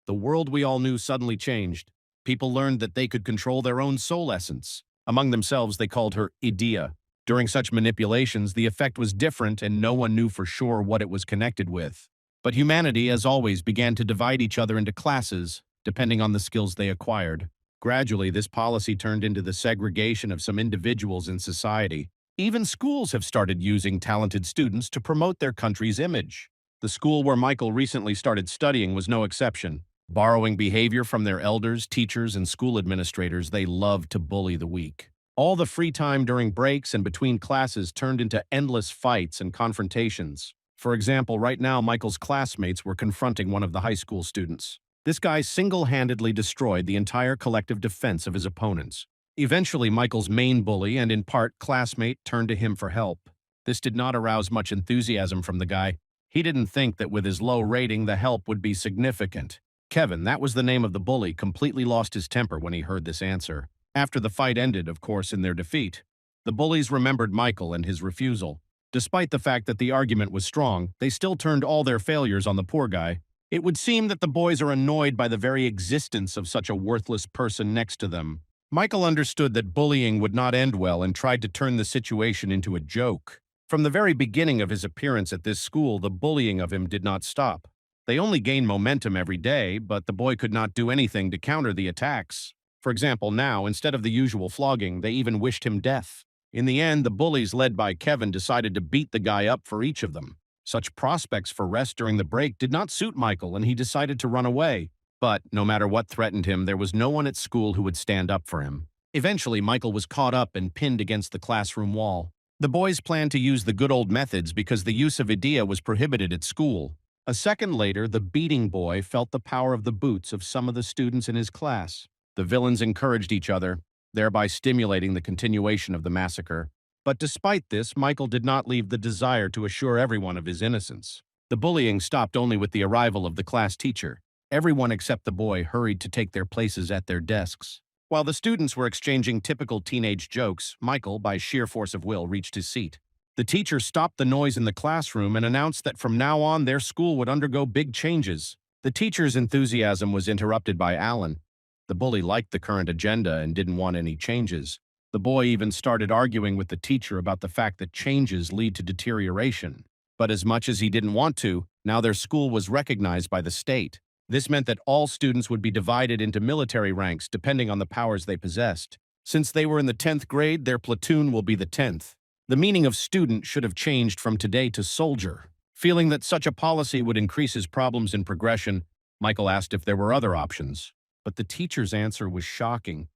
The world we all knew suddenly changed. People learned that they could control their own soul essence. Among themselves, they called her idea. During such manipulations, the effect was different and no one knew for sure what it was connected with. But humanity, as always, began to divide each other into classes, depending on the skills they acquired. Gradually, this policy turned into the segregation of some individuals in society. Even schools have started using talented students to promote their country's image. The school where Michael recently started studying was no exception. Borrowing behavior from their elders, teachers, and school administrators, they loved to bully the weak. All the free time during breaks and between classes turned into endless fights and confrontations. For example, right now, Michael's classmates were confronting one of the high school students. This guy single-handedly destroyed the entire collective defense of his opponents. Eventually, Michael's main bully and in part classmate turned to him for help. This did not arouse much enthusiasm from the guy. He didn't think that with his low rating, the help would be significant. Kevin, that was the name of the bully, completely lost his temper when he heard this answer. After the fight ended, of course, in their defeat, the bullies remembered Michael and his refusal. Despite the fact that the argument was strong, they still turned all their failures on the poor guy. It would seem that the boys are annoyed by the very existence of such a worthless person next to them. Michael understood that bullying would not end well and tried to turn the situation into a joke. From the very beginning of his appearance at this school, the bullying of him did not stop. They only gained momentum every day, but the boy could not do anything to counter the attacks. For example, now, instead of the usual flogging, they even wished him death. In the end, the bullies led by Kevin decided to beat the guy up for each of them. Such prospects for rest during the break did not suit Michael, and he decided to run away. But no matter what threatened him, there was no one at school who would stand up for him. Eventually, Michael was caught up and pinned against the classroom wall. The boys planned to use the good old methods because the use of idea was prohibited at school. A second later, the beating boy felt the power of the boots of some of the students in his class. The villains encouraged each other, thereby stimulating the continuation of the massacre. But despite this, Michael did not leave the desire to assure everyone of his innocence. The bullying stopped only with the arrival of the class teacher. Everyone except the boy hurried to take their places at their desks. While the students were exchanging typical teenage jokes, Michael, by sheer force of will, reached his seat. The teacher stopped the noise in the classroom and announced that from now on their school would undergo big changes. The teacher's enthusiasm was interrupted by Alan. The bully liked the current agenda and didn't want any changes. The boy even started arguing with the teacher about the fact that changes lead to deterioration. But as much as he didn't want to, now their school was recognized by the state. This meant that all students would be divided into military ranks depending on the powers they possessed. Since they were in the 10th grade, their platoon will be the 10th. The meaning of student should have changed from today to soldier. Feeling that such a policy would increase his problems in progression, Michael asked if there were other options. But the teacher's answer was shocking.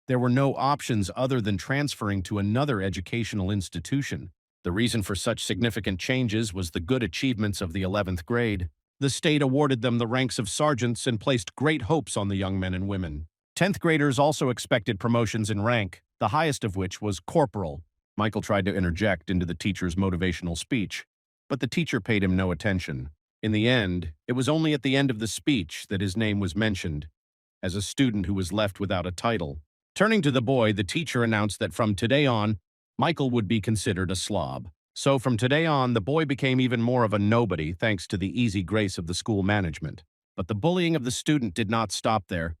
There were no options other than transferring to another educational institution. The reason for such significant changes was the good achievements of the 11th grade. The state awarded them the ranks of sergeants and placed great hopes on the young men and women. 10th graders also expected promotions in rank, the highest of which was corporal. Michael tried to interject into the teacher's motivational speech, but the teacher paid him no attention. In the end, it was only at the end of the speech that his name was mentioned, as a student who was left without a title. Turning to the boy, the teacher announced that from today on, Michael would be considered a slob. So from today on, the boy became even more of a nobody thanks to the easy grace of the school management. But the bullying of the student did not stop there.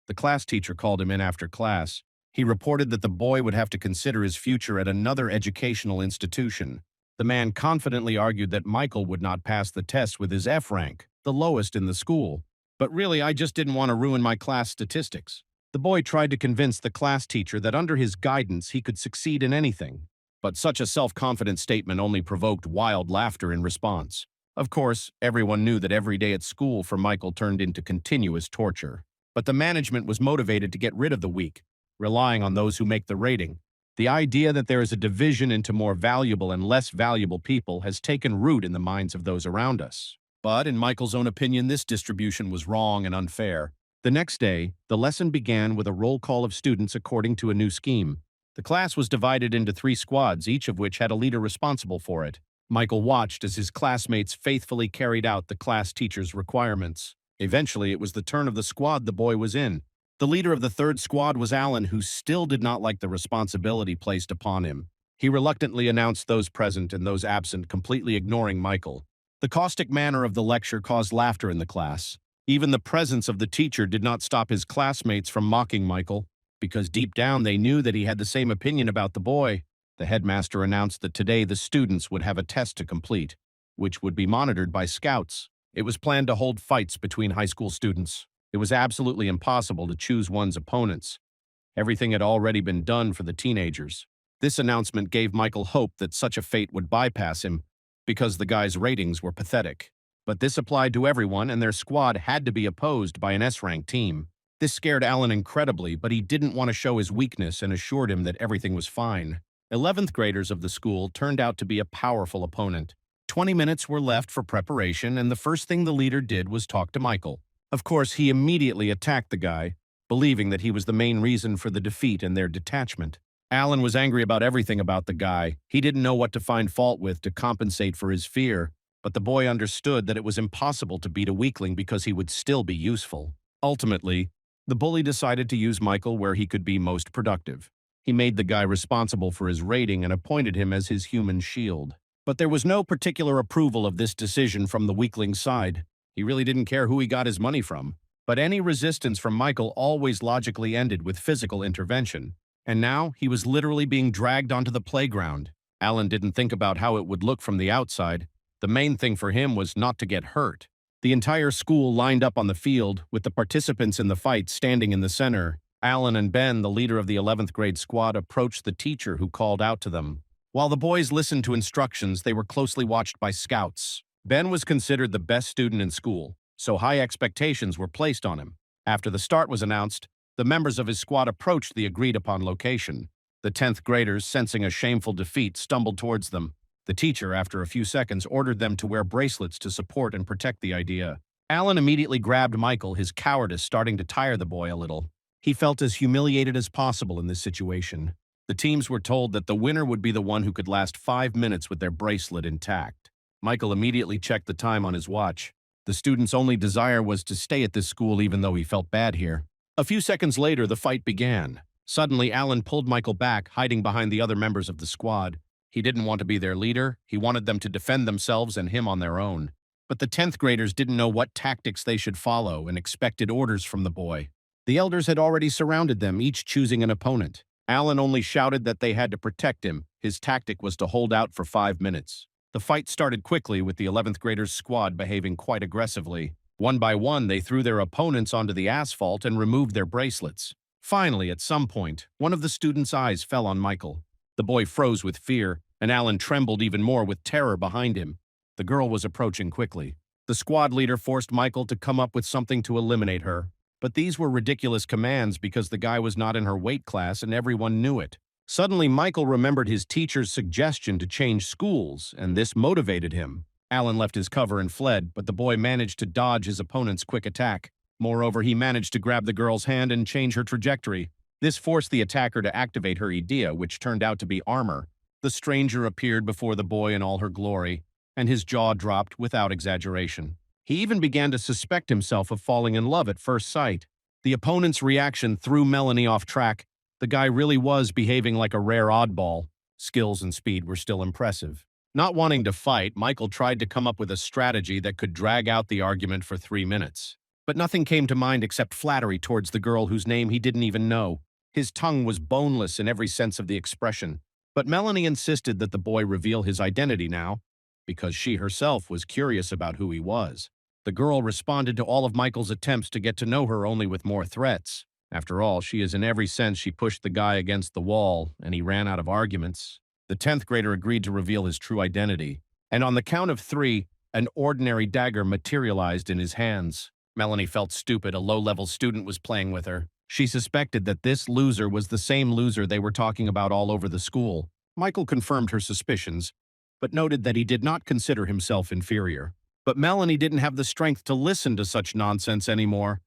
The class teacher called him in after class. He reported that the boy would have to consider his future at another educational institution. The man confidently argued that Michael would not pass the test with his F rank, the lowest in the school. But really, I just didn't want to ruin my class statistics. The boy tried to convince the class teacher that under his guidance he could succeed in anything. But such a self-confident statement only provoked wild laughter in response. Of course, everyone knew that every day at school for Michael turned into continuous torture. But the management was motivated to get rid of the weak, relying on those who make the rating. The idea that there is a division into more valuable and less valuable people has taken root in the minds of those around us. But in Michael's own opinion, this distribution was wrong and unfair. The next day, the lesson began with a roll call of students according to a new scheme. The class was divided into 3 squads, each of which had a leader responsible for it. Michael watched as his classmates faithfully carried out the class teacher's requirements. Eventually, it was the turn of the squad the boy was in. The leader of the 3rd squad was Alan, who still did not like the responsibility placed upon him. He reluctantly announced those present and those absent, completely ignoring Michael. The caustic manner of the lecture caused laughter in the class. Even the presence of the teacher did not stop his classmates from mocking Michael, because deep down they knew that he had the same opinion about the boy. The headmaster announced that today the students would have a test to complete, which would be monitored by scouts. It was planned to hold fights between high school students. It was absolutely impossible to choose one's opponents. Everything had already been done for the teenagers. This announcement gave Michael hope that such a fate would bypass him, because the guy's ratings were pathetic. But this applied to everyone, and their squad had to be opposed by an S-rank team. This scared Alan incredibly, but he didn't want to show his weakness and assured him that everything was fine. 11th graders of the school turned out to be a powerful opponent. 20 minutes were left for preparation, and the first thing the leader did was talk to Michael. Of course, he immediately attacked the guy, believing that he was the main reason for the defeat and their detachment. Alan was angry about everything about the guy. He didn't know what to find fault with to compensate for his fear, but the boy understood that it was impossible to beat a weakling because he would still be useful. Ultimately, the bully decided to use Michael where he could be most productive. He made the guy responsible for his rating and appointed him as his human shield. But there was no particular approval of this decision from the weakling's side. He really didn't care who he got his money from. But any resistance from Michael always logically ended with physical intervention. And now he was literally being dragged onto the playground. Alan didn't think about how it would look from the outside. The main thing for him was not to get hurt. The entire school lined up on the field, with the participants in the fight standing in the center. Alan and Ben, the leader of the 11th grade squad, approached the teacher who called out to them. While the boys listened to instructions, they were closely watched by scouts. Ben was considered the best student in school, so high expectations were placed on him. After the start was announced, the members of his squad approached the agreed-upon location. The 10th graders, sensing a shameful defeat, stumbled towards them. The teacher, after a few seconds, ordered them to wear bracelets to support and protect the idea. Alan immediately grabbed Michael, his cowardice starting to tire the boy a little. He felt as humiliated as possible in this situation. The teams were told that the winner would be the one who could last 5 minutes with their bracelet intact. Michael immediately checked the time on his watch. The student's only desire was to stay at this school even though he felt bad here. A few seconds later, the fight began. Suddenly, Alan pulled Michael back, hiding behind the other members of the squad. He didn't want to be their leader. He wanted them to defend themselves and him on their own. But the 10th graders didn't know what tactics they should follow and expected orders from the boy. The elders had already surrounded them, each choosing an opponent. Alan only shouted that they had to protect him. His tactic was to hold out for 5 minutes. The fight started quickly, with the 11th graders' squad behaving quite aggressively. One by one, they threw their opponents onto the asphalt and removed their bracelets. Finally, at some point, one of the students' eyes fell on Michael. The boy froze with fear, and Alan trembled even more with terror behind him. The girl was approaching quickly. The squad leader forced Michael to come up with something to eliminate her. But these were ridiculous commands because the guy was not in her weight class and everyone knew it. Suddenly, Michael remembered his teacher's suggestion to change schools, and this motivated him. Alan left his cover and fled, but the boy managed to dodge his opponent's quick attack. Moreover, he managed to grab the girl's hand and change her trajectory. This forced the attacker to activate her idea, which turned out to be armor. The stranger appeared before the boy in all her glory, and his jaw dropped without exaggeration. He even began to suspect himself of falling in love at first sight. The opponent's reaction threw Melanie off track. The guy really was behaving like a rare oddball. Skills and speed were still impressive. Not wanting to fight, Michael tried to come up with a strategy that could drag out the argument for 3 minutes. But nothing came to mind except flattery towards the girl whose name he didn't even know. His tongue was boneless in every sense of the expression. But Melanie insisted that the boy reveal his identity now, because she herself was curious about who he was. The girl responded to all of Michael's attempts to get to know her only with more threats. After all, she is in every sense she pushed the guy against the wall, and he ran out of arguments. The 10th grader agreed to reveal his true identity, and on the count of 3, an ordinary dagger materialized in his hands. Melanie felt stupid. A low-level student was playing with her. She suspected that this loser was the same loser they were talking about all over the school. Michael confirmed her suspicions, but noted that he did not consider himself inferior. But Melanie didn't have the strength to listen to such nonsense anymore.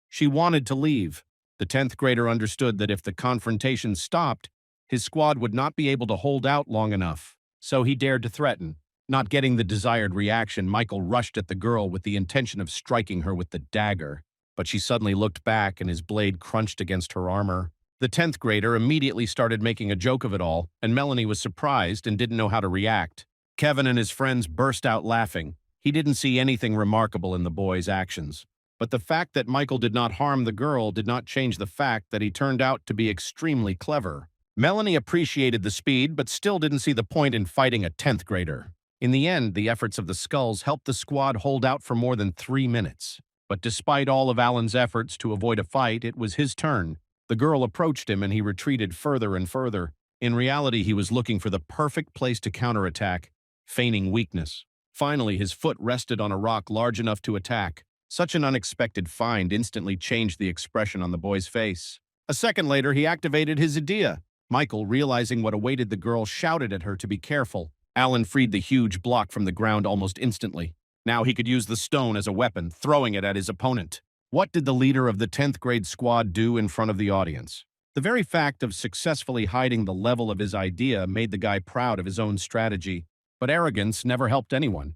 She wanted to leave. The 10th grader understood that if the confrontation stopped, his squad would not be able to hold out long enough. So he dared to threaten. Not getting the desired reaction, Michael rushed at the girl with the intention of striking her with the dagger. But she suddenly looked back and his blade crunched against her armor. The 10th grader immediately started making a joke of it all, and Melanie was surprised and didn't know how to react. Kevin and his friends burst out laughing. He didn't see anything remarkable in the boy's actions. But the fact that Michael did not harm the girl did not change the fact that he turned out to be extremely clever. Melanie appreciated the speed, but still didn't see the point in fighting a 10th grader. In the end, the efforts of the Skulls helped the squad hold out for more than 3 minutes. But despite all of Alan's efforts to avoid a fight, it was his turn. The girl approached him and he retreated further and further. In reality, he was looking for the perfect place to counterattack, feigning weakness. Finally, his foot rested on a rock large enough to attack. Such an unexpected find instantly changed the expression on the boy's face. A second later, he activated his idea. Michael, realizing what awaited the girl, shouted at her to be careful. Alan freed the huge block from the ground almost instantly. Now he could use the stone as a weapon, throwing it at his opponent. What did the leader of the 10th grade squad do in front of the audience? The very fact of successfully hiding the level of his idea made the guy proud of his own strategy, but arrogance never helped anyone.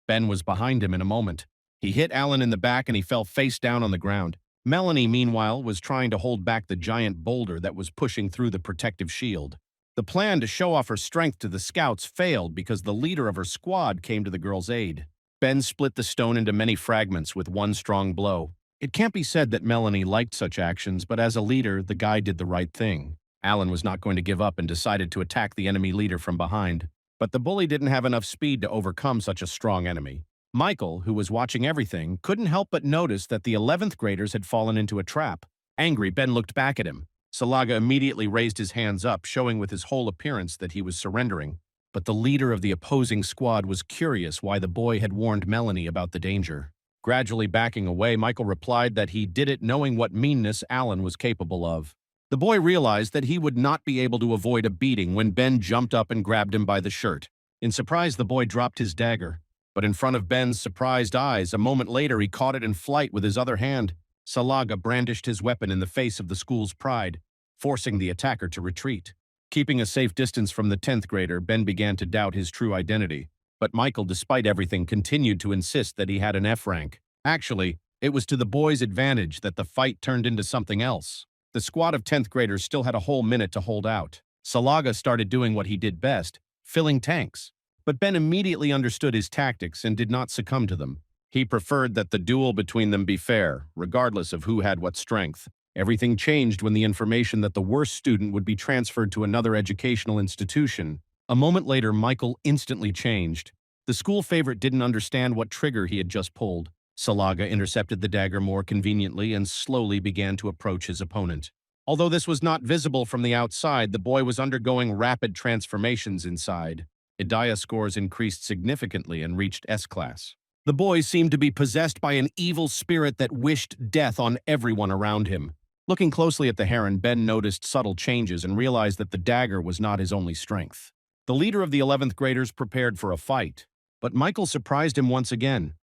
Ben was behind him in a moment. He hit Alan in the back and he fell face down on the ground. Melanie, meanwhile, was trying to hold back the giant boulder that was pushing through the protective shield. The plan to show off her strength to the scouts failed because the leader of her squad came to the girl's aid. Ben split the stone into many fragments with one strong blow. It can't be said that Melanie liked such actions, but as a leader, the guy did the right thing. Alan was not going to give up and decided to attack the enemy leader from behind. But the bully didn't have enough speed to overcome such a strong enemy. Michael, who was watching everything, couldn't help but notice that the 11th graders had fallen into a trap. Angry, Ben looked back at him. Salaga immediately raised his hands up, showing with his whole appearance that he was surrendering. But the leader of the opposing squad was curious why the boy had warned Melanie about the danger. Gradually backing away, Michael replied that he did it knowing what meanness Alan was capable of. The boy realized that he would not be able to avoid a beating when Ben jumped up and grabbed him by the shirt. In surprise, the boy dropped his dagger. But in front of Ben's surprised eyes, a moment later he caught it in flight with his other hand. Salaga brandished his weapon in the face of the school's pride, forcing the attacker to retreat. Keeping a safe distance from the 10th grader, Ben began to doubt his true identity. But Michael, despite everything, continued to insist that he had an F rank. Actually, it was to the boy's advantage that the fight turned into something else. The squad of 10th graders still had a whole minute to hold out. Salaga started doing what he did best, filling tanks. But Ben immediately understood his tactics and did not succumb to them. He preferred that the duel between them be fair, regardless of who had what strength. Everything changed when the information that the worst student would be transferred to another educational institution. A moment later, Michael instantly changed. The school favorite didn't understand what trigger he had just pulled. Salaga intercepted the dagger more conveniently and slowly began to approach his opponent. Although this was not visible from the outside, the boy was undergoing rapid transformations inside. Idea scores increased significantly and reached S-class. The boy seemed to be possessed by an evil spirit that wished death on everyone around him. Looking closely at the heron, Ben noticed subtle changes and realized that the dagger was not his only strength. The leader of the 11th graders prepared for a fight, but Michael surprised him once again.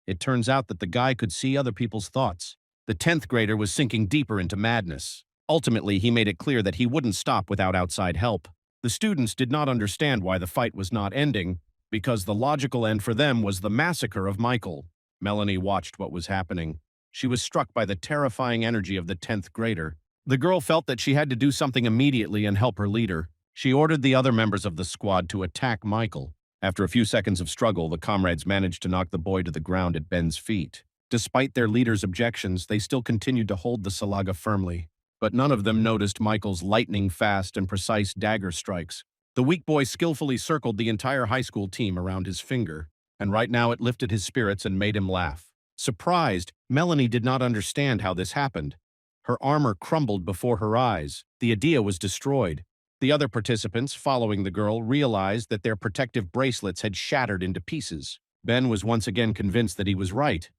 It turns out that the guy could see other people's thoughts. The 10th grader was sinking deeper into madness. Ultimately, he made it clear that he wouldn't stop without outside help. The students did not understand why the fight was not ending, because the logical end for them was the massacre of Michael. Melanie watched what was happening. She was struck by the terrifying energy of the 10th grader. The girl felt that she had to do something immediately and help her leader. She ordered the other members of the squad to attack Michael. After a few seconds of struggle, the comrades managed to knock the boy to the ground at Ben's feet. Despite their leader's objections, they still continued to hold the Salaga firmly. But none of them noticed Michael's lightning-fast and precise dagger strikes. The weak boy skillfully circled the entire high school team around his finger, and right now it lifted his spirits and made him laugh. Surprised, Melanie did not understand how this happened. Her armor crumbled before her eyes. The idea was destroyed. The other participants, following the girl, realized that their protective bracelets had shattered into pieces. Ben was once again convinced that he was right.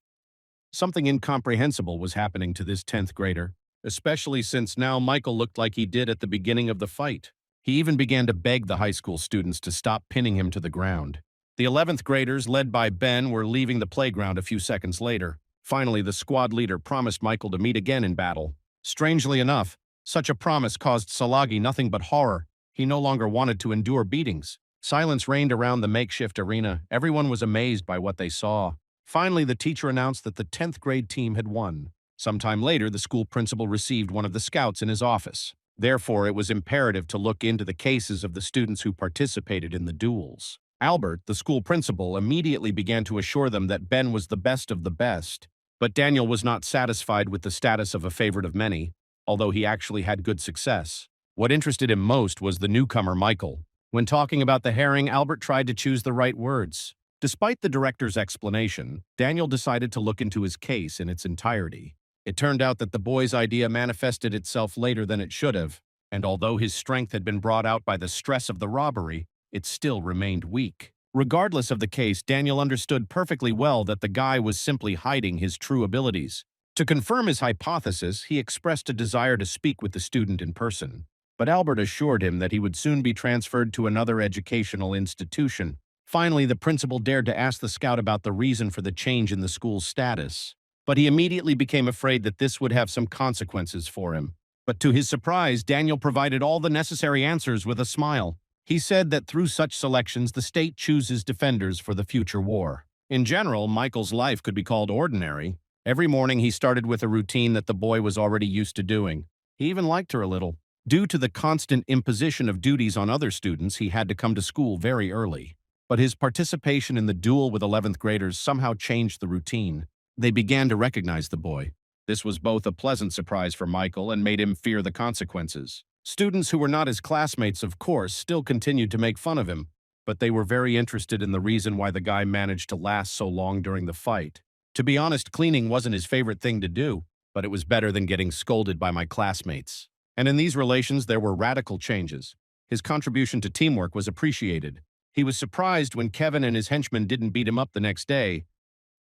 Something incomprehensible was happening to this 10th grader, especially since now Michael looked like he did at the beginning of the fight. He even began to beg the high school students to stop pinning him to the ground. The 11th graders, led by Ben, were leaving the playground a few seconds later. Finally, the squad leader promised Michael to meet again in battle. Strangely enough, such a promise caused Salagi nothing but horror. He no longer wanted to endure beatings. Silence reigned around the makeshift arena. Everyone was amazed by what they saw. Finally, the teacher announced that the 10th grade team had won. Sometime later, the school principal received one of the scouts in his office. Therefore, it was imperative to look into the cases of the students who participated in the duels. Albert, the school principal, immediately began to assure them that Ben was the best of the best. But Daniel was not satisfied with the status of a favorite of many, although he actually had good success. What interested him most was the newcomer Michael. When talking about the herring, Albert tried to choose the right words. Despite the director's explanation, Daniel decided to look into his case in its entirety. It turned out that the boy's idea manifested itself later than it should have, and although his strength had been brought out by the stress of the robbery, it still remained weak. Regardless of the case, Daniel understood perfectly well that the guy was simply hiding his true abilities. To confirm his hypothesis, he expressed a desire to speak with the student in person. But Albert assured him that he would soon be transferred to another educational institution. Finally, the principal dared to ask the scout about the reason for the change in the school's status. But he immediately became afraid that this would have some consequences for him. But to his surprise, Daniel provided all the necessary answers with a smile. He said that through such selections, the state chooses defenders for the future war. In general, Michael's life could be called ordinary. Every morning he started with a routine that the boy was already used to doing. He even liked her a little. Due to the constant imposition of duties on other students, he had to come to school very early. But his participation in the duel with 11th graders somehow changed the routine. They began to recognize the boy. This was both a pleasant surprise for Michael and made him fear the consequences. Students who were not his classmates, of course, still continued to make fun of him, but they were very interested in the reason why the guy managed to last so long during the fight. To be honest, cleaning wasn't his favorite thing to do, but it was better than getting scolded by my classmates. And in these relations, there were radical changes. His contribution to teamwork was appreciated. He was surprised when Kevin and his henchmen didn't beat him up the next day,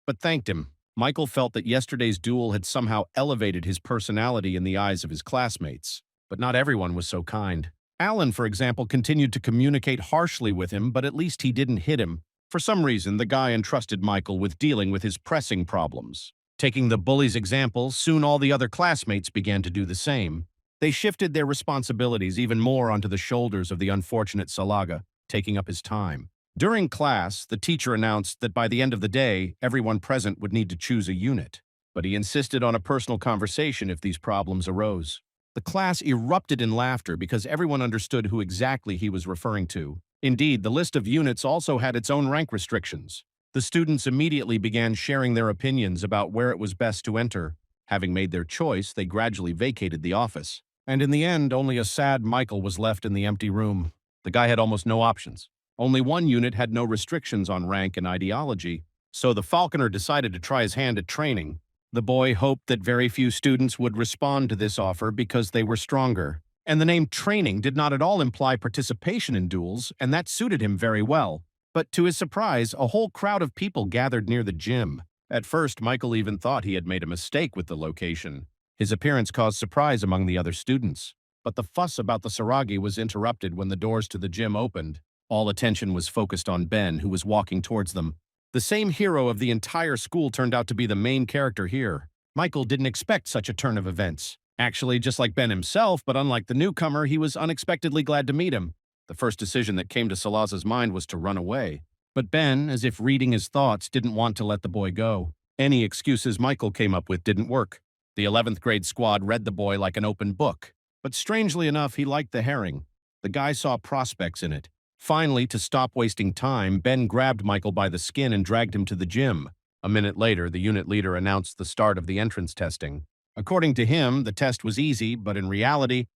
but thanked him. Michael felt that yesterday's duel had somehow elevated his personality in the eyes of his classmates. But not everyone was so kind. Alan, for example, continued to communicate harshly with him, but at least he didn't hit him. For some reason, the guy entrusted Michael with dealing with his pressing problems. Taking the bully's example, soon all the other classmates began to do the same. They shifted their responsibilities even more onto the shoulders of the unfortunate Salaga, taking up his time. During class, the teacher announced that by the end of the day, everyone present would need to choose a unit. But he insisted on a personal conversation if these problems arose. The class erupted in laughter because everyone understood who exactly he was referring to. Indeed, the list of units also had its own rank restrictions. The students immediately began sharing their opinions about where it was best to enter. Having made their choice, they gradually vacated the office. And in the end, only a sad Michael was left in the empty room. The guy had almost no options. Only one unit had no restrictions on rank and ideology, so the falconer decided to try his hand at training. The boy hoped that very few students would respond to this offer because they were stronger. And the name training did not at all imply participation in duels, and that suited him very well. But to his surprise, a whole crowd of people gathered near the gym. At first, Michael even thought he had made a mistake with the location. His appearance caused surprise among the other students. But the fuss about the Saragi was interrupted when the doors to the gym opened. All attention was focused on Ben, who was walking towards them. The same hero of the entire school turned out to be the main character here. Michael didn't expect such a turn of events. Actually, just like Ben himself, but unlike the newcomer, he was unexpectedly glad to meet him. The first decision that came to Salaza's mind was to run away. But Ben, as if reading his thoughts, didn't want to let the boy go. Any excuses Michael came up with didn't work. The 11th grade squad read the boy like an open book. But strangely enough, he liked the herring. The guy saw prospects in it. Finally, to stop wasting time, Ben grabbed Michael by the skin and dragged him to the gym. A minute later, the unit leader announced the start of the entrance testing. According to him, the test was easy, but in reality,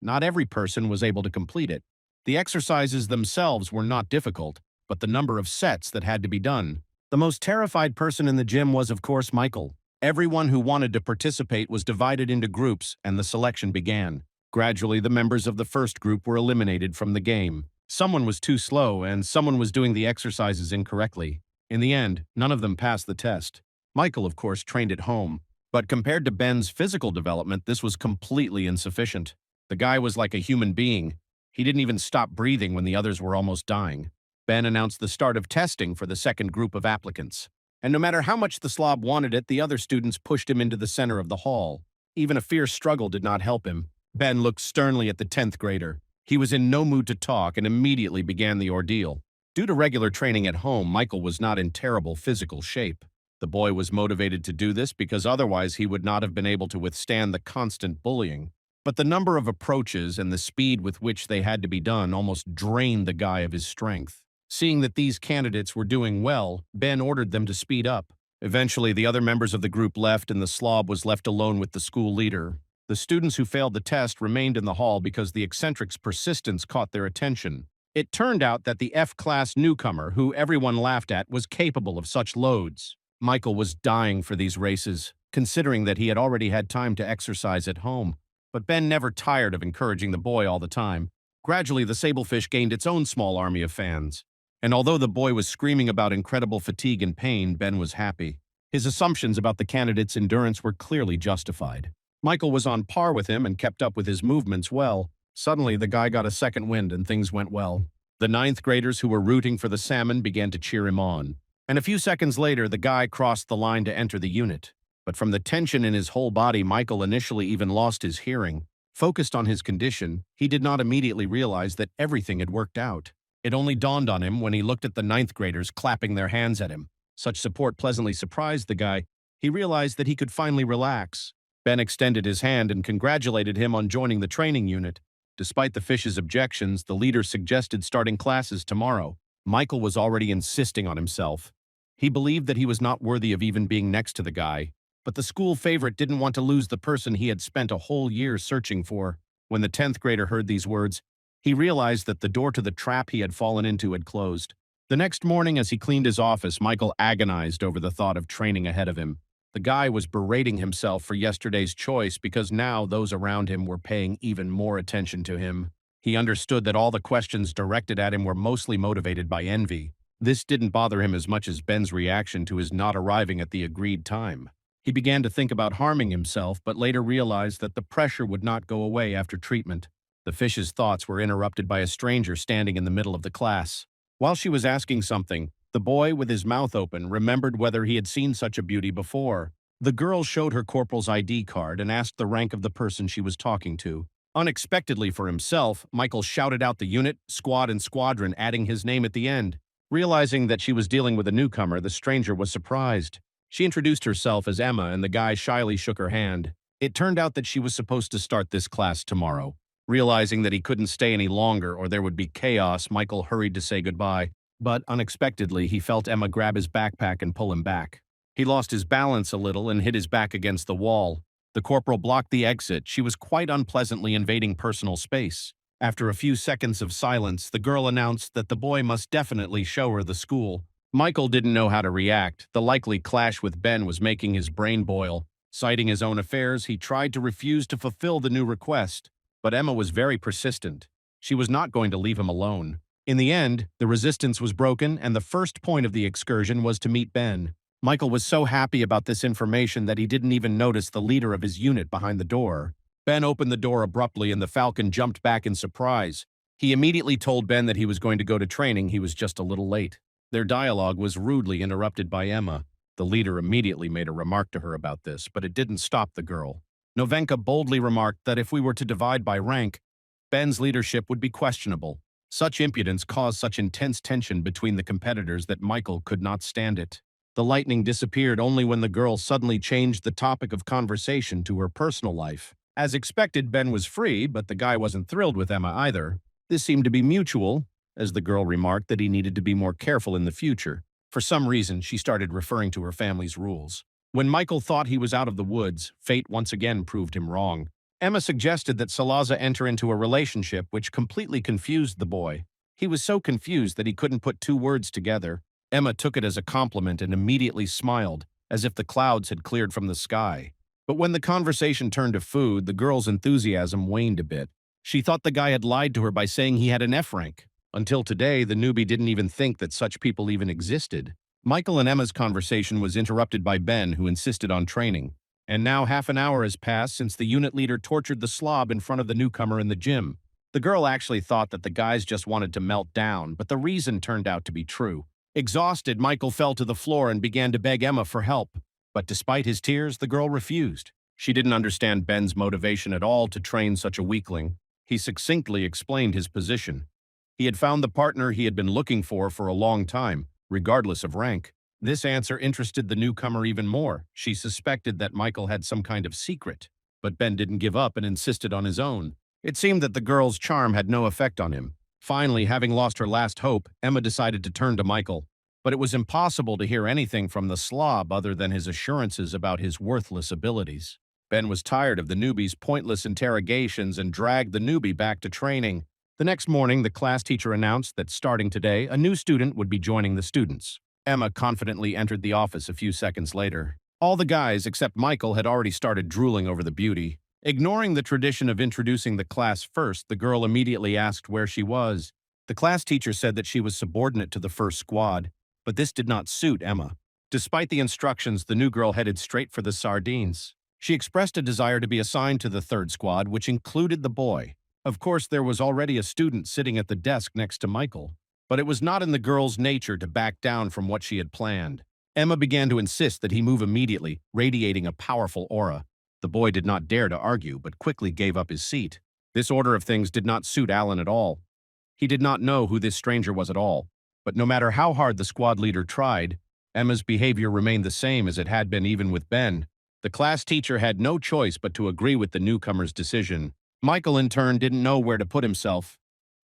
not every person was able to complete it. The exercises themselves were not difficult, but the number of sets that had to be done. The most terrified person in the gym was, of course, Michael. Everyone who wanted to participate was divided into groups, and the selection began. Gradually, the members of the first group were eliminated from the game. Someone was too slow, and someone was doing the exercises incorrectly. In the end, none of them passed the test. Michael, of course, trained at home. But compared to Ben's physical development, this was completely insufficient. The guy was like a human being. He didn't even stop breathing when the others were almost dying. Ben announced the start of testing for the second group of applicants. And no matter how much the slob wanted it, the other students pushed him into the center of the hall. Even a fierce struggle did not help him. Ben looked sternly at the 10th grader. He was in no mood to talk and immediately began the ordeal. Due to regular training at home, Michael was not in terrible physical shape. The boy was motivated to do this because otherwise he would not have been able to withstand the constant bullying. But the number of approaches and the speed with which they had to be done almost drained the guy of his strength. Seeing that these candidates were doing well, Ben ordered them to speed up. Eventually, the other members of the group left and the slob was left alone with the school leader. The students who failed the test remained in the hall because the eccentric's persistence caught their attention. It turned out that the F-class newcomer, who everyone laughed at, was capable of such loads. Michael was dying for these races, considering that he had already had time to exercise at home. But Ben never tired of encouraging the boy all the time. Gradually, the sablefish gained its own small army of fans. And although the boy was screaming about incredible fatigue and pain, Ben was happy. His assumptions about the candidate's endurance were clearly justified. Michael was on par with him and kept up with his movements well. Suddenly, the guy got a second wind and things went well. The ninth graders who were rooting for the salmon began to cheer him on. And a few seconds later, the guy crossed the line to enter the unit. But from the tension in his whole body, Michael initially even lost his hearing. Focused on his condition, he did not immediately realize that everything had worked out. It only dawned on him when he looked at the ninth graders clapping their hands at him. Such support pleasantly surprised the guy. He realized that he could finally relax. Ben extended his hand and congratulated him on joining the training unit. Despite the fish's objections, the leader suggested starting classes tomorrow. Michael was already insisting on himself. He believed that he was not worthy of even being next to the guy. But the school favorite didn't want to lose the person he had spent a whole year searching for. When the 10th grader heard these words, he realized that the door to the trap he had fallen into had closed. The next morning, as he cleaned his office, Michael agonized over the thought of training ahead of him. The guy was berating himself for yesterday's choice because now those around him were paying even more attention to him. He understood that all the questions directed at him were mostly motivated by envy. This didn't bother him as much as Ben's reaction to his not arriving at the agreed time. He began to think about harming himself, but later realized that the pressure would not go away after treatment. The fish's thoughts were interrupted by a stranger standing in the middle of the class. While she was asking something, the boy, with his mouth open, remembered whether he had seen such a beauty before. The girl showed her corporal's ID card and asked the rank of the person she was talking to. Unexpectedly for himself, Michael shouted out the unit, squad, and squadron, adding his name at the end. Realizing that she was dealing with a newcomer, the stranger was surprised. She introduced herself as Emma, and the guy shyly shook her hand. It turned out that she was supposed to start this class tomorrow. Realizing that he couldn't stay any longer or there would be chaos, Michael hurried to say goodbye. But unexpectedly, he felt Emma grab his backpack and pull him back. He lost his balance a little and hit his back against the wall. The corporal blocked the exit. She was quite unpleasantly invading personal space. After a few seconds of silence, the girl announced that the boy must definitely show her the school. Michael didn't know how to react. The likely clash with Ben was making his brain boil. Citing his own affairs, he tried to refuse to fulfill the new request. But Emma was very persistent. She was not going to leave him alone. In the end, the resistance was broken, and the first point of the excursion was to meet Ben. Michael was so happy about this information that he didn't even notice the leader of his unit behind the door. Ben opened the door abruptly, and the Falcon jumped back in surprise. He immediately told Ben that he was going to go to training. He was just a little late. Their dialogue was rudely interrupted by Emma. The leader immediately made a remark to her about this, but it didn't stop the girl. Novenka boldly remarked that if we were to divide by rank, Ben's leadership would be questionable. Such impudence caused such intense tension between the competitors that Michael could not stand it. The lightning disappeared only when the girl suddenly changed the topic of conversation to her personal life. As expected, Ben was free, but the guy wasn't thrilled with Emma either. This seemed to be mutual, as the girl remarked that he needed to be more careful in the future. For some reason, she started referring to her family's rules. When Michael thought he was out of the woods, fate once again proved him wrong. Emma suggested that Salaza enter into a relationship, which completely confused the boy. He was so confused that he couldn't put two words together. Emma took it as a compliment and immediately smiled, as if the clouds had cleared from the sky. But when the conversation turned to food, the girl's enthusiasm waned a bit. She thought the guy had lied to her by saying he had an F rank. Until today, the newbie didn't even think that such people even existed. Michael and Emma's conversation was interrupted by Ben, who insisted on training. And now half an hour has passed since the unit leader tortured the slob in front of the newcomer in the gym. The girl actually thought that the guys just wanted to melt down, but the reason turned out to be true. Exhausted, Michael fell to the floor and began to beg Emma for help. But despite his tears, the girl refused. She didn't understand Ben's motivation at all to train such a weakling. He succinctly explained his position. He had found the partner he had been looking for a long time, regardless of rank. This answer interested the newcomer even more. She suspected that Michael had some kind of secret. But Ben didn't give up and insisted on his own. It seemed that the girl's charm had no effect on him. Finally, having lost her last hope, Emma decided to turn to Michael. but it was impossible to hear anything from the slob other than his assurances about his worthless abilities. Ben was tired of the newbie's pointless interrogations and dragged the newbie back to training. The next morning, the class teacher announced that starting today, a new student would be joining the students. Emma confidently entered the office a few seconds later. All the guys, except Michael, had already started drooling over the beauty. Ignoring the tradition of introducing the class first, the girl immediately asked where she was. The class teacher said that she was subordinate to the first squad, but this did not suit Emma. Despite the instructions, the new girl headed straight for the sardines. She expressed a desire to be assigned to the third squad, which included the boy. Of course, there was already a student sitting at the desk next to Michael, but it was not in the girl's nature to back down from what she had planned. Emma began to insist that he move immediately, radiating a powerful aura. The boy did not dare to argue, but quickly gave up his seat. This order of things did not suit Alan at all. He did not know who this stranger was at all, but no matter how hard the squad leader tried, Emma's behavior remained the same as it had been even with Ben. The class teacher had no choice but to agree with the newcomer's decision. Michael, in turn, didn't know where to put himself.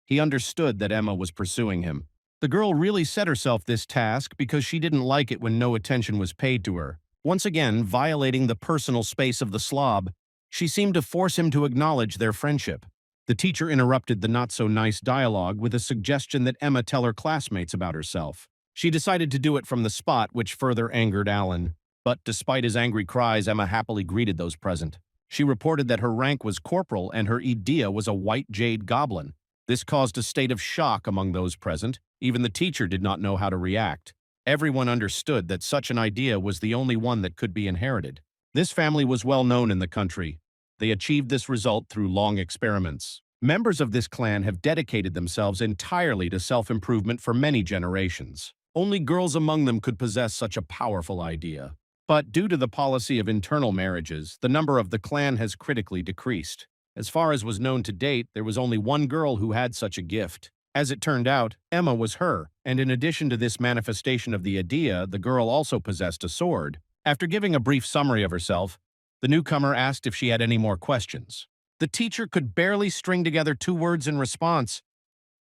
He understood that Emma was pursuing him. The girl really set herself this task because she didn't like it when no attention was paid to her. Once again, violating the personal space of the slob, she seemed to force him to acknowledge their friendship. The teacher interrupted the not-so-nice dialogue with a suggestion that Emma tell her classmates about herself. She decided to do it from the spot, which further angered Alan. But despite his angry cries, Emma happily greeted those present. She reported that her rank was corporal and her idea was a white jade goblin. This caused a state of shock among those present. Even the teacher did not know how to react. Everyone understood that such an idea was the only one that could be inherited. This family was well known in the country. They achieved this result through long experiments. Members of this clan have dedicated themselves entirely to self-improvement for many generations. Only girls among them could possess such a powerful idea. But due to the policy of internal marriages, the number of the clan has critically decreased. As far as was known to date, there was only one girl who had such a gift. As it turned out, Emma was her, and in addition to this manifestation of the idea, the girl also possessed a sword. After giving a brief summary of herself, the newcomer asked if she had any more questions. The teacher could barely string together 2 words in response.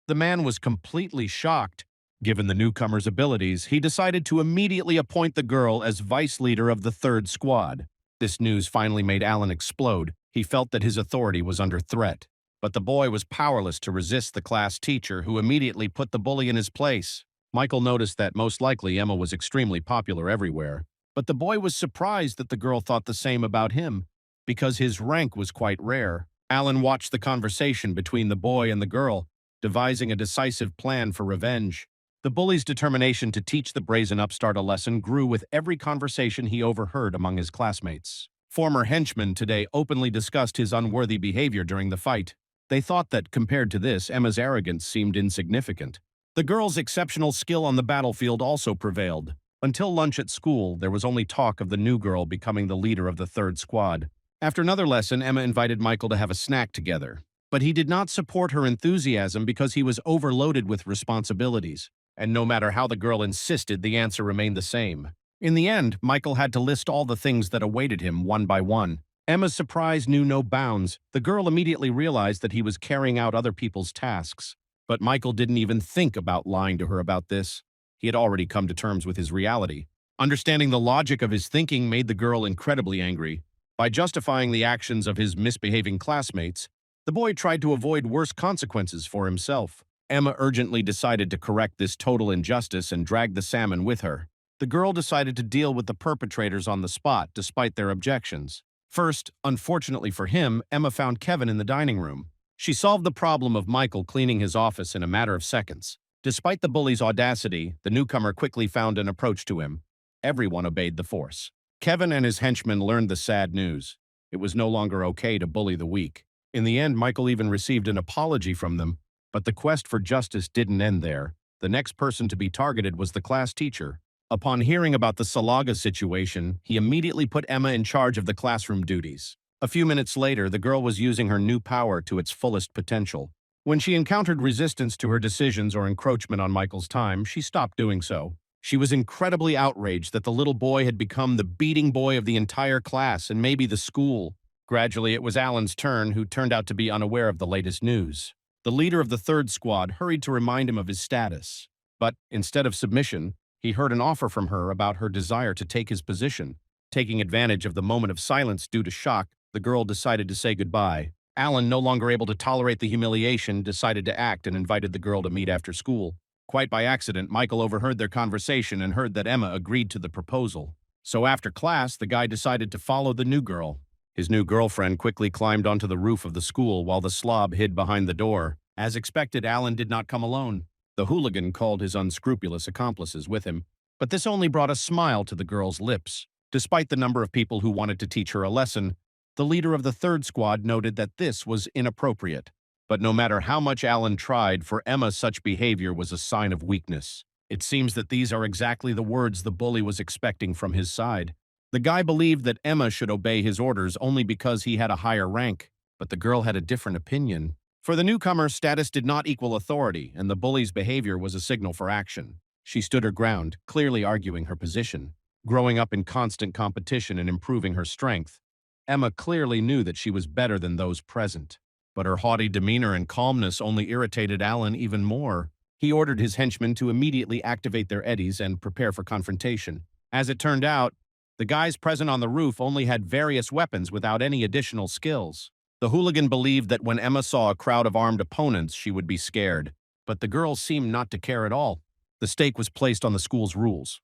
The man was completely shocked. Given the newcomer's abilities, he decided to immediately appoint the girl as vice leader of the third squad. This news finally made Alan explode. He felt that his authority was under threat. But the boy was powerless to resist the class teacher, who immediately put the bully in his place. Michael noticed that most likely Emma was extremely popular everywhere. But the boy was surprised that the girl thought the same about him, because his rank was quite rare. Alan watched the conversation between the boy and the girl, devising a decisive plan for revenge. The bully's determination to teach the brazen upstart a lesson grew with every conversation he overheard among his classmates. Former henchmen today openly discussed his unworthy behavior during the fight. They thought that, compared to this, Emma's arrogance seemed insignificant. The girl's exceptional skill on the battlefield also prevailed. Until lunch at school, there was only talk of the new girl becoming the leader of the third squad. After another lesson, Emma invited Michael to have a snack together. But he did not support her enthusiasm because he was overloaded with responsibilities. And no matter how the girl insisted, the answer remained the same. In the end, Michael had to list all the things that awaited him one by one. Emma's surprise knew no bounds. The girl immediately realized that he was carrying out other people's tasks. But Michael didn't even think about lying to her about this. He had already come to terms with his reality. Understanding the logic of his thinking made the girl incredibly angry. By justifying the actions of his misbehaving classmates, the boy tried to avoid worse consequences for himself. Emma urgently decided to correct this total injustice and dragged the salmon with her. The girl decided to deal with the perpetrators on the spot, despite their objections. First, unfortunately for him, Emma found Kevin in the dining room. She solved the problem of Michael cleaning his office in a matter of seconds. Despite the bully's audacity, the newcomer quickly found an approach to him. Everyone obeyed the force. Kevin and his henchmen learned the sad news. It was no longer okay to bully the weak. In the end, Michael even received an apology from them. But the quest for justice didn't end there. The next person to be targeted was the class teacher. Upon hearing about the Salaga situation, he immediately put Emma in charge of the classroom duties. A few minutes later, the girl was using her new power to its fullest potential. When she encountered resistance to her decisions or encroachment on Michael's time, she stopped doing so. She was incredibly outraged that the little boy had become the beating boy of the entire class and maybe the school. Gradually, it was Alan's turn, who turned out to be unaware of the latest news. The leader of the third squad hurried to remind him of his status. But, instead of submission, He heard an offer from her about her desire to take his position. Taking advantage of the moment of silence due to shock, the girl decided to say goodbye. Alan, no longer able to tolerate the humiliation, decided to act and invited the girl to meet after school. Quite by accident, Michael overheard their conversation and heard that Emma agreed to the proposal. So after class, the guy decided to follow the new girl. His new girlfriend quickly climbed onto the roof of the school while the slob hid behind the door. As expected, Alan did not come alone. The hooligan called his unscrupulous accomplices with him, but this only brought a smile to the girl's lips. Despite the number of people who wanted to teach her a lesson, the leader of the third squad noted that this was inappropriate. But no matter how much Alan tried, for Emma such behavior was a sign of weakness. It seems that these are exactly the words the bully was expecting from his side. The guy believed that Emma should obey his orders only because he had a higher rank, but the girl had a different opinion. For the newcomer, status did not equal authority, and the bully's behavior was a signal for action. She stood her ground, clearly arguing her position. Growing up in constant competition and improving her strength, Emma clearly knew that she was better than those present. But her haughty demeanor and calmness only irritated Alan even more. He ordered his henchmen to immediately activate their eddies and prepare for confrontation. As it turned out, the guys present on the roof only had various weapons without any additional skills. The hooligan believed that when Emma saw a crowd of armed opponents, she would be scared. But the girl seemed not to care at all. The stake was placed on the school's rules.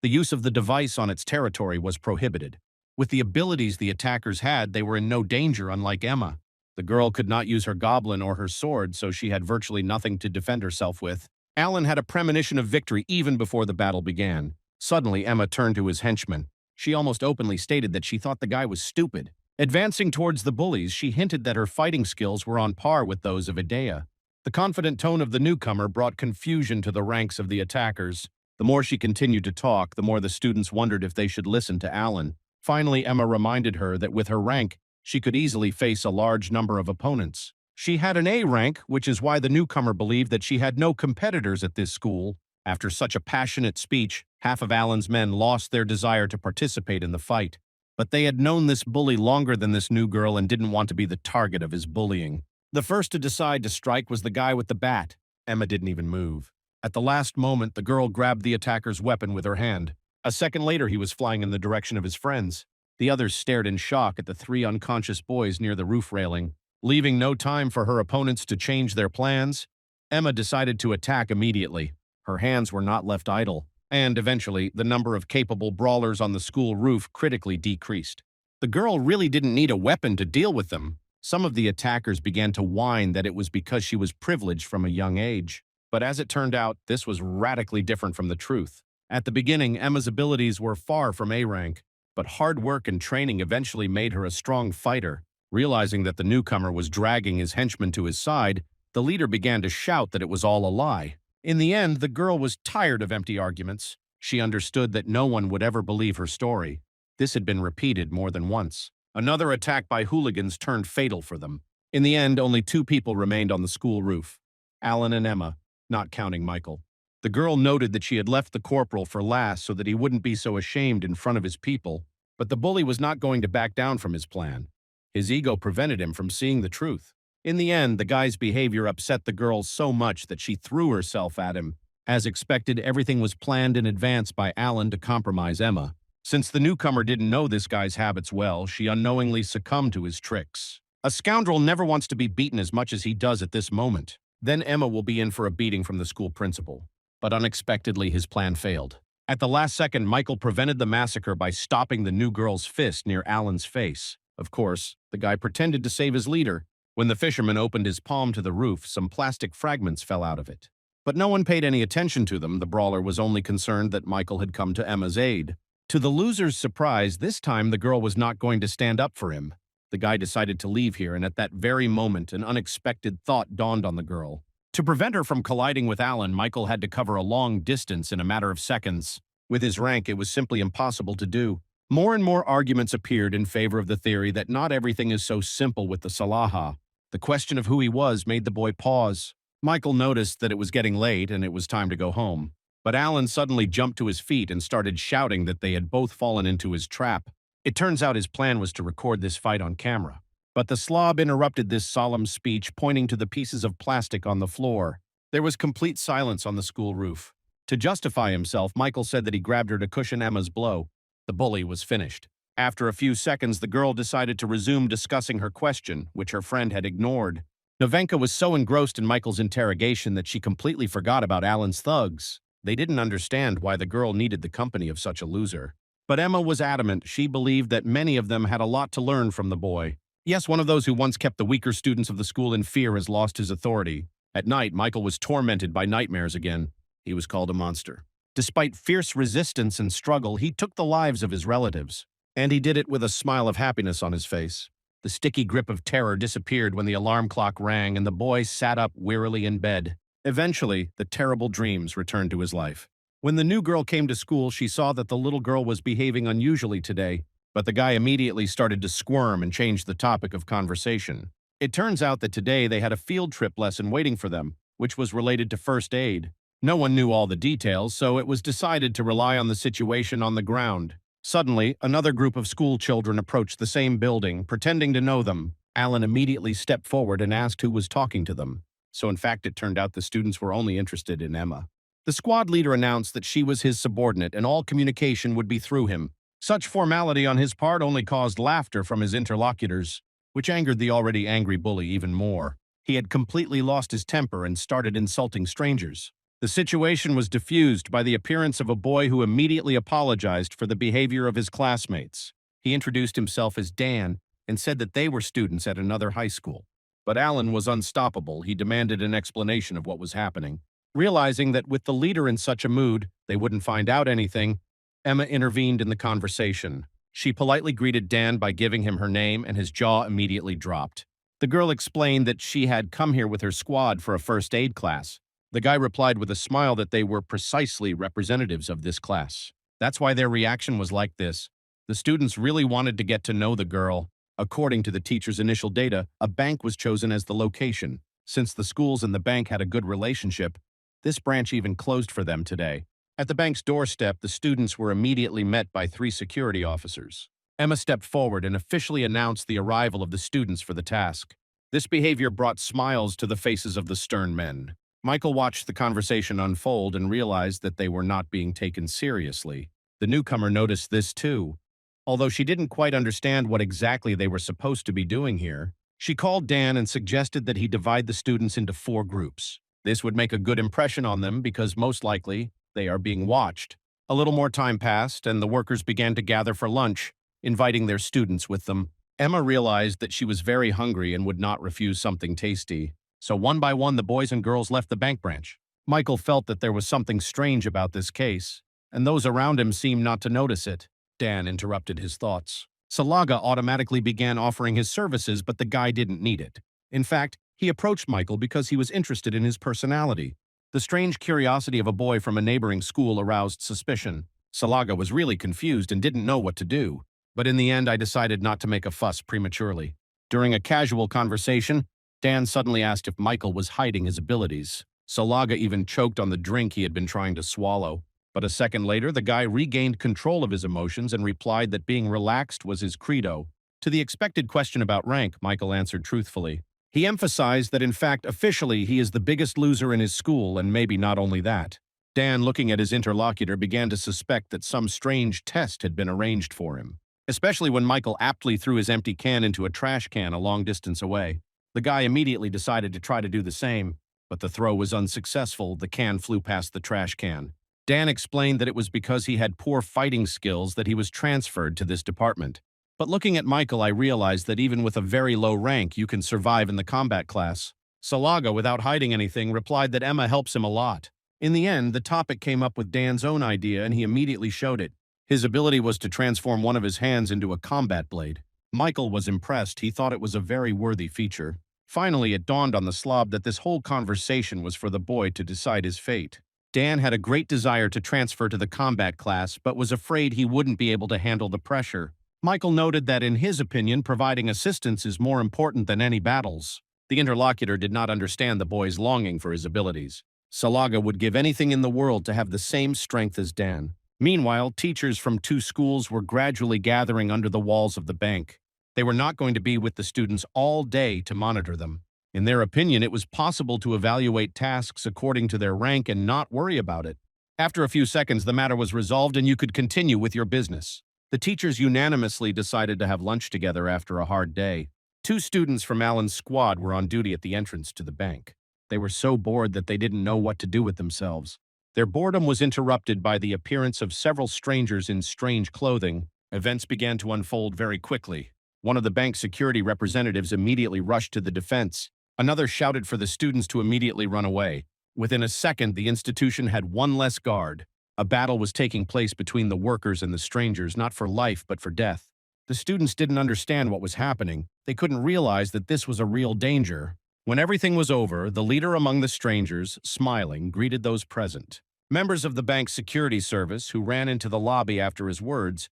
The use of the device on its territory was prohibited. With the abilities the attackers had, they were in no danger, unlike Emma. The girl could not use her goblin or her sword, so she had virtually nothing to defend herself with. Alan had a premonition of victory even before the battle began. Suddenly, Emma turned to his henchman. She almost openly stated that she thought the guy was stupid. Advancing towards the bullies, she hinted that her fighting skills were on par with those of Idea. The confident tone of the newcomer brought confusion to the ranks of the attackers. The more she continued to talk, the more the students wondered if they should listen to Alan. Finally, Emma reminded her that with her rank, she could easily face a large number of opponents. She had an A rank, which is why the newcomer believed that she had no competitors at this school. After such a passionate speech, half of Alan's men lost their desire to participate in the fight. But they had known this bully longer than this new girl and didn't want to be the target of his bullying. The first to decide to strike was the guy with the bat. Emma didn't even move. At the last moment, the girl grabbed the attacker's weapon with her hand. A second later, he was flying in the direction of his friends. The others stared in shock at the three unconscious boys near the roof railing. Leaving no time for her opponents to change their plans, Emma decided to attack immediately. Her hands were not left idle, and eventually, the number of capable brawlers on the school roof critically decreased. The girl really didn't need a weapon to deal with them. Some of the attackers began to whine that it was because she was privileged from a young age. But as it turned out, this was radically different from the truth. At the beginning, Emma's abilities were far from A rank, but hard work and training eventually made her a strong fighter. Realizing that the newcomer was dragging his henchmen to his side, the leader began to shout that it was all a lie. In the end, the girl was tired of empty arguments. She understood that no one would ever believe her story. This had been repeated more than once. Another attack by hooligans turned fatal for them. In the end, only 2 people remained on the school roof, Alan and Emma, not counting Michael. The girl noted that she had left the corporal for last so that he wouldn't be so ashamed in front of his people, but the bully was not going to back down from his plan. His ego prevented him from seeing the truth. In the end, the guy's behavior upset the girl so much that she threw herself at him. As expected, everything was planned in advance by Alan to compromise Emma. Since the newcomer didn't know this guy's habits well, she unknowingly succumbed to his tricks. A scoundrel never wants to be beaten as much as he does at this moment. Then Emma will be in for a beating from the school principal. But unexpectedly, his plan failed. At the last second, Michael prevented the massacre by stopping the new girl's fist near Alan's face. Of course, the guy pretended to save his leader. When the fisherman opened his palm to the roof, some plastic fragments fell out of it. But no one paid any attention to them. The brawler was only concerned that Michael had come to Emma's aid. To the loser's surprise, this time the girl was not going to stand up for him. The guy decided to leave here, and at that very moment, an unexpected thought dawned on the girl. To prevent her from colliding with Alan, Michael had to cover a long distance in a matter of seconds. With his rank, it was simply impossible to do. More and more arguments appeared in favor of the theory that not everything is so simple with the Salaha. The question of who he was made the boy pause. Michael noticed that it was getting late and it was time to go home. But Alan suddenly jumped to his feet and started shouting that they had both fallen into his trap. It turns out his plan was to record this fight on camera. But the slob interrupted this solemn speech, pointing to the pieces of plastic on the floor. There was complete silence on the school roof. To justify himself, Michael said that he grabbed her to cushion Emma's blow. The bully was finished. After a few seconds, the girl decided to resume discussing her question, which her friend had ignored. Novenka was so engrossed in Michael's interrogation that she completely forgot about Alan's thugs. They didn't understand why the girl needed the company of such a loser. But Emma was adamant. She believed that many of them had a lot to learn from the boy. Yes, one of those who once kept the weaker students of the school in fear has lost his authority. At night, Michael was tormented by nightmares again. He was called a monster. Despite fierce resistance and struggle, he took the lives of his relatives. And he did it with a smile of happiness on his face. The sticky grip of terror disappeared when the alarm clock rang and the boy sat up wearily in bed. Eventually, the terrible dreams returned to his life. When the new girl came to school, she saw that the little girl was behaving unusually today, but the guy immediately started to squirm and changed the topic of conversation. It turns out that today they had a field trip lesson waiting for them, which was related to first aid. No one knew all the details, so it was decided to rely on the situation on the ground. Suddenly, another group of school children approached the same building, pretending to know them. Alan immediately stepped forward and asked who was talking to them. So in fact, it turned out the students were only interested in Emma. The squad leader announced that she was his subordinate and all communication would be through him. Such formality on his part only caused laughter from his interlocutors, which angered the already angry bully even more. He had completely lost his temper and started insulting strangers. The situation was diffused by the appearance of a boy who immediately apologized for the behavior of his classmates. He introduced himself as Dan and said that they were students at another high school. But Alan was unstoppable. He demanded an explanation of what was happening. Realizing that with the leader in such a mood, they wouldn't find out anything, Emma intervened in the conversation. She politely greeted Dan by giving him her name, and his jaw immediately dropped. The girl explained that she had come here with her squad for a first aid class. The guy replied with a smile that they were precisely representatives of this class. That's why their reaction was like this. The students really wanted to get to know the girl. According to the teacher's initial data, a bank was chosen as the location. Since the schools and the bank had a good relationship, this branch even closed for them today. At the bank's doorstep, the students were immediately met by 3 security officers. Emma stepped forward and officially announced the arrival of the students for the task. This behavior brought smiles to the faces of the stern men. Michael watched the conversation unfold and realized that they were not being taken seriously. The newcomer noticed this too. Although she didn't quite understand what exactly they were supposed to be doing here, she called Dan and suggested that he divide the students into 4 groups. This would make a good impression on them because most likely they are being watched. A little more time passed and the workers began to gather for lunch, inviting their students with them. Emma realized that she was very hungry and would not refuse something tasty. So one by one, the boys and girls left the bank branch. Michael felt that there was something strange about this case, and those around him seemed not to notice it. Dan interrupted his thoughts. Salaga automatically began offering his services, but the guy didn't need it. In fact, he approached Michael because he was interested in his personality. The strange curiosity of a boy from a neighboring school aroused suspicion. Salaga was really confused and didn't know what to do. But in the end, I decided not to make a fuss prematurely. During a casual conversation, Dan suddenly asked if Michael was hiding his abilities. Salaga even choked on the drink he had been trying to swallow. But a second later, the guy regained control of his emotions and replied that being relaxed was his credo. To the expected question about rank, Michael answered truthfully. He emphasized that in fact, officially, he is the biggest loser in his school, and maybe not only that. Dan, looking at his interlocutor, began to suspect that some strange test had been arranged for him, especially when Michael aptly threw his empty can into a trash can a long distance away. The guy immediately decided to try to do the same, but the throw was unsuccessful. The can flew past the trash can. Dan explained that it was because he had poor fighting skills that he was transferred to this department. But looking at Michael, I realized that even with a very low rank, you can survive in the combat class. Salaga, without hiding anything, replied that Emma helps him a lot. In the end, the topic came up with Dan's own idea, and he immediately showed it. His ability was to transform one of his hands into a combat blade. Michael was impressed. He thought it was a very worthy feature. Finally, it dawned on the slob that this whole conversation was for the boy to decide his fate. Dan had a great desire to transfer to the combat class, but was afraid he wouldn't be able to handle the pressure. Michael noted that in his opinion, providing assistance is more important than any battles. The interlocutor did not understand the boy's longing for his abilities. Salaga would give anything in the world to have the same strength as Dan. Meanwhile, teachers from 2 schools were gradually gathering under the walls of the bank. They were not going to be with the students all day to monitor them. In their opinion, it was possible to evaluate tasks according to their rank and not worry about it. After a few seconds, the matter was resolved and you could continue with your business. The teachers unanimously decided to have lunch together after a hard day. Two students from Alan's squad were on duty at the entrance to the bank. They were so bored that they didn't know what to do with themselves. Their boredom was interrupted by the appearance of several strangers in strange clothing. Events began to unfold very quickly. One of the bank security representatives immediately rushed to the defense. Another shouted for the students to immediately run away. Within a second, the institution had one less guard. A battle was taking place between the workers and the strangers, not for life but for death. The students didn't understand what was happening. They couldn't realize that this was a real danger. When everything was over, the leader among the strangers, smiling, greeted those present. Members of the bank's security service, who ran into the lobby after his words,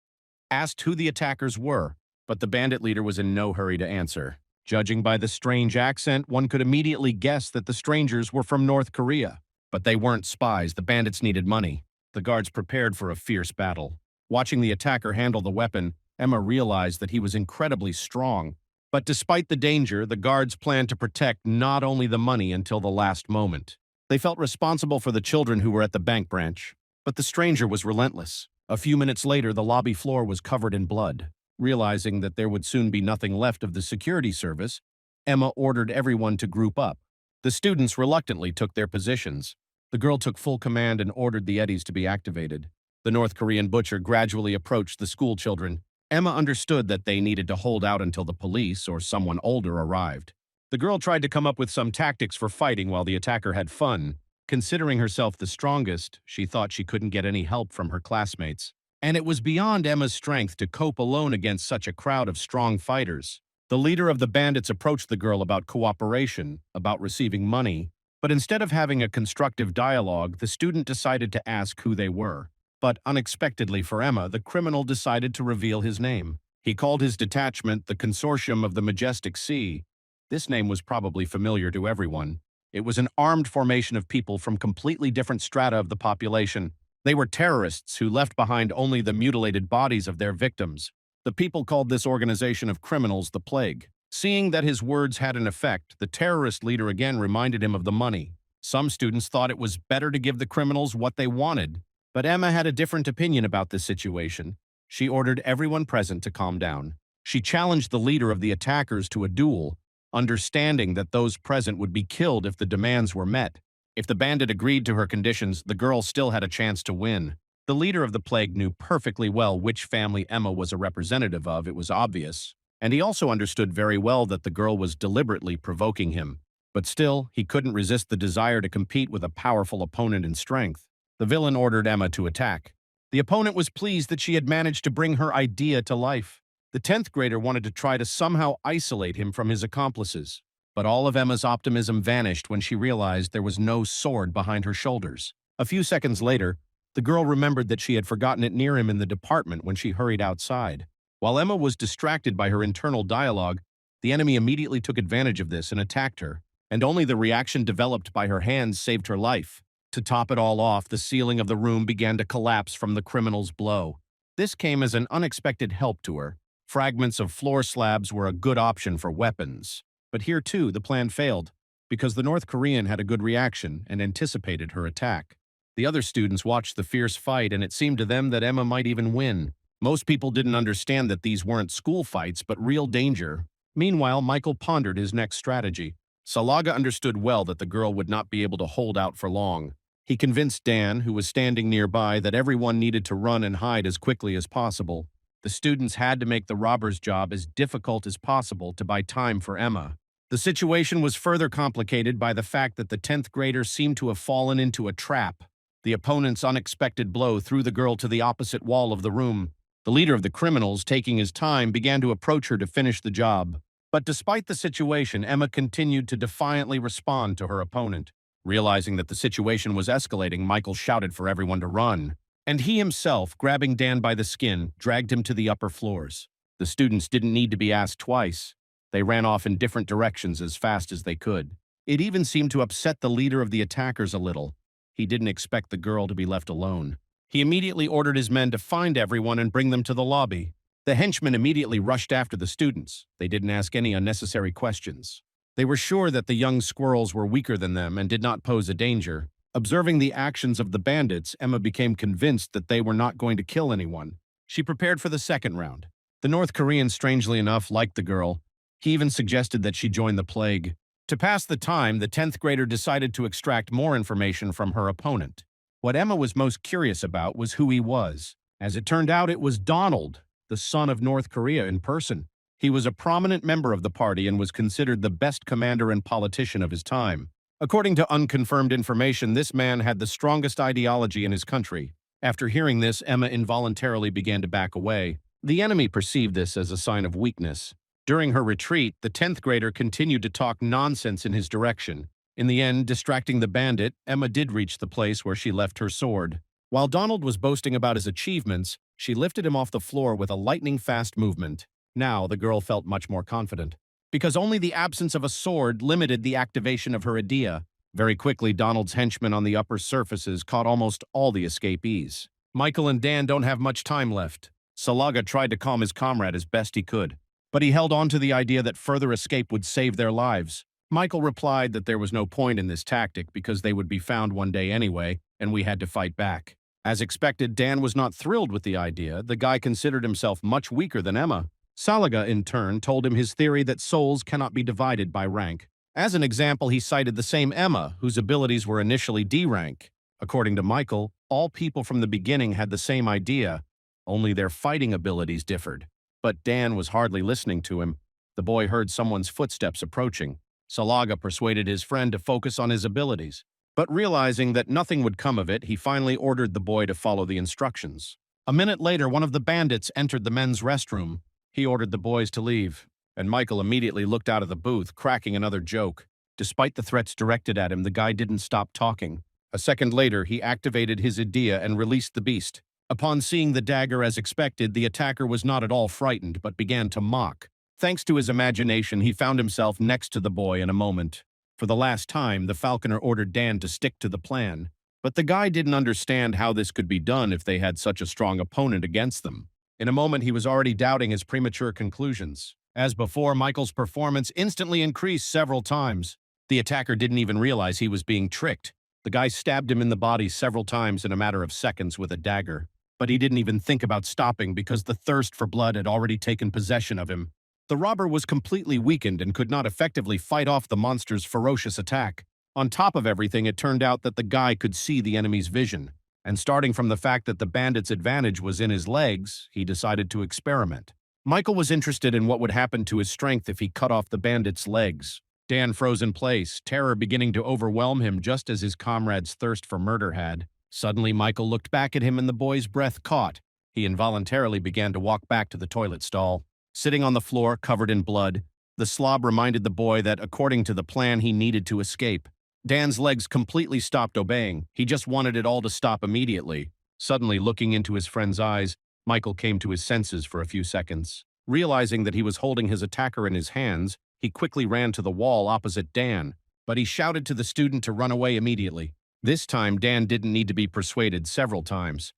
asked who the attackers were, but the bandit leader was in no hurry to answer. Judging by the strange accent, one could immediately guess that the strangers were from North Korea. But they weren't spies. The bandits needed money. The guards prepared for a fierce battle. Watching the attacker handle the weapon, Emma realized that he was incredibly strong. But despite the danger, the guards planned to protect not only the money until the last moment. They felt responsible for the children who were at the bank branch. But the stranger was relentless. A few minutes later, the lobby floor was covered in blood. Realizing that there would soon be nothing left of the security service, Emma ordered everyone to group up. The students reluctantly took their positions. The girl took full command and ordered the eddies to be activated. The North Korean butcher gradually approached the school children. Emma understood that they needed to hold out until the police or someone older arrived. The girl tried to come up with some tactics for fighting while the attacker had fun. Considering herself the strongest, she thought she couldn't get any help from her classmates. And it was beyond Emma's strength to cope alone against such a crowd of strong fighters. The leader of the bandits approached the girl about cooperation, about receiving money, but instead of having a constructive dialogue, the student decided to ask who they were. But unexpectedly for Emma, the criminal decided to reveal his name. He called his detachment the Consortium of the Majestic Sea. This name was probably familiar to everyone. It was an armed formation of people from completely different strata of the population. They were terrorists who left behind only the mutilated bodies of their victims. The people called this organization of criminals the Plague. Seeing that his words had an effect, the terrorist leader again reminded him of the money. Some students thought it was better to give the criminals what they wanted, but Emma had a different opinion about this situation. She ordered everyone present to calm down. She challenged the leader of the attackers to a duel, understanding that those present would be killed if the demands were met. If the bandit agreed to her conditions, the girl still had a chance to win. The leader of the Plague knew perfectly well which family Emma was a representative of, it was obvious. And he also understood very well that the girl was deliberately provoking him. But still, he couldn't resist the desire to compete with a powerful opponent in strength. The villain ordered Emma to attack. The opponent was pleased that she had managed to bring her idea to life. The 10th grader wanted to try to somehow isolate him from his accomplices. But all of Emma's optimism vanished when she realized there was no sword behind her shoulders. A few seconds later, the girl remembered that she had forgotten it near him in the department when she hurried outside. While Emma was distracted by her internal dialogue, the enemy immediately took advantage of this and attacked her, and only the reaction developed by her hands saved her life. To top it all off, the ceiling of the room began to collapse from the criminal's blow. This came as an unexpected help to her. Fragments of floor slabs were a good option for weapons. But here, too, the plan failed, because the North Korean had a good reaction and anticipated her attack. The other students watched the fierce fight, and it seemed to them that Emma might even win. Most people didn't understand that these weren't school fights, but real danger. Meanwhile, Michael pondered his next strategy. Salaga understood well that the girl would not be able to hold out for long. He convinced Dan, who was standing nearby, that everyone needed to run and hide as quickly as possible. The students had to make the robber's job as difficult as possible to buy time for Emma. The situation was further complicated by the fact that the 10th grader seemed to have fallen into a trap. The opponent's unexpected blow threw the girl to the opposite wall of the room. The leader of the criminals, taking his time, began to approach her to finish the job. But despite the situation, Emma continued to defiantly respond to her opponent. Realizing that the situation was escalating, Michael shouted for everyone to run. And he himself, grabbing Dan by the skin, dragged him to the upper floors. The students didn't need to be asked twice. They ran off in different directions as fast as they could. It even seemed to upset the leader of the attackers a little. He didn't expect the girl to be left alone. He immediately ordered his men to find everyone and bring them to the lobby. The henchmen immediately rushed after the students. They didn't ask any unnecessary questions. They were sure that the young squirrels were weaker than them and did not pose a danger. Observing the actions of the bandits, Emma became convinced that they were not going to kill anyone. She prepared for the second round. The North Korean, strangely enough, liked the girl. He even suggested that she join the plague. To pass the time, the 10th grader decided to extract more information from her opponent. What Emma was most curious about was who he was. As it turned out, it was Donald, the son of North Korea in person. He was a prominent member of the party and was considered the best commander and politician of his time. According to unconfirmed information, this man had the strongest ideology in his country. After hearing this, Emma involuntarily began to back away. The enemy perceived this as a sign of weakness. During her retreat, the 10th grader continued to talk nonsense in his direction. In the end, distracting the bandit, Emma did reach the place where she left her sword. While Donald was boasting about his achievements, she lifted him off the floor with a lightning-fast movement. Now, the girl felt much more confident, because only the absence of a sword limited the activation of her idea. Very quickly, Donald's henchmen on the upper surfaces caught almost all the escapees. Michael and Dan don't have much time left. Salaga tried to calm his comrade as best he could, but he held on to the idea that further escape would save their lives. Michael replied that there was no point in this tactic because they would be found one day anyway, and we had to fight back. As expected, Dan was not thrilled with the idea. The guy considered himself much weaker than Emma. Salaga, in turn, told him his theory that souls cannot be divided by rank. As an example, he cited the same Emma, whose abilities were initially D rank. According to Michael, all people from the beginning had the same idea, only their fighting abilities differed. But Dan was hardly listening to him. The boy heard someone's footsteps approaching. Salaga persuaded his friend to focus on his abilities. But realizing that nothing would come of it, he finally ordered the boy to follow the instructions. A minute later, one of the bandits entered the men's restroom. He ordered the boys to leave, and Michael immediately looked out of the booth, cracking another joke. Despite the threats directed at him, the guy didn't stop talking. A second later, he activated his idea and released the beast. Upon seeing the dagger as expected, the attacker was not at all frightened, but began to mock. Thanks to his imagination, he found himself next to the boy in a moment. For the last time, the falconer ordered Dan to stick to the plan. But the guy didn't understand how this could be done if they had such a strong opponent against them. In a moment, he was already doubting his premature conclusions. As before, Michael's performance instantly increased several times. The attacker didn't even realize he was being tricked. The guy stabbed him in the body several times in a matter of seconds with a dagger. But he didn't even think about stopping because the thirst for blood had already taken possession of him. The robber was completely weakened and could not effectively fight off the monster's ferocious attack. On top of everything, it turned out that the guy could see the enemy's vision. And starting from the fact that the bandit's advantage was in his legs, he decided to experiment. Michael was interested in what would happen to his strength if he cut off the bandit's legs. Dan froze in place, terror beginning to overwhelm him just as his comrade's thirst for murder had. Suddenly, Michael looked back at him and the boy's breath caught. He involuntarily began to walk back to the toilet stall. Sitting on the floor, covered in blood, the slob reminded the boy that, according to the plan, he needed to escape. Dan's legs completely stopped obeying. He just wanted it all to stop immediately. Suddenly, looking into his friend's eyes, Michael came to his senses for a few seconds. Realizing that he was holding his attacker in his hands, he quickly ran to the wall opposite Dan, but he shouted to the student to run away immediately. This time, Dan didn't need to be persuaded several times.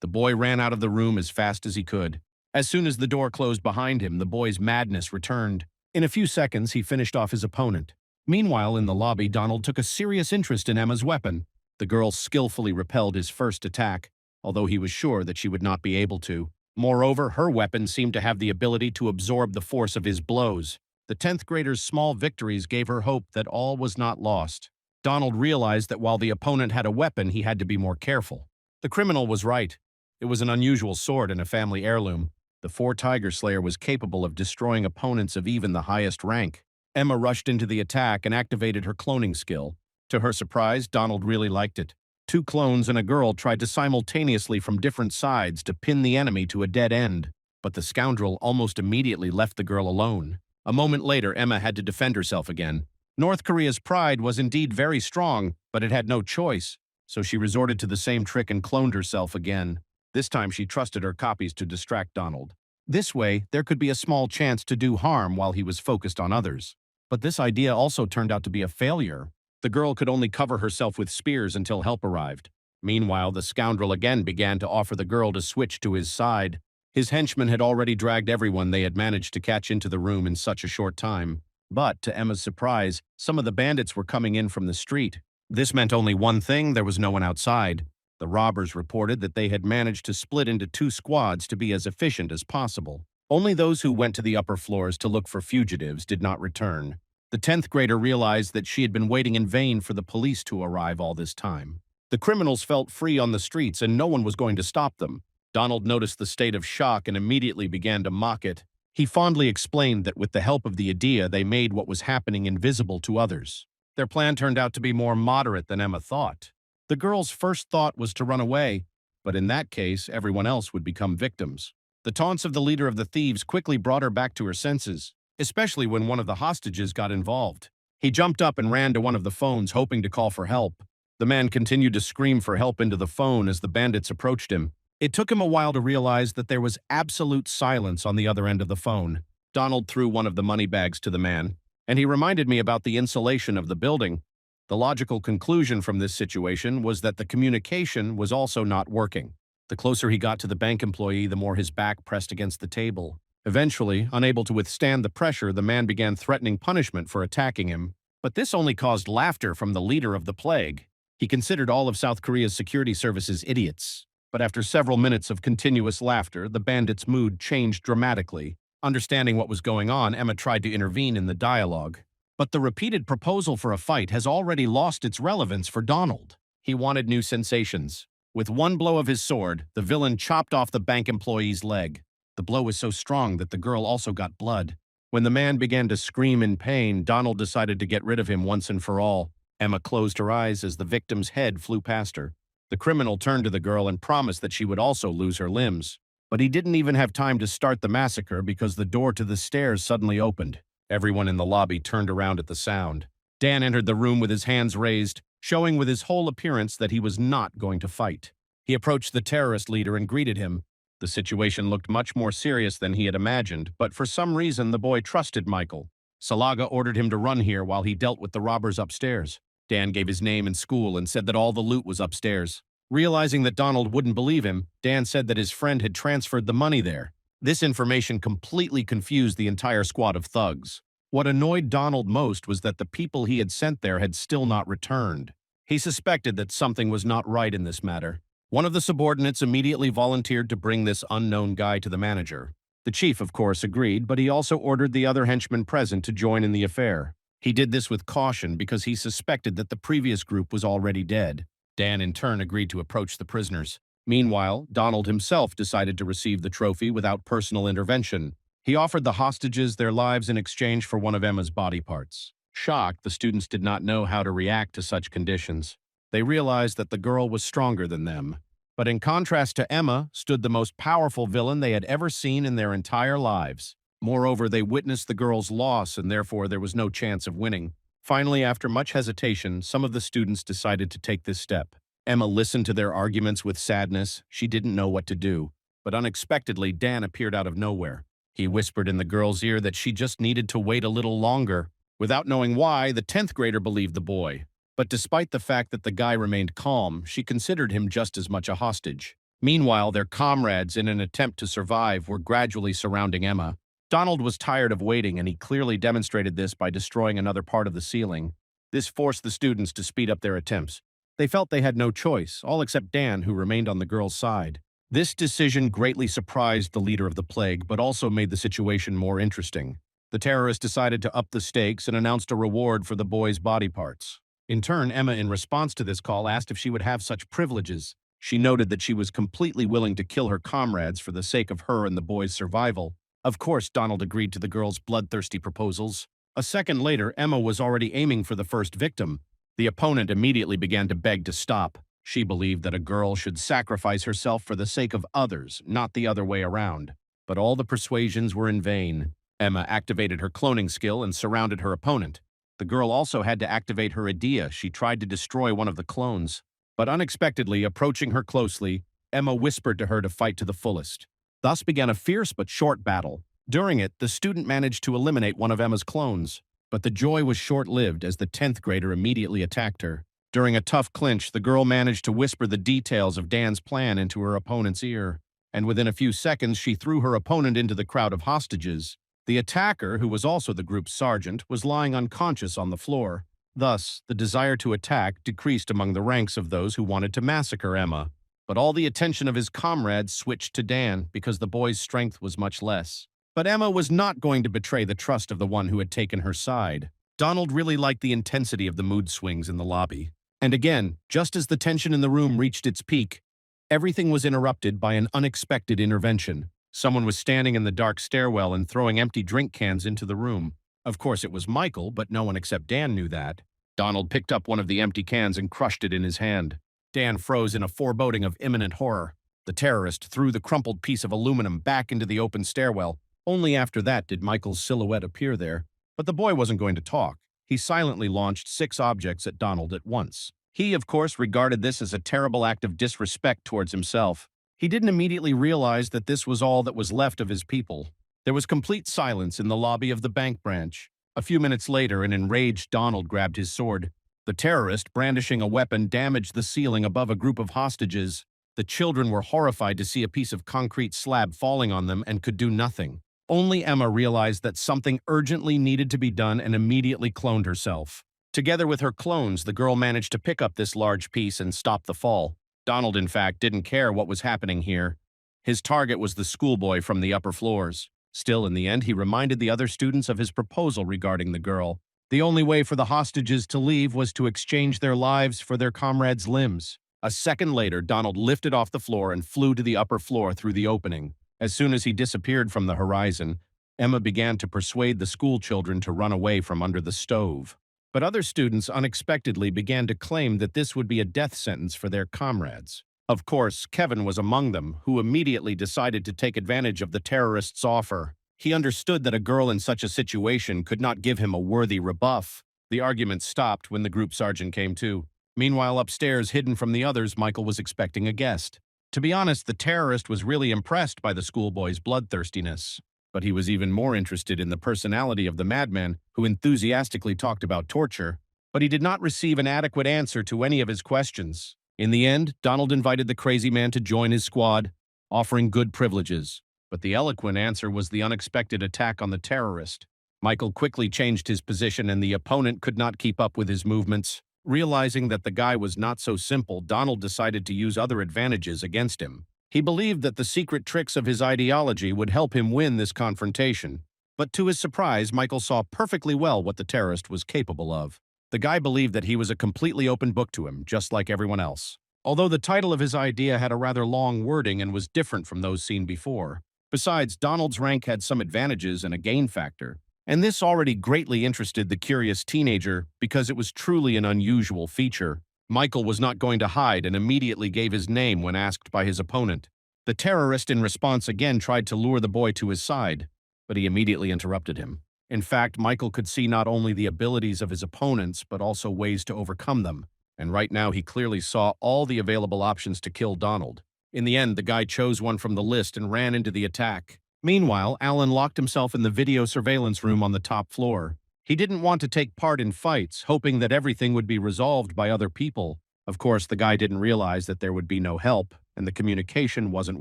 The boy ran out of the room as fast as he could. As soon as the door closed behind him, the boy's madness returned. In a few seconds, he finished off his opponent. Meanwhile, in the lobby, Donald took a serious interest in Emma's weapon. The girl skillfully repelled his first attack, although he was sure that she would not be able to. Moreover, her weapon seemed to have the ability to absorb the force of his blows. The 10th grader's small victories gave her hope that all was not lost. Donald realized that while the opponent had a weapon, he had to be more careful. The criminal was right. It was an unusual sword and a family heirloom. The Tiger Slayer was capable of destroying opponents of even the highest rank. Emma rushed into the attack and activated her cloning skill. To her surprise, Donald really liked it. Two clones and a girl tried to simultaneously from different sides to pin the enemy to a dead end, but the scoundrel almost immediately left the girl alone. A moment later, Emma had to defend herself again. North Korea's pride was indeed very strong, but it had no choice, so she resorted to the same trick and cloned herself again. This time she trusted her copies to distract Donald. This way, there could be a small chance to do harm while he was focused on others. But this idea also turned out to be a failure. The girl could only cover herself with spears until help arrived. Meanwhile, the scoundrel again began to offer the girl to switch to his side. His henchmen had already dragged everyone they had managed to catch into the room in such a short time. But, to Emma's surprise, some of the bandits were coming in from the street. This meant only one thing: there was no one outside. The robbers reported that they had managed to split into two squads to be as efficient as possible. Only those who went to the upper floors to look for fugitives did not return. The 10th grader realized that she had been waiting in vain for the police to arrive all this time. The criminals felt free on the streets and no one was going to stop them. Donald noticed the state of shock and immediately began to mock it. He fondly explained that with the help of the idea, they made what was happening invisible to others. Their plan turned out to be more moderate than Emma thought. The girl's first thought was to run away, but in that case, everyone else would become victims. The taunts of the leader of the thieves quickly brought her back to her senses, especially when one of the hostages got involved. He jumped up and ran to one of the phones, hoping to call for help. The man continued to scream for help into the phone as the bandits approached him. It took him a while to realize that there was absolute silence on the other end of the phone. Donald threw one of the money bags to the man, and he reminded me about the insulation of the building. The logical conclusion from this situation was that the communication was also not working. The closer he got to the bank employee, the more his back pressed against the table. Eventually, unable to withstand the pressure, the man began threatening punishment for attacking him. But this only caused laughter from the leader of the plague. He considered all of South Korea's security services idiots. But after several minutes of continuous laughter, the bandit's mood changed dramatically. Understanding what was going on, Emma tried to intervene in the dialogue. But the repeated proposal for a fight has already lost its relevance for Donald. He wanted new sensations. With one blow of his sword, the villain chopped off the bank employee's leg. The blow was so strong that the girl also got blood. When the man began to scream in pain, Donald decided to get rid of him once and for all. Emma closed her eyes as the victim's head flew past her. The criminal turned to the girl and promised that she would also lose her limbs. But he didn't even have time to start the massacre because the door to the stairs suddenly opened. Everyone in the lobby turned around at the sound. Dan entered the room with his hands raised, showing with his whole appearance that he was not going to fight. He approached the terrorist leader and greeted him. The situation looked much more serious than he had imagined, but for some reason the boy trusted Michael. Salaga ordered him to run here while he dealt with the robbers upstairs. Dan gave his name and school and said that all the loot was upstairs. Realizing that Donald wouldn't believe him, Dan said that his friend had transferred the money there. This information completely confused the entire squad of thugs. What annoyed Donald most was that the people he had sent there had still not returned. He suspected that something was not right in this matter. One of the subordinates immediately volunteered to bring this unknown guy to the manager. The chief, of course, agreed, but he also ordered the other henchmen present to join in the affair. He did this with caution because he suspected that the previous group was already dead. Dan, in turn, agreed to approach the prisoners. Meanwhile, Donald himself decided to receive the trophy without personal intervention. He offered the hostages their lives in exchange for one of Emma's body parts. Shocked, the students did not know how to react to such conditions. They realized that the girl was stronger than them. But in contrast to Emma stood the most powerful villain they had ever seen in their entire lives. Moreover, they witnessed the girl's loss and therefore there was no chance of winning. Finally, after much hesitation, some of the students decided to take this step. Emma listened to their arguments with sadness. She didn't know what to do. But unexpectedly, Dan appeared out of nowhere. He whispered in the girl's ear that she just needed to wait a little longer. Without knowing why, the 10th grader believed the boy. But despite the fact that the guy remained calm, she considered him just as much a hostage. Meanwhile, their comrades, in an attempt to survive, were gradually surrounding Emma. Donald was tired of waiting, and he clearly demonstrated this by destroying another part of the ceiling. This forced the students to speed up their attempts. They felt they had no choice, all except Dan, who remained on the girl's side. This decision greatly surprised the leader of the plague, but also made the situation more interesting. The terrorists decided to up the stakes and announced a reward for the boy's body parts. In turn, Emma, in response to this call, asked if she would have such privileges. She noted that she was completely willing to kill her comrades for the sake of her and the boy's survival. Of course, Donald agreed to the girl's bloodthirsty proposals. A second later, Emma was already aiming for the first victim. The opponent immediately began to beg to stop. She believed that a girl should sacrifice herself for the sake of others, not the other way around. But all the persuasions were in vain. Emma activated her cloning skill and surrounded her opponent. The girl also had to activate her idea. She tried to destroy one of the clones. But unexpectedly, approaching her closely, Emma whispered to her to fight to the fullest. Thus began a fierce but short battle. During it, the student managed to eliminate one of Emma's clones. But the joy was short-lived as the 10th grader immediately attacked her. During a tough clinch, the girl managed to whisper the details of Dan's plan into her opponent's ear. And within a few seconds, she threw her opponent into the crowd of hostages. The attacker, who was also the group's sergeant, was lying unconscious on the floor. Thus, the desire to attack decreased among the ranks of those who wanted to massacre Emma. But all the attention of his comrades switched to Dan because the boy's strength was much less. But Emma was not going to betray the trust of the one who had taken her side. Donald really liked the intensity of the mood swings in the lobby. And again, just as the tension in the room reached its peak, everything was interrupted by an unexpected intervention. Someone was standing in the dark stairwell and throwing empty drink cans into the room. Of course, it was Michael, but no one except Dan knew that. Donald picked up one of the empty cans and crushed it in his hand. Dan froze in a foreboding of imminent horror. The terrorist threw the crumpled piece of aluminum back into the open stairwell. Only after that did Michael's silhouette appear there. But the boy wasn't going to talk. He silently launched 6 objects at Donald at once. He, of course, regarded this as a terrible act of disrespect towards himself. He didn't immediately realize that this was all that was left of his people. There was complete silence in the lobby of the bank branch. A few minutes later, an enraged Donald grabbed his sword. The terrorist, brandishing a weapon, damaged the ceiling above a group of hostages. The children were horrified to see a piece of concrete slab falling on them and could do nothing. Only Emma realized that something urgently needed to be done and immediately cloned herself. Together with her clones, the girl managed to pick up this large piece and stop the fall. Donald, in fact, didn't care what was happening here. His target was the schoolboy from the upper floors. Still, in the end, he reminded the other students of his proposal regarding the girl. The only way for the hostages to leave was to exchange their lives for their comrades' limbs. A second later, Donald lifted off the floor and flew to the upper floor through the opening. As soon as he disappeared from the horizon, Emma began to persuade the school children to run away from under the stove. But other students unexpectedly began to claim that this would be a death sentence for their comrades. Of course, Kevin was among them, who immediately decided to take advantage of the terrorists' offer. He understood that a girl in such a situation could not give him a worthy rebuff. The argument stopped when the group sergeant came too. Meanwhile, upstairs, hidden from the others, Michael was expecting a guest. To be honest, the terrorist was really impressed by the schoolboy's bloodthirstiness. But he was even more interested in the personality of the madman, who enthusiastically talked about torture. But he did not receive an adequate answer to any of his questions. In the end, Donald invited the crazy man to join his squad, offering good privileges. But the eloquent answer was the unexpected attack on the terrorist. Michael quickly changed his position and the opponent could not keep up with his movements. Realizing that the guy was not so simple, Donald decided to use other advantages against him. He believed that the secret tricks of his ideology would help him win this confrontation. But to his surprise, Michael saw perfectly well what the terrorist was capable of. The guy believed that he was a completely open book to him, just like everyone else. Although the title of his idea had a rather long wording and was different from those seen before. Besides, Donald's rank had some advantages and a gain factor. And this already greatly interested the curious teenager because it was truly an unusual feature. Michael was not going to hide and immediately gave his name when asked by his opponent. The terrorist in response again tried to lure the boy to his side, but he immediately interrupted him. In fact, Michael could see not only the abilities of his opponents, but also ways to overcome them. And right now he clearly saw all the available options to kill Donald. In the end, the guy chose one from the list and ran into the attack. Meanwhile, Alan locked himself in the video surveillance room on the top floor. He didn't want to take part in fights, hoping that everything would be resolved by other people. Of course, the guy didn't realize that there would be no help, and the communication wasn't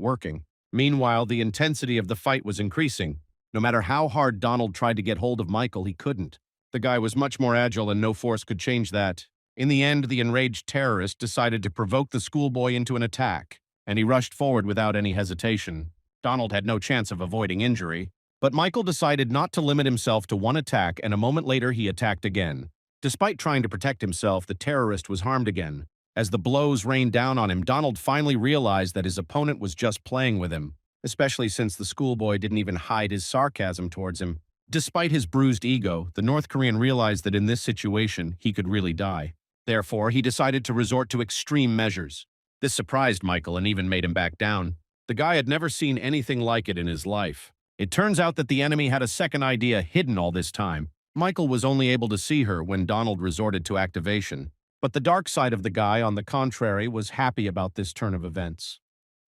working. Meanwhile, the intensity of the fight was increasing. No matter how hard Donald tried to get hold of Michael, he couldn't. The guy was much more agile and no force could change that. In the end, the enraged terrorist decided to provoke the schoolboy into an attack, and he rushed forward without any hesitation. Donald had no chance of avoiding injury, but Michael decided not to limit himself to one attack, and a moment later he attacked again. Despite trying to protect himself, the terrorist was harmed again. As the blows rained down on him, Donald finally realized that his opponent was just playing with him, especially since the schoolboy didn't even hide his sarcasm towards him. Despite his bruised ego, the North Korean realized that in this situation, he could really die. Therefore, he decided to resort to extreme measures. This surprised Michael and even made him back down. The guy had never seen anything like it in his life. It turns out that the enemy had a second idea hidden all this time. Michael was only able to see her when Donald resorted to activation. But the dark side of the guy, on the contrary, was happy about this turn of events.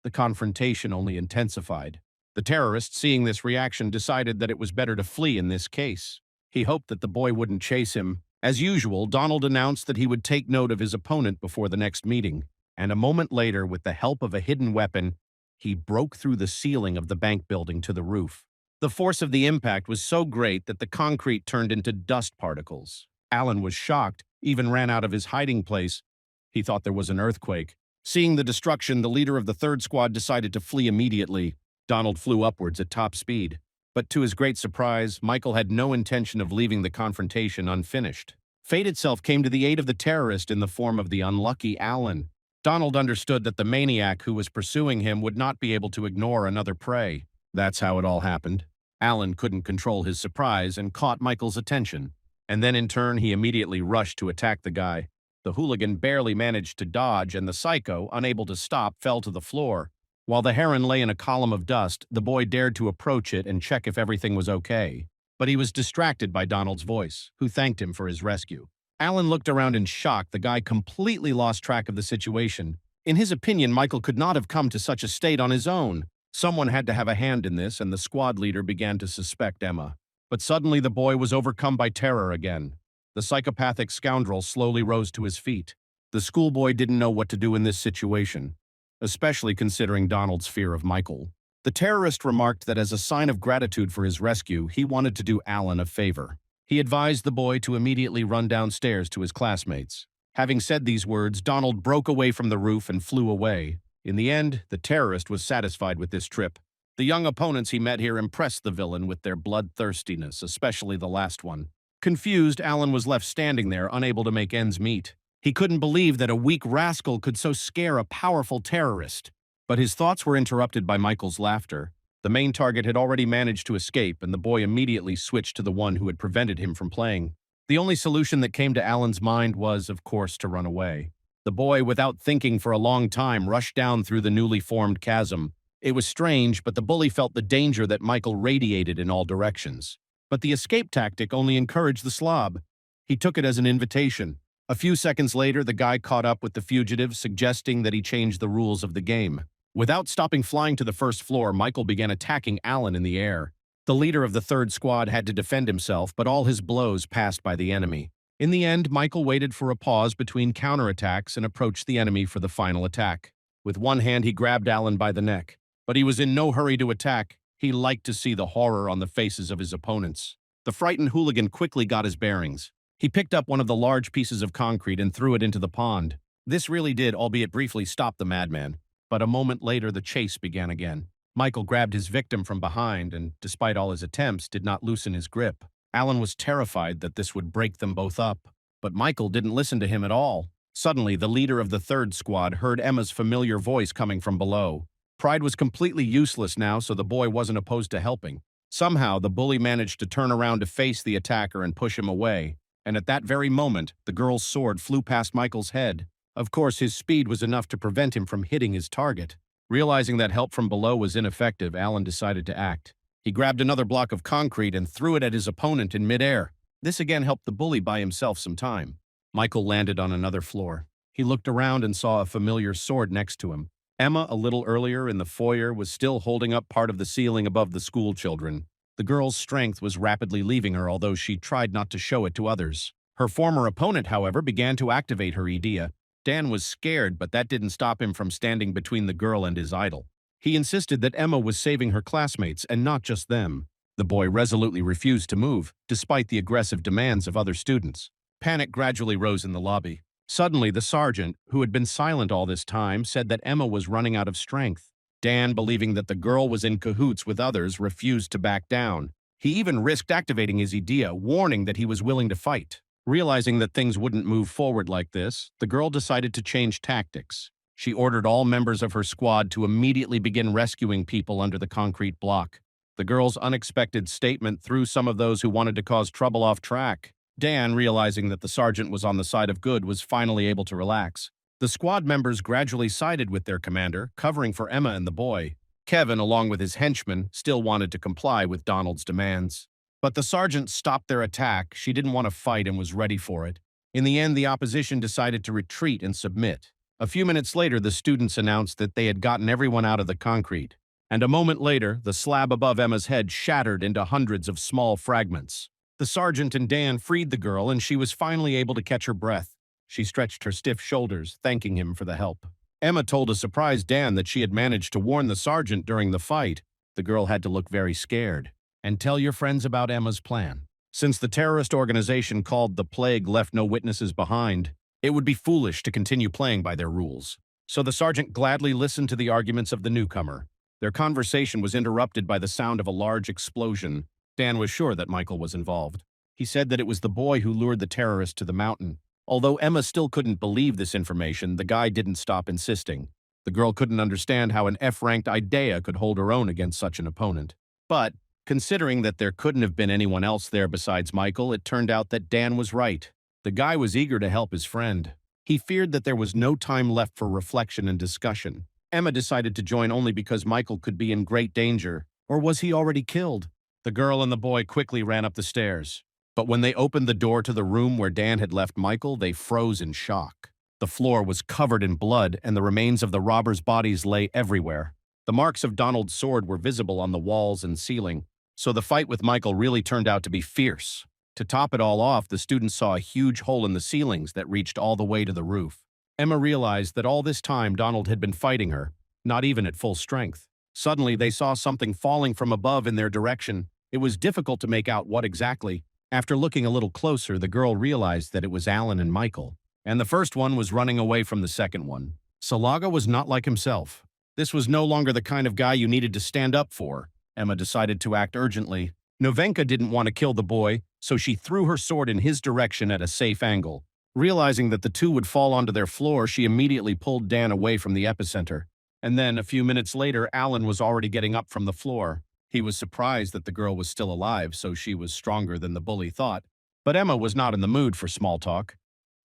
The confrontation only intensified. The terrorist, seeing this reaction, decided that it was better to flee in this case. He hoped that the boy wouldn't chase him. As usual, Donald announced that he would take note of his opponent before the next meeting. And a moment later, with the help of a hidden weapon, he broke through the ceiling of the bank building to the roof. The force of the impact was so great that the concrete turned into dust particles. Alan was shocked, even ran out of his hiding place. He thought there was an earthquake. Seeing the destruction, the leader of the third squad decided to flee immediately. Donald flew upwards at top speed. But to his great surprise, Michael had no intention of leaving the confrontation unfinished. Fate itself came to the aid of the terrorist in the form of the unlucky Alan. Donald understood that the maniac who was pursuing him would not be able to ignore another prey. That's how it all happened. Alan couldn't control his surprise and caught Michael's attention. And then in turn, he immediately rushed to attack the guy. The hooligan barely managed to dodge, and the psycho, unable to stop, fell to the floor. While the heron lay in a column of dust, the boy dared to approach it and check if everything was okay. But he was distracted by Donald's voice, who thanked him for his rescue. Alan looked around in shock. The guy completely lost track of the situation. In his opinion, Michael could not have come to such a state on his own. Someone had to have a hand in this, and the squad leader began to suspect Emma. But suddenly the boy was overcome by terror again. The psychopathic scoundrel slowly rose to his feet. The schoolboy didn't know what to do in this situation, especially considering Donald's fear of Michael. The terrorist remarked that as a sign of gratitude for his rescue, he wanted to do Alan a favor. He advised the boy to immediately run downstairs to his classmates. Having said these words, Donald broke away from the roof and flew away. In the end, the terrorist was satisfied with this trip. The young opponents he met here impressed the villain with their bloodthirstiness, especially the last one. Confused, Alan was left standing there, unable to make ends meet. He couldn't believe that a weak rascal could so scare a powerful terrorist. But his thoughts were interrupted by Michael's laughter. The main target had already managed to escape, and the boy immediately switched to the one who had prevented him from playing. The only solution that came to Alan's mind was, of course, to run away. The boy, without thinking for a long time, rushed down through the newly formed chasm. It was strange, but the bully felt the danger that Michael radiated in all directions. But the escape tactic only encouraged the slob. He took it as an invitation. A few seconds later, the guy caught up with the fugitive, suggesting that he change the rules of the game. Without stopping flying to the first floor, Michael began attacking Alan in the air. The leader of the third squad had to defend himself, but all his blows passed by the enemy. In the end, Michael waited for a pause between counterattacks and approached the enemy for the final attack. With one hand, he grabbed Alan by the neck. But he was in no hurry to attack. He liked to see the horror on the faces of his opponents. The frightened hooligan quickly got his bearings. He picked up one of the large pieces of concrete and threw it into the pond. This really did, albeit briefly, stop the madman. But a moment later, the chase began again. Michael grabbed his victim from behind and, despite all his attempts, did not loosen his grip. Alan was terrified that this would break them both up. But Michael didn't listen to him at all. Suddenly, the leader of the third squad heard Emma's familiar voice coming from below. Pride was completely useless now, so the boy wasn't opposed to helping. Somehow, the bully managed to turn around to face the attacker and push him away. And at that very moment, the girl's sword flew past Michael's head. Of course, his speed was enough to prevent him from hitting his target. Realizing that help from below was ineffective, Alan decided to act. He grabbed another block of concrete and threw it at his opponent in midair. This again helped the bully buy himself some time. Michael landed on another floor. He looked around and saw a familiar sword next to him. Emma, a little earlier in the foyer, was still holding up part of the ceiling above the school children. The girl's strength was rapidly leaving her, although she tried not to show it to others. Her former opponent, however, began to activate her idea. Dan was scared, but that didn't stop him from standing between the girl and his idol. He insisted that Emma was saving her classmates, and not just them. The boy resolutely refused to move, despite the aggressive demands of other students. Panic gradually rose in the lobby. Suddenly, the sergeant, who had been silent all this time, said that Emma was running out of strength. Dan, believing that the girl was in cahoots with others, refused to back down. He even risked activating his idea, warning that he was willing to fight. Realizing that things wouldn't move forward like this, the girl decided to change tactics. She ordered all members of her squad to immediately begin rescuing people under the concrete block. The girl's unexpected statement threw some of those who wanted to cause trouble off track. Dan, realizing that the sergeant was on the side of good, was finally able to relax. The squad members gradually sided with their commander, covering for Emma and the boy. Kevin, along with his henchmen, still wanted to comply with Donald's demands. But the sergeant stopped their attack. She didn't want to fight and was ready for it. In the end, the opposition decided to retreat and submit. A few minutes later, the students announced that they had gotten everyone out of the concrete. And a moment later, the slab above Emma's head shattered into hundreds of small fragments. The sergeant and Dan freed the girl, and she was finally able to catch her breath. She stretched her stiff shoulders, thanking him for the help. Emma told a surprised Dan that she had managed to warn the sergeant during the fight. The girl had to look very scared. And tell your friends about Emma's plan. Since the terrorist organization called the Plague left no witnesses behind, it would be foolish to continue playing by their rules. So the sergeant gladly listened to the arguments of the newcomer. Their conversation was interrupted by the sound of a large explosion. Dan was sure that Michael was involved. He said that it was the boy who lured the terrorist to the mountain. Although Emma still couldn't believe this information, the guy didn't stop insisting. The girl couldn't understand how an F-ranked Idea could hold her own against such an opponent. But, considering that there couldn't have been anyone else there besides Michael, it turned out that Dan was right. The guy was eager to help his friend. He feared that there was no time left for reflection and discussion. Emma decided to join only because Michael could be in great danger. Or was he already killed? The girl and the boy quickly ran up the stairs. But when they opened the door to the room where Dan had left Michael, they froze in shock. The floor was covered in blood, and the remains of the robbers' bodies lay everywhere. The marks of Donald's sword were visible on the walls and ceiling, so the fight with Michael really turned out to be fierce. To top it all off, the students saw a huge hole in the ceilings that reached all the way to the roof. Emma realized that all this time Donald had been fighting her, not even at full strength. Suddenly, they saw something falling from above in their direction. It was difficult to make out what exactly. After looking a little closer, the girl realized that it was Alan and Michael, and the first one was running away from the second one. Salaga was not like himself. This was no longer the kind of guy you needed to stand up for. Emma decided to act urgently. Novenka didn't want to kill the boy, so she threw her sword in his direction at a safe angle. Realizing that the two would fall onto their floor, she immediately pulled Dan away from the epicenter. And then, a few minutes later, Alan was already getting up from the floor. He was surprised that the girl was still alive, so she was stronger than the bully thought. But Emma was not in the mood for small talk.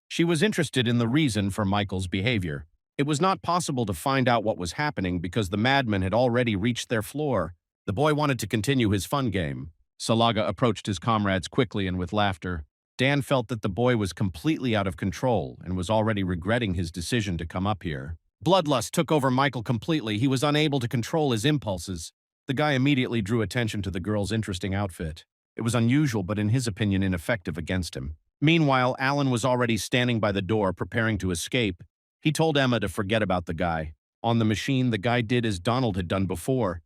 She was interested in the reason for Michael's behavior. It was not possible to find out what was happening because the madman had already reached their floor. The boy wanted to continue his fun game. Salaga approached his comrades quickly and with laughter. Dan felt that the boy was completely out of control and was already regretting his decision to come up here. Bloodlust took over Michael completely. He was unable to control his impulses. The guy immediately drew attention to the girl's interesting outfit. It was unusual, but in his opinion, ineffective against him. Meanwhile, Alan was already standing by the door, preparing to escape. He told Emma to forget about the guy. On the machine, the guy did as Donald had done before.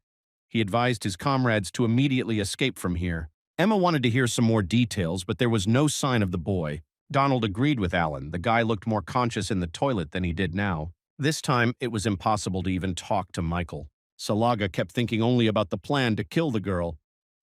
He advised his comrades to immediately escape from here. Emma wanted to hear some more details, but there was no sign of the boy. Donald agreed with Alan. The guy looked more conscious in the toilet than he did now. This time, it was impossible to even talk to Michael. Salaga kept thinking only about the plan to kill the girl.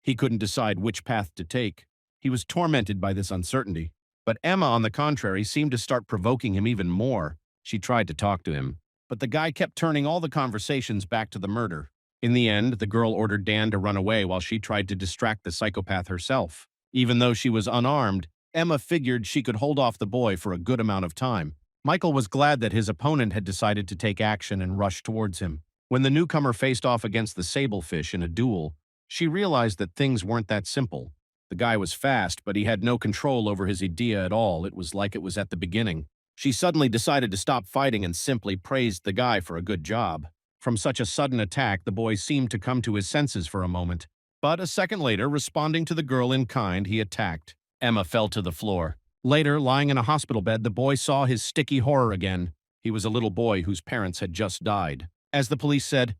He couldn't decide which path to take. He was tormented by this uncertainty. But Emma, on the contrary, seemed to start provoking him even more. She tried to talk to him, but the guy kept turning all the conversations back to the murder. In the end, the girl ordered Dan to run away while she tried to distract the psychopath herself. Even though she was unarmed, Emma figured she could hold off the boy for a good amount of time. Michael was glad that his opponent had decided to take action and rush towards him. When the newcomer faced off against the sablefish in a duel, she realized that things weren't that simple. The guy was fast, but he had no control over his idea at all. It was like it was at the beginning. She suddenly decided to stop fighting and simply praised the guy for a good job. From such a sudden attack, the boy seemed to come to his senses for a moment. But a second later, responding to the girl in kind, he attacked. Emma fell to the floor. Later, lying in a hospital bed, the boy saw his sticky horror again. He was a little boy whose parents had just died. As the police said,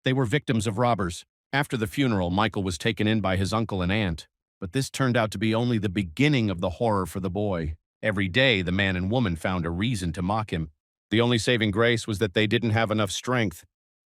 they were victims of robbers. After the funeral, Michael was taken in by his uncle and aunt. But this turned out to be only the beginning of the horror for the boy. Every day, the man and woman found a reason to mock him. The only saving grace was that they didn't have enough strength.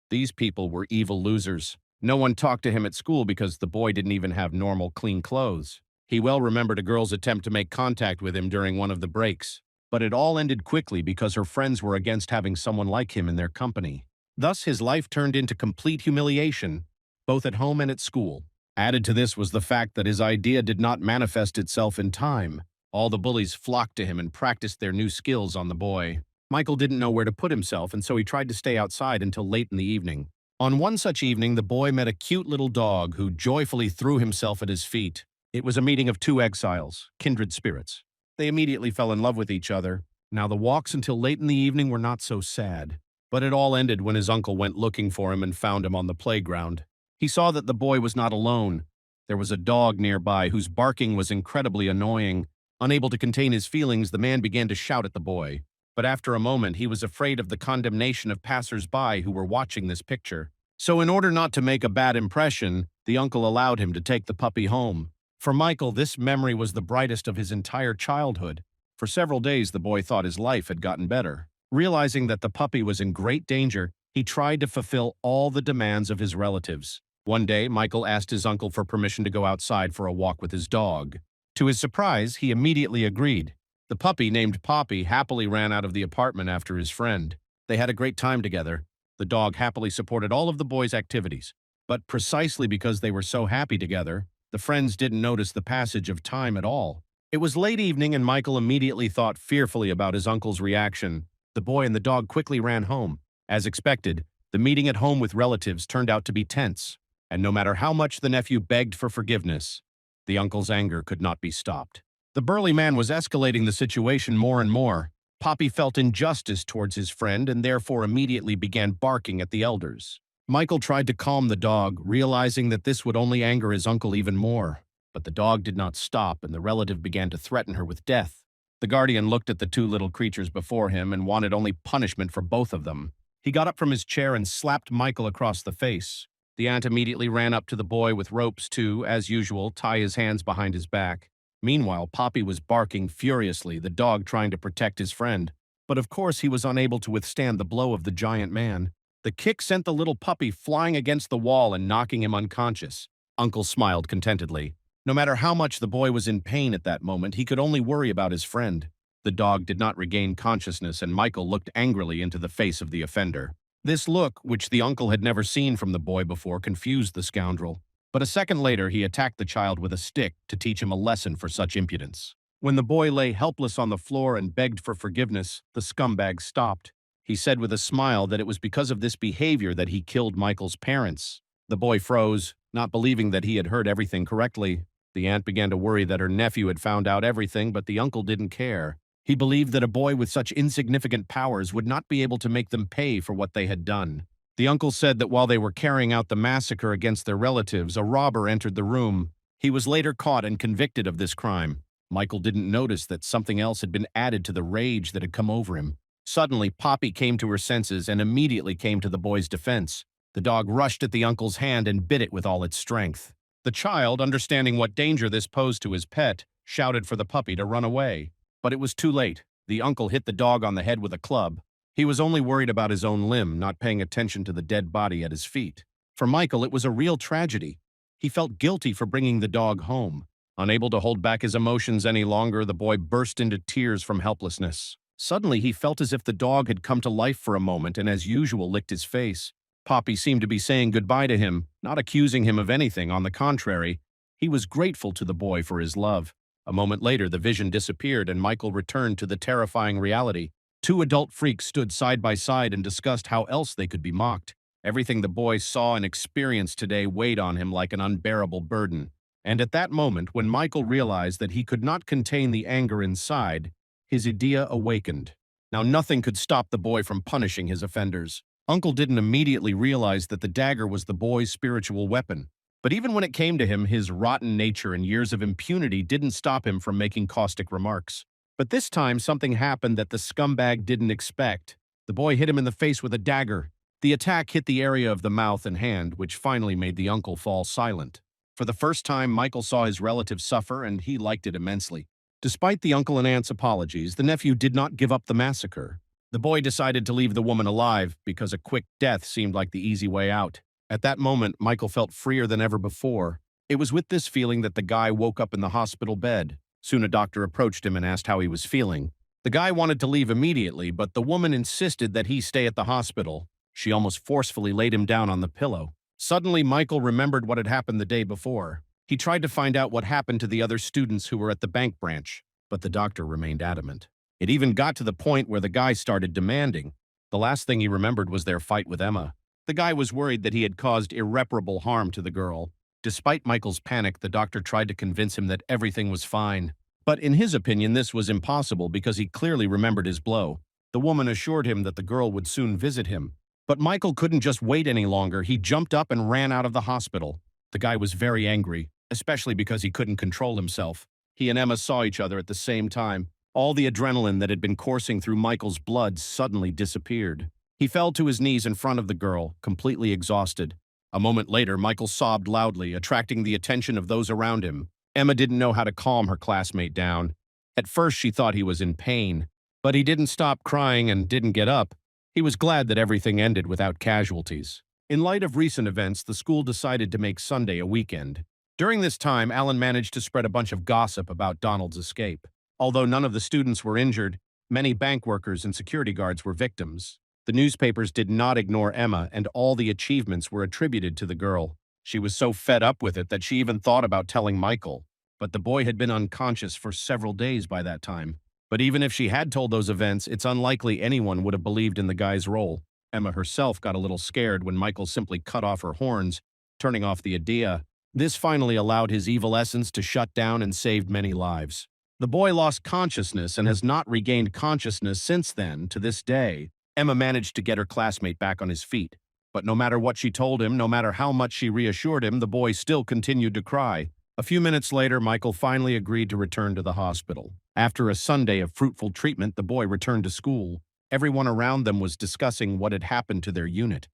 These people were evil losers. No one talked to him at school because the boy didn't even have normal, clean clothes. He well remembered a girl's attempt to make contact with him during one of the breaks. But it all ended quickly because her friends were against having someone like him in their company. Thus, his life turned into complete humiliation, both at home and at school. Added to this was the fact that his idea did not manifest itself in time. All the bullies flocked to him and practiced their new skills on the boy. Michael didn't know where to put himself, and so he tried to stay outside until late in the evening. On one such evening, the boy met a cute little dog who joyfully threw himself at his feet. It was a meeting of two exiles, kindred spirits. They immediately fell in love with each other. Now the walks until late in the evening were not so sad. But it all ended when his uncle went looking for him and found him on the playground. He saw that the boy was not alone. There was a dog nearby whose barking was incredibly annoying. Unable to contain his feelings, the man began to shout at the boy. But after a moment, he was afraid of the condemnation of passers-by who were watching this picture. So in order not to make a bad impression, the uncle allowed him to take the puppy home. For Michael, this memory was the brightest of his entire childhood. For several days, the boy thought his life had gotten better. Realizing that the puppy was in great danger, he tried to fulfill all the demands of his relatives. One day, Michael asked his uncle for permission to go outside for a walk with his dog. To his surprise, he immediately agreed. The puppy, named Poppy, happily ran out of the apartment after his friend. They had a great time together. The dog happily supported all of the boys' activities. But precisely because they were so happy together, the friends didn't notice the passage of time at all. It was late evening and Michael immediately thought fearfully about his uncle's reaction. The boy and the dog quickly ran home. As expected, the meeting at home with relatives turned out to be tense, and no matter how much the nephew begged for forgiveness, the uncle's anger could not be stopped. The burly man was escalating the situation more and more. Poppy felt injustice towards his friend and therefore immediately began barking at the elders. Michael tried to calm the dog, realizing that this would only anger his uncle even more. But the dog did not stop, and the relative began to threaten her with death. The guardian looked at the two little creatures before him and wanted only punishment for both of them. He got up from his chair and slapped Michael across the face. The aunt immediately ran up to the boy with ropes to, as usual, tie his hands behind his back. Meanwhile, Poppy was barking furiously, the dog trying to protect his friend. But of course he was unable to withstand the blow of the giant man. The kick sent the little puppy flying against the wall and knocking him unconscious. Uncle smiled contentedly. No matter how much the boy was in pain at that moment, he could only worry about his friend. The dog did not regain consciousness, and Michael looked angrily into the face of the offender. This look, which the uncle had never seen from the boy before, confused the scoundrel. But a second later, he attacked the child with a stick to teach him a lesson for such impudence. When the boy lay helpless on the floor and begged for forgiveness, the scumbag stopped. He said with a smile that it was because of this behavior that he killed Michael's parents. The boy froze, not believing that he had heard everything correctly. The aunt began to worry that her nephew had found out everything, but the uncle didn't care. He believed that a boy with such insignificant powers would not be able to make them pay for what they had done. The uncle said that while they were carrying out the massacre against their relatives, a robber entered the room. He was later caught and convicted of this crime. Michael didn't notice that something else had been added to the rage that had come over him. Suddenly, Poppy came to her senses and immediately came to the boy's defense. The dog rushed at the uncle's hand and bit it with all its strength. The child, understanding what danger this posed to his pet, shouted for the puppy to run away. But it was too late. The uncle hit the dog on the head with a club. He was only worried about his own limb, not paying attention to the dead body at his feet. For Michael, it was a real tragedy. He felt guilty for bringing the dog home. Unable to hold back his emotions any longer, the boy burst into tears from helplessness. Suddenly, he felt as if the dog had come to life for a moment and, as usual, licked his face. Poppy seemed to be saying goodbye to him, not accusing him of anything. On the contrary, he was grateful to the boy for his love. A moment later, the vision disappeared and Michael returned to the terrifying reality. Two adult freaks stood side by side and discussed how else they could be mocked. Everything the boy saw and experienced today weighed on him like an unbearable burden. And at that moment, when Michael realized that he could not contain the anger inside, his idea awakened. Now nothing could stop the boy from punishing his offenders. Uncle didn't immediately realize that the dagger was the boy's spiritual weapon. But even when it came to him, his rotten nature and years of impunity didn't stop him from making caustic remarks. But this time, something happened that the scumbag didn't expect. The boy hit him in the face with a dagger. The attack hit the area of the mouth and hand, which finally made the uncle fall silent. For the first time, Michael saw his relative suffer, and he liked it immensely. Despite the uncle and aunt's apologies, the nephew did not give up the massacre. The boy decided to leave the woman alive because a quick death seemed like the easy way out. At that moment, Michael felt freer than ever before. It was with this feeling that the guy woke up in the hospital bed. Soon a doctor approached him and asked how he was feeling. The guy wanted to leave immediately, but the woman insisted that he stay at the hospital. She almost forcefully laid him down on the pillow. Suddenly, Michael remembered what had happened the day before. He tried to find out what happened to the other students who were at the bank branch, but the doctor remained adamant. It even got to the point where the guy started demanding. The last thing he remembered was their fight with Emma. The guy was worried that he had caused irreparable harm to the girl. Despite Michael's panic, the doctor tried to convince him that everything was fine. But in his opinion, this was impossible because he clearly remembered his blow. The woman assured him that the girl would soon visit him. But Michael couldn't just wait any longer. He jumped up and ran out of the hospital. The guy was very angry, especially because he couldn't control himself. He and Emma saw each other at the same time. All the adrenaline that had been coursing through Michael's blood suddenly disappeared. He fell to his knees in front of the girl, completely exhausted. A moment later, Michael sobbed loudly, attracting the attention of those around him. Emma didn't know how to calm her classmate down. At first, she thought he was in pain, but he didn't stop crying and didn't get up. He was glad that everything ended without casualties. In light of recent events, the school decided to make Sunday a weekend. During this time, Alan managed to spread a bunch of gossip about Donald's escape. Although none of the students were injured, many bank workers and security guards were victims. The newspapers did not ignore Emma, and all the achievements were attributed to the girl. She was so fed up with it that she even thought about telling Michael. But the boy had been unconscious for several days by that time. But even if she had told those events, it's unlikely anyone would have believed in the guy's role. Emma herself got a little scared when Michael simply cut off her horns, turning off the idea. This finally allowed his evil essence to shut down and saved many lives. The boy lost consciousness and has not regained consciousness since then, to this day. Emma managed to get her classmate back on his feet. But no matter what she told him, no matter how much she reassured him, the boy still continued to cry. A few minutes later, Michael finally agreed to return to the hospital. After a Sunday of fruitful treatment, the boy returned to school. Everyone around them was discussing what had happened to their unit.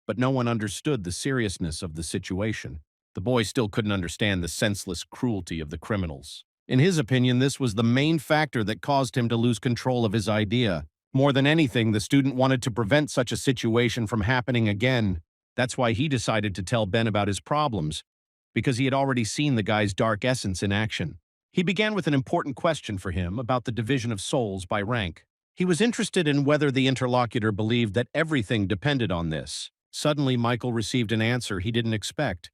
But no one understood the seriousness of the situation. The boy still couldn't understand the senseless cruelty of the criminals. In his opinion, this was the main factor that caused him to lose control of his idea. More than anything, the student wanted to prevent such a situation from happening again. That's why he decided to tell Ben about his problems, because he had already seen the guy's dark essence in action. He began with an important question for him about the division of souls by rank. He was interested in whether the interlocutor believed that everything depended on this. Suddenly, Michael received an answer he didn't expect.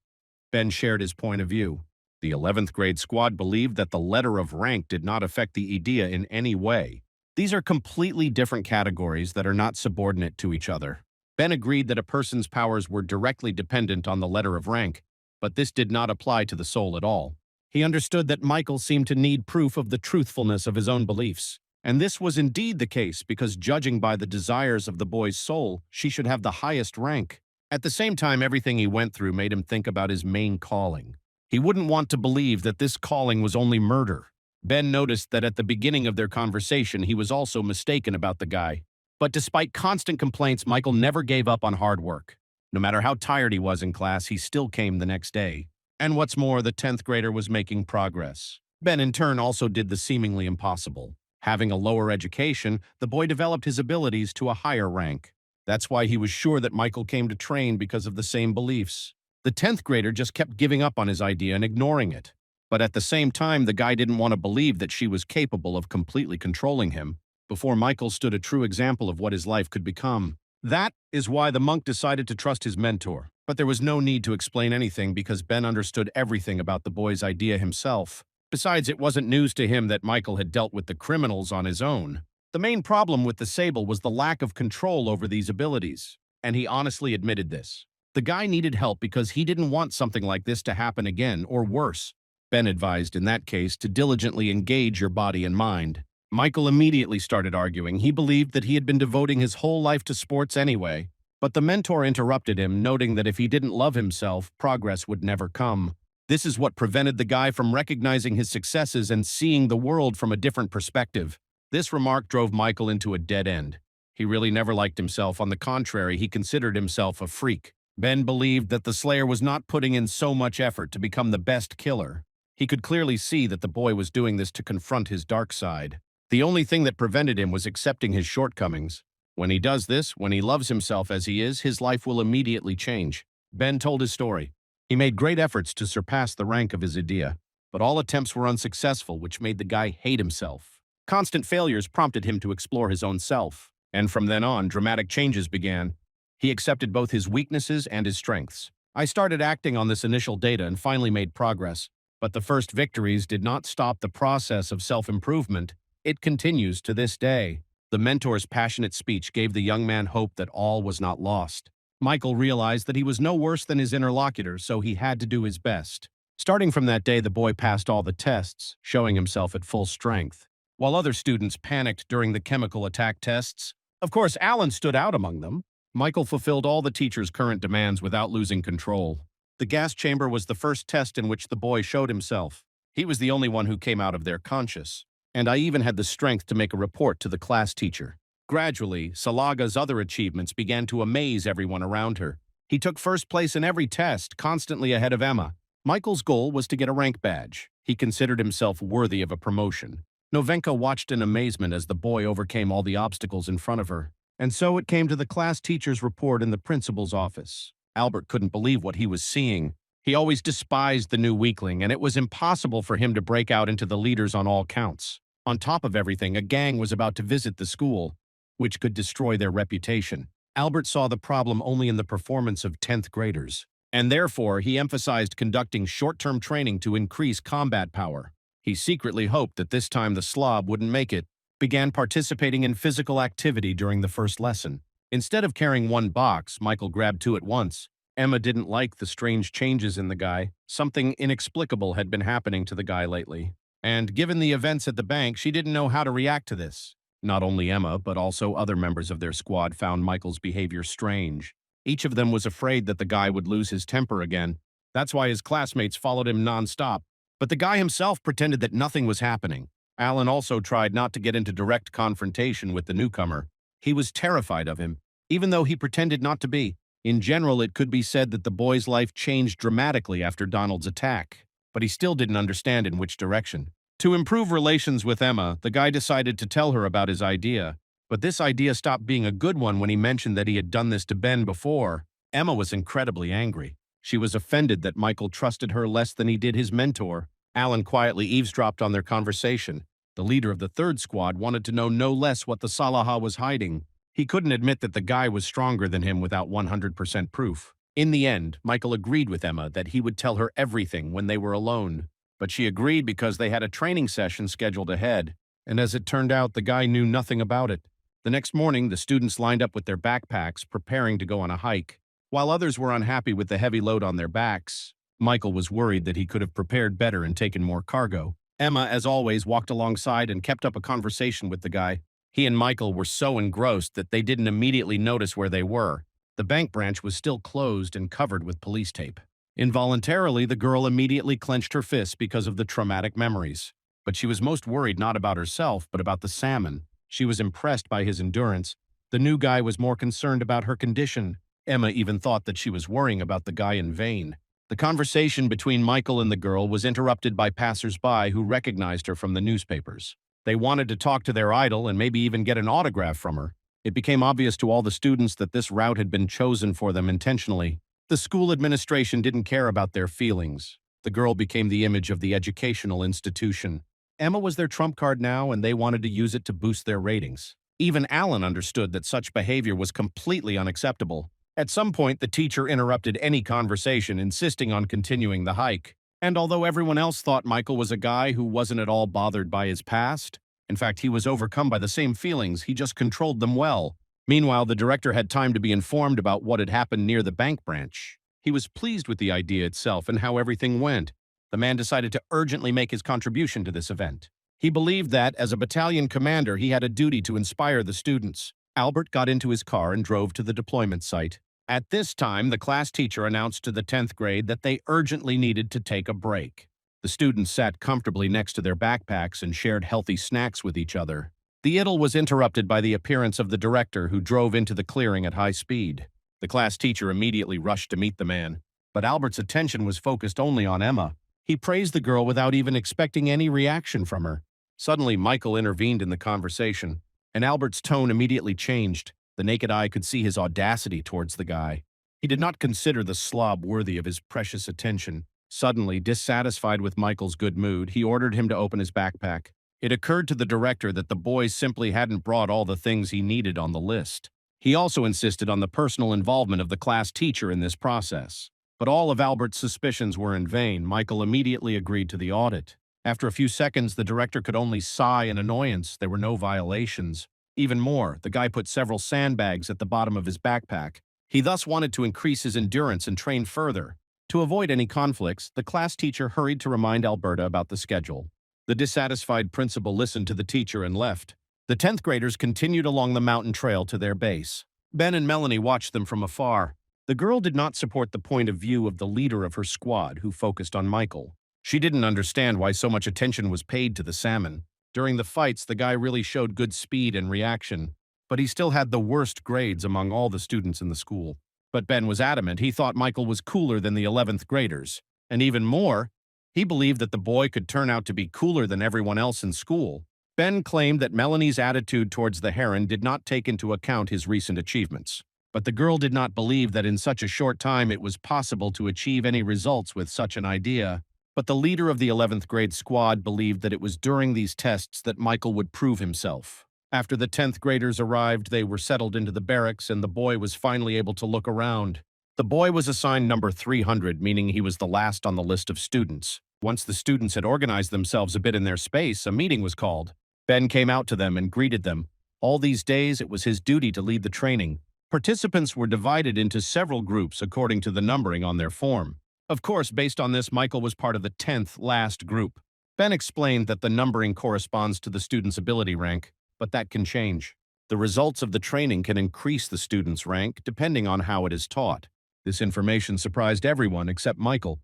Ben shared his point of view. The 11th grade squad believed that the letter of rank did not affect the idea in any way. These are completely different categories that are not subordinate to each other. Ben agreed that a person's powers were directly dependent on the letter of rank, but this did not apply to the soul at all. He understood that Michael seemed to need proof of the truthfulness of his own beliefs. And this was indeed the case because, judging by the desires of the boy's soul, she should have the highest rank. At the same time, everything he went through made him think about his main calling. He wouldn't want to believe that this calling was only murder. Ben noticed that at the beginning of their conversation, he was also mistaken about the guy. But despite constant complaints, Michael never gave up on hard work. No matter how tired he was in class, he still came the next day. And what's more, the 10th grader was making progress. Ben, in turn, also did the seemingly impossible. Having a lower education, the boy developed his abilities to a higher rank. That's why he was sure that Michael came to train because of the same beliefs. The 10th grader just kept giving up on his idea and ignoring it. But at the same time, the guy didn't want to believe that she was capable of completely controlling him. Before Michael stood a true example of what his life could become. That is why the monk decided to trust his mentor. But there was no need to explain anything because Ben understood everything about the boy's idea himself. Besides, it wasn't news to him that Michael had dealt with the criminals on his own. The main problem with the Sable was the lack of control over these abilities, and he honestly admitted this. The guy needed help because he didn't want something like this to happen again, or worse. Ben advised, in that case, to diligently engage your body and mind. Michael immediately started arguing. He believed that he had been devoting his whole life to sports anyway. But the mentor interrupted him, noting that if he didn't love himself, progress would never come. This is what prevented the guy from recognizing his successes and seeing the world from a different perspective. This remark drove Michael into a dead end. He really never liked himself. On the contrary, he considered himself a freak. Ben believed that the Slayer was not putting in so much effort to become the best killer. He could clearly see that the boy was doing this to confront his dark side. The only thing that prevented him was accepting his shortcomings. When he does this, when he loves himself as he is, his life will immediately change. Ben told his story. He made great efforts to surpass the rank of his idea, but all attempts were unsuccessful, which made the guy hate himself. Constant failures prompted him to explore his own self, and from then on, dramatic changes began. He accepted both his weaknesses and his strengths. I started acting on this initial data and finally made progress, but the first victories did not stop the process of self-improvement. It continues to this day. The mentor's passionate speech gave the young man hope that all was not lost. Michael realized that he was no worse than his interlocutor, so he had to do his best. Starting from that day, the boy passed all the tests, showing himself at full strength. While other students panicked during the chemical attack tests, of course, Alan stood out among them. Michael fulfilled all the teacher's current demands without losing control. The gas chamber was the first test in which the boy showed himself. He was the only one who came out of there conscious. And I even had the strength to make a report to the class teacher. Gradually, Salaga's other achievements began to amaze everyone around her. He took first place in every test, constantly ahead of Emma. Michael's goal was to get a rank badge. He considered himself worthy of a promotion. Novenka watched in amazement as the boy overcame all the obstacles in front of her. And so it came to the class teacher's report in the principal's office. Albert couldn't believe what he was seeing. He always despised the new weakling, and it was impossible for him to break out into the leaders on all counts. On top of everything, a gang was about to visit the school, which could destroy their reputation. Albert saw the problem only in the performance of 10th graders, and therefore he emphasized conducting short-term training to increase combat power. He secretly hoped that this time the slob wouldn't make it, began participating in physical activity during the first lesson. Instead of carrying one box, Michael grabbed two at once. Emma didn't like the strange changes in the guy. Something inexplicable had been happening to the guy lately. And given the events at the bank, she didn't know how to react to this. Not only Emma, but also other members of their squad found Michael's behavior strange. Each of them was afraid that the guy would lose his temper again. That's why his classmates followed him non-stop. But the guy himself pretended that nothing was happening. Alan also tried not to get into direct confrontation with the newcomer. He was terrified of him, even though he pretended not to be. In general, it could be said that the boy's life changed dramatically after Donald's attack, but he still didn't understand in which direction. To improve relations with Emma, the guy decided to tell her about his idea, but this idea stopped being a good one when he mentioned that he had done this to Ben before. Emma was incredibly angry. She was offended that Michael trusted her less than he did his mentor. Alan quietly eavesdropped on their conversation. The leader of the third squad wanted to know no less what the Salaha was hiding. He couldn't admit that the guy was stronger than him without 100% proof. In the end, Michael agreed with Emma that he would tell her everything when they were alone. But she agreed because they had a training session scheduled ahead. And as it turned out, the guy knew nothing about it. The next morning, the students lined up with their backpacks, preparing to go on a hike. While others were unhappy with the heavy load on their backs, Michael was worried that he could have prepared better and taken more cargo. Emma, as always, walked alongside and kept up a conversation with the guy. He and Michael were so engrossed that they didn't immediately notice where they were. The bank branch was still closed and covered with police tape. Involuntarily, the girl immediately clenched her fists because of the traumatic memories. But she was most worried not about herself, but about the salmon. She was impressed by his endurance. The new guy was more concerned about her condition. Emma even thought that she was worrying about the guy in vain. The conversation between Michael and the girl was interrupted by passers-by who recognized her from the newspapers. They wanted to talk to their idol and maybe even get an autograph from her. It became obvious to all the students that this route had been chosen for them intentionally. The school administration didn't care about their feelings. The girl became the image of the educational institution. Emma was their trump card now, and they wanted to use it to boost their ratings. Even Alan understood that such behavior was completely unacceptable. At some point, the teacher interrupted any conversation, insisting on continuing the hike. And although everyone else thought Michael was a guy who wasn't at all bothered by his past, in fact, he was overcome by the same feelings, he just controlled them well. Meanwhile, the director had time to be informed about what had happened near the bank branch. He was pleased with the idea itself and how everything went. The man decided to urgently make his contribution to this event. He believed that, as a battalion commander, he had a duty to inspire the students. Albert got into his car and drove to the deployment site. At this time, the class teacher announced to the 10th grade that they urgently needed to take a break. The students sat comfortably next to their backpacks and shared healthy snacks with each other. The idyll was interrupted by the appearance of the director, who drove into the clearing at high speed. The class teacher immediately rushed to meet the man, but Albert's attention was focused only on Emma. He praised the girl without even expecting any reaction from her. Suddenly, Michael intervened in the conversation, and Albert's tone immediately changed. The naked eye could see his audacity towards the guy. He did not consider the slob worthy of his precious attention. Suddenly, dissatisfied with Michael's good mood, he ordered him to open his backpack. It occurred to the director that the boy simply hadn't brought all the things he needed on the list. He also insisted on the personal involvement of the class teacher in this process. But all of Albert's suspicions were in vain. Michael immediately agreed to the audit. After a few seconds, the director could only sigh in annoyance. There were no violations. Even more, the guy put several sandbags at the bottom of his backpack. He thus wanted to increase his endurance and train further. To avoid any conflicts, the class teacher hurried to remind Alberta about the schedule. The dissatisfied principal listened to the teacher and left. The 10th graders continued along the mountain trail to their base. Ben and Melanie watched them from afar. The girl did not support the point of view of the leader of her squad, who focused on Michael. She didn't understand why so much attention was paid to the salmon. During the fights, the guy really showed good speed and reaction, but he still had the worst grades among all the students in the school. But Ben was adamant. He thought Michael was cooler than the 11th graders. And even more, he believed that the boy could turn out to be cooler than everyone else in school. Ben claimed that Melanie's attitude towards the heron did not take into account his recent achievements. But the girl did not believe that in such a short time it was possible to achieve any results with such an idea. But the leader of the 11th grade squad believed that it was during these tests that Michael would prove himself. After the 10th graders arrived, they were settled into the barracks and the boy was finally able to look around. The boy was assigned number 300, meaning he was the last on the list of students. Once the students had organized themselves a bit in their space, a meeting was called. Ben came out to them and greeted them. All these days, it was his duty to lead the training. Participants were divided into several groups according to the numbering on their form. Of course, based on this, Michael was part of the 10th last group. Ben explained that the numbering corresponds to the student's ability rank, but that can change. The results of the training can increase the student's rank depending on how it is taught. This information surprised everyone except Michael.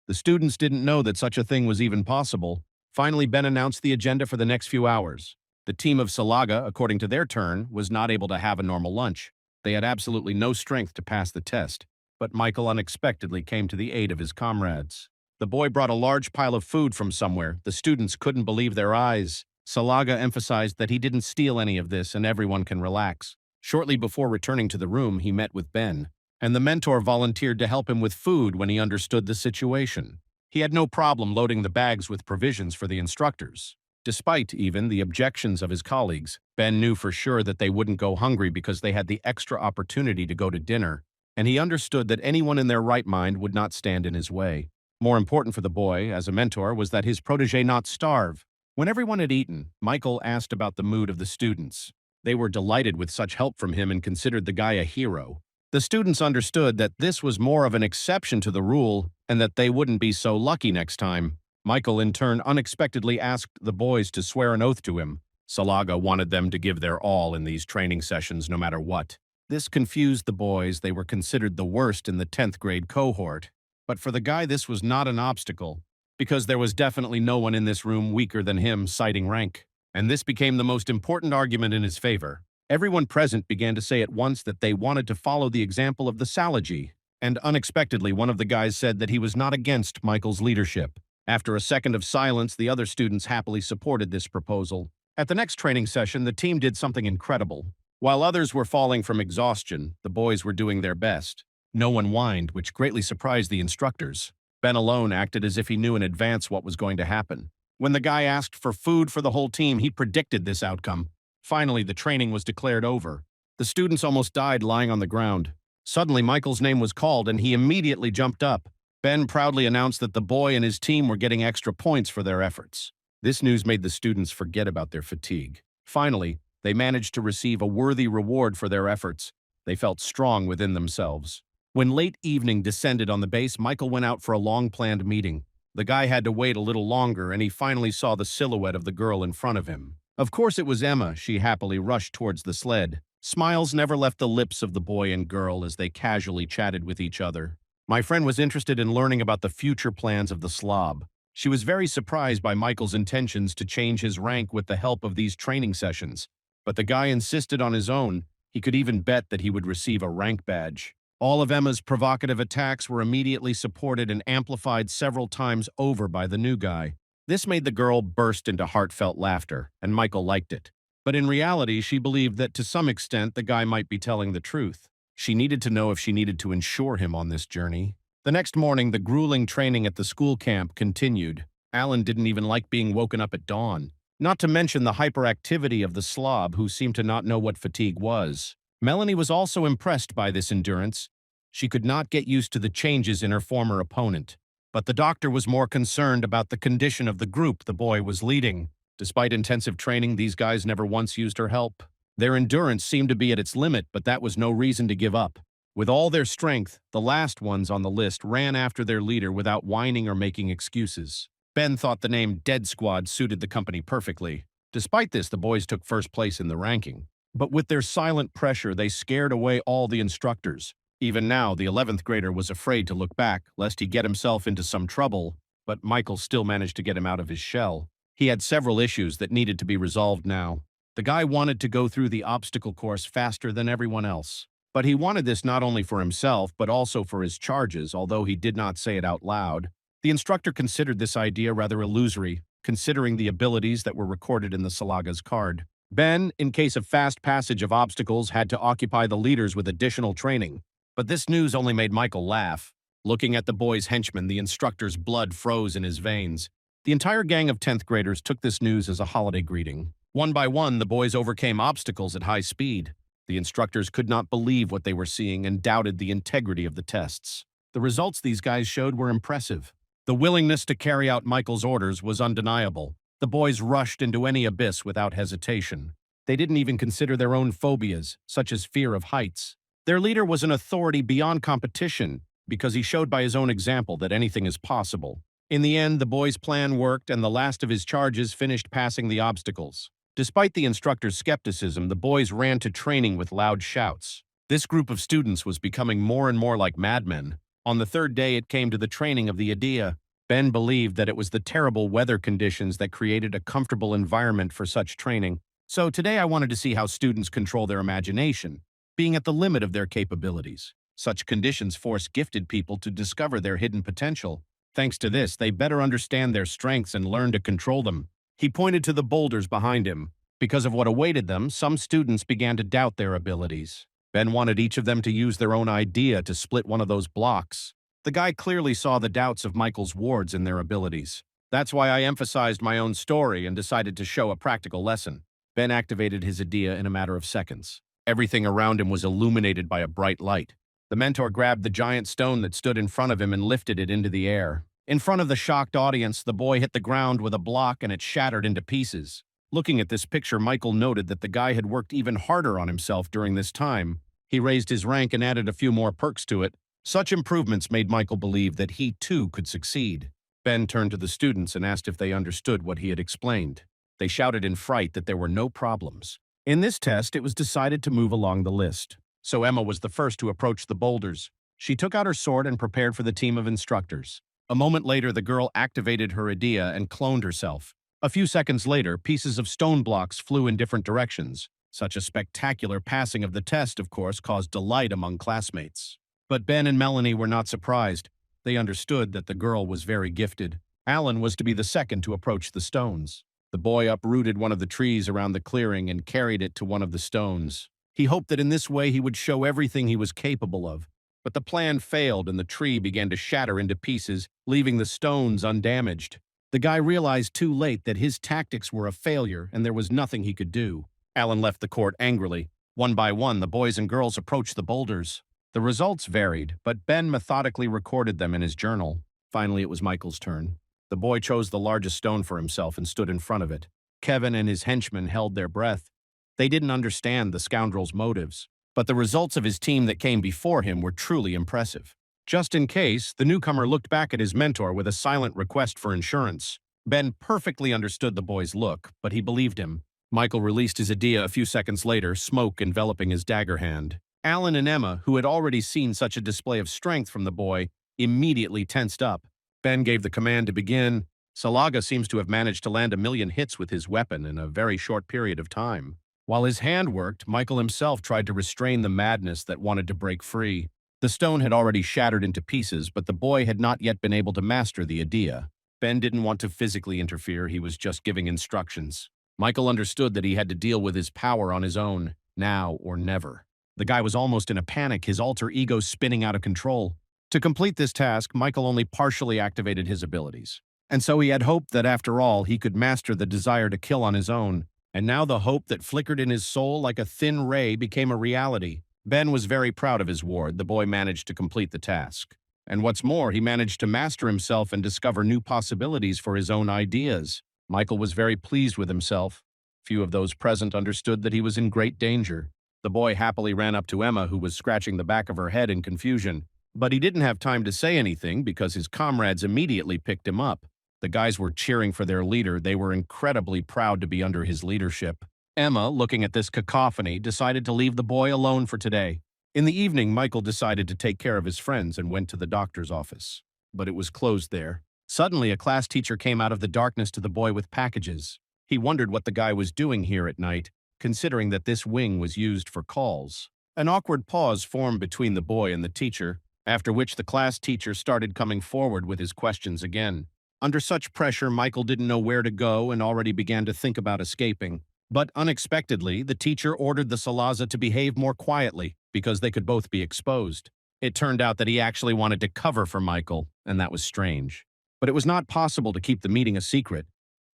The students didn't know that such a thing was even possible. Finally, Ben announced the agenda for the next few hours. The team of Salaga, according to their turn, was not able to have a normal lunch. They had absolutely no strength to pass the test, but Michael unexpectedly came to the aid of his comrades. The boy brought a large pile of food from somewhere. The students couldn't believe their eyes. Salaga emphasized that he didn't steal any of this and everyone can relax. Shortly before returning to the room, he met with Ben, and the mentor volunteered to help him with food when he understood the situation. He had no problem loading the bags with provisions for the instructors. Despite even the objections of his colleagues, Ben knew for sure that they wouldn't go hungry because they had the extra opportunity to go to dinner, and he understood that anyone in their right mind would not stand in his way. More important for the boy, as a mentor, was that his protege not starve. When everyone had eaten, Michael asked about the mood of the students. They were delighted with such help from him and considered the guy a hero. The students understood that this was more of an exception to the rule and that they wouldn't be so lucky next time. Michael, in turn, unexpectedly asked the boys to swear an oath to him. Salaga wanted them to give their all in these training sessions no matter what. This confused the boys. They were considered the worst in the 10th grade cohort. But for the guy, this was not an obstacle, because there was definitely no one in this room weaker than him, citing rank. And this became the most important argument in his favor. Everyone present began to say at once that they wanted to follow the example of the Salaji, and unexpectedly one of the guys said that he was not against Michael's leadership. After a second of silence, the other students happily supported this proposal. At the next training session, the team did something incredible. While others were falling from exhaustion, the boys were doing their best. No one whined, which greatly surprised the instructors. Ben alone acted as if he knew in advance what was going to happen. When the guy asked for food for the whole team, he predicted this outcome. Finally, the training was declared over. The students almost died lying on the ground. Suddenly, Michael's name was called, and he immediately jumped up. Ben proudly announced that the boy and his team were getting extra points for their efforts. This news made the students forget about their fatigue. Finally, they managed to receive a worthy reward for their efforts. They felt strong within themselves. When late evening descended on the base, Michael went out for a long-planned meeting. The guy had to wait a little longer, and he finally saw the silhouette of the girl in front of him. Of course it was Emma. She happily rushed towards the sled. Smiles never left the lips of the boy and girl as they casually chatted with each other. My friend was interested in learning about the future plans of the slob. She was very surprised by Michael's intentions to change his rank with the help of these training sessions. But the guy insisted on his own. He could even bet that he would receive a rank badge. All of Emma's provocative attacks were immediately supported and amplified several times over by the new guy. This made the girl burst into heartfelt laughter, and Michael liked it. But in reality, she believed that to some extent the guy might be telling the truth. She needed to know if she needed to insure him on this journey. The next morning, the grueling training at the school camp continued. Alan didn't even like being woken up at dawn. Not to mention the hyperactivity of the slob, who seemed to not know what fatigue was. Melanie was also impressed by this endurance. She could not get used to the changes in her former opponent. But the doctor was more concerned about the condition of the group the boy was leading. Despite intensive training, these guys never once used her help. Their endurance seemed to be at its limit, but that was no reason to give up. With all their strength, the last ones on the list ran after their leader without whining or making excuses. Ben thought the name Dead Squad suited the company perfectly. Despite this, the boys took first place in the ranking. But with their silent pressure, they scared away all the instructors. Even now, the 11th grader was afraid to look back, lest he get himself into some trouble, but Michael still managed to get him out of his shell. He had several issues that needed to be resolved now. The guy wanted to go through the obstacle course faster than everyone else. But he wanted this not only for himself, but also for his charges, although he did not say it out loud. The instructor considered this idea rather illusory, considering the abilities that were recorded in the Salaga's card. Ben, in case of fast passage of obstacles, had to occupy the leaders with additional training. But this news only made Michael laugh. Looking at the boy's henchman, the instructor's blood froze in his veins. The entire gang of 10th graders took this news as a holiday greeting. One by one, the boys overcame obstacles at high speed. The instructors could not believe what they were seeing and doubted the integrity of the tests. The results these guys showed were impressive. The willingness to carry out Michael's orders was undeniable. The boys rushed into any abyss without hesitation. They didn't even consider their own phobias, such as fear of heights. Their leader was an authority beyond competition because he showed by his own example that anything is possible. In the end, the boy's plan worked and the last of his charges finished passing the obstacles. Despite the instructor's skepticism, the boys ran to training with loud shouts. This group of students was becoming more and more like madmen. On the third day, it came to the training of the idea. Ben believed that it was the terrible weather conditions that created a comfortable environment for such training. So today I wanted to see how students control their imagination, being at the limit of their capabilities. Such conditions force gifted people to discover their hidden potential. Thanks to this, they better understand their strengths and learn to control them. He pointed to the boulders behind him. Because of what awaited them, some students began to doubt their abilities. Ben wanted each of them to use their own idea to split one of those blocks. The guy clearly saw the doubts of Michael's wards in their abilities. That's why I emphasized my own story and decided to show a practical lesson. Ben activated his idea in a matter of seconds. Everything around him was illuminated by a bright light. The mentor grabbed the giant stone that stood in front of him and lifted it into the air. In front of the shocked audience, the boy hit the ground with a block and it shattered into pieces. Looking at this picture, Michael noted that the guy had worked even harder on himself during this time. He raised his rank and added a few more perks to it. Such improvements made Michael believe that he, too, could succeed. Ben turned to the students and asked if they understood what he had explained. They shouted in fright that there were no problems. In this test, it was decided to move along the list. So Emma was the first to approach the boulders. She took out her sword and prepared for the team of instructors. A moment later, the girl activated her idea and cloned herself. A few seconds later, pieces of stone blocks flew in different directions. Such a spectacular passing of the test, of course, caused delight among classmates. But Ben and Melanie were not surprised. They understood that the girl was very gifted. Alan was to be the second to approach the stones. The boy uprooted one of the trees around the clearing and carried it to one of the stones. He hoped that in this way he would show everything he was capable of. But the plan failed and the tree began to shatter into pieces, leaving the stones undamaged. The guy realized too late that his tactics were a failure and there was nothing he could do. Alan left the court angrily. One by one, the boys and girls approached the boulders. The results varied, but Ben methodically recorded them in his journal. Finally, it was Michael's turn. The boy chose the largest stone for himself and stood in front of it. Kevin and his henchmen held their breath. They didn't understand the scoundrel's motives, but the results of his team that came before him were truly impressive. Just in case, the newcomer looked back at his mentor with a silent request for insurance. Ben perfectly understood the boy's look, but he believed him. Michael released his idea a few seconds later, smoke enveloping his dagger hand. Alan and Emma, who had already seen such a display of strength from the boy, immediately tensed up. Ben gave the command to begin. Salaga seems to have managed to land 1,000,000 hits with his weapon in a very short period of time. While his hand worked, Michael himself tried to restrain the madness that wanted to break free. The stone had already shattered into pieces, but the boy had not yet been able to master the idea. Ben didn't want to physically interfere, he was just giving instructions. Michael understood that he had to deal with his power on his own, now or never. The guy was almost in a panic, his alter ego spinning out of control. To complete this task, Michael only partially activated his abilities. And so he had hoped that after all, he could master the desire to kill on his own. And now the hope that flickered in his soul like a thin ray became a reality. Ben was very proud of his ward. The boy managed to complete the task. And what's more, he managed to master himself and discover new possibilities for his own ideas. Michael was very pleased with himself. Few of those present understood that he was in great danger. The boy happily ran up to Emma, who was scratching the back of her head in confusion. But he didn't have time to say anything because his comrades immediately picked him up. The guys were cheering for their leader. They were incredibly proud to be under his leadership. Emma, looking at this cacophony, decided to leave the boy alone for today. In the evening, Michael decided to take care of his friends and went to the doctor's office. But it was closed there. Suddenly, a class teacher came out of the darkness to the boy with packages. He wondered what the guy was doing here at night, considering that this wing was used for calls. An awkward pause formed between the boy and the teacher. after which the class teacher started coming forward with his questions again. Under such pressure, Michael didn't know where to go and already began to think about escaping. But unexpectedly, the teacher ordered the Salaza to behave more quietly because they could both be exposed. It turned out that he actually wanted to cover for Michael, and that was strange. But it was not possible to keep the meeting a secret.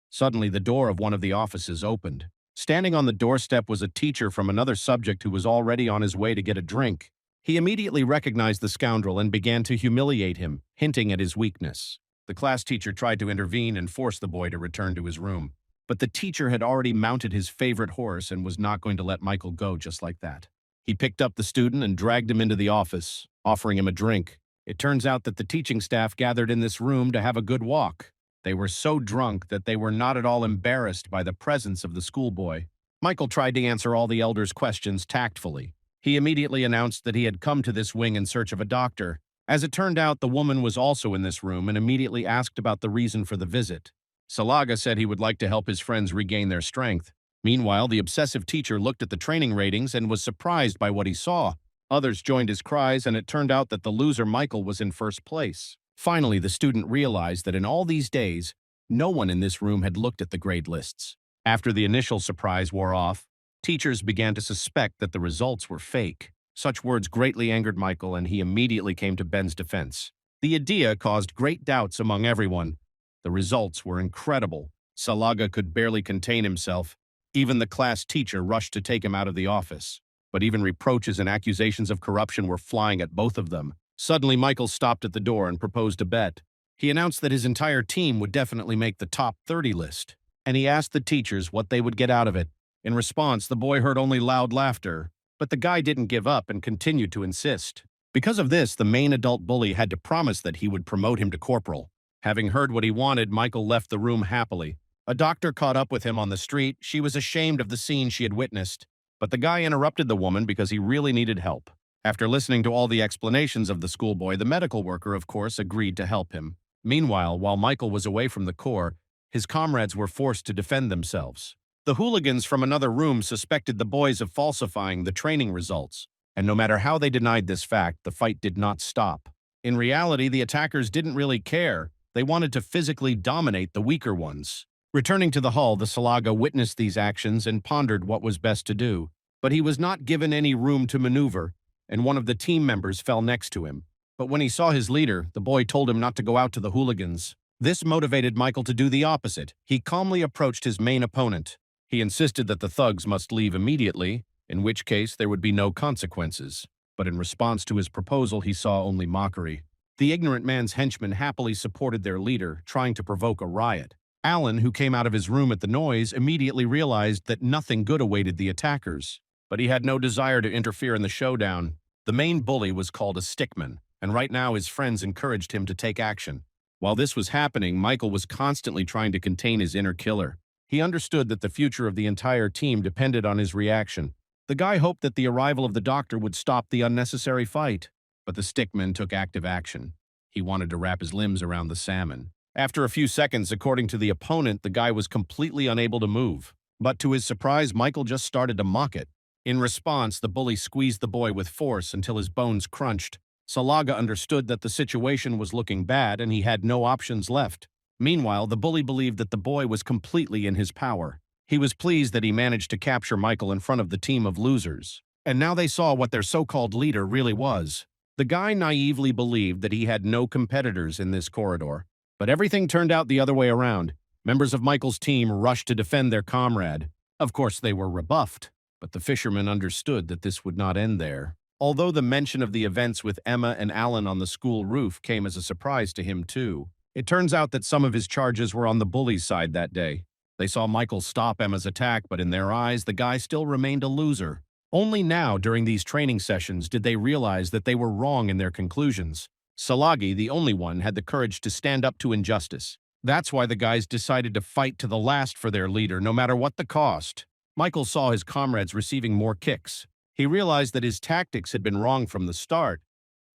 Suddenly, the door of one of the offices opened. Standing on the doorstep was a teacher from another subject who was already on his way to get a drink. He immediately recognized the scoundrel and began to humiliate him, hinting at his weakness. The class teacher tried to intervene and force the boy to return to his room. But the teacher had already mounted his favorite horse and was not going to let Michael go just like that. He picked up the student and dragged him into the office, offering him a drink. It turns out that the teaching staff gathered in this room to have a good walk. They were so drunk that they were not at all embarrassed by the presence of the schoolboy. Michael tried to answer all the elders' questions tactfully. He immediately announced that he had come to this wing in search of a doctor. As it turned out, the woman was also in this room and immediately asked about the reason for the visit. Salaga said he would like to help his friends regain their strength. Meanwhile, the obsessive teacher looked at the training ratings and was surprised by what he saw. Others joined his cries, and it turned out that the loser Michael was in first place. Finally, the student realized that in all these days, no one in this room had looked at the grade lists. After the initial surprise wore off, teachers began to suspect that the results were fake. Such words greatly angered Michael, and he immediately came to Ben's defense. The idea caused great doubts among everyone. The results were incredible. Salaga could barely contain himself. Even the class teacher rushed to take him out of the office. But even reproaches and accusations of corruption were flying at both of them. Suddenly, Michael stopped at the door and proposed a bet. He announced that his entire team would definitely make the top 30 list, and he asked the teachers what they would get out of it. In response, the boy heard only loud laughter, but the guy didn't give up and continued to insist. Because of this, the main adult bully had to promise that he would promote him to corporal. Having heard what he wanted, Michael left the room happily. A doctor caught up with him on the street. She was ashamed of the scene she had witnessed, but the guy interrupted the woman because he really needed help. After listening to all the explanations of the schoolboy, the medical worker, of course, agreed to help him. Meanwhile, while Michael was away from the Corps, his comrades were forced to defend themselves. The hooligans from another room suspected the boys of falsifying the training results, and no matter how they denied this fact, the fight did not stop. In reality, the attackers didn't really care. They wanted to physically dominate the weaker ones. Returning to the hall, the Salaga witnessed these actions and pondered what was best to do. But he was not given any room to maneuver, and one of the team members fell next to him. But when he saw his leader, the boy told him not to go out to the hooligans. This motivated Michael to do the opposite. He calmly approached his main opponent. He insisted that the thugs must leave immediately, in which case there would be no consequences. But in response to his proposal, he saw only mockery. The ignorant man's henchmen happily supported their leader, trying to provoke a riot. Alan, who came out of his room at the noise, immediately realized that nothing good awaited the attackers. But he had no desire to interfere in the showdown. The main bully was called a stickman, and right now his friends encouraged him to take action. While this was happening, Michael was constantly trying to contain his inner killer. He understood that the future of the entire team depended on his reaction. The guy hoped that the arrival of the doctor would stop the unnecessary fight. But the stickman took active action. He wanted to wrap his limbs around the salmon. After a few seconds, according to the opponent, the guy was completely unable to move. But to his surprise, Michael just started to mock it. In response, the bully squeezed the boy with force until his bones crunched. Salaga understood that the situation was looking bad and he had no options left. Meanwhile, the bully believed that the boy was completely in his power. He was pleased that he managed to capture Michael in front of the team of losers. And now they saw what their so-called leader really was. The guy naively believed that he had no competitors in this corridor. But everything turned out the other way around. Members of Michael's team rushed to defend their comrade. Of course, they were rebuffed, but the fisherman understood that this would not end there. Although the mention of the events with Emma and Alan on the school roof came as a surprise to him too, it turns out that some of his charges were on the bully's side that day. They saw Michael stop Emma's attack, but in their eyes, the guy still remained a loser. Only now, during these training sessions, did they realize that they were wrong in their conclusions. Salagi, the only one, had the courage to stand up to injustice. That's why the guys decided to fight to the last for their leader, no matter what the cost. Michael saw his comrades receiving more kicks. He realized that his tactics had been wrong from the start.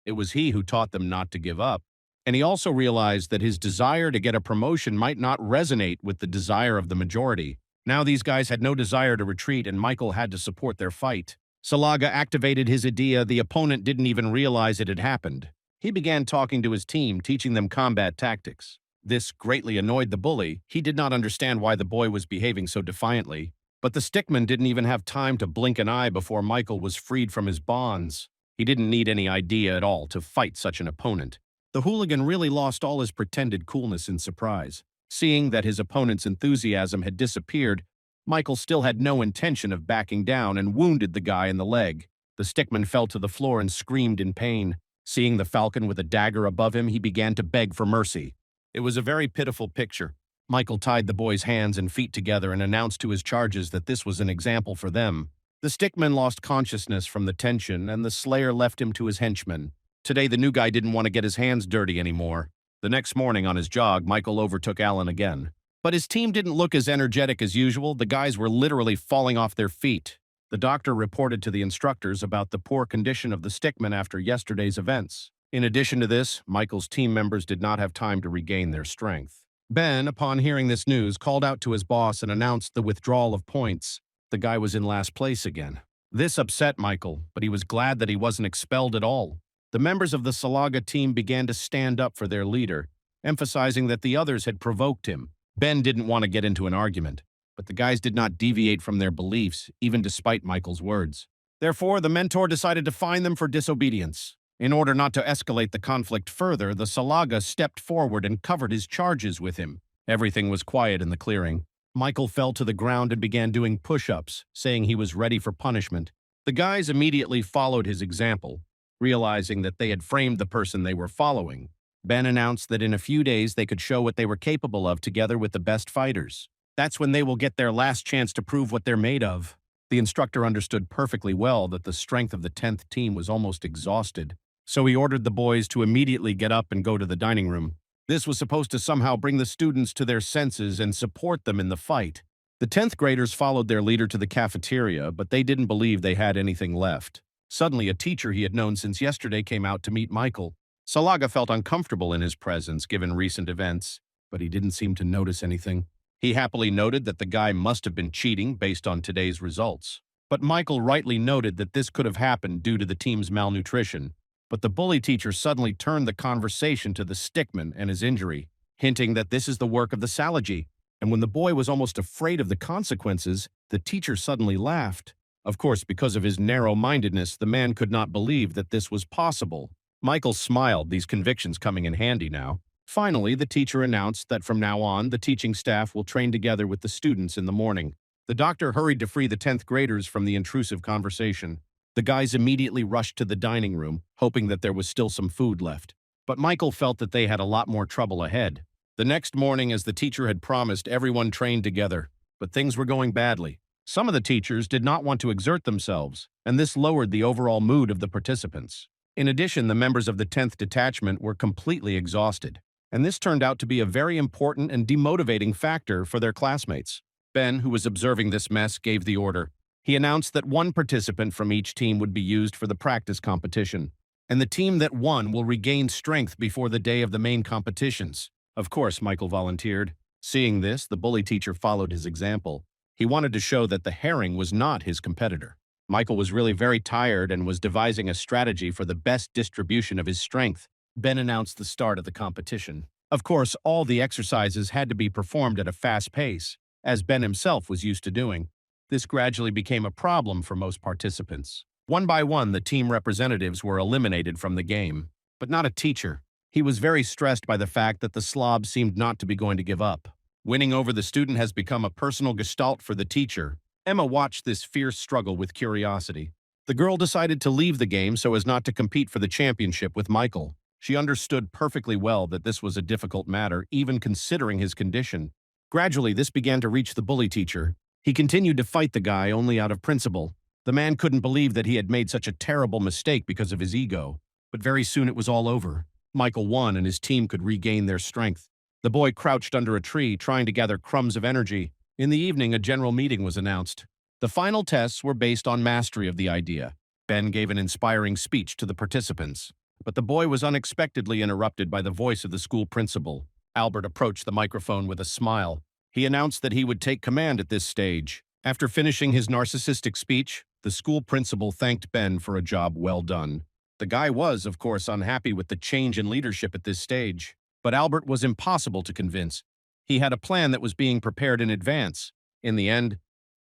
It was he who taught them not to give up. And he also realized that his desire to get a promotion might not resonate with the desire of the majority. Now these guys had no desire to retreat, and Michael had to support their fight. Salaga activated his idea. The opponent didn't even realize it had happened. He began talking to his team, teaching them combat tactics. This greatly annoyed the bully. He did not understand why the boy was behaving so defiantly. But the stickman didn't even have time to blink an eye before Michael was freed from his bonds. He didn't need any idea at all to fight such an opponent. The hooligan really lost all his pretended coolness in surprise. Seeing that his opponent's enthusiasm had disappeared, Michael still had no intention of backing down and wounded the guy in the leg. The stickman fell to the floor and screamed in pain. Seeing the falcon with a dagger above him, he began to beg for mercy. It was a very pitiful picture. Michael tied the boy's hands and feet together and announced to his charges that this was an example for them. The stickman lost consciousness from the tension, and the slayer left him to his henchmen. Today, the new guy didn't want to get his hands dirty anymore. The next morning on his jog, Michael overtook Alan again. But his team didn't look as energetic as usual. The guys were literally falling off their feet. The doctor reported to the instructors about the poor condition of the stickman after yesterday's events. In addition to this, Michael's team members did not have time to regain their strength. Ben, upon hearing this news, called out to his boss and announced the withdrawal of points. The guy was in last place again. This upset Michael, but he was glad that he wasn't expelled at all. The members of the Salaga team began to stand up for their leader, emphasizing that the others had provoked him. Ben didn't want to get into an argument, but the guys did not deviate from their beliefs, even despite Michael's words. Therefore, the mentor decided to fine them for disobedience. In order not to escalate the conflict further, the Salaga stepped forward and covered his charges with him. Everything was quiet in the clearing. Michael fell to the ground and began doing push-ups, saying he was ready for punishment. The guys immediately followed his example, realizing that they had framed the person they were following. Ben announced that in a few days they could show what they were capable of together with the best fighters. That's when they will get their last chance to prove what they're made of. The instructor understood perfectly well that the strength of the 10th team was almost exhausted. So he ordered the boys to immediately get up and go to the dining room. This was supposed to somehow bring the students to their senses and support them in the fight. The 10th graders followed their leader to the cafeteria, but they didn't believe they had anything left. Suddenly, a teacher he had known since yesterday came out to meet Michael. Salaga felt uncomfortable in his presence given recent events, but he didn't seem to notice anything. He happily noted that the guy must have been cheating based on today's results. But Michael rightly noted that this could have happened due to the team's malnutrition. But the bully teacher suddenly turned the conversation to the stickman and his injury, hinting that this is the work of the Salaji. And when the boy was almost afraid of the consequences, the teacher suddenly laughed. Of course, because of his narrow-mindedness, the man could not believe that this was possible. Michael smiled, these convictions coming in handy now. Finally, the teacher announced that from now on, the teaching staff will train together with the students in the morning. The doctor hurried to free the 10th graders from the intrusive conversation. The guys immediately rushed to the dining room, hoping that there was still some food left. But Michael felt that they had a lot more trouble ahead. The next morning, as the teacher had promised, everyone trained together. But things were going badly. Some of the teachers did not want to exert themselves, and this lowered the overall mood of the participants. In addition, the members of the 10th detachment were completely exhausted, and this turned out to be a very important and demotivating factor for their classmates. Ben, who was observing this mess, gave the order. He announced that one participant from each team would be used for the practice competition, and the team that won will regain strength before the day of the main competitions. Of course, Michael volunteered. Seeing this, the bully teacher followed his example. He wanted to show that the herring was not his competitor. Michael was really very tired and was devising a strategy for the best distribution of his strength. Ben announced the start of the competition. Of course, all the exercises had to be performed at a fast pace, as Ben himself was used to doing. This gradually became a problem for most participants. One by one, the team representatives were eliminated from the game, but not a teacher. He was very stressed by the fact that the slob seemed not to be going to give up. Winning over the student has become a personal gestalt for the teacher. Emma watched this fierce struggle with curiosity. The girl decided to leave the game so as not to compete for the championship with Michael. She understood perfectly well that this was a difficult matter, even considering his condition. Gradually, this began to reach the bully teacher. He continued to fight the guy only out of principle. The man couldn't believe that he had made such a terrible mistake because of his ego. But very soon it was all over. Michael won and his team could regain their strength. The boy crouched under a tree, trying to gather crumbs of energy. In the evening, a general meeting was announced. The final tests were based on mastery of the idea. Ben gave an inspiring speech to the participants. But the boy was unexpectedly interrupted by the voice of the school principal. Albert approached the microphone with a smile. He announced that he would take command at this stage. After finishing his narcissistic speech, the school principal thanked Ben for a job well done. The guy was, of course, unhappy with the change in leadership at this stage, but Albert was impossible to convince. He had a plan that was being prepared in advance. In the end,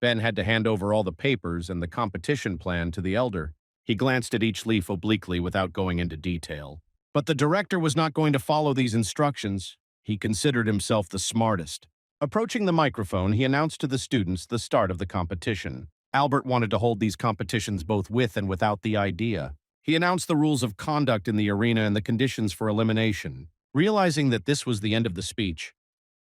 Ben had to hand over all the papers and the competition plan to the elder. He glanced at each leaf obliquely without going into detail. But the director was not going to follow these instructions. He considered himself the smartest. Approaching the microphone, he announced to the students the start of the competition. Albert wanted to hold these competitions both with and without the idea. He announced the rules of conduct in the arena and the conditions for elimination. Realizing that this was the end of the speech,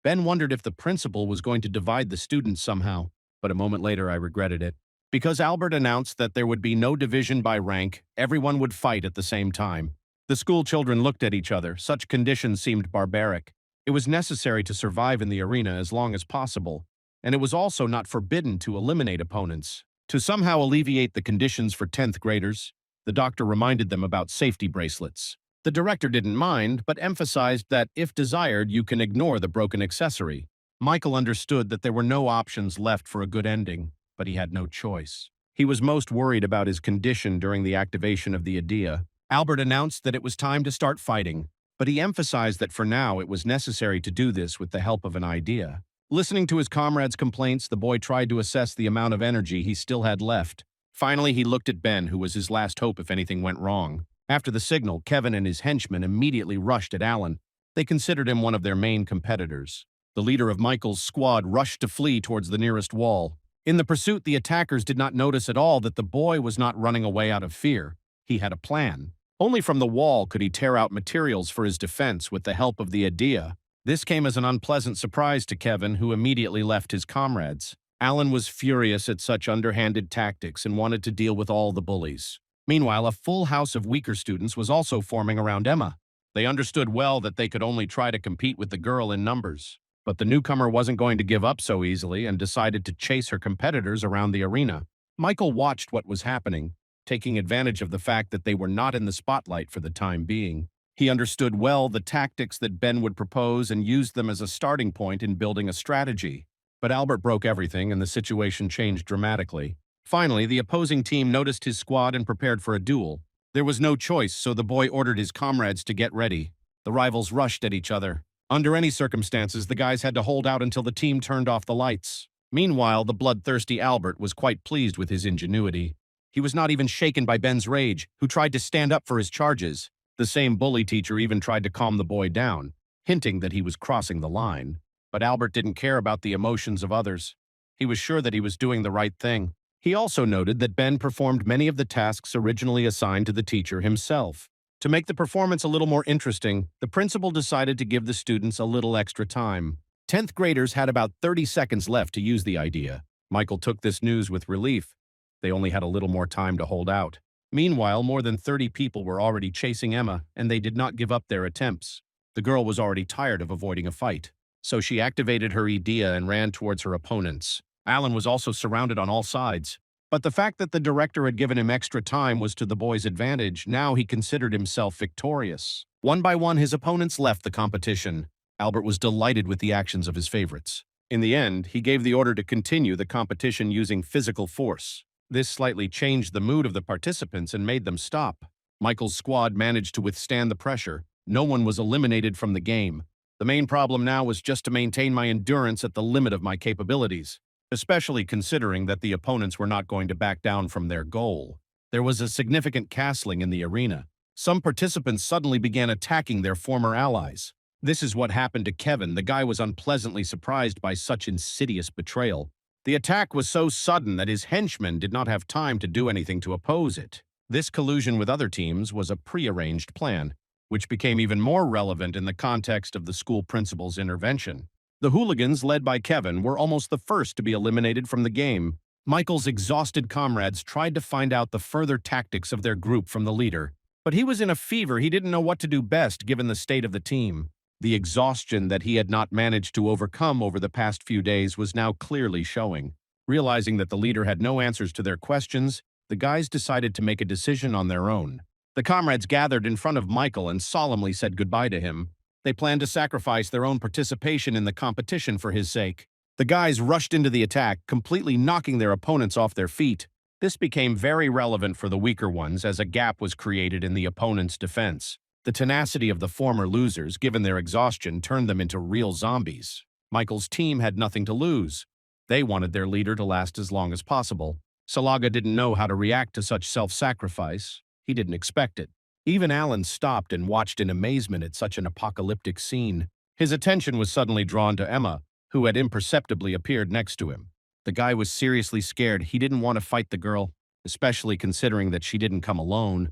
Ben wondered if the principal was going to divide the students somehow, but a moment later I regretted it. Because Albert announced that there would be no division by rank, everyone would fight at the same time. The school children looked at each other. Such conditions seemed barbaric. It was necessary to survive in the arena as long as possible, and it was also not forbidden to eliminate opponents. To somehow alleviate the conditions for 10th graders, the doctor reminded them about safety bracelets. The director didn't mind, but emphasized that, if desired, you can ignore the broken accessory. Michael understood that there were no options left for a good ending, but he had no choice. He was most worried about his condition during the activation of the idea. Albert announced that it was time to start fighting, but he emphasized that for now it was necessary to do this with the help of an idea. Listening to his comrades' complaints, the boy tried to assess the amount of energy he still had left. Finally, he looked at Ben, who was his last hope if anything went wrong. After the signal, Kevin and his henchmen immediately rushed at Alan. They considered him one of their main competitors. The leader of Michael's squad rushed to flee towards the nearest wall. In the pursuit, the attackers did not notice at all that the boy was not running away out of fear. He had a plan. Only from the wall could he tear out materials for his defense with the help of the idea. This came as an unpleasant surprise to Kevin, who immediately left his comrades. Alan was furious at such underhanded tactics and wanted to deal with all the bullies. Meanwhile, a full house of weaker students was also forming around Emma. They understood well that they could only try to compete with the girl in numbers. But the newcomer wasn't going to give up so easily and decided to chase her competitors around the arena. Michael watched what was happening, taking advantage of the fact that they were not in the spotlight for the time being. He understood well the tactics that Ben would propose and used them as a starting point in building a strategy. But Albert broke everything and the situation changed dramatically. Finally, the opposing team noticed his squad and prepared for a duel. There was no choice, so the boy ordered his comrades to get ready. The rivals rushed at each other. Under any circumstances, the guys had to hold out until the team turned off the lights. Meanwhile, the bloodthirsty Albert was quite pleased with his ingenuity. He was not even shaken by Ben's rage, who tried to stand up for his charges. The same bully teacher even tried to calm the boy down, hinting that he was crossing the line. But Albert didn't care about the emotions of others. He was sure that he was doing the right thing. He also noted that Ben performed many of the tasks originally assigned to the teacher himself. To make the performance a little more interesting, the principal decided to give the students a little extra time. 10th graders had about 30 seconds left to use the idea. Michael took this news with relief. They only had a little more time to hold out. Meanwhile, more than 30 people were already chasing Emma, and they did not give up their attempts. The girl was already tired of avoiding a fight, so she activated her idea and ran towards her opponents. Alan was also surrounded on all sides. But the fact that the director had given him extra time was to the boy's advantage. Now he considered himself victorious. One by one, his opponents left the competition. Albert was delighted with the actions of his favorites. In the end, he gave the order to continue the competition using physical force. This slightly changed the mood of the participants and made them stop. Michael's squad managed to withstand the pressure. No one was eliminated from the game. The main problem now was just to maintain my endurance at the limit of my capabilities, especially considering that the opponents were not going to back down from their goal. There was a significant castling in the arena. Some participants suddenly began attacking their former allies. This is what happened to Kevin. The guy was unpleasantly surprised by such insidious betrayal. The attack was so sudden that his henchmen did not have time to do anything to oppose it. This collusion with other teams was a prearranged plan, which became even more relevant in the context of the school principal's intervention. The hooligans, led by Kevin, were almost the first to be eliminated from the game. Michael's exhausted comrades tried to find out the further tactics of their group from the leader, but he was in a fever. He didn't know what to do best given the state of the team. The exhaustion that he had not managed to overcome over the past few days was now clearly showing. Realizing that the leader had no answers to their questions, the guys decided to make a decision on their own. The comrades gathered in front of Michael and solemnly said goodbye to him. They planned to sacrifice their own participation in the competition for his sake. The guys rushed into the attack, completely knocking their opponents off their feet. This became very relevant for the weaker ones as a gap was created in the opponent's defense. The tenacity of the former losers, given their exhaustion, turned them into real zombies. Michael's team had nothing to lose. They wanted their leader to last as long as possible. Salaga didn't know how to react to such self-sacrifice. He didn't expect it. Even Alan stopped and watched in amazement at such an apocalyptic scene. His attention was suddenly drawn to Emma, who had imperceptibly appeared next to him. The guy was seriously scared. He didn't want to fight the girl, especially considering that she didn't come alone,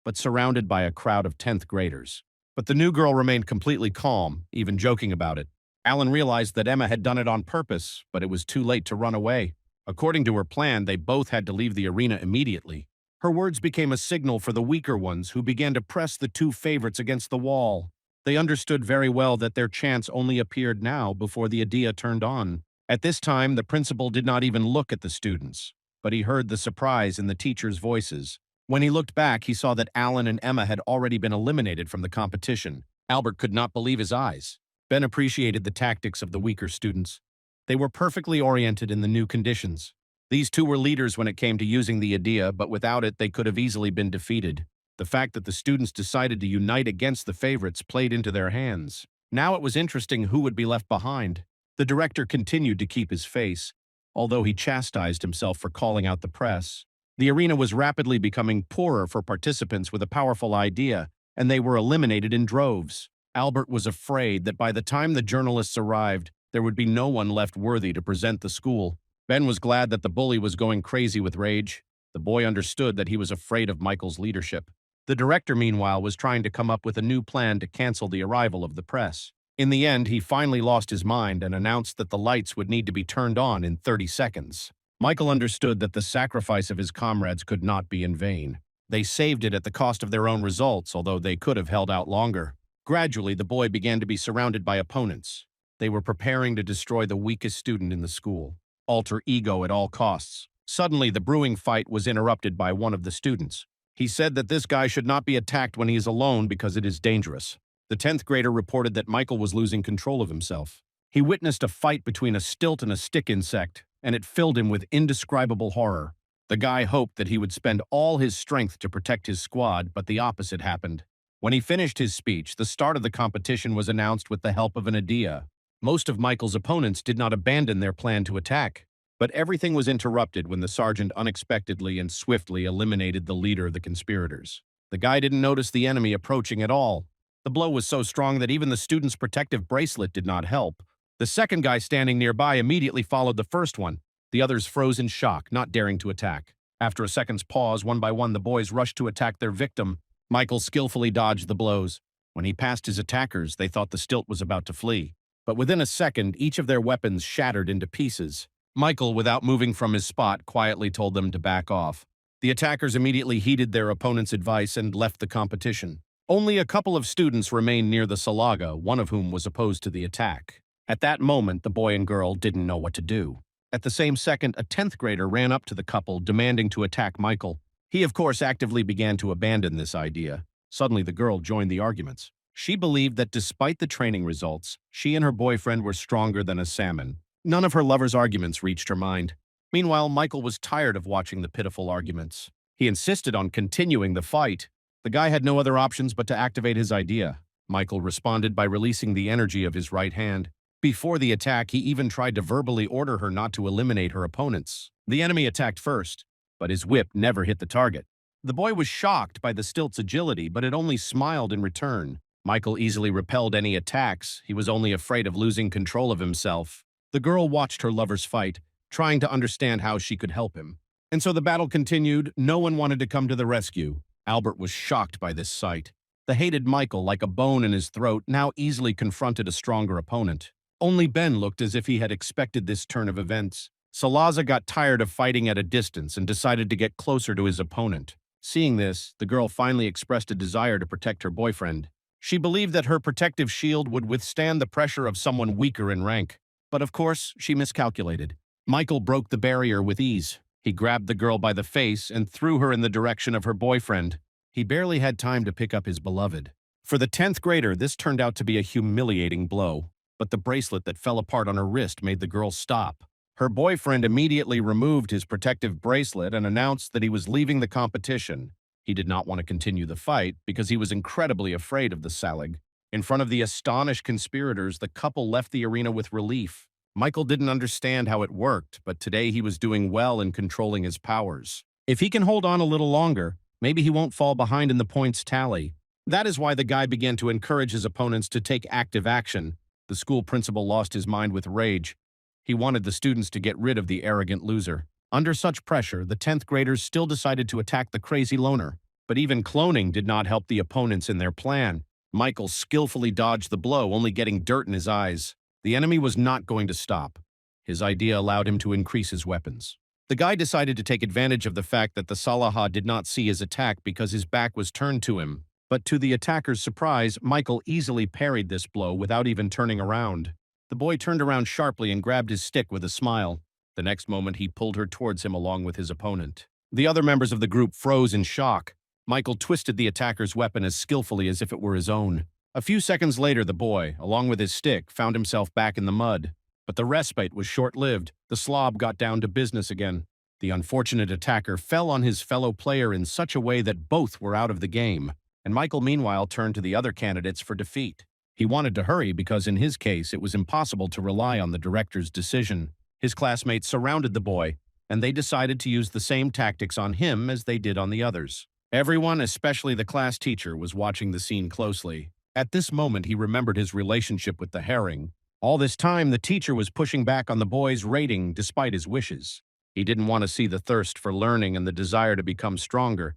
but surrounded by a crowd of 10th graders. But the new girl remained completely calm, even joking about it. Alan realized that Emma had done it on purpose, but it was too late to run away. According to her plan, they both had to leave the arena immediately. Her words became a signal for the weaker ones, who began to press the two favorites against the wall. They understood very well that their chance only appeared now before the idea turned on. At this time, the principal did not even look at the students, but he heard the surprise in the teachers' voices. When he looked back, he saw that Alan and Emma had already been eliminated from the competition. Albert could not believe his eyes. Ben appreciated the tactics of the weaker students. They were perfectly oriented in the new conditions. These two were leaders when it came to using the idea, but without it, they could have easily been defeated. The fact that the students decided to unite against the favorites played into their hands. Now it was interesting who would be left behind. The director continued to keep his face, although he chastised himself for calling out the press. The arena was rapidly becoming poorer for participants with a powerful idea, and they were eliminated in droves. Albert was afraid that by the time the journalists arrived, there would be no one left worthy to present the school. Ben was glad that the bully was going crazy with rage. The boy understood that he was afraid of Michael's leadership. The director, meanwhile, was trying to come up with a new plan to cancel the arrival of the press. In the end, he finally lost his mind and announced that the lights would need to be turned on in 30 seconds. Michael understood that the sacrifice of his comrades could not be in vain. They saved it at the cost of their own results, although they could have held out longer. Gradually, the boy began to be surrounded by opponents. They were preparing to destroy the weakest student in the school. Alter ego at all costs. Suddenly, the brewing fight was interrupted by one of the students. He said that this guy should not be attacked when he is alone because it is dangerous. The 10th grader reported that Michael was losing control of himself. He witnessed a fight between a stilt and a stick insect, and it filled him with indescribable horror. The guy hoped that he would spend all his strength to protect his squad, but the opposite happened. When he finished his speech, the start of the competition was announced with the help of an idea. Most of Michael's opponents did not abandon their plan to attack, but everything was interrupted when the sergeant unexpectedly and swiftly eliminated the leader of the conspirators. The guy didn't notice the enemy approaching at all. The blow was so strong that even the student's protective bracelet did not help. The second guy standing nearby immediately followed the first one. The others froze in shock, not daring to attack. After a second's pause, one by one the boys rushed to attack their victim. Michael skillfully dodged the blows. When he passed his attackers, they thought the stilt was about to flee. But within a second, each of their weapons shattered into pieces. Michael, without moving from his spot, quietly told them to back off. The attackers immediately heeded their opponent's advice and left the competition. Only a couple of students remained near the Salaga, one of whom was opposed to the attack. At that moment, the boy and girl didn't know what to do. At the same second, a 10th grader ran up to the couple, demanding to attack Michael. He, of course, actively began to abandon this idea. Suddenly, the girl joined the arguments. She believed that despite the training results, she and her boyfriend were stronger than a salmon. None of her lover's arguments reached her mind. Meanwhile, Michael was tired of watching the pitiful arguments. He insisted on continuing the fight. The guy had no other options but to activate his idea. Michael responded by releasing the energy of his right hand. Before the attack, he even tried to verbally order her not to eliminate her opponents. The enemy attacked first, but his whip never hit the target. The boy was shocked by the stilt's agility, but it only smiled in return. Michael easily repelled any attacks. He was only afraid of losing control of himself. The girl watched her lovers fight, trying to understand how she could help him. And so the battle continued. No one wanted to come to the rescue. Albert was shocked by this sight. The hated Michael, like a bone in his throat, now easily confronted a stronger opponent. Only Ben looked as if he had expected this turn of events. Salaza got tired of fighting at a distance and decided to get closer to his opponent. Seeing this, the girl finally expressed a desire to protect her boyfriend. She believed that her protective shield would withstand the pressure of someone weaker in rank. But of course, she miscalculated. Michael broke the barrier with ease. He grabbed the girl by the face and threw her in the direction of her boyfriend. He barely had time to pick up his beloved. For the 10th grader, this turned out to be a humiliating blow. But the bracelet that fell apart on her wrist made the girl stop. Her boyfriend immediately removed his protective bracelet and announced that he was leaving the competition. He did not want to continue the fight because he was incredibly afraid of the Salig. In front of the astonished conspirators, the couple left the arena with relief. Michael didn't understand how it worked, but today he was doing well in controlling his powers. If he can hold on a little longer, maybe he won't fall behind in the points tally. That is why the guy began to encourage his opponents to take active action. The school principal lost his mind with rage. He wanted the students to get rid of the arrogant loser. Under such pressure, the 10th graders still decided to attack the crazy loner. But even cloning did not help the opponents in their plan. Michael skillfully dodged the blow, only getting dirt in his eyes. The enemy was not going to stop. His idea allowed him to increase his weapons. The guy decided to take advantage of the fact that the Salaha did not see his attack because his back was turned to him. But to the attacker's surprise, Michael easily parried this blow without even turning around. The boy turned around sharply and grabbed his stick with a smile. The next moment, he pulled her towards him along with his opponent. The other members of the group froze in shock. Michael twisted the attacker's weapon as skillfully as if it were his own. A few seconds later, the boy, along with his stick, found himself back in the mud. But the respite was short-lived. The slob got down to business again. The unfortunate attacker fell on his fellow player in such a way that both were out of the game, and Michael meanwhile turned to the other candidates for defeat. He wanted to hurry because in his case it was impossible to rely on the director's decision. His classmates surrounded the boy, and they decided to use the same tactics on him as they did on the others. Everyone, especially the class teacher, was watching the scene closely. At this moment, he remembered his relationship with the herring. All this time, the teacher was pushing back on the boy's rating despite his wishes. He didn't want to see the thirst for learning and the desire to become stronger.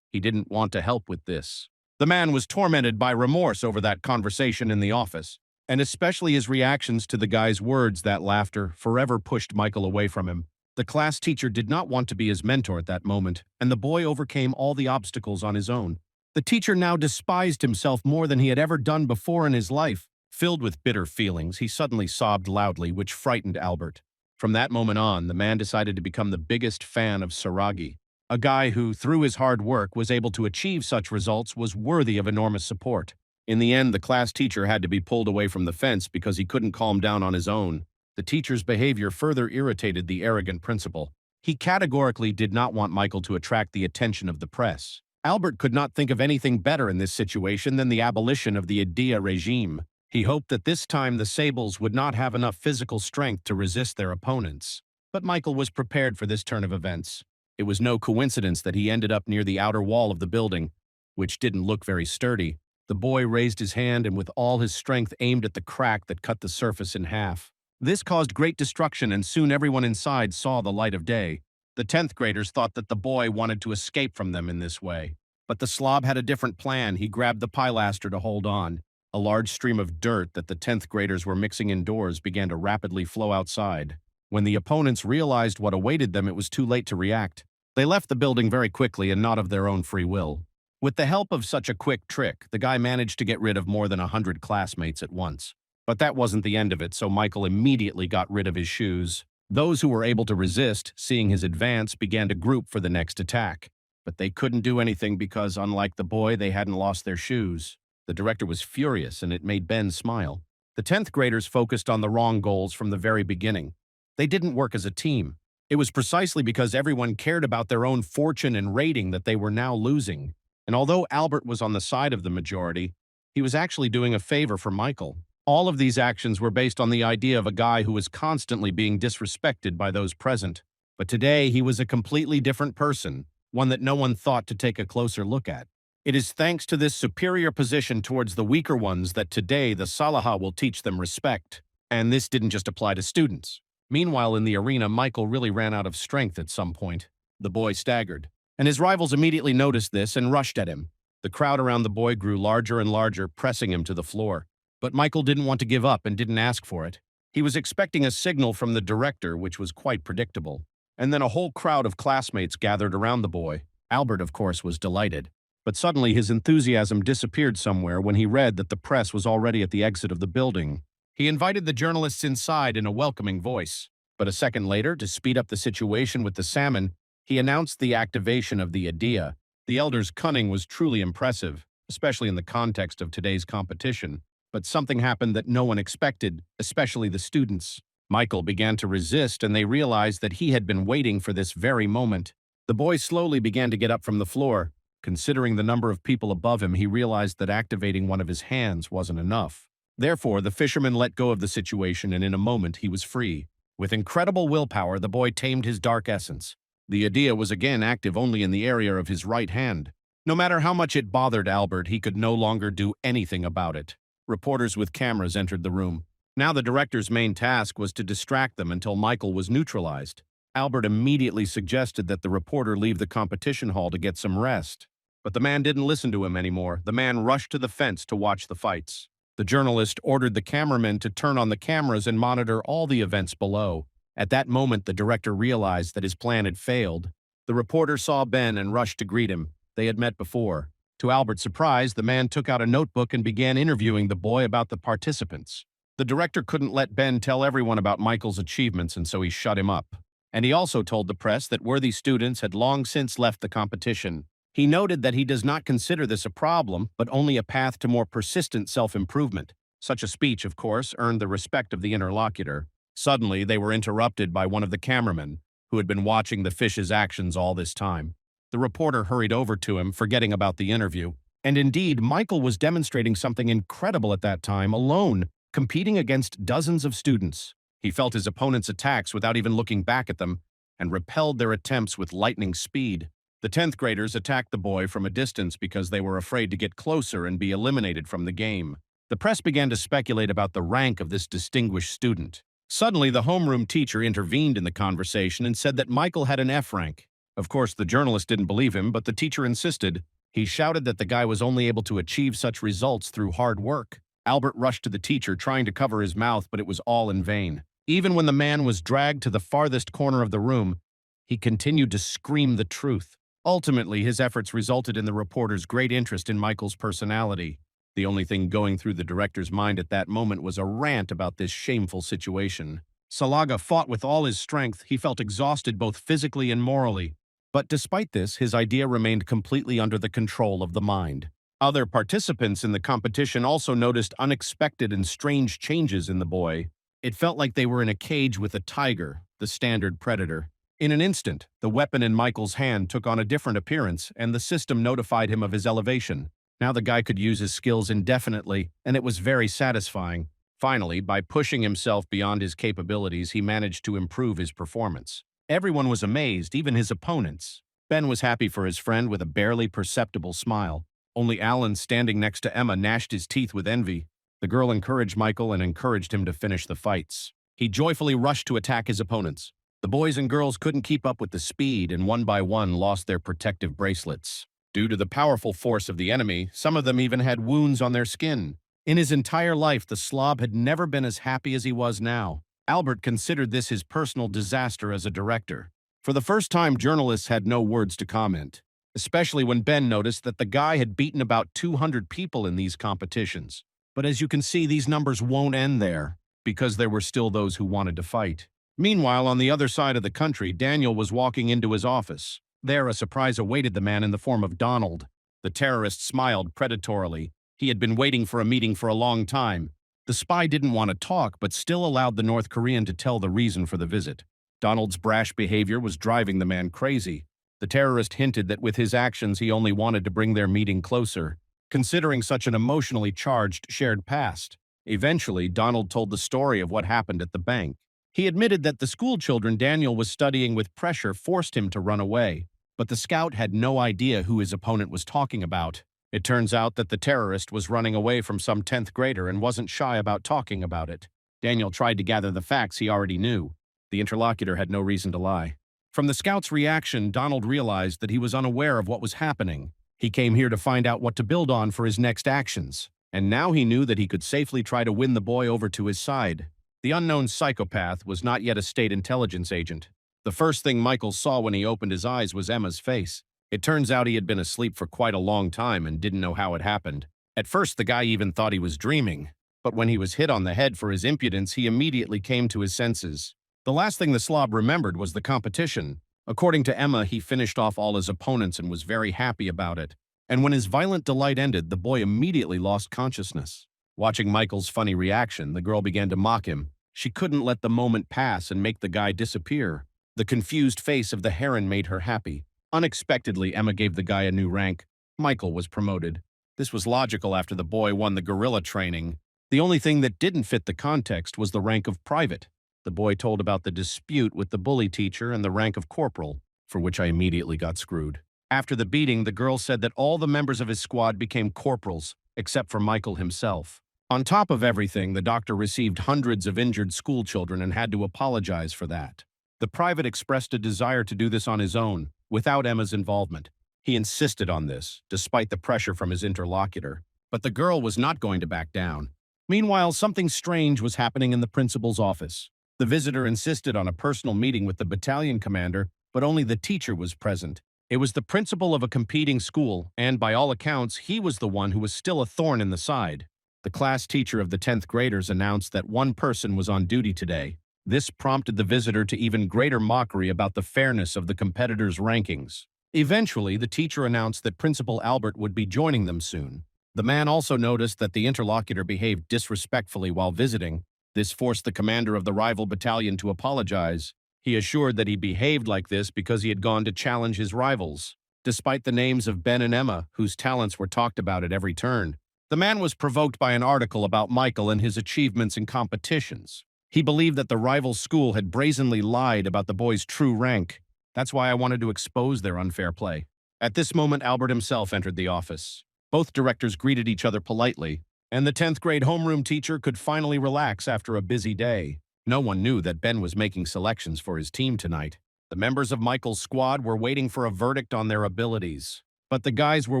He didn't want to help with this. The man was tormented by remorse over that conversation in the office, and especially his reactions to the guy's words. That laughter forever pushed Michael away from him. The class teacher did not want to be his mentor at that moment, and the boy overcame all the obstacles on his own. The teacher now despised himself more than he had ever done before in his life. Filled with bitter feelings, he suddenly sobbed loudly, which frightened Albert. From that moment on, the man decided to become the biggest fan of Saragi. A guy who, through his hard work, was able to achieve such results was worthy of enormous support. In the end, the class teacher had to be pulled away from the fence because he couldn't calm down on his own. The teacher's behavior further irritated the arrogant principal. He categorically did not want Michael to attract the attention of the press. Albert could not think of anything better in this situation than the abolition of the Idea regime. He hoped that this time the Sables would not have enough physical strength to resist their opponents. But Michael was prepared for this turn of events. It was no coincidence that he ended up near the outer wall of the building, which didn't look very sturdy. The boy raised his hand and with all his strength aimed at the crack that cut the surface in half. This caused great destruction, and soon everyone inside saw the light of day. The 10th graders thought that the boy wanted to escape from them in this way. But the slob had a different plan. He grabbed the pilaster to hold on. A large stream of dirt that the 10th graders were mixing indoors began to rapidly flow outside. When the opponents realized what awaited them, it was too late to react. They left the building very quickly and not of their own free will. With the help of such a quick trick, the guy managed to get rid of more than 100 classmates at once. But that wasn't the end of it, so Michael immediately got rid of his shoes. Those who were able to resist, seeing his advance, began to group for the next attack. But they couldn't do anything because, unlike the boy, they hadn't lost their shoes. The director was furious, and it made Ben smile. The 10th graders focused on the wrong goals from the very beginning. They didn't work as a team. It was precisely because everyone cared about their own fortune and rating that they were now losing. And although Albert was on the side of the majority, he was actually doing a favor for Michael. All of these actions were based on the idea of a guy who was constantly being disrespected by those present. But today, he was a completely different person, one that no one thought to take a closer look at. It is thanks to this superior position towards the weaker ones that today the Salaha will teach them respect. And this didn't just apply to students. Meanwhile, in the arena, Michael really ran out of strength at some point. The boy staggered, and his rivals immediately noticed this and rushed at him. The crowd around the boy grew larger and larger, pressing him to the floor. But Michael didn't want to give up and didn't ask for it. He was expecting a signal from the director, which was quite predictable. And then a whole crowd of classmates gathered around the boy. Albert, of course, was delighted. But suddenly his enthusiasm disappeared somewhere when he read that the press was already at the exit of the building. He invited the journalists inside in a welcoming voice. But a second later, to speed up the situation with the salmon, he announced the activation of the idea. The elder's cunning was truly impressive, especially in the context of today's competition. But something happened that no one expected, especially the students. Michael began to resist, and they realized that he had been waiting for this very moment. The boy slowly began to get up from the floor. Considering the number of people above him, he realized that activating one of his hands wasn't enough. Therefore, the fisherman let go of the situation, and in a moment he was free. With incredible willpower, the boy tamed his dark essence. The idea was again active only in the area of his right hand. No matter how much it bothered Albert, he could no longer do anything about it. Reporters with cameras entered the room. Now the director's main task was to distract them until Michael was neutralized. Albert immediately suggested that the reporter leave the competition hall to get some rest. But the man didn't listen to him anymore. The man rushed to the fence to watch the fights. The journalist ordered the cameramen to turn on the cameras and monitor all the events below. At that moment, the director realized that his plan had failed. The reporter saw Ben and rushed to greet him. They had met before. To Albert's surprise, the man took out a notebook and began interviewing the boy about the participants. The director couldn't let Ben tell everyone about Michael's achievements, and so he shut him up. And he also told the press that worthy students had long since left the competition. He noted that he does not consider this a problem, but only a path to more persistent self-improvement. Such a speech, of course, earned the respect of the interlocutor. Suddenly, they were interrupted by one of the cameramen, who had been watching the fish's actions all this time. The reporter hurried over to him, forgetting about the interview. And indeed, Michael was demonstrating something incredible at that time, alone, competing against dozens of students. He felt his opponent's attacks without even looking back at them, and repelled their attempts with lightning speed. The 10th graders attacked the boy from a distance because they were afraid to get closer and be eliminated from the game. The press began to speculate about the rank of this distinguished student. Suddenly, the homeroom teacher intervened in the conversation and said that Michael had an F rank. Of course, the journalist didn't believe him, but the teacher insisted. He shouted that the guy was only able to achieve such results through hard work. Albert rushed to the teacher, trying to cover his mouth, but it was all in vain. Even when the man was dragged to the farthest corner of the room, he continued to scream the truth. Ultimately, his efforts resulted in the reporter's great interest in Michael's personality. The only thing going through the director's mind at that moment was a rant about this shameful situation. Salaga fought with all his strength. He felt exhausted both physically and morally. But despite this, his idea remained completely under the control of the mind. Other participants in the competition also noticed unexpected and strange changes in the boy. It felt like they were in a cage with a tiger, the standard predator. In an instant, the weapon in Michael's hand took on a different appearance, and the system notified him of his elevation. Now the guy could use his skills indefinitely, and it was very satisfying. Finally, by pushing himself beyond his capabilities, he managed to improve his performance. Everyone was amazed, even his opponents. Ben was happy for his friend with a barely perceptible smile. Only Alan, standing next to Emma, gnashed his teeth with envy. The girl encouraged Michael and encouraged him to finish the fights. He joyfully rushed to attack his opponents. The boys and girls couldn't keep up with the speed and one by one lost their protective bracelets. Due to the powerful force of the enemy, some of them even had wounds on their skin. In his entire life, the slob had never been as happy as he was now. Albert considered this his personal disaster as a director. For the first time, journalists had no words to comment, especially when Ben noticed that the guy had beaten about 200 people in these competitions. But as you can see, these numbers won't end there, because there were still those who wanted to fight. Meanwhile, on the other side of the country, Daniel was walking into his office. There, a surprise awaited the man in the form of Donald. The terrorist smiled predatorily. He had been waiting for a meeting for a long time. The spy didn't want to talk, but still allowed the North Korean to tell the reason for the visit. Donald's brash behavior was driving the man crazy. The terrorist hinted that with his actions he only wanted to bring their meeting closer, considering such an emotionally charged shared past. Eventually, Donald told the story of what happened at the bank. He admitted that the school children Daniel was studying with pressure forced him to run away, but the scout had no idea who his opponent was talking about. It turns out that the terrorist was running away from some 10th grader and wasn't shy about talking about it. Daniel tried to gather the facts he already knew. The interlocutor had no reason to lie. From the scout's reaction, Donald realized that he was unaware of what was happening. He came here to find out what to build on for his next actions, and now he knew that he could safely try to win the boy over to his side. The unknown psychopath was not yet a state intelligence agent. The first thing Michael saw when he opened his eyes was Emma's face. It turns out he had been asleep for quite a long time and didn't know how it happened. At first, the guy even thought he was dreaming, but when he was hit on the head for his impudence, he immediately came to his senses. The last thing the slob remembered was the competition. According to Emma, he finished off all his opponents and was very happy about it. And when his violent delight ended, the boy immediately lost consciousness. Watching Michael's funny reaction, the girl began to mock him. She couldn't let the moment pass and make the guy disappear. The confused face of the heron made her happy. Unexpectedly, Emma gave the guy a new rank. Michael was promoted. This was logical after the boy won the guerrilla training. The only thing that didn't fit the context was the rank of private. The boy told about the dispute with the bully teacher and the rank of corporal, for which I immediately got screwed. After the beating, the girl said that all the members of his squad became corporals, except for Michael himself. On top of everything, the doctor received hundreds of injured schoolchildren and had to apologize for that. The private expressed a desire to do this on his own, without Emma's involvement. He insisted on this, despite the pressure from his interlocutor. But the girl was not going to back down. Meanwhile, something strange was happening in the principal's office. The visitor insisted on a personal meeting with the battalion commander, but only the teacher was present. It was the principal of a competing school, and by all accounts, he was the one who was still a thorn in the side. The class teacher of the 10th graders announced that one person was on duty today. This prompted the visitor to even greater mockery about the fairness of the competitors' rankings. Eventually, the teacher announced that Principal Albert would be joining them soon. The man also noticed that the interlocutor behaved disrespectfully while visiting. This forced the commander of the rival battalion to apologize. He assured that he behaved like this because he had gone to challenge his rivals. Despite the names of Ben and Emma, whose talents were talked about at every turn, the man was provoked by an article about Michael and his achievements in competitions. He believed that the rival school had brazenly lied about the boy's true rank. That's why I wanted to expose their unfair play. At this moment, Albert himself entered the office. Both directors greeted each other politely, and the 10th grade homeroom teacher could finally relax after a busy day. No one knew that Ben was making selections for his team tonight. The members of Michael's squad were waiting for a verdict on their abilities. But the guys were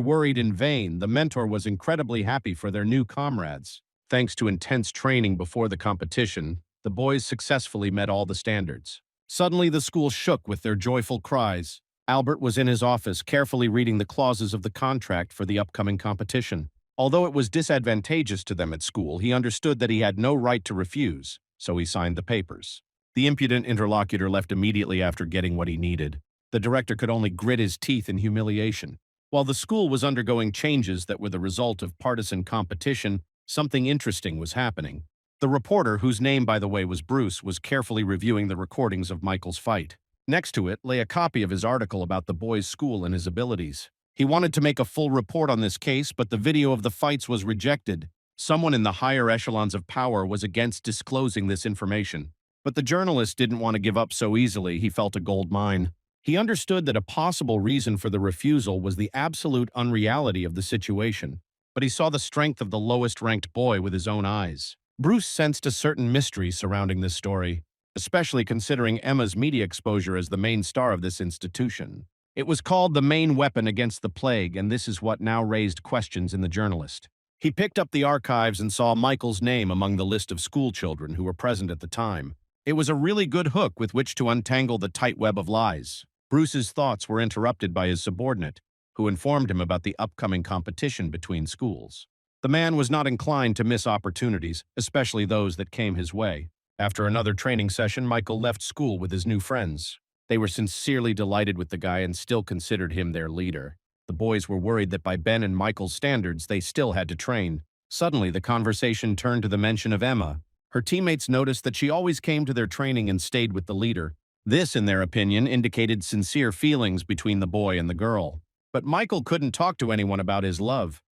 worried in vain. The mentor was incredibly happy for their new comrades. Thanks to intense training before the competition, the boys successfully met all the standards. Suddenly, the school shook with their joyful cries. Albert was in his office carefully reading the clauses of the contract for the upcoming competition. Although it was disadvantageous to them at school, he understood that he had no right to refuse. So he signed the papers. The impudent interlocutor left immediately after getting what he needed. The director could only grit his teeth in humiliation. While the school was undergoing changes that were the result of partisan competition, something interesting was happening. The reporter, whose name, by the way, was Bruce, was carefully reviewing the recordings of Michael's fight. Next to it lay a copy of his article about the boy's school and his abilities. He wanted to make a full report on this case, but the video of the fights was rejected. Someone in the higher echelons of power was against disclosing this information. But the journalist didn't want to give up so easily. He felt a gold mine. He understood that a possible reason for the refusal was the absolute unreality of the situation. But he saw the strength of the lowest-ranked boy with his own eyes. Bruce sensed a certain mystery surrounding this story, especially considering Emma's media exposure as the main star of this institution. It was called the main weapon against the plague, and this is what now raised questions in the journalist. He picked up the archives and saw Michael's name among the list of schoolchildren who were present at the time. It was a really good hook with which to untangle the tight web of lies. Bruce's thoughts were interrupted by his subordinate, who informed him about the upcoming competition between schools. The man was not inclined to miss opportunities, especially those that came his way. After another training session, Michael left school with his new friends. They were sincerely delighted with the guy and still considered him their leader. The boys were worried that by Ben and Michael's standards, they still had to train. Suddenly, the conversation turned to the mention of Emma. Her teammates noticed that she always came to their training and stayed with the leader. This, in their opinion, indicated sincere feelings between the boy and the girl. But Michael couldn't talk to anyone about his love.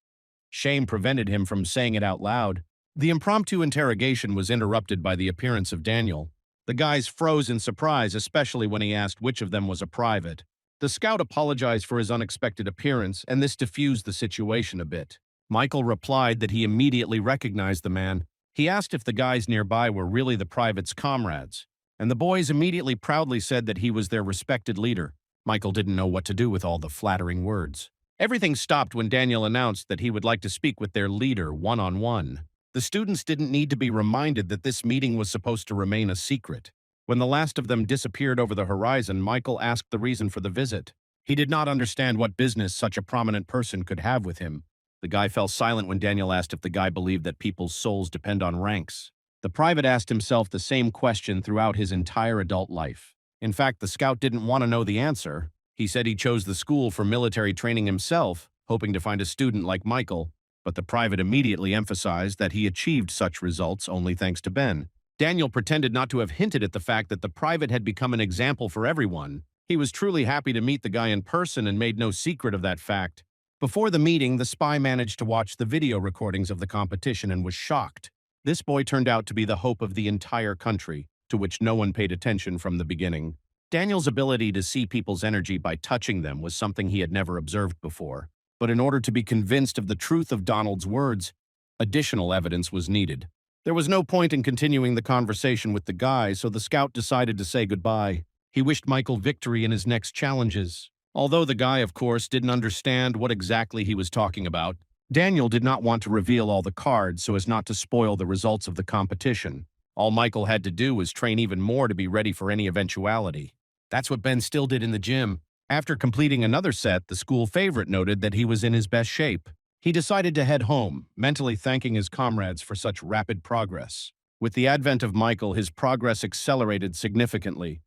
Shame prevented him from saying it out loud. The impromptu interrogation was interrupted by the appearance of Daniel. The guys froze in surprise, especially when he asked which of them was a private. The scout apologized for his unexpected appearance, and this diffused the situation a bit. Michael replied that he immediately recognized the man. He asked if the guys nearby were really the private's comrades, and the boys immediately proudly said that he was their respected leader. Michael didn't know what to do with all the flattering words. Everything stopped when Daniel announced that he would like to speak with their leader one-on-one. The students didn't need to be reminded that this meeting was supposed to remain a secret. When the last of them disappeared over the horizon, Michael asked the reason for the visit. He did not understand what business such a prominent person could have with him. The guy fell silent when Daniel asked if the guy believed that people's souls depend on ranks. The private asked himself the same question throughout his entire adult life. In fact, the scout didn't want to know the answer. He said he chose the school for military training himself, hoping to find a student like Michael, but the private immediately emphasized that he achieved such results only thanks to Ben. Daniel pretended not to have hinted at the fact that the private had become an example for everyone. He was truly happy to meet the guy in person and made no secret of that fact. Before the meeting, the spy managed to watch the video recordings of the competition and was shocked. This boy turned out to be the hope of the entire country, to which no one paid attention from the beginning. Daniel's ability to see people's energy by touching them was something he had never observed before. But in order to be convinced of the truth of Donald's words, additional evidence was needed. There was no point in continuing the conversation with the guy, so the scout decided to say goodbye. He wished Michael victory in his next challenges. Although the guy, of course, didn't understand what exactly he was talking about, Daniel did not want to reveal all the cards so as not to spoil the results of the competition. All Michael had to do was train even more to be ready for any eventuality. That's what Ben still did in the gym. After completing another set, the school favorite noted that he was in his best shape. He decided to head home, mentally thanking his comrades for such rapid progress. With the advent of Michael, his progress accelerated significantly.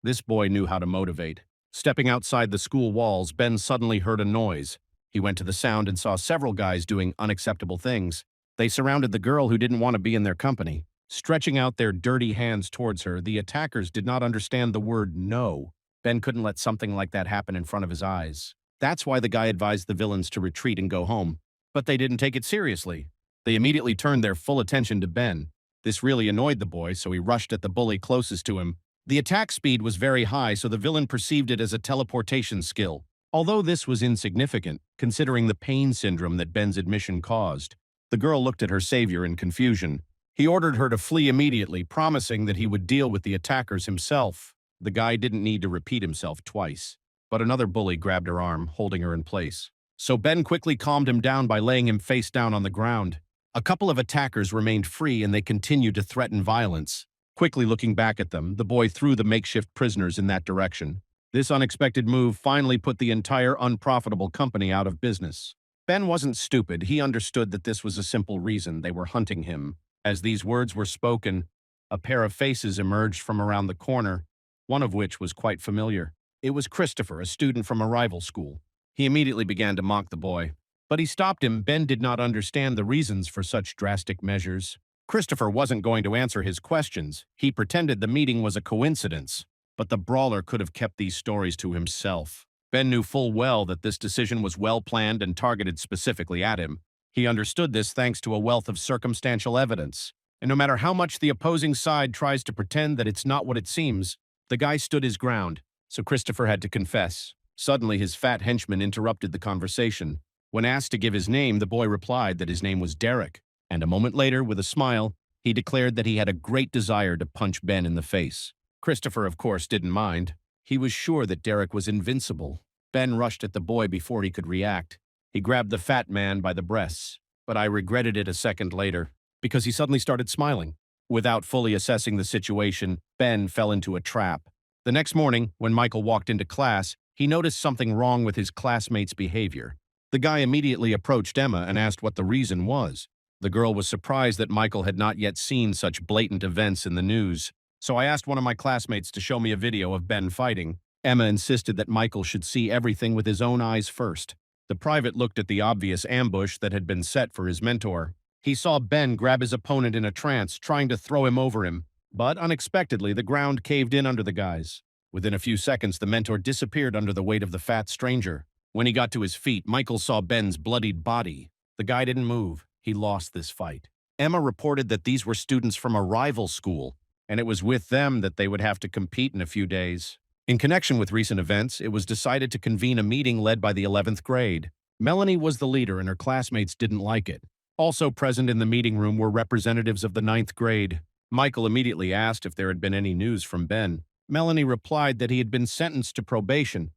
This boy knew how to motivate. Stepping outside the school walls, Ben suddenly heard a noise. He went to the sound and saw several guys doing unacceptable things. They surrounded the girl who didn't want to be in their company. Stretching out their dirty hands towards her, the attackers did not understand the word no. Ben couldn't let something like that happen in front of his eyes. That's why the guy advised the villains to retreat and go home. But they didn't take it seriously. They immediately turned their full attention to Ben. This really annoyed the boy, so he rushed at the bully closest to him. The attack speed was very high, so the villain perceived it as a teleportation skill. Although this was insignificant, considering the pain syndrome that Ben's admission caused, the girl looked at her savior in confusion. He ordered her to flee immediately, promising that he would deal with the attackers himself. The guy didn't need to repeat himself twice, but another bully grabbed her arm, holding her in place. So Ben quickly calmed him down by laying him face down on the ground. A couple of attackers remained free and they continued to threaten violence. Quickly looking back at them, the boy threw the makeshift prisoners in that direction. This unexpected move finally put the entire unprofitable company out of business. Ben wasn't stupid. He understood that this was a simple reason they were hunting him. As these words were spoken, a pair of faces emerged from around the corner, one of which was quite familiar. It was Christopher, a student from a rival school. He immediately began to mock the boy. But he stopped him. Ben did not understand the reasons for such drastic measures. Christopher wasn't going to answer his questions. He pretended the meeting was a coincidence. But the brawler could have kept these stories to himself. Ben knew full well that this decision was well-planned and targeted specifically at him. He understood this thanks to a wealth of circumstantial evidence. And no matter how much the opposing side tries to pretend that it's not what it seems, the guy stood his ground, so Christopher had to confess. Suddenly, his fat henchman interrupted the conversation. When asked to give his name, the boy replied that his name was Derek. And a moment later, with a smile, he declared that he had a great desire to punch Ben in the face. Christopher, of course, didn't mind. He was sure that Derek was invincible. Ben rushed at the boy before he could react. He grabbed the fat man by the breasts, but I regretted it a second later, because he suddenly started smiling. Without fully assessing the situation, Ben fell into a trap. The next morning, when Michael walked into class, he noticed something wrong with his classmates' behavior. The guy immediately approached Emma and asked what the reason was. The girl was surprised that Michael had not yet seen such blatant events in the news. So I asked one of my classmates to show me a video of Ben fighting. Emma insisted that Michael should see everything with his own eyes first. The private looked at the obvious ambush that had been set for his mentor. He saw Ben grab his opponent in a trance, trying to throw him over him. But unexpectedly, the ground caved in under the guys. Within a few seconds, the mentor disappeared under the weight of the fat stranger. When he got to his feet, Michael saw Ben's bloodied body. The guy didn't move. He lost this fight. Emma reported that these were students from a rival school, and it was with them that they would have to compete in a few days. In connection with recent events, it was decided to convene a meeting led by the 11th grade. Melanie was the leader and her classmates didn't like it. Also present in the meeting room were representatives of the 9th grade. Michael immediately asked if there had been any news from Ben. Melanie replied that he had been sentenced to probation,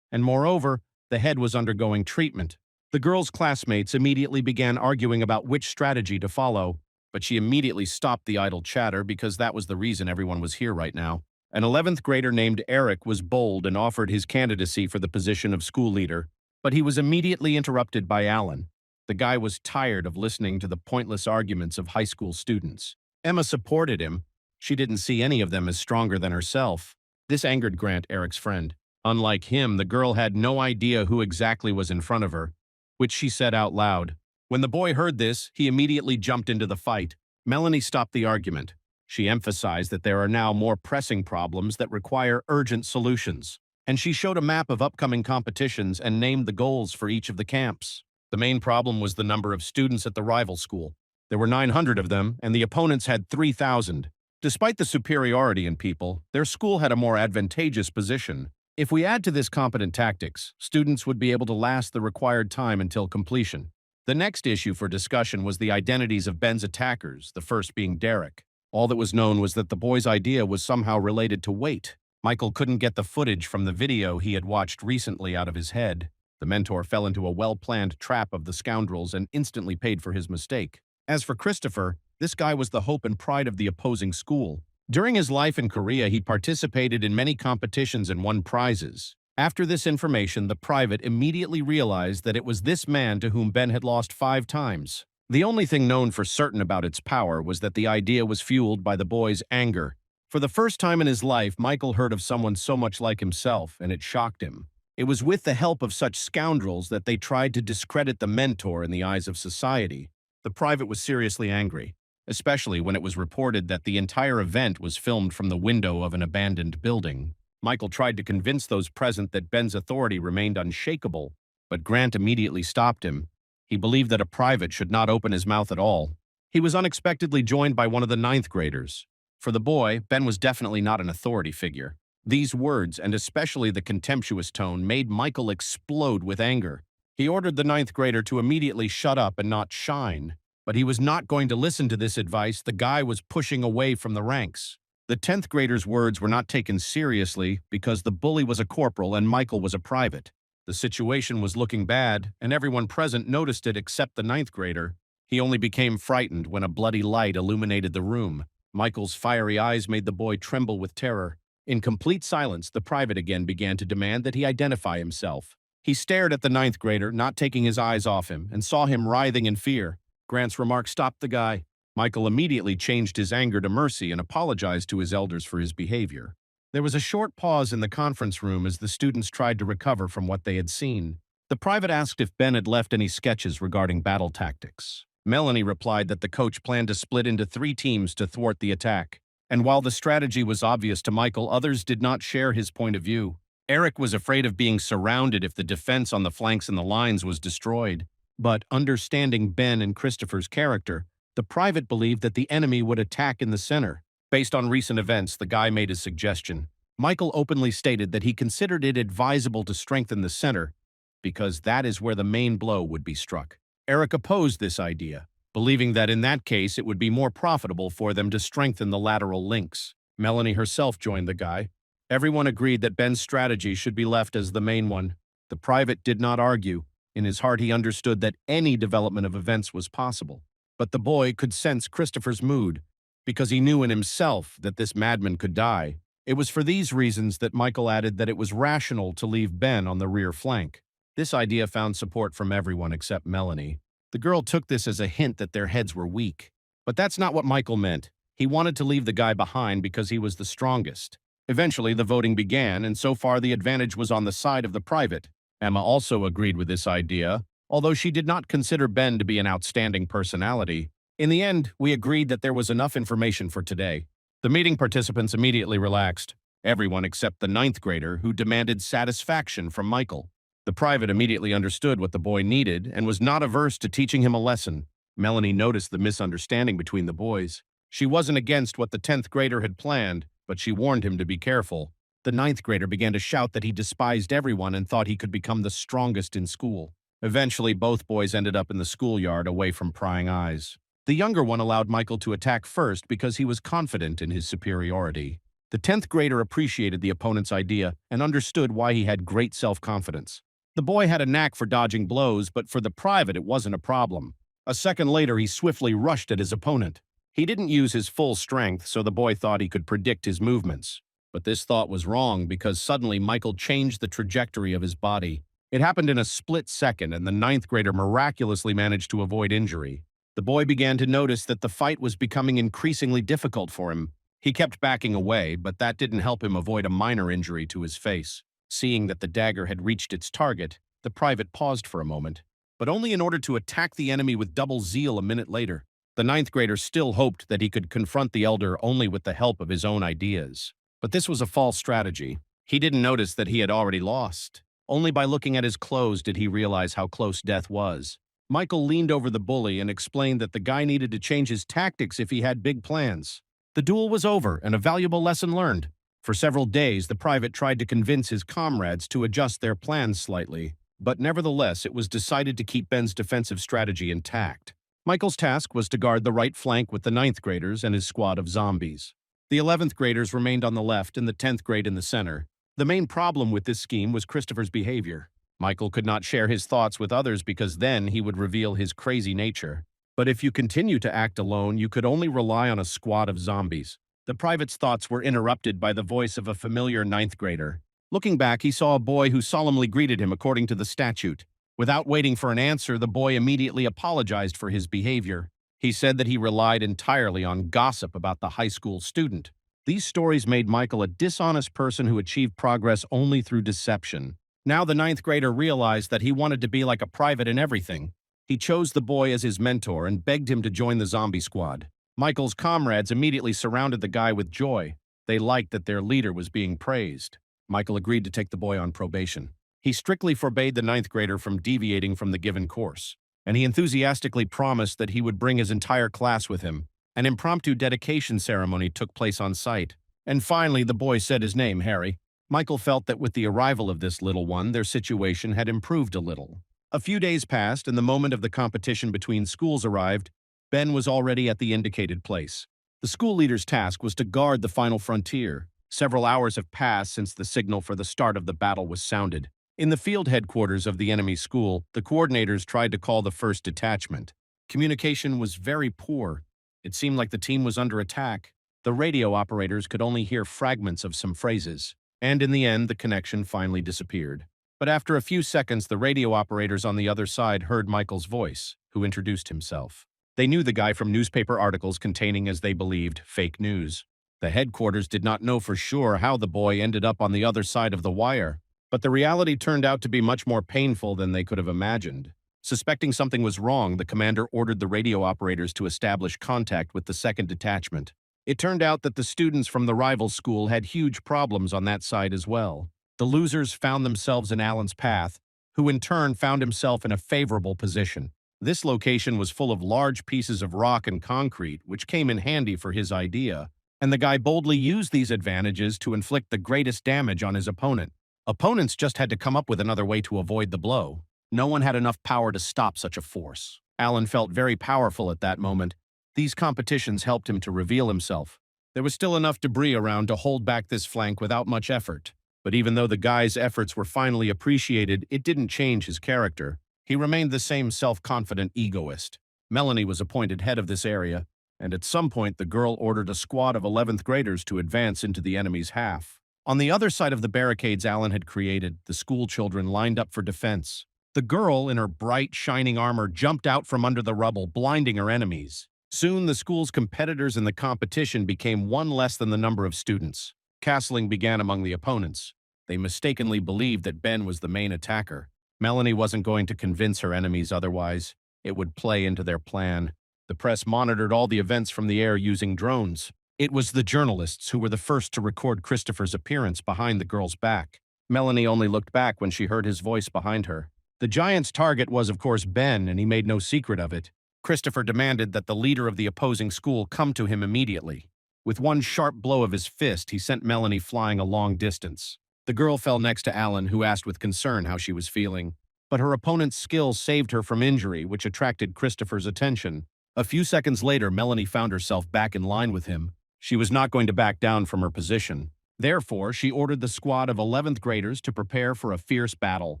and moreover, the head was undergoing treatment. The girl's classmates immediately began arguing about which strategy to follow, but she immediately stopped the idle chatter because that was the reason everyone was here right now. An 11th grader named Eric was bold and offered his candidacy for the position of school leader, but he was immediately interrupted by Alan. The guy was tired of listening to the pointless arguments of high school students. Emma supported him. She didn't see any of them as stronger than herself. This angered Grant, Eric's friend. Unlike him, the girl had no idea who exactly was in front of her, which she said out loud. When the boy heard this, he immediately jumped into the fight. Melanie stopped the argument. She emphasized that there are now more pressing problems that require urgent solutions, and she showed a map of upcoming competitions and named the goals for each of the camps. The main problem was the number of students at the rival school. There were 900 of them, and the opponents had 3,000. Despite the superiority in people, their school had a more advantageous position. If we add to this competent tactics, students would be able to last the required time until completion. The next issue for discussion was the identities of Ben's attackers, the first being Derek. All that was known was that the boy's idea was somehow related to weight. Michael couldn't get the footage from the video he had watched recently out of his head. The mentor fell into a well-planned trap of the scoundrels and instantly paid for his mistake. As for Christopher, this guy was the hope and pride of the opposing school. During his life in Korea, he participated in many competitions and won prizes. After this information, the private immediately realized that it was this man to whom Ben had lost 5 times. The only thing known for certain about its power was that the idea was fueled by the boy's anger. For the first time in his life, Michael heard of someone so much like himself, and it shocked him. It was with the help of such scoundrels that they tried to discredit the mentor in the eyes of society. The private was seriously angry, especially when it was reported that the entire event was filmed from the window of an abandoned building. Michael tried to convince those present that Ben's authority remained unshakable, but Grant immediately stopped him. He believed that a private should not open his mouth at all. He was unexpectedly joined by one of the 9th graders. For the boy, Ben was definitely not an authority figure. These words, and especially the contemptuous tone, made Michael explode with anger. He ordered the 9th grader to immediately shut up and not shine. But he was not going to listen to this advice. The guy was pushing away from the ranks. The 10th grader's words were not taken seriously because the bully was a corporal and Michael was a private. The situation was looking bad, and everyone present noticed it except the 9th grader. He only became frightened when a bloody light illuminated the room. Michael's fiery eyes made the boy tremble with terror. In complete silence, the private again began to demand that he identify himself. He stared at the 9th grader, not taking his eyes off him, and saw him writhing in fear. Grant's remark stopped the guy. Michael immediately changed his anger to mercy and apologized to his elders for his behavior. There was a short pause in the conference room as the students tried to recover from what they had seen. The private asked if Ben had left any sketches regarding battle tactics. Melanie replied that the coach planned to split into 3 teams to thwart the attack. And while the strategy was obvious to Michael, others did not share his point of view. Eric was afraid of being surrounded if the defense on the flanks and the lines was destroyed. But understanding Ben and Christopher's character, the private believed that the enemy would attack in the center. Based on recent events, the guy made a suggestion. Michael openly stated that he considered it advisable to strengthen the center because that is where the main blow would be struck. Eric opposed this idea, believing that in that case it would be more profitable for them to strengthen the lateral links. Melanie herself joined the guy. Everyone agreed that Ben's strategy should be left as the main one. The private did not argue. In his heart, he understood that any development of events was possible. But the boy could sense Christopher's mood, because he knew in himself that this madman could die. It was for these reasons that Michael added that it was rational to leave Ben on the rear flank. This idea found support from everyone except Melanie. The girl took this as a hint that their heads were weak. But that's not what Michael meant. He wanted to leave the guy behind because he was the strongest. Eventually, the voting began, and so far the advantage was on the side of the private. Emma also agreed with this idea, although she did not consider Ben to be an outstanding personality. In the end, we agreed that there was enough information for today. The meeting participants immediately relaxed, everyone except the 9th grader, who demanded satisfaction from Michael. The private immediately understood what the boy needed and was not averse to teaching him a lesson. Melanie noticed the misunderstanding between the boys. She wasn't against what the 10th grader had planned, but she warned him to be careful. The 9th grader began to shout that he despised everyone and thought he could become the strongest in school. Eventually, both boys ended up in the schoolyard away from prying eyes. The younger one allowed Michael to attack first because he was confident in his superiority. The 10th grader appreciated the opponent's idea and understood why he had great self-confidence. The boy had a knack for dodging blows, but for the private it wasn't a problem. A second later, he swiftly rushed at his opponent. He didn't use his full strength, so the boy thought he could predict his movements. But this thought was wrong because suddenly Michael changed the trajectory of his body. It happened in a split second, and the 9th grader miraculously managed to avoid injury. The boy began to notice that the fight was becoming increasingly difficult for him. He kept backing away, but that didn't help him avoid a minor injury to his face. Seeing that the dagger had reached its target, the private paused for a moment, but only in order to attack the enemy with double zeal a minute later. The ninth grader still hoped that he could confront the elder only with the help of his own ideas. But this was a false strategy. He didn't notice that he had already lost. Only by looking at his clothes did he realize how close death was. Michael leaned over the bully and explained that the guy needed to change his tactics if he had big plans. The duel was over and a valuable lesson learned. For several days, the private tried to convince his comrades to adjust their plans slightly, but nevertheless it was decided to keep Ben's defensive strategy intact. Michael's task was to guard the right flank with the ninth graders and his squad of zombies. The 11th graders remained on the left and the 10th grade in the center. The main problem with this scheme was Christopher's behavior. Michael could not share his thoughts with others because then he would reveal his crazy nature. But if you continue to act alone, you could only rely on a squad of zombies. The private's thoughts were interrupted by the voice of a familiar ninth grader. Looking back, he saw a boy who solemnly greeted him according to the statute. Without waiting for an answer, the boy immediately apologized for his behavior. He said that he relied entirely on gossip about the high school student. These stories made Michael a dishonest person who achieved progress only through deception. Now the ninth grader realized that he wanted to be like a private in everything. He chose the boy as his mentor and begged him to join the zombie squad. Michael's comrades immediately surrounded the guy with joy. They liked that their leader was being praised. Michael agreed to take the boy on probation. He strictly forbade the ninth grader from deviating from the given course, and he enthusiastically promised that he would bring his entire class with him. An impromptu dedication ceremony took place on site, and finally the boy said his name, Harry. Michael felt that with the arrival of this little one, their situation had improved a little. A few days passed, and the moment of the competition between schools arrived. Ben was already at the indicated place. The school leader's task was to guard the final frontier. Several hours have passed since the signal for the start of the battle was sounded. In the field headquarters of the enemy school, the coordinators tried to call the first detachment. Communication was very poor. It seemed like the team was under attack. The radio operators could only hear fragments of some phrases, and in the end, the connection finally disappeared. But after a few seconds, the radio operators on the other side heard Michael's voice, who introduced himself. They knew the guy from newspaper articles containing, as they believed, fake news. The headquarters did not know for sure how the boy ended up on the other side of the wire, but the reality turned out to be much more painful than they could have imagined. Suspecting something was wrong, the commander ordered the radio operators to establish contact with the second detachment. It turned out that the students from the rival school had huge problems on that side as well. The losers found themselves in Alan's path, who in turn found himself in a favorable position. This location was full of large pieces of rock and concrete, which came in handy for his idea, and the guy boldly used these advantages to inflict the greatest damage on his opponent. Opponents just had to come up with another way to avoid the blow. No one had enough power to stop such a force. Alan felt very powerful at that moment. These competitions helped him to reveal himself. There was still enough debris around to hold back this flank without much effort. But even though the guy's efforts were finally appreciated, it didn't change his character. He remained the same self-confident egoist. Melanie was appointed head of this area, and at some point the girl ordered a squad of 11th graders to advance into the enemy's half. On the other side of the barricades Alan had created, the school children lined up for defense. The girl, in her bright, shining armor, jumped out from under the rubble, blinding her enemies. Soon, the school's competitors in the competition became one less than the number of students. Castling began among the opponents. They mistakenly believed that Ben was the main attacker. Melanie wasn't going to convince her enemies otherwise. It would play into their plan. The press monitored all the events from the air using drones. It was the journalists who were the first to record Christopher's appearance behind the girl's back. Melanie only looked back when she heard his voice behind her. The giant's target was, of course, Ben, and he made no secret of it. Christopher demanded that the leader of the opposing school come to him immediately. With one sharp blow of his fist, he sent Melanie flying a long distance. The girl fell next to Alan, who asked with concern how she was feeling. But her opponent's skill saved her from injury, which attracted Christopher's attention. A few seconds later, Melanie found herself back in line with him. She was not going to back down from her position. Therefore, she ordered the squad of 11th graders to prepare for a fierce battle.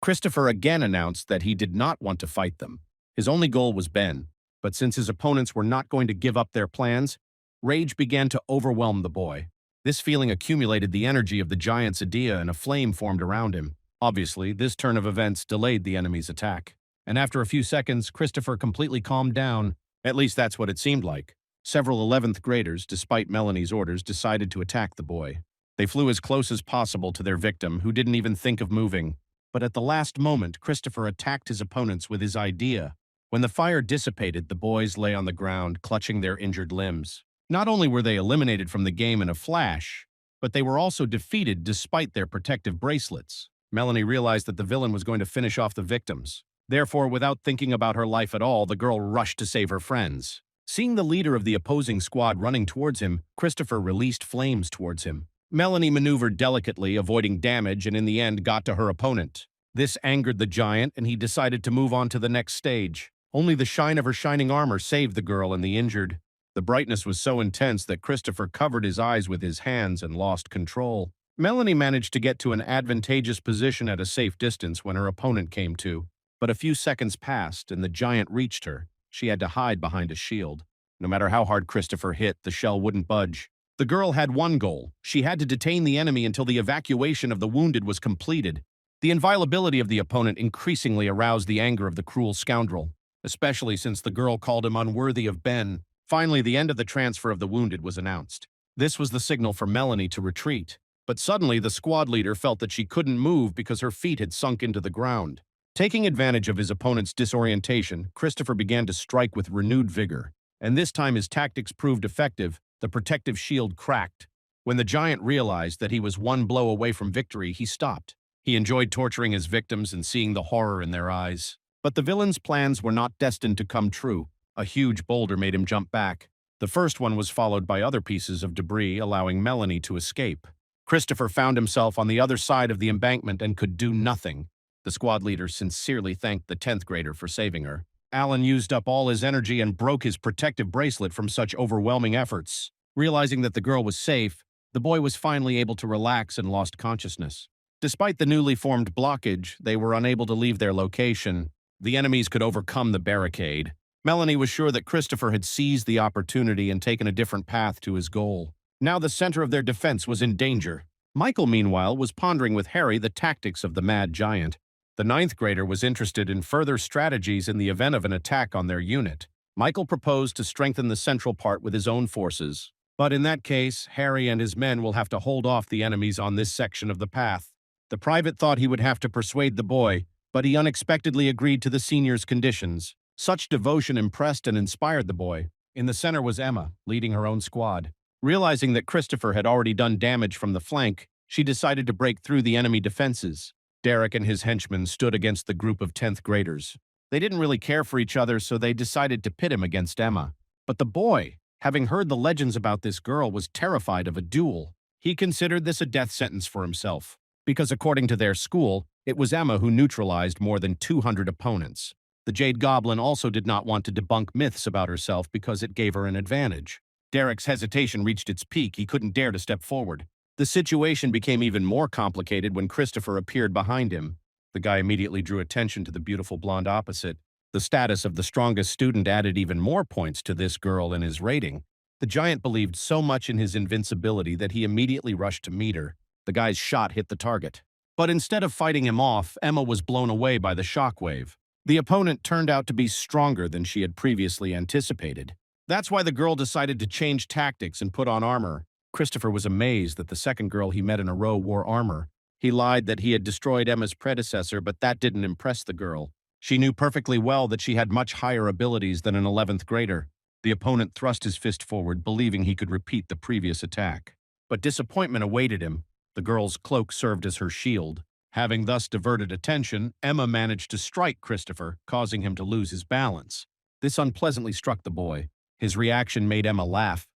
Christopher again announced that he did not want to fight them. His only goal was Ben, but since his opponents were not going to give up their plans, rage began to overwhelm the boy. This feeling accumulated the energy of the giant's idea and a flame formed around him. Obviously, this turn of events delayed the enemy's attack. And after a few seconds, Christopher completely calmed down. At least that's what it seemed like. Several 11th graders, despite Melanie's orders, decided to attack the boy. They flew as close as possible to their victim, who didn't even think of moving. But at the last moment, Christopher attacked his opponents with his idea. When the fire dissipated, the boys lay on the ground, clutching their injured limbs. Not only were they eliminated from the game in a flash, but they were also defeated despite their protective bracelets. Melanie realized that the villain was going to finish off the victims. Therefore, without thinking about her life at all, the girl rushed to save her friends. Seeing the leader of the opposing squad running towards him, Christopher released flames towards him. Melanie maneuvered delicately, avoiding damage, and in the end got to her opponent. This angered the giant, and he decided to move on to the next stage. Only the shine of her shining armor saved the girl and the injured. The brightness was so intense that Christopher covered his eyes with his hands and lost control. Melanie managed to get to an advantageous position at a safe distance when her opponent came to. But a few seconds passed, and the giant reached her. She had to hide behind a shield. No matter how hard Christopher hit, the shell wouldn't budge. The girl had one goal. She had to detain the enemy until the evacuation of the wounded was completed. The inviolability of the opponent increasingly aroused the anger of the cruel scoundrel, especially since the girl called him unworthy of Ben. Finally, the end of the transfer of the wounded was announced. This was the signal for Melanie to retreat. But suddenly, the squad leader felt that she couldn't move because her feet had sunk into the ground. Taking advantage of his opponent's disorientation, Christopher began to strike with renewed vigor. And this time his tactics proved effective. The protective shield cracked. When the giant realized that he was one blow away from victory, he stopped. He enjoyed torturing his victims and seeing the horror in their eyes. But the villain's plans were not destined to come true. A huge boulder made him jump back. The first one was followed by other pieces of debris, allowing Melanie to escape. Christopher found himself on the other side of the embankment and could do nothing. The squad leader sincerely thanked the 10th grader for saving her. Alan used up all his energy and broke his protective bracelet from such overwhelming efforts. Realizing that the girl was safe, the boy was finally able to relax and lost consciousness. Despite the newly formed blockage, they were unable to leave their location. The enemies could overcome the barricade. Melanie was sure that Christopher had seized the opportunity and taken a different path to his goal. Now the center of their defense was in danger. Michael, meanwhile, was pondering with Harry the tactics of the mad giant. The 9th grader was interested in further strategies in the event of an attack on their unit. Michael proposed to strengthen the central part with his own forces. But in that case, Harry and his men will have to hold off the enemies on this section of the path. The private thought he would have to persuade the boy, but he unexpectedly agreed to the senior's conditions. Such devotion impressed and inspired the boy. In the center was Emma, leading her own squad. Realizing that Christopher had already done damage from the flank, she decided to break through the enemy defenses. Derek and his henchmen stood against the group of 10th graders. They didn't really care for each other, so they decided to pit him against Emma. But the boy, having heard the legends about this girl, was terrified of a duel. He considered this a death sentence for himself, because according to their school, it was Emma who neutralized more than 200 opponents. The Jade Goblin also did not want to debunk myths about herself because it gave her an advantage. Derek's hesitation reached its peak. He couldn't dare to step forward. The situation became even more complicated when Christopher appeared behind him. The guy immediately drew attention to the beautiful blonde opposite. The status of the strongest student added even more points to this girl in his rating. The giant believed so much in his invincibility that he immediately rushed to meet her. The guy's shot hit the target. But instead of fighting him off, Emma was blown away by the shockwave. The opponent turned out to be stronger than she had previously anticipated. That's why the girl decided to change tactics and put on armor. Christopher was amazed that the second girl he met in a row wore armor. He lied that he had destroyed Emma's predecessor, but that didn't impress the girl. She knew perfectly well that she had much higher abilities than an 11th grader. The opponent thrust his fist forward, believing he could repeat the previous attack. But disappointment awaited him. The girl's cloak served as her shield. Having thus diverted attention, Emma managed to strike Christopher, causing him to lose his balance. This unpleasantly struck the boy. His reaction made Emma laugh.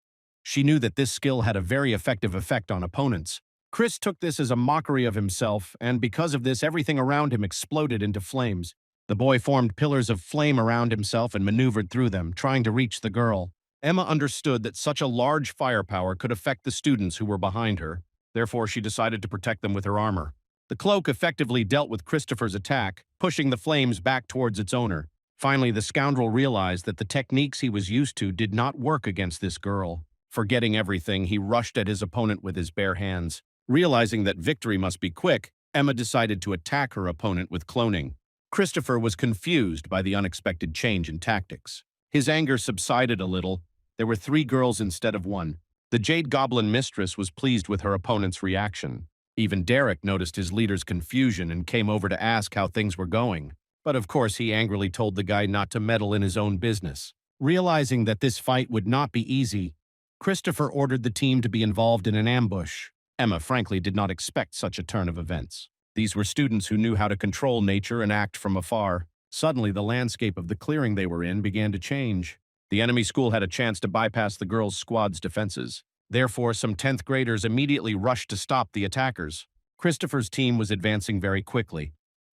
She knew that this skill had a very effective effect on opponents. Chris took this as a mockery of himself, and because of this, everything around him exploded into flames. The boy formed pillars of flame around himself and maneuvered through them, trying to reach the girl. Emma understood that such a large firepower could affect the students who were behind her. Therefore, she decided to protect them with her armor. The cloak effectively dealt with Christopher's attack, pushing the flames back towards its owner. Finally, the scoundrel realized that the techniques he was used to did not work against this girl. Forgetting everything, he rushed at his opponent with his bare hands. Realizing that victory must be quick, Emma decided to attack her opponent with cloning. Christopher was confused by the unexpected change in tactics. His anger subsided a little. There were 3 girls instead of 1. The Jade Goblin mistress was pleased with her opponent's reaction. Even Derek noticed his leader's confusion and came over to ask how things were going. But of course, he angrily told the guy not to meddle in his own business. Realizing that this fight would not be easy, Christopher ordered the team to be involved in an ambush. Emma frankly did not expect such a turn of events. These were students who knew how to control nature and act from afar. Suddenly, the landscape of the clearing they were in began to change. The enemy school had a chance to bypass the girls' squad's defenses. Therefore, some 10th graders immediately rushed to stop the attackers. Christopher's team was advancing very quickly,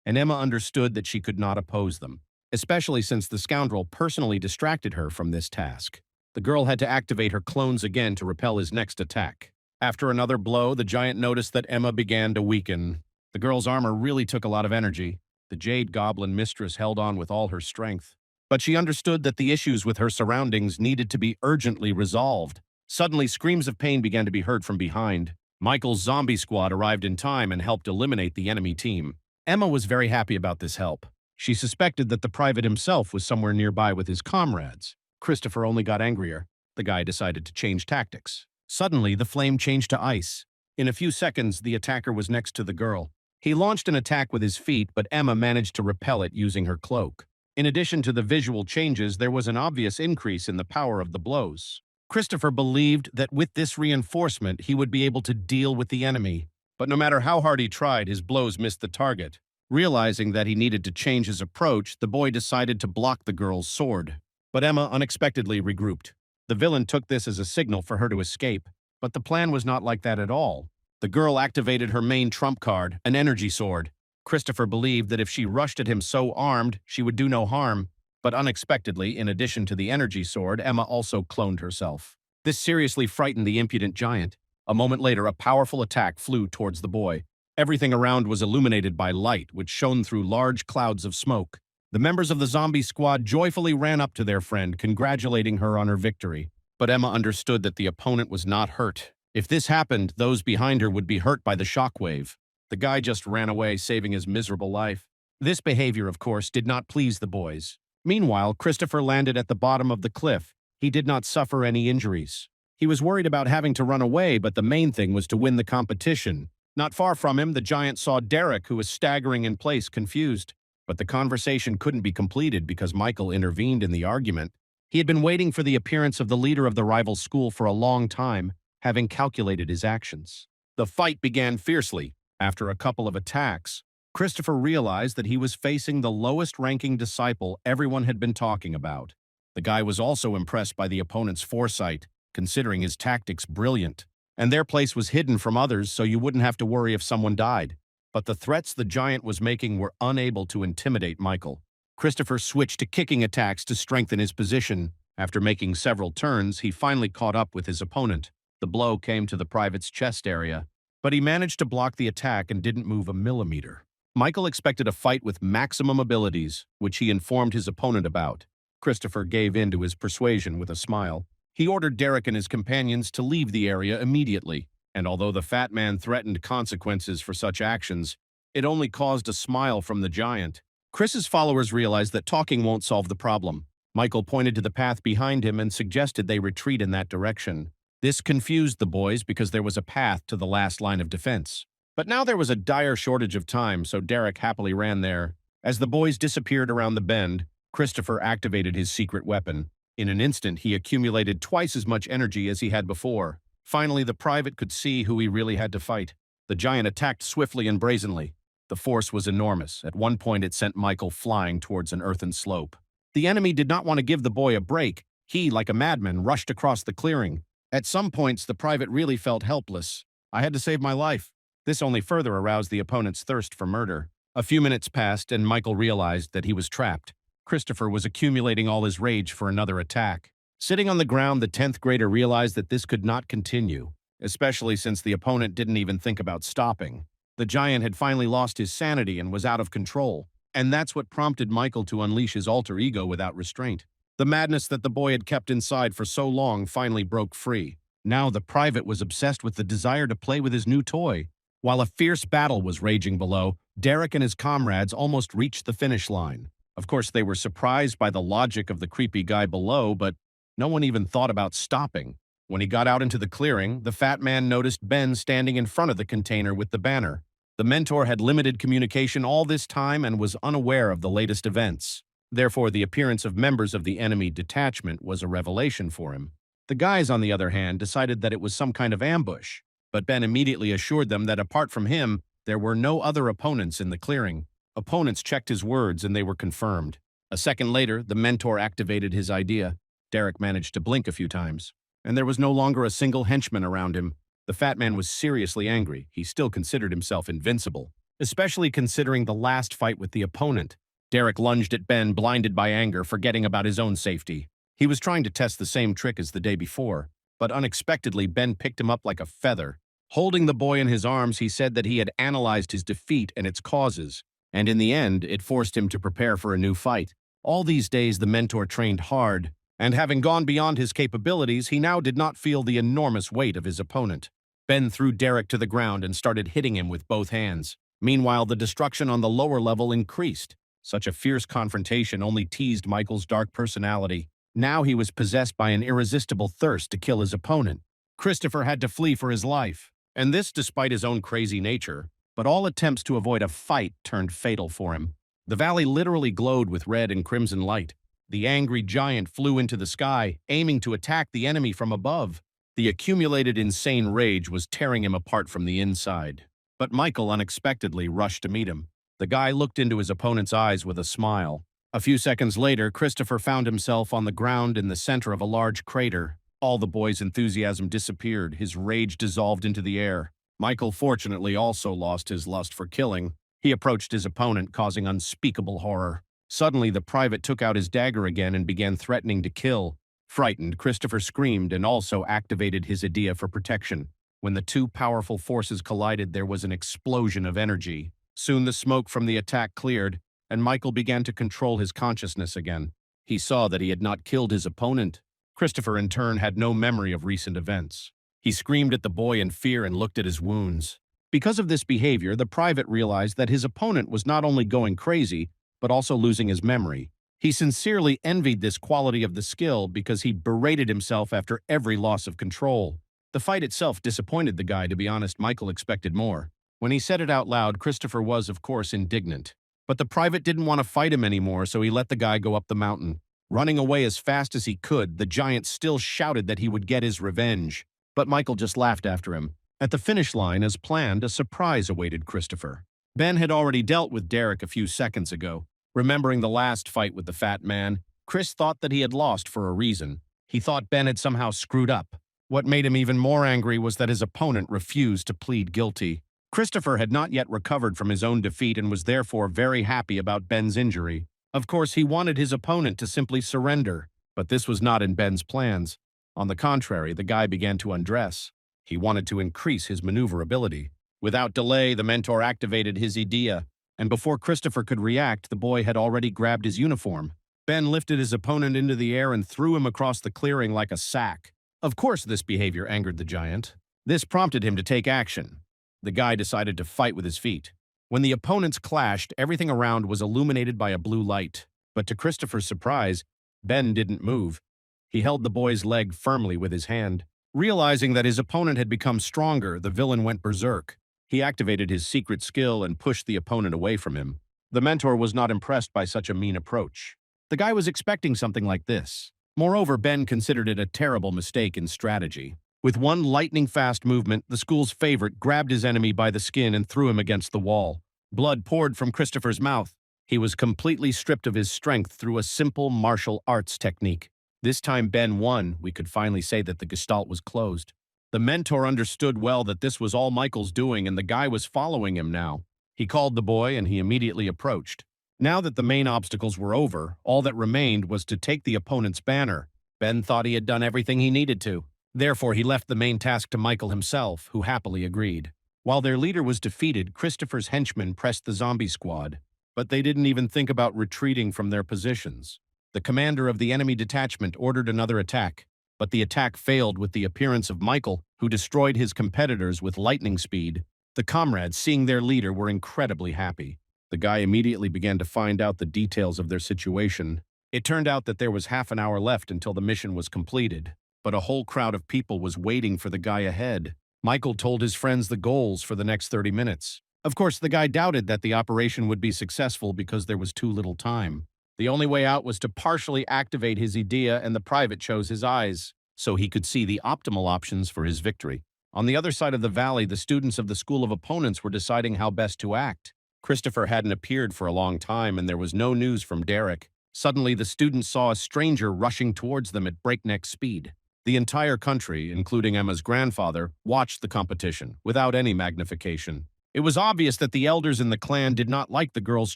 and Emma understood that she could not oppose them, especially since the scoundrel personally distracted her from this task. The girl had to activate her clones again to repel his next attack. After another blow, the giant noticed that Emma began to weaken. The girl's armor really took a lot of energy. The Jade Goblin mistress held on with all her strength. But she understood that the issues with her surroundings needed to be urgently resolved. Suddenly, screams of pain began to be heard from behind. Michael's zombie squad arrived in time and helped eliminate the enemy team. Emma was very happy about this help. She suspected that the private himself was somewhere nearby with his comrades. Christopher only got angrier. The guy decided to change tactics. Suddenly, the flame changed to ice. In a few seconds, the attacker was next to the girl. He launched an attack with his feet, but Emma managed to repel it using her cloak. In addition to the visual changes, there was an obvious increase in the power of the blows. Christopher believed that with this reinforcement, he would be able to deal with the enemy. But no matter how hard he tried, his blows missed the target. Realizing that he needed to change his approach, the boy decided to block the girl's sword. But Emma unexpectedly regrouped. The villain took this as a signal for her to escape. But the plan was not like that at all. The girl activated her main trump card, an energy sword. Christopher believed that if she rushed at him so armed, she would do no harm. But unexpectedly, in addition to the energy sword, Emma also cloned herself. This seriously frightened the impudent giant. A moment later, a powerful attack flew towards the boy. Everything around was illuminated by light, which shone through large clouds of smoke. The members of the zombie squad joyfully ran up to their friend, congratulating her on her victory. But Emma understood that the opponent was not hurt. If this happened, those behind her would be hurt by the shockwave. The guy just ran away, saving his miserable life. This behavior, of course, did not please the boys. Meanwhile, Christopher landed at the bottom of the cliff. He did not suffer any injuries. He was worried about having to run away, but the main thing was to win the competition. Not far from him, the giant saw Derek, who was staggering in place, confused. But the conversation couldn't be completed because Michael intervened in the argument. He had been waiting for the appearance of the leader of the rival school for a long time, having calculated his actions. The fight began fiercely. After a couple of attacks, Christopher realized that he was facing the lowest-ranking disciple everyone had been talking about. The guy was also impressed by the opponent's foresight, considering his tactics brilliant. And their place was hidden from others, so you wouldn't have to worry if someone died. But the threats the giant was making were unable to intimidate Michael. Christopher switched to kicking attacks to strengthen his position. After making several turns, he finally caught up with his opponent. The blow came to the private's chest area, but he managed to block the attack and didn't move a millimeter. Michael expected a fight with maximum abilities, which he informed his opponent about. Christopher gave in to his persuasion with a smile. He ordered Derek and his companions to leave the area immediately, and although the fat man threatened consequences for such actions, it only caused a smile from the giant. Chris's followers realized that talking won't solve the problem. Michael pointed to the path behind him and suggested they retreat in that direction. This confused the boys because there was a path to the last line of defense. But now there was a dire shortage of time, so Derek happily ran there. As the boys disappeared around the bend, Christopher activated his secret weapon. In an instant, he accumulated twice as much energy as he had before. Finally, the private could see who he really had to fight. The giant attacked swiftly and brazenly. The force was enormous. At one point, it sent Michael flying towards an earthen slope. The enemy did not want to give the boy a break. He, like a madman, rushed across the clearing. At some points, the private really felt helpless. I had to save my life. This only further aroused the opponent's thirst for murder. A few minutes passed, and Michael realized that he was trapped. Christopher was accumulating all his rage for another attack. Sitting on the ground, the 10th grader realized that this could not continue, especially since the opponent didn't even think about stopping. The giant had finally lost his sanity and was out of control, and that's what prompted Michael to unleash his alter ego without restraint. The madness that the boy had kept inside for so long finally broke free. Now the private was obsessed with the desire to play with his new toy. While a fierce battle was raging below, Derek and his comrades almost reached the finish line. Of course, they were surprised by the logic of the creepy guy below, but no one even thought about stopping. When he got out into the clearing, the fat man noticed Ben standing in front of the container with the banner. The mentor had limited communication all this time and was unaware of the latest events. Therefore, the appearance of members of the enemy detachment was a revelation for him. The guys, on the other hand, decided that it was some kind of ambush, but Ben immediately assured them that apart from him, there were no other opponents in the clearing. Opponents checked his words and they were confirmed. A second later, the mentor activated his idea. Derek managed to blink a few times, and there was no longer a single henchman around him. The fat man was seriously angry. He still considered himself invincible, especially considering the last fight with the opponent. Derek lunged at Ben, blinded by anger, forgetting about his own safety. He was trying to test the same trick as the day before, but unexpectedly Ben picked him up like a feather. Holding the boy in his arms, he said that he had analyzed his defeat and its causes, and in the end, it forced him to prepare for a new fight. All these days, the mentor trained hard, and having gone beyond his capabilities, he now did not feel the enormous weight of his opponent. Ben threw Derek to the ground and started hitting him with both hands. Meanwhile, the destruction on the lower level increased. Such a fierce confrontation only teased Michael's dark personality. Now he was possessed by an irresistible thirst to kill his opponent. Christopher had to flee for his life, and this despite his own crazy nature, but all attempts to avoid a fight turned fatal for him. The valley literally glowed with red and crimson light. The angry giant flew into the sky, aiming to attack the enemy from above. The accumulated insane rage was tearing him apart from the inside. But Michael unexpectedly rushed to meet him. The guy looked into his opponent's eyes with a smile. A few seconds later, Christopher found himself on the ground in the center of a large crater. All the boy's enthusiasm disappeared, his rage dissolved into the air. Michael fortunately also lost his lust for killing. He approached his opponent, causing unspeakable horror. Suddenly, the private took out his dagger again and began threatening to kill. Frightened, Christopher screamed and also activated his idea for protection. When the two powerful forces collided, there was an explosion of energy. Soon the smoke from the attack cleared, and Michael began to control his consciousness again. He saw that he had not killed his opponent. Christopher, in turn, had no memory of recent events. He screamed at the boy in fear and looked at his wounds. Because of this behavior, the private realized that his opponent was not only going crazy, but also losing his memory. He sincerely envied this quality of the skill because he berated himself after every loss of control. The fight itself disappointed the guy, to be honest. Michael expected more. When he said it out loud, Christopher was, of course, indignant. But the private didn't want to fight him anymore, so he let the guy go up the mountain. Running away as fast as he could, the giant still shouted that he would get his revenge. But Michael just laughed after him. At the finish line, as planned, a surprise awaited Christopher. Ben had already dealt with Derek a few seconds ago. Remembering the last fight with the fat man, Chris thought that he had lost for a reason. He thought Ben had somehow screwed up. What made him even more angry was that his opponent refused to plead guilty. Christopher had not yet recovered from his own defeat and was therefore very happy about Ben's injury. Of course, he wanted his opponent to simply surrender, but this was not in Ben's plans. On the contrary, the guy began to undress. He wanted to increase his maneuverability. Without delay, the mentor activated his idea, and before Christopher could react, the boy had already grabbed his uniform. Ben lifted his opponent into the air and threw him across the clearing like a sack. Of course, this behavior angered the giant. This prompted him to take action. The guy decided to fight with his feet. When the opponents clashed, everything around was illuminated by a blue light. But to Christopher's surprise, Ben didn't move. He held the boy's leg firmly with his hand. Realizing that his opponent had become stronger, the villain went berserk. He activated his secret skill and pushed the opponent away from him. The mentor was not impressed by such a mean approach. The guy was expecting something like this. Moreover, Ben considered it a terrible mistake in strategy. With one lightning-fast movement, the school's favorite grabbed his enemy by the skin and threw him against the wall. Blood poured from Christopher's mouth. He was completely stripped of his strength through a simple martial arts technique. This time Ben won. We could finally say that the gestalt was closed. The mentor understood well that this was all Michael's doing and the guy was following him now. He called the boy and he immediately approached. Now that the main obstacles were over, all that remained was to take the opponent's banner. Ben thought he had done everything he needed to. Therefore, he left the main task to Michael himself, who happily agreed. While their leader was defeated, Christopher's henchmen pressed the zombie squad, but they didn't even think about retreating from their positions. The commander of the enemy detachment ordered another attack, but the attack failed with the appearance of Michael, who destroyed his competitors with lightning speed. The comrades, seeing their leader, were incredibly happy. The guy immediately began to find out the details of their situation. It turned out that there was half an hour left until the mission was completed, but a whole crowd of people was waiting for the guy ahead. Michael told his friends the goals for the next 30 minutes. Of course, the guy doubted that the operation would be successful because there was too little time. The only way out was to partially activate his idea, and the private chose his eyes, so he could see the optimal options for his victory. On the other side of the valley, the students of the School of Opponents were deciding how best to act. Christopher hadn't appeared for a long time, and there was no news from Derek. Suddenly, the students saw a stranger rushing towards them at breakneck speed. The entire country, including Emma's grandfather, watched the competition, without any magnification. It was obvious that the elders in the clan did not like the girl's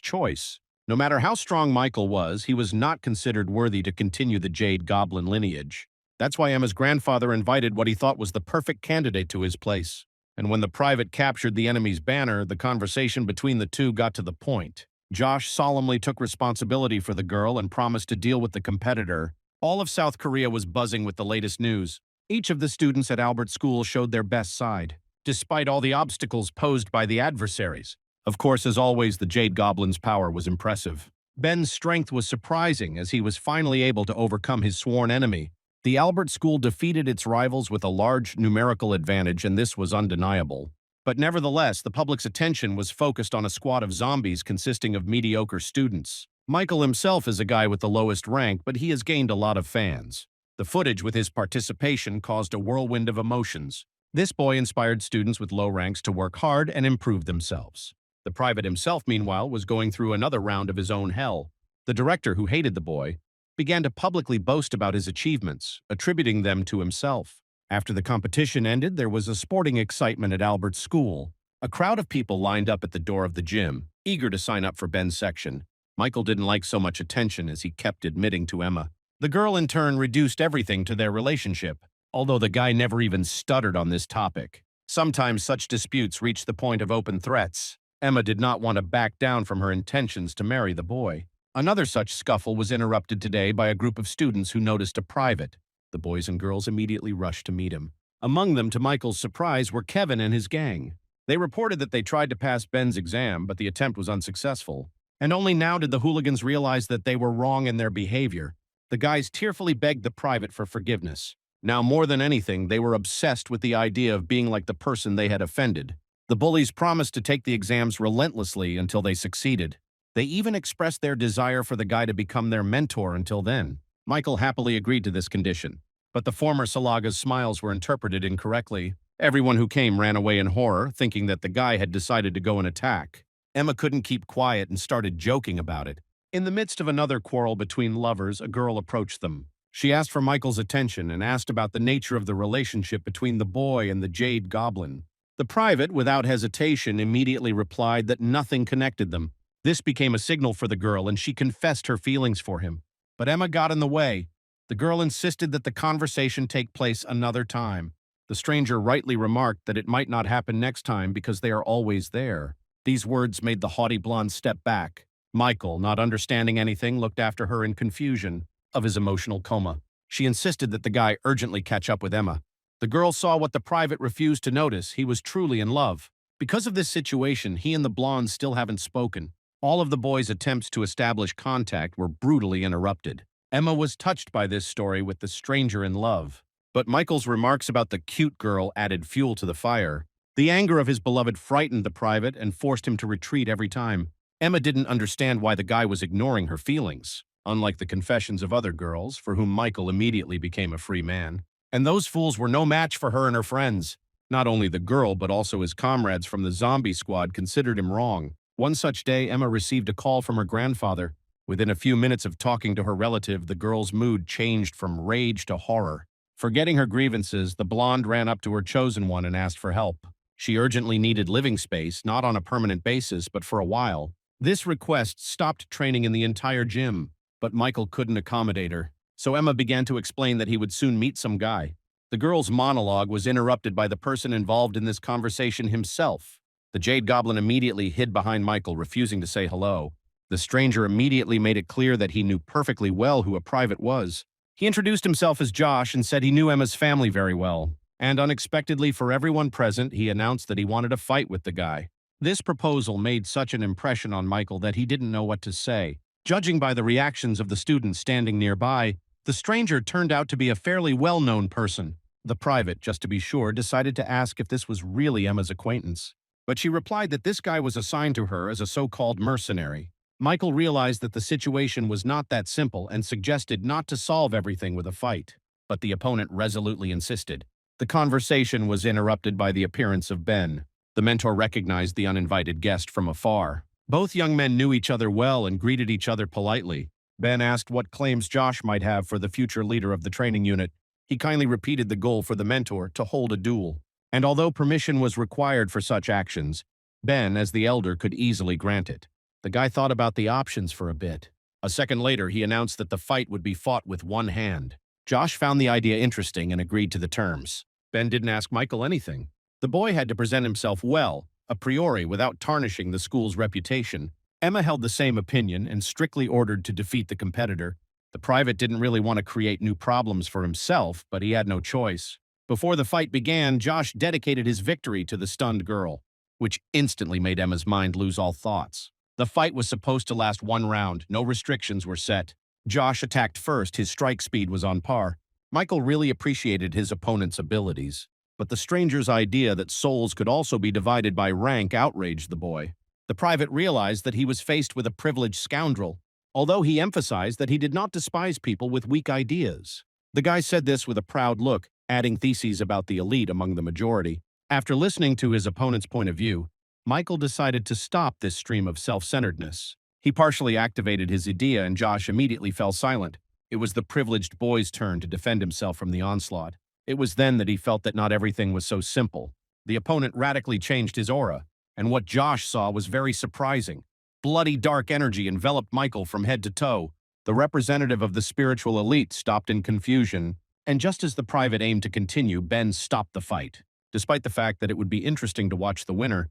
choice. No matter how strong Michael was, he was not considered worthy to continue the Jade Goblin lineage. That's why Emma's grandfather invited what he thought was the perfect candidate to his place. And when the private captured the enemy's banner, the conversation between the two got to the point. Josh solemnly took responsibility for the girl and promised to deal with the competitor. All of South Korea was buzzing with the latest news. Each of the students at Albert School showed their best side, despite all the obstacles posed by the adversaries. Of course, as always, the Jade Goblin's power was impressive. Ben's strength was surprising as he was finally able to overcome his sworn enemy. The Albert School defeated its rivals with a large numerical advantage, and this was undeniable. But nevertheless, the public's attention was focused on a squad of zombies consisting of mediocre students. Michael himself is a guy with the lowest rank, but he has gained a lot of fans. The footage with his participation caused a whirlwind of emotions. This boy inspired students with low ranks to work hard and improve themselves. The private himself, meanwhile, was going through another round of his own hell. The director, who hated the boy, began to publicly boast about his achievements, attributing them to himself. After the competition ended, there was a sporting excitement at Albert's school. A crowd of people lined up at the door of the gym, eager to sign up for Ben's section. Michael didn't like so much attention as he kept admitting to Emma. The girl, in turn, reduced everything to their relationship, although the guy never even stuttered on this topic. Sometimes such disputes reached the point of open threats. Emma did not want to back down from her intentions to marry the boy. Another such scuffle was interrupted today by a group of students who noticed a private. The boys and girls immediately rushed to meet him. Among them, to Michael's surprise, were Kevin and his gang. They reported that they tried to pass Ben's exam, but the attempt was unsuccessful. And only now did the hooligans realize that they were wrong in their behavior. The guys tearfully begged the private for forgiveness. Now, more than anything, they were obsessed with the idea of being like the person they had offended. The bullies promised to take the exams relentlessly until they succeeded. They even expressed their desire for the guy to become their mentor until then. Michael happily agreed to this condition. But the former Salaga's smiles were interpreted incorrectly. Everyone who came ran away in horror, thinking that the guy had decided to go and attack. Emma couldn't keep quiet and started joking about it. In the midst of another quarrel between lovers, a girl approached them. She asked for Michael's attention and asked about the nature of the relationship between the boy and the Jade Goblin. The private, without hesitation, immediately replied that nothing connected them. This became a signal for the girl, and she confessed her feelings for him. But Emma got in the way. The girl insisted that the conversation take place another time. The stranger rightly remarked that it might not happen next time because they are always there. These words made the haughty blonde step back. Michael, not understanding anything, looked after her in confusion of his emotional coma. She insisted that the guy urgently catch up with Emma. The girl saw what the private refused to notice. He was truly in love. Because of this situation, he and the blonde still haven't spoken. All of the boys' attempts to establish contact were brutally interrupted. Emma was touched by this story with the stranger in love. But Michael's remarks about the cute girl added fuel to the fire. The anger of his beloved frightened the private and forced him to retreat every time. Emma didn't understand why the guy was ignoring her feelings, unlike the confessions of other girls, for whom Michael immediately became a free man. And those fools were no match for her and her friends. Not only the girl, but also his comrades from the zombie squad considered him wrong. One such day, Emma received a call from her grandfather. Within a few minutes of talking to her relative, the girl's mood changed from rage to horror. Forgetting her grievances, the blonde ran up to her chosen one and asked for help. She urgently needed living space, not on a permanent basis, but for a while. This request stopped training in the entire gym, but Michael couldn't accommodate her. So Emma began to explain that he would soon meet some guy. The girl's monologue was interrupted by the person involved in this conversation himself. The Jade Goblin immediately hid behind Michael, refusing to say hello. The stranger immediately made it clear that he knew perfectly well who a private was. He introduced himself as Josh and said he knew Emma's family very well. And unexpectedly for everyone present, he announced that he wanted a fight with the guy. This proposal made such an impression on Michael that he didn't know what to say. Judging by the reactions of the students standing nearby, the stranger turned out to be a fairly well-known person. The private, just to be sure, decided to ask if this was really Emma's acquaintance. but she replied that this guy was assigned to her as a so-called mercenary. Michael realized that the situation was not that simple and suggested not to solve everything with a fight, but the opponent resolutely insisted. The conversation was interrupted by the appearance of Ben. The mentor recognized the uninvited guest from afar. Both young men knew each other well and greeted each other politely. Ben asked what claims Josh might have for the future leader of the training unit. He kindly repeated the goal for the mentor to hold a duel. And although permission was required for such actions, Ben, as the elder, could easily grant it. The guy thought about the options for a bit. A second later, he announced that the fight would be fought with one hand. Josh found the idea interesting and agreed to the terms. Ben didn't ask Michael anything. The boy had to present himself well, a priori, without tarnishing the school's reputation. Emma held the same opinion and strictly ordered to defeat the competitor. The private didn't really want to create new problems for himself, but he had no choice. Before the fight began, Josh dedicated his victory to the stunned girl, which instantly made Emma's mind lose all thoughts. The fight was supposed to last one round, no restrictions were set. Josh attacked first, his strike speed was on par. Michael really appreciated his opponent's abilities, but the stranger's idea that souls could also be divided by rank outraged the boy. The private realized that he was faced with a privileged scoundrel, although he emphasized that he did not despise people with weak ideas. The guy said this with a proud look, adding theses about the elite among the majority. After listening to his opponent's point of view, Michael decided to stop this stream of self-centeredness. He partially activated his idea and Josh immediately fell silent. It was the privileged boy's turn to defend himself from the onslaught. It was then that he felt that not everything was so simple. The opponent radically changed his aura, and what Josh saw was very surprising. Bloody dark energy enveloped Michael from head to toe. The representative of the spiritual elite stopped in confusion, and just as the private aimed to continue, Ben stopped the fight. Despite the fact that it would be interesting to watch the winner,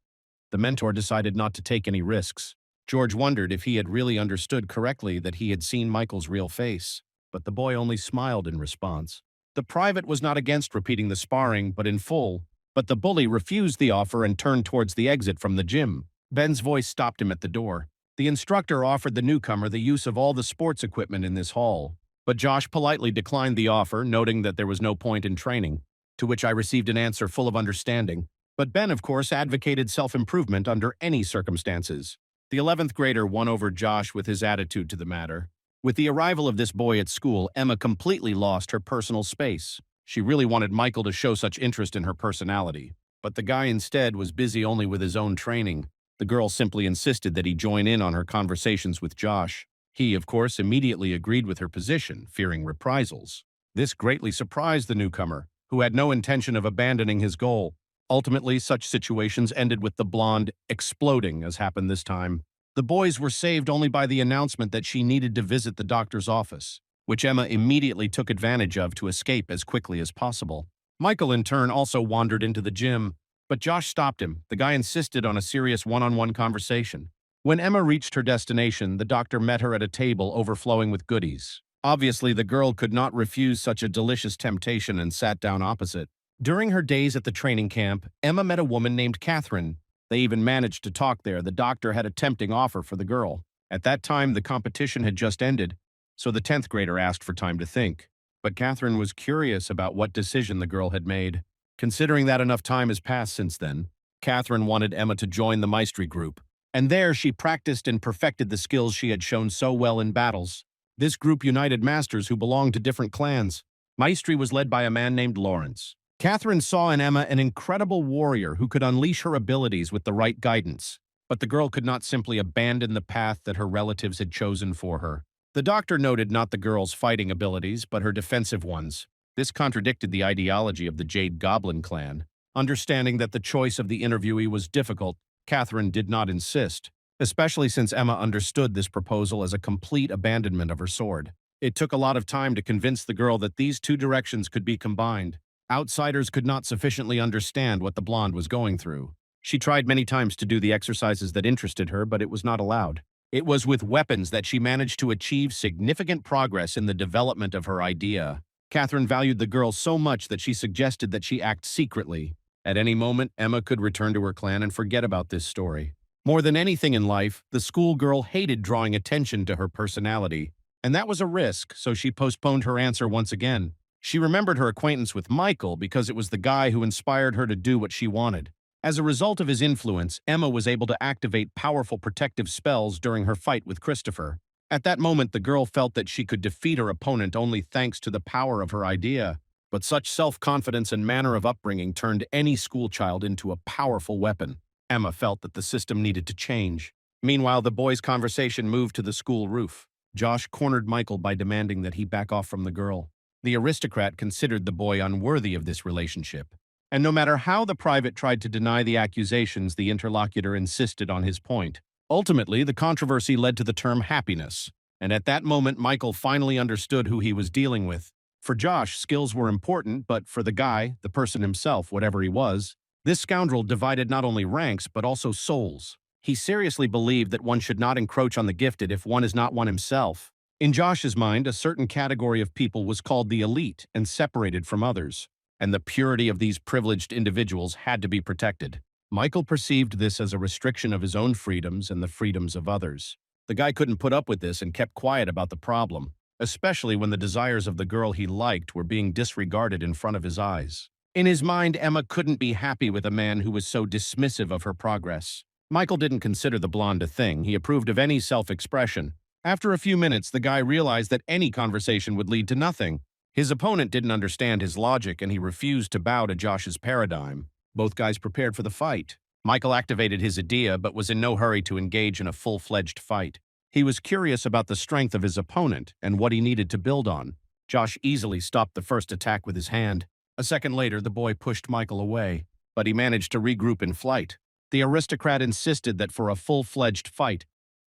the mentor decided not to take any risks. George wondered if he had really understood correctly that he had seen Michael's real face, but the boy only smiled in response. The private was not against repeating the sparring, but in full, but the bully refused the offer and turned towards the exit from the gym. Ben's voice stopped him at the door. The instructor offered the newcomer the use of all the sports equipment in this hall, but Josh politely declined the offer, noting that there was no point in training, to which I received an answer full of understanding. But Ben, of course, advocated self-improvement under any circumstances. The 11th grader won over Josh with his attitude to the matter. With the arrival of this boy at school, Emma completely lost her personal space. She really wanted Michael to show such interest in her personality, but the guy instead was busy only with his own training. The girl simply insisted that he join in on her conversations with Josh. He, of course, immediately agreed with her position, fearing reprisals. This greatly surprised the newcomer, who had no intention of abandoning his goal. Ultimately, such situations ended with the blonde exploding, as happened this time. The boys were saved only by the announcement that she needed to visit the doctor's office, which Emma immediately took advantage of to escape as quickly as possible. Michael, in turn, also wandered into the gym, but Josh stopped him. The guy insisted on a serious one-on-one conversation. When Emma reached her destination, the doctor met her at a table overflowing with goodies. Obviously, the girl could not refuse such a delicious temptation and sat down opposite. During her days at the training camp, Emma met a woman named Catherine. They even managed to talk there. The doctor had a tempting offer for the girl. At that time, the competition had just ended, so the 10th grader asked for time to think. But Catherine was curious about what decision the girl had made. Considering that enough time has passed since then, Catherine wanted Emma to join the Maestri group. And there she practiced and perfected the skills she had shown so well in battles. This group united masters who belonged to different clans. Maestri was led by a man named Lawrence. Catherine saw in Emma an incredible warrior who could unleash her abilities with the right guidance. But the girl could not simply abandon the path that her relatives had chosen for her. The doctor noted not the girl's fighting abilities, but her defensive ones. This contradicted the ideology of the Jade Goblin clan. Understanding that the choice of the interviewee was difficult, Catherine did not insist, especially since Emma understood this proposal as a complete abandonment of her sword. It took a lot of time to convince the girl that these two directions could be combined. Outsiders could not sufficiently understand what the blonde was going through. She tried many times to do the exercises that interested her, but it was not allowed. It was with weapons that she managed to achieve significant progress in the development of her idea. Catherine valued the girl so much that she suggested that she act secretly. At any moment, Emma could return to her clan and forget about this story. More than anything in life, the schoolgirl hated drawing attention to her personality, and that was a risk, so she postponed her answer once again. She remembered her acquaintance with Michael because it was the guy who inspired her to do what she wanted. As a result of his influence, Emma was able to activate powerful protective spells during her fight with Christopher. At that moment, the girl felt that she could defeat her opponent only thanks to the power of her idea. But such self-confidence and manner of upbringing turned any schoolchild into a powerful weapon. Emma felt that the system needed to change. Meanwhile, the boys' conversation moved to the school roof. Josh cornered Michael by demanding that he back off from the girl. The aristocrat considered the boy unworthy of this relationship. And no matter how the private tried to deny the accusations, the interlocutor insisted on his point. Ultimately, the controversy led to the term happiness. And at that moment, Michael finally understood who he was dealing with. For Josh, skills were important, but for the guy, the person himself, whatever he was, this scoundrel divided not only ranks, but also souls. He seriously believed that one should not encroach on the gifted if one is not one himself. In Josh's mind, a certain category of people was called the elite and separated from others, and the purity of these privileged individuals had to be protected. Michael perceived this as a restriction of his own freedoms and the freedoms of others. The guy couldn't put up with this and kept quiet about the problem, especially when the desires of the girl he liked were being disregarded in front of his eyes. In his mind, Emma couldn't be happy with a man who was so dismissive of her progress. Michael didn't consider the blonde a thing. He approved of any self-expression. After a few minutes, the guy realized that any conversation would lead to nothing. His opponent didn't understand his logic, and he refused to bow to Josh's paradigm. Both guys prepared for the fight. Michael activated his idea, but was in no hurry to engage in a full-fledged fight. He was curious about the strength of his opponent and what he needed to build on. Josh easily stopped the first attack with his hand. A second later, the boy pushed Michael away, but he managed to regroup in flight. The aristocrat insisted that for a full-fledged fight,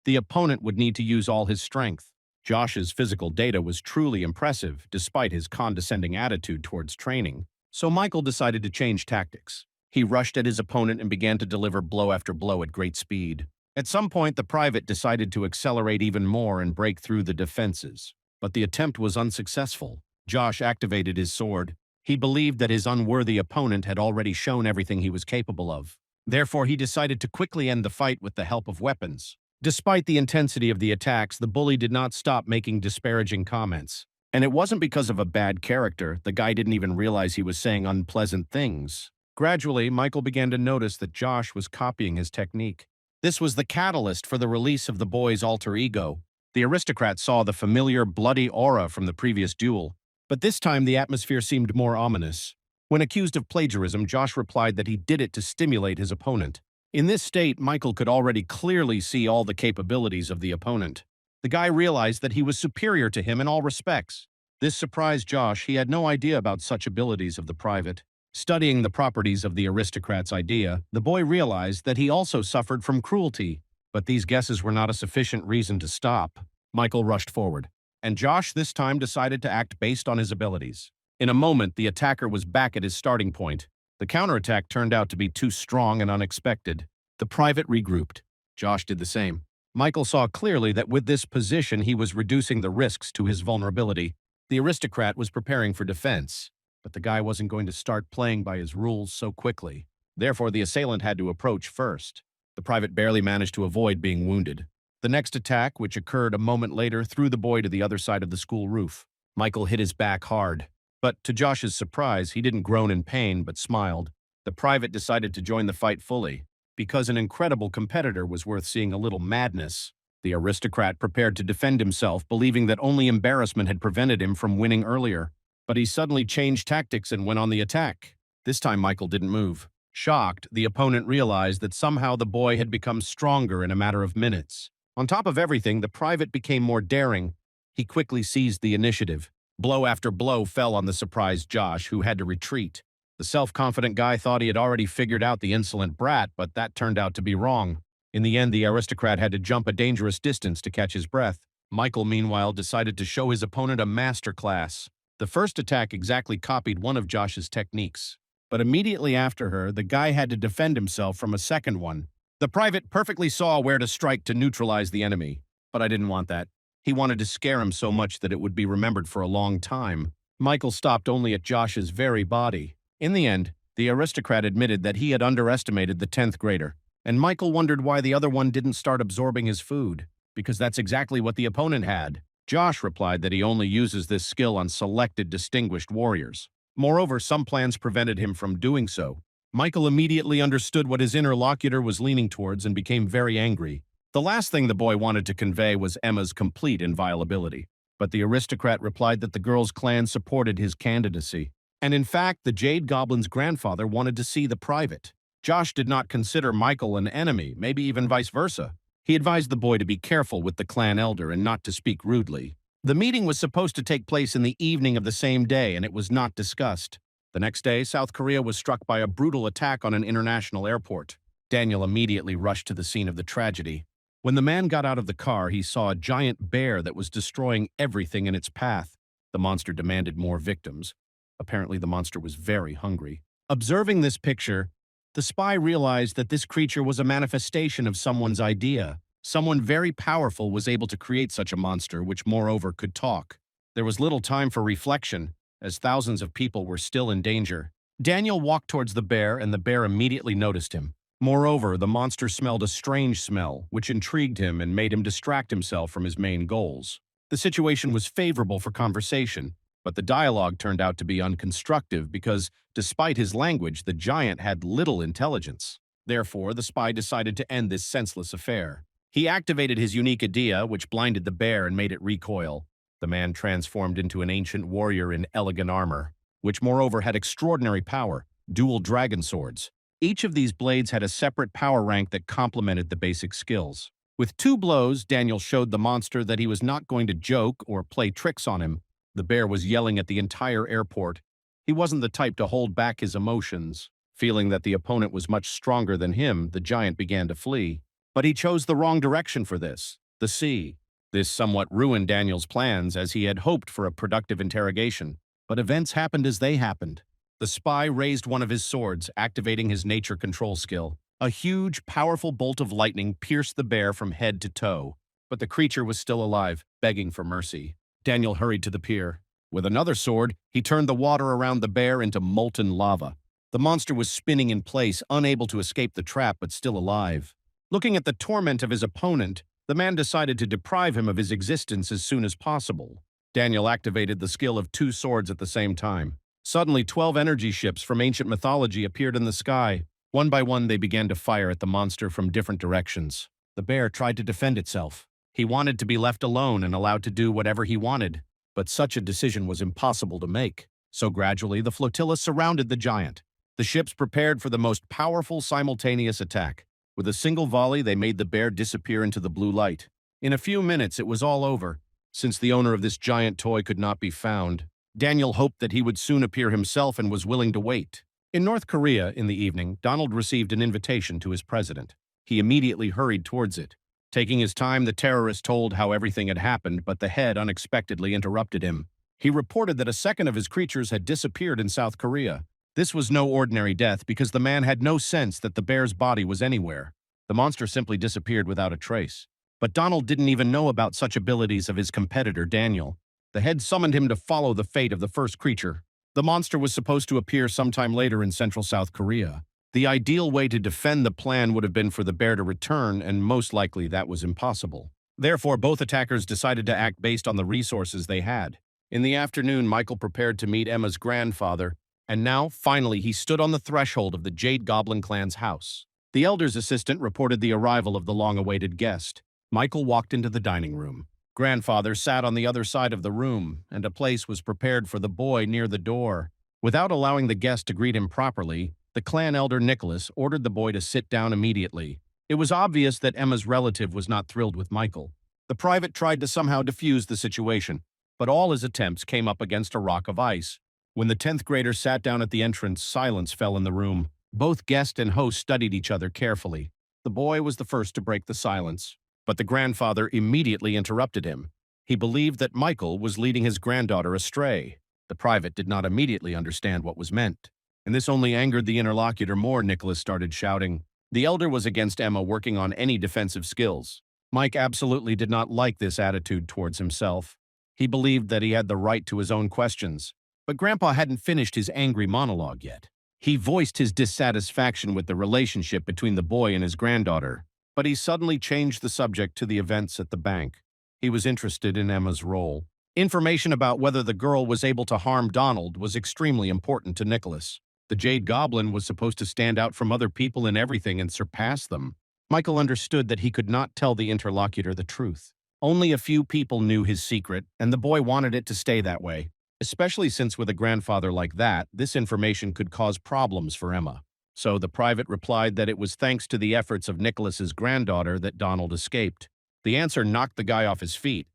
the opponent would need to use all his strength. Josh's physical data was truly impressive, despite his condescending attitude towards training. So Michael decided to change tactics. He rushed at his opponent and began to deliver blow after blow at great speed. At some point, the private decided to accelerate even more and break through the defenses. But the attempt was unsuccessful. Josh activated his sword. He believed that his unworthy opponent had already shown everything he was capable of. Therefore, he decided to quickly end the fight with the help of weapons. Despite the intensity of the attacks, the bully did not stop making disparaging comments. And it wasn't because of a bad character. The guy didn't even realize he was saying unpleasant things. Gradually, Michael began to notice that Josh was copying his technique. This was the catalyst for the release of the boy's alter ego. The aristocrat saw the familiar bloody aura from the previous duel, but this time the atmosphere seemed more ominous. When accused of plagiarism, Josh replied that he did it to stimulate his opponent. In this state, Michael could already clearly see all the capabilities of the opponent. The guy realized that he was superior to him in all respects. This surprised Josh. He had no idea about such abilities of the private. Studying the properties of the aristocrat's idea, the boy realized that he also suffered from cruelty. But these guesses were not a sufficient reason to stop. Michael rushed forward, and Josh this time decided to act based on his abilities. In a moment, the attacker was back at his starting point. The counterattack turned out to be too strong and unexpected. The private regrouped. Josh did the same. Michael saw clearly that with this position he was reducing the risks to his vulnerability. The aristocrat was preparing for defense, but the guy wasn't going to start playing by his rules so quickly. Therefore, the assailant had to approach first. The private barely managed to avoid being wounded. The next attack, which occurred a moment later, threw the boy to the other side of the school roof. Michael hit his back hard. But to Josh's surprise, he didn't groan in pain, but smiled. The private decided to join the fight fully. Because an incredible competitor was worth seeing a little madness, the aristocrat prepared to defend himself, believing that only embarrassment had prevented him from winning earlier. But he suddenly changed tactics and went on the attack. This time Michael didn't move. Shocked, the opponent realized that somehow the boy had become stronger in a matter of minutes. On top of everything, the private became more daring. He quickly seized the initiative. Blow after blow fell on the surprised Josh, who had to retreat. The self-confident guy thought he had already figured out the insolent brat, but that turned out to be wrong. In the end, the aristocrat had to jump a dangerous distance to catch his breath. Michael, meanwhile, decided to show his opponent a masterclass. The first attack exactly copied one of Josh's techniques. But immediately after her, the guy had to defend himself from a second one. The private perfectly saw where to strike to neutralize the enemy. But I didn't want that. He wanted to scare him so much that it would be remembered for a long time. Michael stopped only at Josh's very body. In the end, the aristocrat admitted that he had underestimated the 10th grader, and Michael wondered why the other one didn't start absorbing his food, because that's exactly what the opponent had. Josh replied that he only uses this skill on selected distinguished warriors. Moreover, some plans prevented him from doing so. Michael immediately understood what his interlocutor was leaning towards and became very angry. The last thing the boy wanted to convey was Emma's complete inviolability. But the aristocrat replied that the girl's clan supported his candidacy. And in fact, the Jade Goblin's grandfather wanted to see the private. Josh did not consider Michael an enemy, maybe even vice versa. He advised the boy to be careful with the clan elder and not to speak rudely. The meeting was supposed to take place in the evening of the same day, and it was not discussed. The next day, South Korea was struck by a brutal attack on an international airport. Daniel immediately rushed to the scene of the tragedy. When the man got out of the car, he saw a giant bear that was destroying everything in its path. The monster demanded more victims. Apparently, the monster was very hungry. Observing this picture, the spy realized that this creature was a manifestation of someone's idea. Someone very powerful was able to create such a monster, which moreover could talk. There was little time for reflection, as thousands of people were still in danger. Daniel walked towards the bear, and the bear immediately noticed him. Moreover, the monster smelled a strange smell, which intrigued him and made him distract himself from his main goals. The situation was favorable for conversation, but the dialogue turned out to be unconstructive because, despite his language, the giant had little intelligence. Therefore, the spy decided to end this senseless affair. He activated his unique idea, which blinded the bear and made it recoil. The man transformed into an ancient warrior in elegant armor, which moreover had extraordinary power, dual dragon swords. Each of these blades had a separate power rank that complemented the basic skills. With 2 blows, Daniel showed the monster that he was not going to joke or play tricks on him. The bear was yelling at the entire airport. He wasn't the type to hold back his emotions. Feeling that the opponent was much stronger than him, the giant began to flee. But he chose the wrong direction for this, the sea. This somewhat ruined Daniel's plans, as he had hoped for a productive interrogation. But events happened as they happened. The spy raised one of his swords, activating his nature control skill. A huge, powerful bolt of lightning pierced the bear from head to toe. But the creature was still alive, begging for mercy. Daniel hurried to the pier. With another sword, he turned the water around the bear into molten lava. The monster was spinning in place, unable to escape the trap but still alive. Looking at the torment of his opponent, the man decided to deprive him of his existence as soon as possible. Daniel activated the skill of 2 swords at the same time. Suddenly, 12 energy ships from ancient mythology appeared in the sky. One by one, they began to fire at the monster from different directions. The bear tried to defend itself. He wanted to be left alone and allowed to do whatever he wanted, but such a decision was impossible to make. So gradually, the flotilla surrounded the giant. The ships prepared for the most powerful simultaneous attack. With a single volley, they made the bear disappear into the blue light. In a few minutes, it was all over. Since the owner of this giant toy could not be found, Daniel hoped that he would soon appear himself and was willing to wait. In North Korea, in the evening, Donald received an invitation to his president. He immediately hurried towards it. Taking his time, the terrorist told how everything had happened, but the head unexpectedly interrupted him. He reported that a second of his creatures had disappeared in South Korea. This was no ordinary death because the man had no sense that the bear's body was anywhere. The monster simply disappeared without a trace. But Donald didn't even know about such abilities of his competitor, Daniel. The head summoned him to follow the fate of the first creature. The monster was supposed to appear sometime later in central South Korea. The ideal way to defend the plan would have been for the bear to return, and most likely that was impossible. Therefore, both attackers decided to act based on the resources they had. In the afternoon, Michael prepared to meet Emma's grandfather, and now, finally, he stood on the threshold of the Jade Goblin clan's house. The elder's assistant reported the arrival of the long-awaited guest. Michael walked into the dining room. Grandfather sat on the other side of the room, and a place was prepared for the boy near the door. Without allowing the guest to greet him properly, the clan elder Nicholas ordered the boy to sit down immediately. It was obvious that Emma's relative was not thrilled with Michael. The private tried to somehow defuse the situation, but all his attempts came up against a rock of ice. When the 10th grader sat down at the entrance, silence fell in the room. Both guest and host studied each other carefully. The boy was the first to break the silence, but the grandfather immediately interrupted him. He believed that Michael was leading his granddaughter astray. The private did not immediately understand what was meant, and this only angered the interlocutor more. Nicholas started shouting. The elder was against Emma working on any defensive skills. Mike absolutely did not like this attitude towards himself. He believed that he had the right to his own questions, but Grandpa hadn't finished his angry monologue yet. He voiced his dissatisfaction with the relationship between the boy and his granddaughter, but he suddenly changed the subject to the events at the bank. He was interested in Emma's role. Information about whether the girl was able to harm Donald was extremely important to Nicholas. The Jade Goblin was supposed to stand out from other people in everything and surpass them. Michael understood that he could not tell the interlocutor the truth. Only a few people knew his secret, and the boy wanted it to stay that way. Especially since with a grandfather like that, this information could cause problems for Emma. So the private replied that it was thanks to the efforts of Nicholas's granddaughter that Donald escaped. The answer knocked the guy off his feet.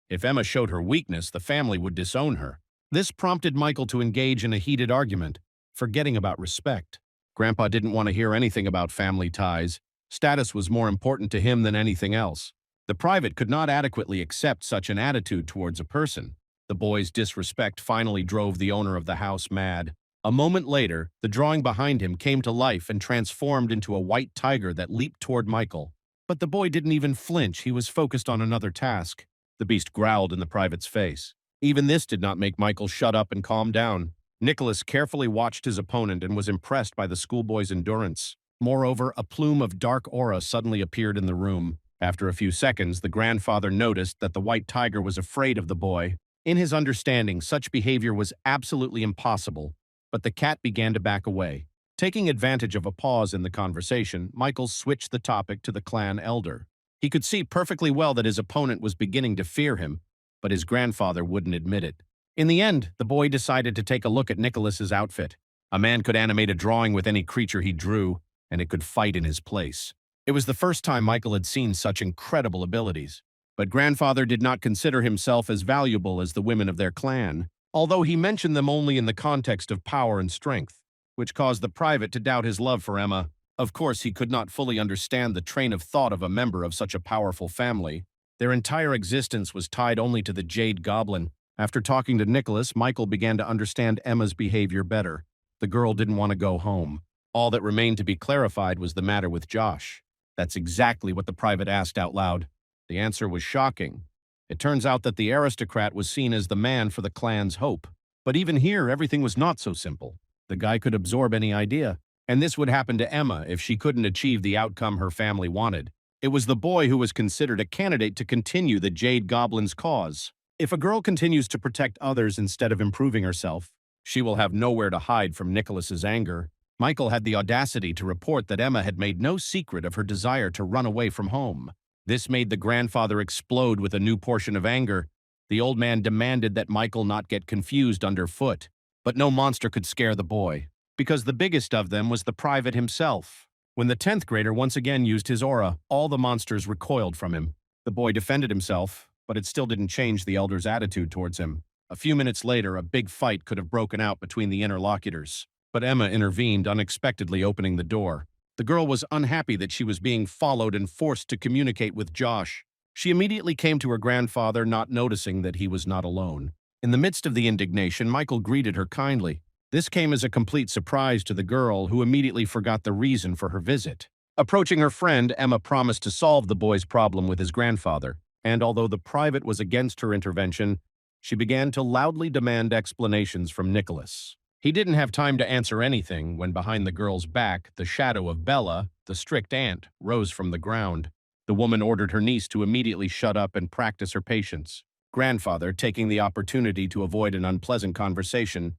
If Emma showed her weakness, the family would disown her. This prompted Michael to engage in a heated argument, forgetting about respect. Grandpa didn't want to hear anything about family ties. Status was more important to him than anything else. The private could not adequately accept such an attitude towards a person. The boy's disrespect finally drove the owner of the house mad. A moment later, the drawing behind him came to life and transformed into a white tiger that leaped toward Michael. But the boy didn't even flinch. He was focused on another task. The beast growled in the private's face. Even this did not make Michael shut up and calm down. Nicholas carefully watched his opponent and was impressed by the schoolboy's endurance. Moreover, a plume of dark aura suddenly appeared in the room. After a few seconds, the grandfather noticed that the white tiger was afraid of the boy. In his understanding, such behavior was absolutely impossible, but the cat began to back away. Taking advantage of a pause in the conversation, Michael switched the topic to the clan elder. He could see perfectly well that his opponent was beginning to fear him, but his grandfather wouldn't admit it. In the end, the boy decided to take a look at Nicholas's outfit. A man could animate a drawing with any creature he drew, and it could fight in his place. It was the first time Michael had seen such incredible abilities. But grandfather did not consider himself as valuable as the women of their clan, although he mentioned them only in the context of power and strength, which caused the private to doubt his love for Emma. Of course, he could not fully understand the train of thought of a member of such a powerful family. Their entire existence was tied only to the Jade Goblin. After talking to Nicholas, Michael began to understand Emma's behavior better. The girl didn't want to go home. All that remained to be clarified was the matter with Josh. That's exactly what the private asked out loud. The answer was shocking. It turns out that the aristocrat was seen as the man for the clan's hope. But even here, everything was not so simple. The guy could absorb any idea, and this would happen to Emma if she couldn't achieve the outcome her family wanted. It was the boy who was considered a candidate to continue the Jade Goblin's cause. If a girl continues to protect others instead of improving herself, she will have nowhere to hide from Nicholas's anger. Michael had the audacity to report that Emma had made no secret of her desire to run away from home. This made the grandfather explode with a new portion of anger. The old man demanded that Michael not get confused underfoot. But no monster could scare the boy, because the biggest of them was the private himself. When the 10th grader once again used his aura, all the monsters recoiled from him. The boy defended himself, but it still didn't change the elder's attitude towards him. A few minutes later, a big fight could have broken out between the interlocutors. But Emma intervened, unexpectedly opening the door. The girl was unhappy that she was being followed and forced to communicate with Josh. She immediately came to her grandfather, not noticing that he was not alone. In the midst of the indignation, Michael greeted her kindly. This came as a complete surprise to the girl, who immediately forgot the reason for her visit. Approaching her friend, Emma promised to solve the boy's problem with his grandfather, and although the private was against her intervention, she began to loudly demand explanations from Nicholas. He didn't have time to answer anything when behind the girl's back, the shadow of Bella, the strict aunt, rose from the ground. The woman ordered her niece to immediately shut up and practice her patience. Grandfather, taking the opportunity to avoid an unpleasant conversation,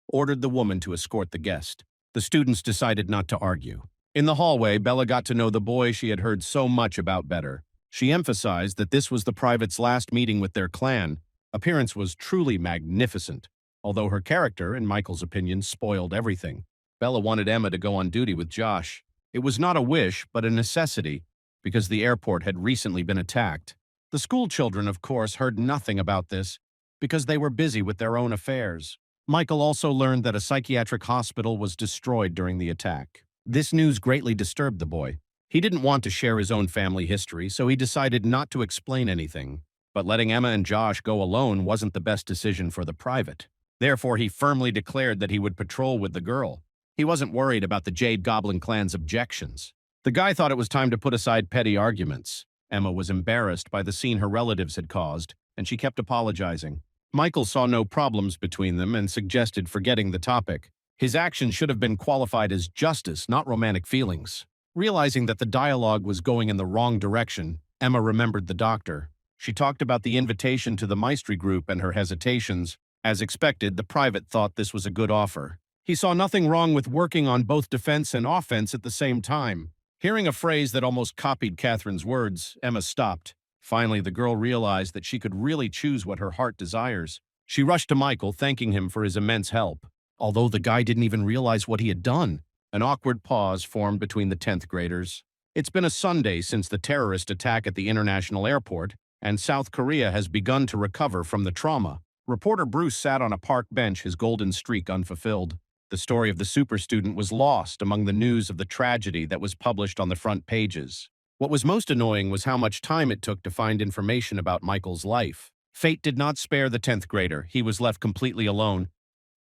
ordered the woman to escort the guest. The students decided not to argue. In the hallway, Bella got to know the boy she had heard so much about better. She emphasized that this was the private's last meeting with their clan. Appearance was truly magnificent, although her character, in Michael's opinion, spoiled everything. Bella wanted Emma to go on duty with Josh. It was not a wish, but a necessity, because the airport had recently been attacked. The school children, of course, heard nothing about this, because they were busy with their own affairs. Michael also learned that a psychiatric hospital was destroyed during the attack. This news greatly disturbed the boy. He didn't want to share his own family history, so he decided not to explain anything. But letting Emma and Josh go alone wasn't the best decision for the private. Therefore, he firmly declared that he would patrol with the girl. He wasn't worried about the Jade Goblin clan's objections. The guy thought it was time to put aside petty arguments. Emma was embarrassed by the scene her relatives had caused, and she kept apologizing. Michael saw no problems between them and suggested forgetting the topic. His action should have been qualified as justice, not romantic feelings. Realizing that the dialogue was going in the wrong direction, Emma remembered the doctor. She talked about the invitation to the Maestri group and her hesitations. As expected, the private thought this was a good offer. He saw nothing wrong with working on both defense and offense at the same time. Hearing a phrase that almost copied Catherine's words, Emma stopped. Finally, the girl realized that she could really choose what her heart desires. She rushed to Michael, thanking him for his immense help. Although the guy didn't even realize what he had done, an awkward pause formed between the 10th graders. It's been a Sunday since the terrorist attack at the international airport, and South Korea has begun to recover from the trauma. Reporter Bruce sat on a park bench, his golden streak unfulfilled. The story of the super student was lost among the news of the tragedy that was published on the front pages. What was most annoying was how much time it took to find information about Michael's life. Fate did not spare the 10th grader. He was left completely alone.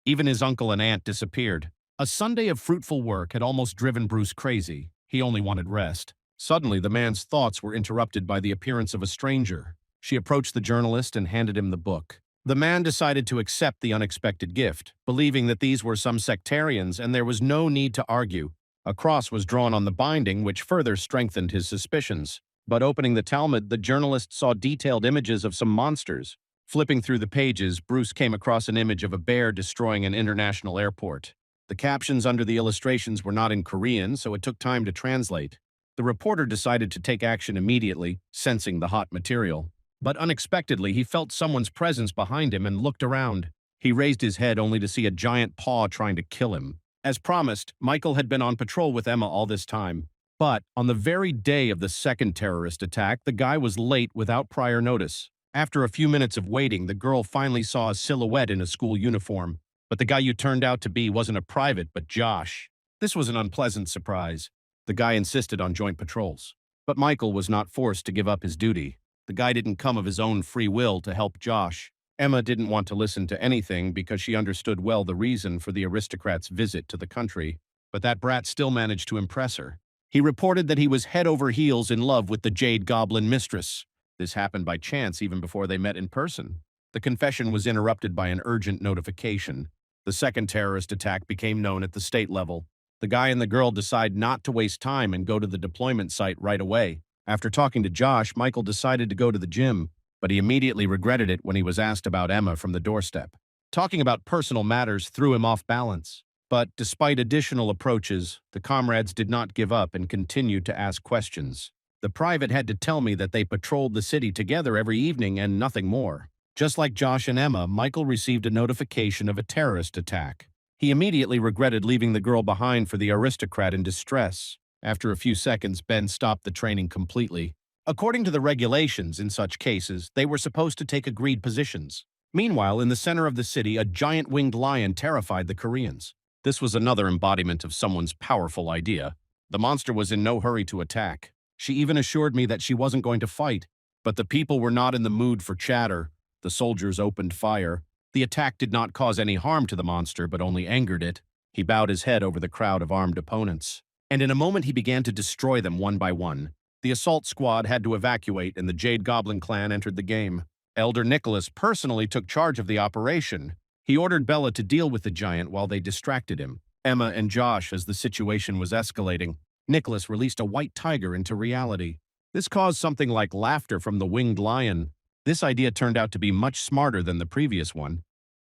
Even his uncle and aunt disappeared. A Sunday of fruitful work had almost driven Bruce crazy. He only wanted rest. Suddenly, the man's thoughts were interrupted by the appearance of a stranger. She approached the journalist and handed him the book. The man decided to accept the unexpected gift, believing that these were some sectarians and there was no need to argue. A cross was drawn on the binding, which further strengthened his suspicions. But opening the Talmud, the journalist saw detailed images of some monsters. Flipping through the pages, Bruce came across an image of a bear destroying an international airport. The captions under the illustrations were not in Korean, so it took time to translate. The reporter decided to take action immediately, sensing the hot material. But unexpectedly, he felt someone's presence behind him and looked around. He raised his head only to see a giant paw trying to kill him. As promised, Michael had been on patrol with Emma all this time. But on the very day of the second terrorist attack, the guy was late without prior notice. After a few minutes of waiting, the girl finally saw a silhouette in a school uniform. But the guy you turned out to be wasn't a private, but Josh. This was an unpleasant surprise. The guy insisted on joint patrols. But Michael was not forced to give up his duty. The guy didn't come of his own free will to help Josh. Emma didn't want to listen to anything because she understood well the reason for the aristocrat's visit to the country. But that brat still managed to impress her. He reported that he was head over heels in love with the Jade Goblin mistress. This happened by chance even before they met in person. The confession was interrupted by an urgent notification. The second terrorist attack became known at the state level. The guy and the girl decide not to waste time and go to the deployment site right away. After talking to Josh, Michael decided to go to the gym, but he immediately regretted it when he was asked about Emma from the doorstep. Talking about personal matters threw him off balance. But despite additional approaches, the comrades did not give up and continued to ask questions. The private had to tell me that they patrolled the city together every evening and nothing more. Just like Josh and Emma, Michael received a notification of a terrorist attack. He immediately regretted leaving the girl behind for the aristocrat in distress. After a few seconds, Ben stopped the training completely. According to the regulations in such cases, they were supposed to take agreed positions. Meanwhile, in the center of the city, a giant winged lion terrified the Koreans. This was another embodiment of someone's powerful idea. The monster was in no hurry to attack. She even assured me that she wasn't going to fight. But the people were not in the mood for chatter. The soldiers opened fire. The attack did not cause any harm to the monster, but only angered it. He bowed his head over the crowd of armed opponents. And in a moment he began to destroy them one by one. The assault squad had to evacuate, and the Jade Goblin clan entered the game. Elder Nicholas personally took charge of the operation. He ordered Bella to deal with the giant while they distracted him. Emma and Josh, as the situation was escalating. Nicholas released a white tiger into reality. This caused something like laughter from the winged lion. This idea turned out to be much smarter than the previous one.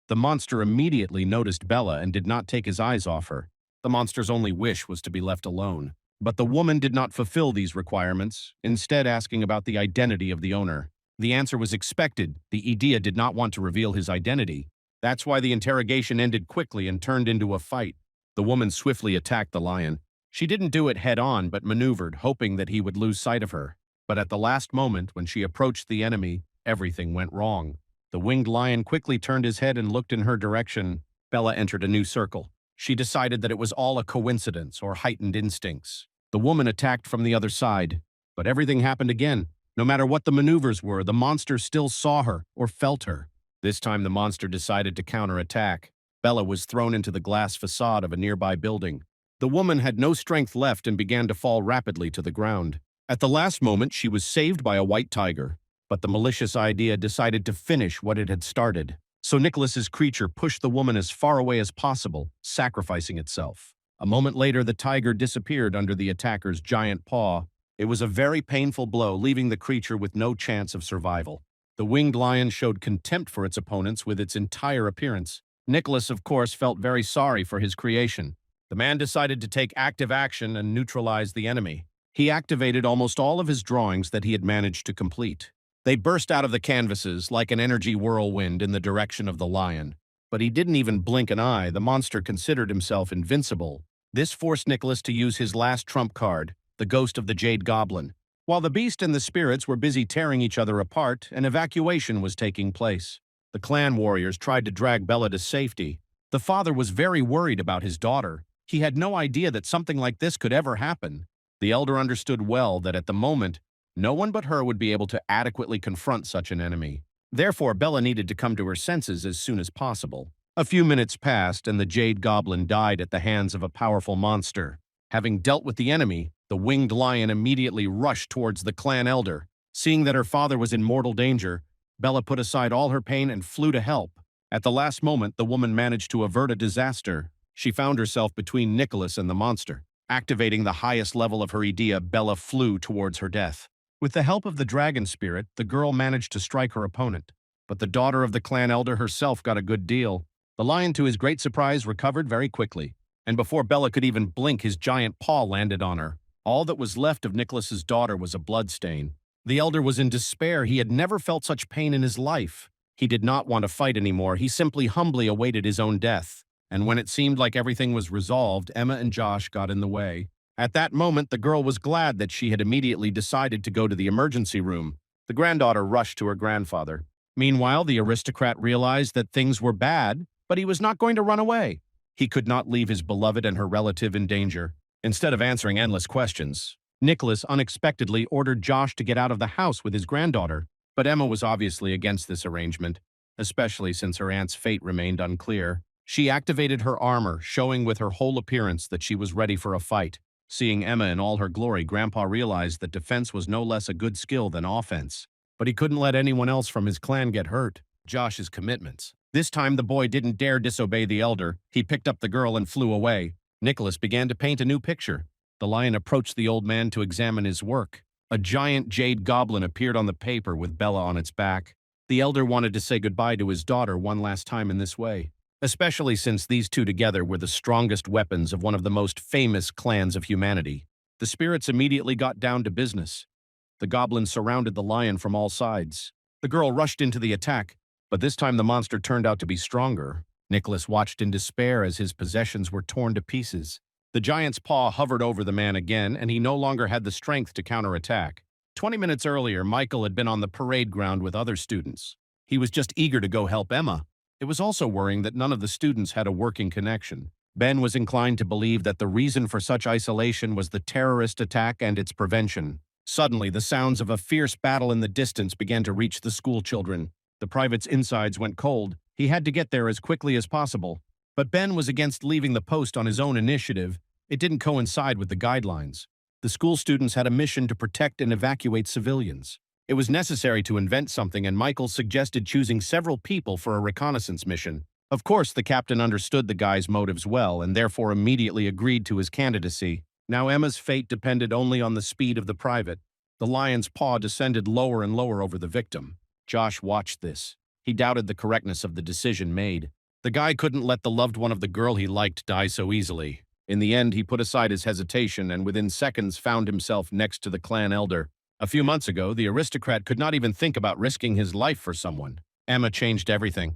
The monster immediately noticed Bella and did not take his eyes off her. The monster's only wish was to be left alone. But the woman did not fulfill these requirements, instead asking about the identity of the owner. The answer was expected. The Idea did not want to reveal his identity. That's why the interrogation ended quickly and turned into a fight. The woman swiftly attacked the lion. She didn't do it head-on, but maneuvered, hoping that he would lose sight of her. But at the last moment, when she approached the enemy, everything went wrong. The winged lion quickly turned his head and looked in her direction. Bella entered a new circle. She decided that it was all a coincidence or heightened instincts. The woman attacked from the other side. But everything happened again. No matter what the maneuvers were, the monster still saw her or felt her. This time the monster decided to counterattack. Bella was thrown into the glass facade of a nearby building. The woman had no strength left and began to fall rapidly to the ground. At the last moment, she was saved by a white tiger. But the malicious Idea decided to finish what it had started. So Nicholas's creature pushed the woman as far away as possible, sacrificing itself. A moment later, the tiger disappeared under the attacker's giant paw. It was a very painful blow, leaving the creature with no chance of survival. The winged lion showed contempt for its opponents with its entire appearance. Nicholas, of course, felt very sorry for his creation. The man decided to take active action and neutralize the enemy. He activated almost all of his drawings that he had managed to complete. They burst out of the canvases like an energy whirlwind in the direction of the lion. But he didn't even blink an eye. The monster considered himself invincible. This forced Nicholas to use his last trump card, the ghost of the Jade Goblin. While the beast and the spirits were busy tearing each other apart, an evacuation was taking place. The clan warriors tried to drag Bella to safety. The father was very worried about his daughter. He had no idea that something like this could ever happen. The elder understood well that at the moment, no one but her would be able to adequately confront such an enemy. Therefore, Bella needed to come to her senses as soon as possible. A few minutes passed, and the Jade Goblin died at the hands of a powerful monster. Having dealt with the enemy, the winged lion immediately rushed towards the clan elder. Seeing that her father was in mortal danger, Bella put aside all her pain and flew to help. At the last moment, the woman managed to avert a disaster. She found herself between Nicholas and the monster. Activating the highest level of her idea, Bella flew towards her death. With the help of the dragon spirit, the girl managed to strike her opponent. But the daughter of the clan elder herself got a good deal. The lion, to his great surprise, recovered very quickly. And before Bella could even blink, his giant paw landed on her. All that was left of Nicholas's daughter was a bloodstain. The elder was in despair. He had never felt such pain in his life. He did not want to fight anymore. He simply humbly awaited his own death. And when it seemed like everything was resolved, Emma and Josh got in the way. At that moment, the girl was glad that she had immediately decided to go to the emergency room. The granddaughter rushed to her grandfather. Meanwhile, the aristocrat realized that things were bad, but he was not going to run away. He could not leave his beloved and her relative in danger. Instead of answering endless questions, Nicholas unexpectedly ordered Josh to get out of the house with his granddaughter. But Emma was obviously against this arrangement, especially since her aunt's fate remained unclear. She activated her armor, showing with her whole appearance that she was ready for a fight. Seeing Emma in all her glory, Grandpa realized that defense was no less a good skill than offense. But he couldn't let anyone else from his clan get hurt. Josh's commitments. This time the boy didn't dare disobey the elder. He picked up the girl and flew away. Nicholas began to paint a new picture. The lion approached the old man to examine his work. A giant jade goblin appeared on the paper with Bella on its back. The elder wanted to say goodbye to his daughter one last time in this way, especially since these two together were the strongest weapons of one of the most famous clans of humanity. The spirits immediately got down to business. The goblins surrounded the lion from all sides. The girl rushed into the attack, but this time the monster turned out to be stronger. Nicholas watched in despair as his possessions were torn to pieces. The giant's paw hovered over the man again, and he no longer had the strength to counterattack. 20 minutes earlier, Michael had been on the parade ground with other students. He was just eager to go help Emma. It was also worrying that none of the students had a working connection. Ben was inclined to believe that the reason for such isolation was the terrorist attack and its prevention. Suddenly, the sounds of a fierce battle in the distance began to reach the school children. The private's insides went cold. He had to get there as quickly as possible. But Ben was against leaving the post on his own initiative. It didn't coincide with the guidelines. The school students had a mission to protect and evacuate civilians. It was necessary to invent something, and Michael suggested choosing several people for a reconnaissance mission. Of course, the captain understood the guy's motives well and therefore immediately agreed to his candidacy. Now Emma's fate depended only on the speed of the private. The lion's paw descended lower and lower over the victim. Josh watched this. He doubted the correctness of the decision made. The guy couldn't let the loved one of the girl he liked die so easily. In the end, he put aside his hesitation and within seconds found himself next to the clan elder. A few months ago, the aristocrat could not even think about risking his life for someone. Emma changed everything.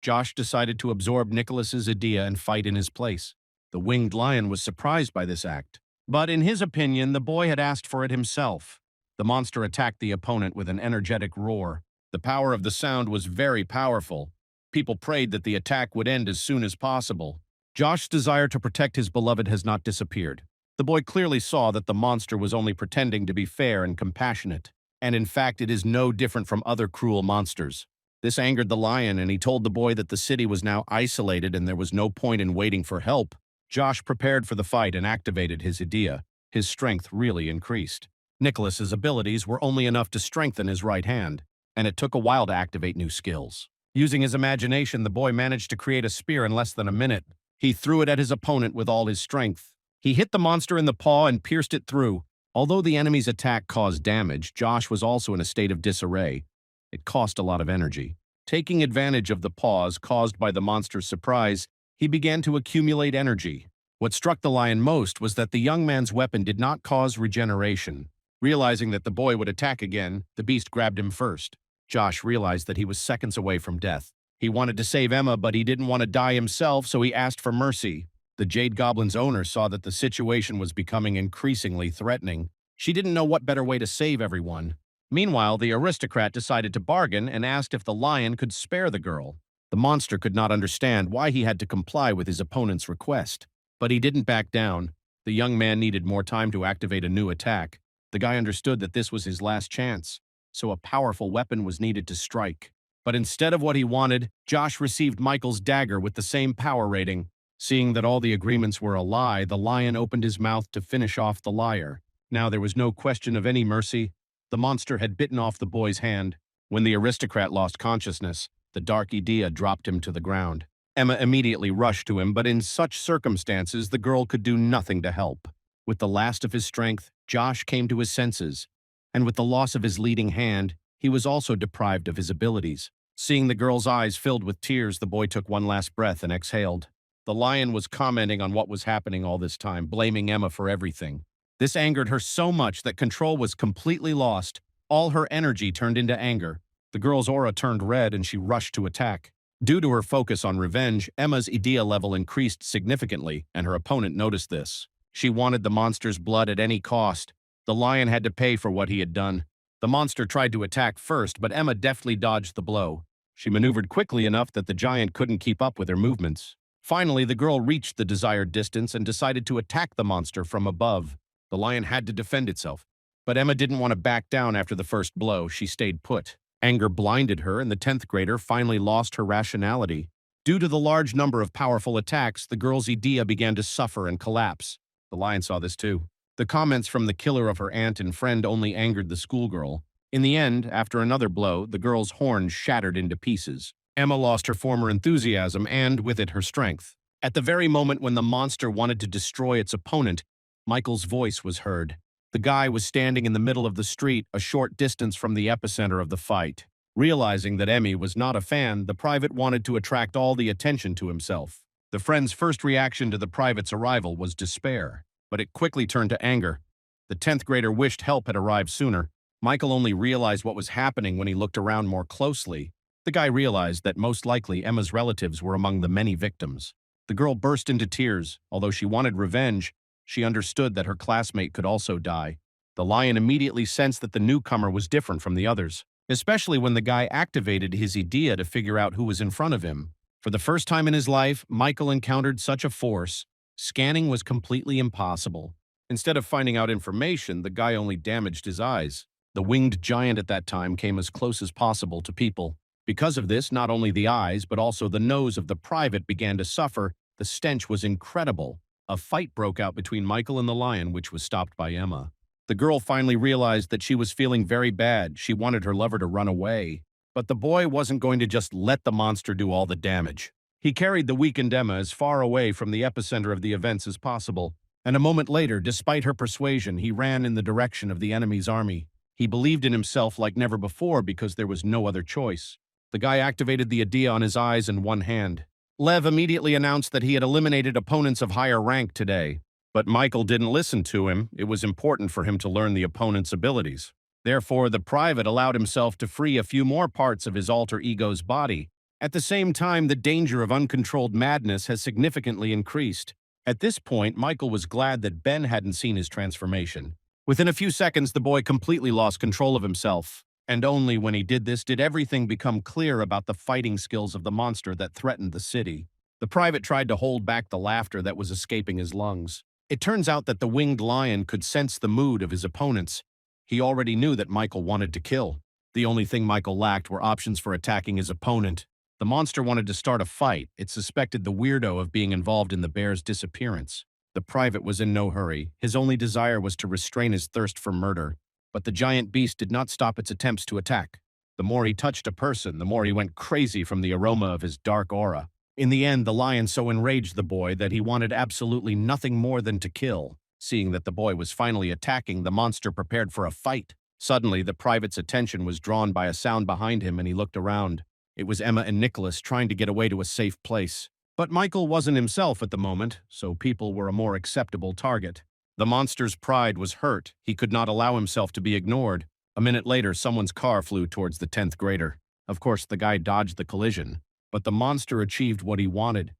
Josh decided to absorb Nicholas's idea and fight in his place. The winged lion was surprised by this act. But in his opinion, the boy had asked for it himself. The monster attacked the opponent with an energetic roar. The power of the sound was very powerful. People prayed that the attack would end as soon as possible. Josh's desire to protect his beloved has not disappeared. The boy clearly saw that the monster was only pretending to be fair and compassionate. And in fact, it is no different from other cruel monsters. This angered the lion, and he told the boy that the city was now isolated and there was no point in waiting for help. Josh prepared for the fight and activated his idea. His strength really increased. Nicholas's abilities were only enough to strengthen his right hand, and it took a while to activate new skills. Using his imagination, the boy managed to create a spear in less than a minute. He threw it at his opponent with all his strength. He hit the monster in the paw and pierced it through. Although the enemy's attack caused damage, Josh was also in a state of disarray. It cost a lot of energy. Taking advantage of the pause caused by the monster's surprise, he began to accumulate energy. What struck the lion most was that the young man's weapon did not cause regeneration. Realizing that the boy would attack again, the beast grabbed him first. Josh realized that he was seconds away from death. He wanted to save Emma, but he didn't want to die himself, so he asked for mercy. The Jade Goblin's owner saw that the situation was becoming increasingly threatening. She didn't know what better way to save everyone. Meanwhile, the aristocrat decided to bargain and asked if the lion could spare the girl. The monster could not understand why he had to comply with his opponent's request. But he didn't back down. The young man needed more time to activate a new attack. The guy understood that this was his last chance, so a powerful weapon was needed to strike. But instead of what he wanted, Josh received Michael's dagger with the same power rating. Seeing that all the agreements were a lie, the lion opened his mouth to finish off the liar. Now there was no question of any mercy. The monster had bitten off the boy's hand. When the aristocrat lost consciousness, the dark idea dropped him to the ground. Emma immediately rushed to him, but in such circumstances, the girl could do nothing to help. With the last of his strength, Josh came to his senses, and with the loss of his leading hand, he was also deprived of his abilities. Seeing the girl's eyes filled with tears, the boy took one last breath and exhaled. The lion was commenting on what was happening all this time, blaming Emma for everything. This angered her so much that control was completely lost. All her energy turned into anger. The girl's aura turned red and she rushed to attack. Due to her focus on revenge, Emma's idea level increased significantly, and her opponent noticed this. She wanted the monster's blood at any cost. The lion had to pay for what he had done. The monster tried to attack first, but Emma deftly dodged the blow. She maneuvered quickly enough that the giant couldn't keep up with her movements. Finally, the girl reached the desired distance and decided to attack the monster from above. The lion had to defend itself. But Emma didn't want to back down after the first blow. She stayed put. Anger blinded her, and the 10th grader finally lost her rationality. Due to the large number of powerful attacks, the girl's idea began to suffer and collapse. The lion saw this too. The comments from the killer of her aunt and friend only angered the schoolgirl. In the end, after another blow, the girl's horn shattered into pieces. Emma lost her former enthusiasm and, with it, her strength. At the very moment when the monster wanted to destroy its opponent, Michael's voice was heard. The guy was standing in the middle of the street, a short distance from the epicenter of the fight. Realizing that Emmy was not a fan, the private wanted to attract all the attention to himself. The friend's first reaction to the private's arrival was despair, but it quickly turned to anger. The 10th grader wished help had arrived sooner. Michael only realized what was happening when he looked around more closely. The guy realized that most likely Emma's relatives were among the many victims. The girl burst into tears. Although she wanted revenge, she understood that her classmate could also die. The lion immediately sensed that the newcomer was different from the others, especially when the guy activated his idea to figure out who was in front of him. For the first time in his life, Michael encountered such a force. Scanning was completely impossible. Instead of finding out information, the guy only damaged his eyes. The winged giant at that time came as close as possible to people. Because of this, not only the eyes, but also the nose of the private began to suffer. The stench was incredible. A fight broke out between Michael and the lion, which was stopped by Emma. The girl finally realized that she was feeling very bad. She wanted her lover to run away. But the boy wasn't going to just let the monster do all the damage. He carried the weakened Emma as far away from the epicenter of the events as possible. And a moment later, despite her persuasion, he ran in the direction of the enemy's army. He believed in himself like never before because there was no other choice. The guy activated the idea on his eyes in one hand. Lev immediately announced that he had eliminated opponents of higher rank today. But Michael didn't listen to him. It was important for him to learn the opponent's abilities. Therefore, the private allowed himself to free a few more parts of his alter ego's body. At the same time, the danger of uncontrolled madness has significantly increased. At this point, Michael was glad that Ben hadn't seen his transformation. Within a few seconds, the boy completely lost control of himself. And only when he did this did everything become clear about the fighting skills of the monster that threatened the city. The private tried to hold back the laughter that was escaping his lungs. It turns out that the winged lion could sense the mood of his opponents. He already knew that Michael wanted to kill. The only thing Michael lacked were options for attacking his opponent. The monster wanted to start a fight. It suspected the weirdo of being involved in the bear's disappearance. The private was in no hurry. His only desire was to restrain his thirst for murder. But the giant beast did not stop its attempts to attack. The more he touched a person, the more he went crazy from the aroma of his dark aura. In the end, the lion so enraged the boy that he wanted absolutely nothing more than to kill. Seeing that the boy was finally attacking, the monster prepared for a fight. Suddenly, the private's attention was drawn by a sound behind him and he looked around. It was Emma and Nicholas trying to get away to a safe place. But Michael wasn't himself at the moment, so people were a more acceptable target. The monster's pride was hurt. He could not allow himself to be ignored. A minute later, someone's car flew towards the 10th grader. Of course, the guy dodged the collision, but the monster achieved what he wanted.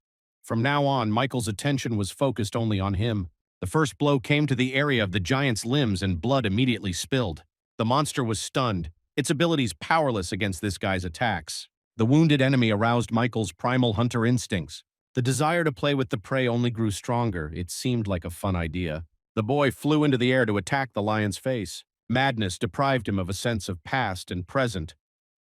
From now on, Michael's attention was focused only on him. The first blow came to the area of the giant's limbs and blood immediately spilled. The monster was stunned, its abilities powerless against this guy's attacks. The wounded enemy aroused Michael's primal hunter instincts. The desire to play with the prey only grew stronger. It seemed like a fun idea. The boy flew into the air to attack the lion's face. Madness deprived him of a sense of past and present,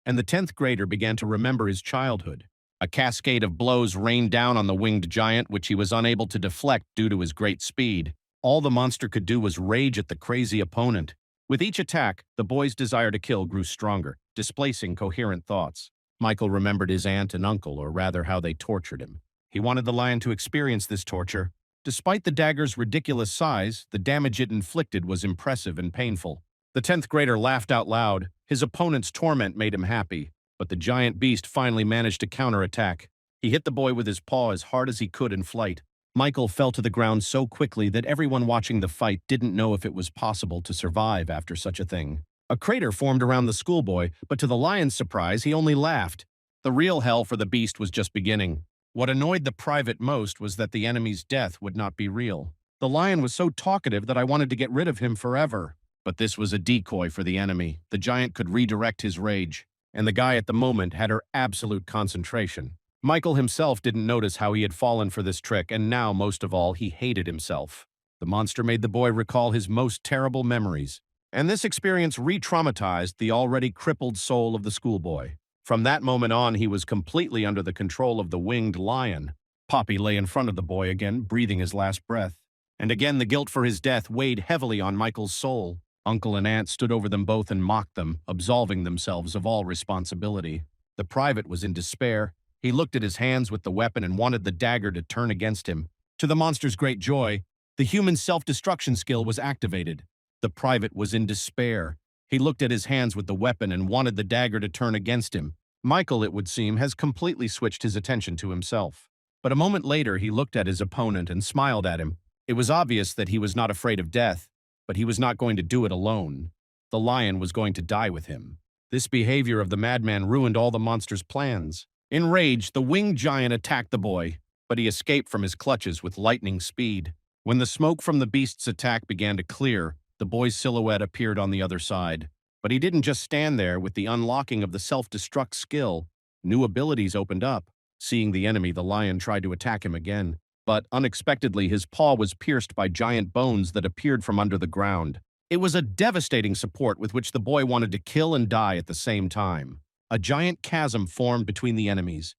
and the 10th grader began to remember his childhood. A cascade of blows rained down on the winged giant, which he was unable to deflect due to his great speed. All the monster could do was rage at the crazy opponent. With each attack, the boy's desire to kill grew stronger, displacing coherent thoughts. Michael remembered his aunt and uncle, or rather how they tortured him. He wanted the lion to experience this torture. Despite the dagger's ridiculous size, the damage it inflicted was impressive and painful. The 10th grader laughed out loud. His opponent's torment made him happy, but the giant beast finally managed to counterattack. He hit the boy with his paw as hard as he could in flight. Michael fell to the ground so quickly that everyone watching the fight didn't know if it was possible to survive after such a thing. A crater formed around the schoolboy, but to the lion's surprise, he only laughed. The real hell for the beast was just beginning. What annoyed the private most was that the enemy's death would not be real. The lion was so talkative that I wanted to get rid of him forever. But this was a decoy for the enemy. The giant could redirect his rage, and the guy at the moment had her absolute concentration. Michael himself didn't notice how he had fallen for this trick, and now, most of all, he hated himself. The monster made the boy recall his most terrible memories, and this experience re-traumatized the already crippled soul of the schoolboy. From that moment on, he was completely under the control of the winged lion. Poppy lay in front of the boy again, breathing his last breath. And again, the guilt for his death weighed heavily on Michael's soul. Uncle and aunt stood over them both and mocked them, absolving themselves of all responsibility. The private was in despair. He looked at his hands with the weapon and wanted the dagger to turn against him. To the monster's great joy, the human self-destruction skill was activated. The private was in despair. He looked at his hands with the weapon and wanted the dagger to turn against him. Michael, it would seem, has completely switched his attention to himself. But a moment later, he looked at his opponent and smiled at him. It was obvious that he was not afraid of death, but he was not going to do it alone. The lion was going to die with him. This behavior of the madman ruined all the monster's plans. Enraged, the winged giant attacked the boy, but he escaped from his clutches with lightning speed. When the smoke from the beast's attack began to clear, the boy's silhouette appeared on the other side. But he didn't just stand there. With the unlocking of the self-destruct skill, new abilities opened up. Seeing the enemy, the lion tried to attack him again. But unexpectedly, his paw was pierced by giant bones that appeared from under the ground. It was a devastating support with which the boy wanted to kill and die at the same time. A giant chasm formed between the enemies,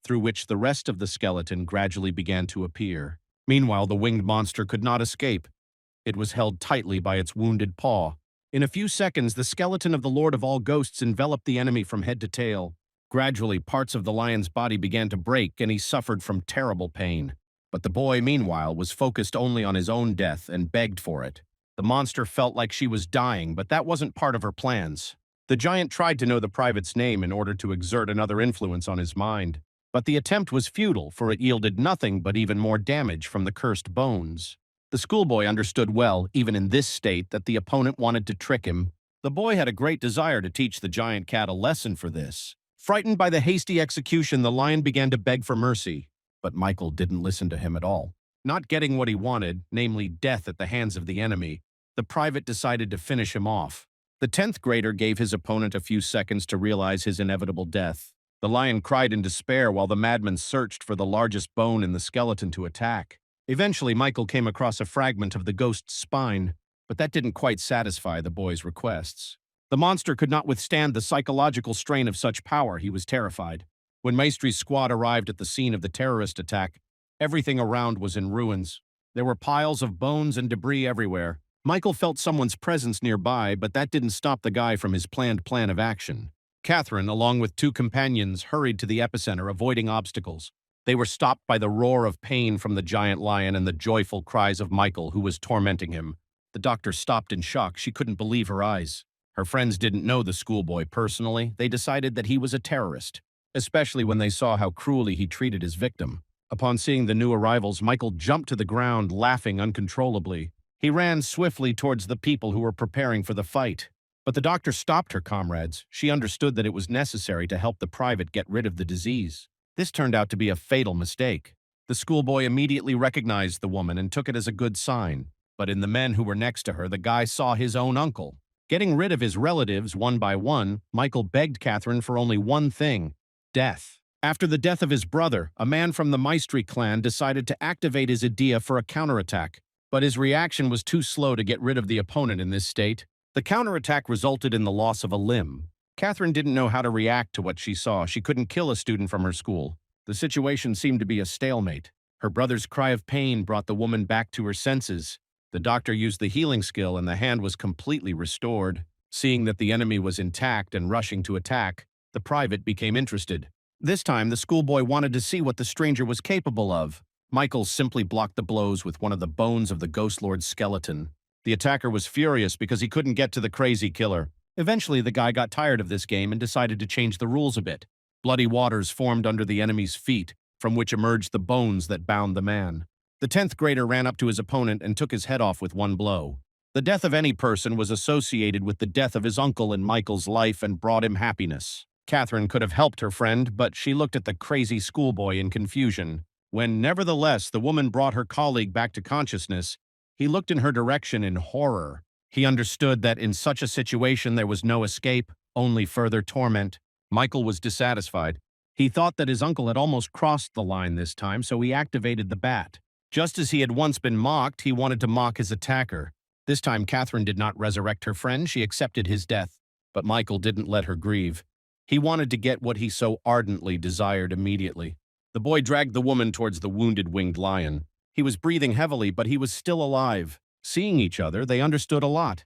through which the rest of the skeleton gradually began to appear. Meanwhile, the winged monster could not escape. It was held tightly by its wounded paw. In a few seconds, the skeleton of the Lord of all Ghosts enveloped the enemy from head to tail. Gradually, parts of the lion's body began to break, and he suffered from terrible pain. But the boy, meanwhile, was focused only on his own death and begged for it. The monster felt like she was dying, but that wasn't part of her plans. The giant tried to know the private's name in order to exert another influence on his mind. But the attempt was futile, for it yielded nothing but even more damage from the cursed bones. The schoolboy understood well, even in this state, that the opponent wanted to trick him. The boy had a great desire to teach the giant cat a lesson for this. Frightened by the hasty execution, the lion began to beg for mercy. But Michael didn't listen to him at all. Not getting what he wanted, namely death at the hands of the enemy, the private decided to finish him off. The 10th grader gave his opponent a few seconds to realize his inevitable death. The lion cried in despair while the madman searched for the largest bone in the skeleton to attack. Eventually, Michael came across a fragment of the ghost's spine, but that didn't quite satisfy the boy's requests. The monster could not withstand the psychological strain of such power. He was terrified. When Maestry's squad arrived at the scene of the terrorist attack, everything around was in ruins. There were piles of bones and debris everywhere. Michael felt someone's presence nearby, but that didn't stop the guy from his planned plan of action. Catherine, along with 2 companions, hurried to the epicenter, avoiding obstacles. They were stopped by the roar of pain from the giant lion and the joyful cries of Michael, who was tormenting him. The doctor stopped in shock. She couldn't believe her eyes. Her friends didn't know the schoolboy personally. They decided that he was a terrorist. especially when they saw how cruelly he treated his victim. Upon seeing the new arrivals, Michael jumped to the ground, laughing uncontrollably. He ran swiftly towards the people who were preparing for the fight. But the doctor stopped her comrades. She understood that it was necessary to help the private get rid of the disease. This turned out to be a fatal mistake. The schoolboy immediately recognized the woman and took it as a good sign. But in the men who were next to her, the guy saw his own uncle. Getting rid of his relatives one by one, Michael begged Catherine for only one thing: death. After the death of his brother, a man from the Maestri clan decided to activate his idea for a counterattack. But his reaction was too slow to get rid of the opponent in this state. The counterattack resulted in the loss of a limb. Catherine didn't know how to react to what she saw. She couldn't kill a student from her school. The situation seemed to be a stalemate. Her brother's cry of pain brought the woman back to her senses. The doctor used the healing skill and the hand was completely restored. Seeing that the enemy was intact and rushing to attack, the private became interested. This time, the schoolboy wanted to see what the stranger was capable of. Michael simply blocked the blows with one of the bones of the Ghost Lord's skeleton. The attacker was furious because he couldn't get to the crazy killer. Eventually, the guy got tired of this game and decided to change the rules a bit. Bloody waters formed under the enemy's feet, from which emerged the bones that bound the man. The 10th grader ran up to his opponent and took his head off with one blow. The death of any person was associated with the death of his uncle in Michael's life and brought him happiness. Catherine could have helped her friend, but she looked at the crazy schoolboy in confusion. When, nevertheless, the woman brought her colleague back to consciousness, he looked in her direction in horror. He understood that in such a situation there was no escape, only further torment. Michael was dissatisfied. He thought that his uncle had almost crossed the line this time, so he activated the bat. Just as he had once been mocked, he wanted to mock his attacker. This time Catherine did not resurrect her friend, she accepted his death. But Michael didn't let her grieve. He wanted to get what he so ardently desired immediately. The boy dragged the woman towards the wounded winged lion. He was breathing heavily, but he was still alive. Seeing each other, they understood a lot.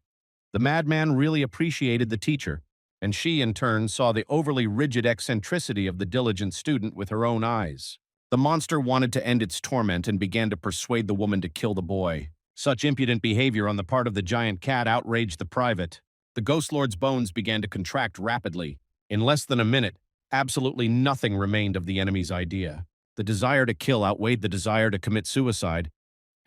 The madman really appreciated the teacher, and she, in turn, saw the overly rigid eccentricity of the diligent student with her own eyes. The monster wanted to end its torment and began to persuade the woman to kill the boy. Such impudent behavior on the part of the giant cat outraged the private. The Ghost Lord's bones began to contract rapidly. In less than a minute, absolutely nothing remained of the enemy's idea. The desire to kill outweighed the desire to commit suicide,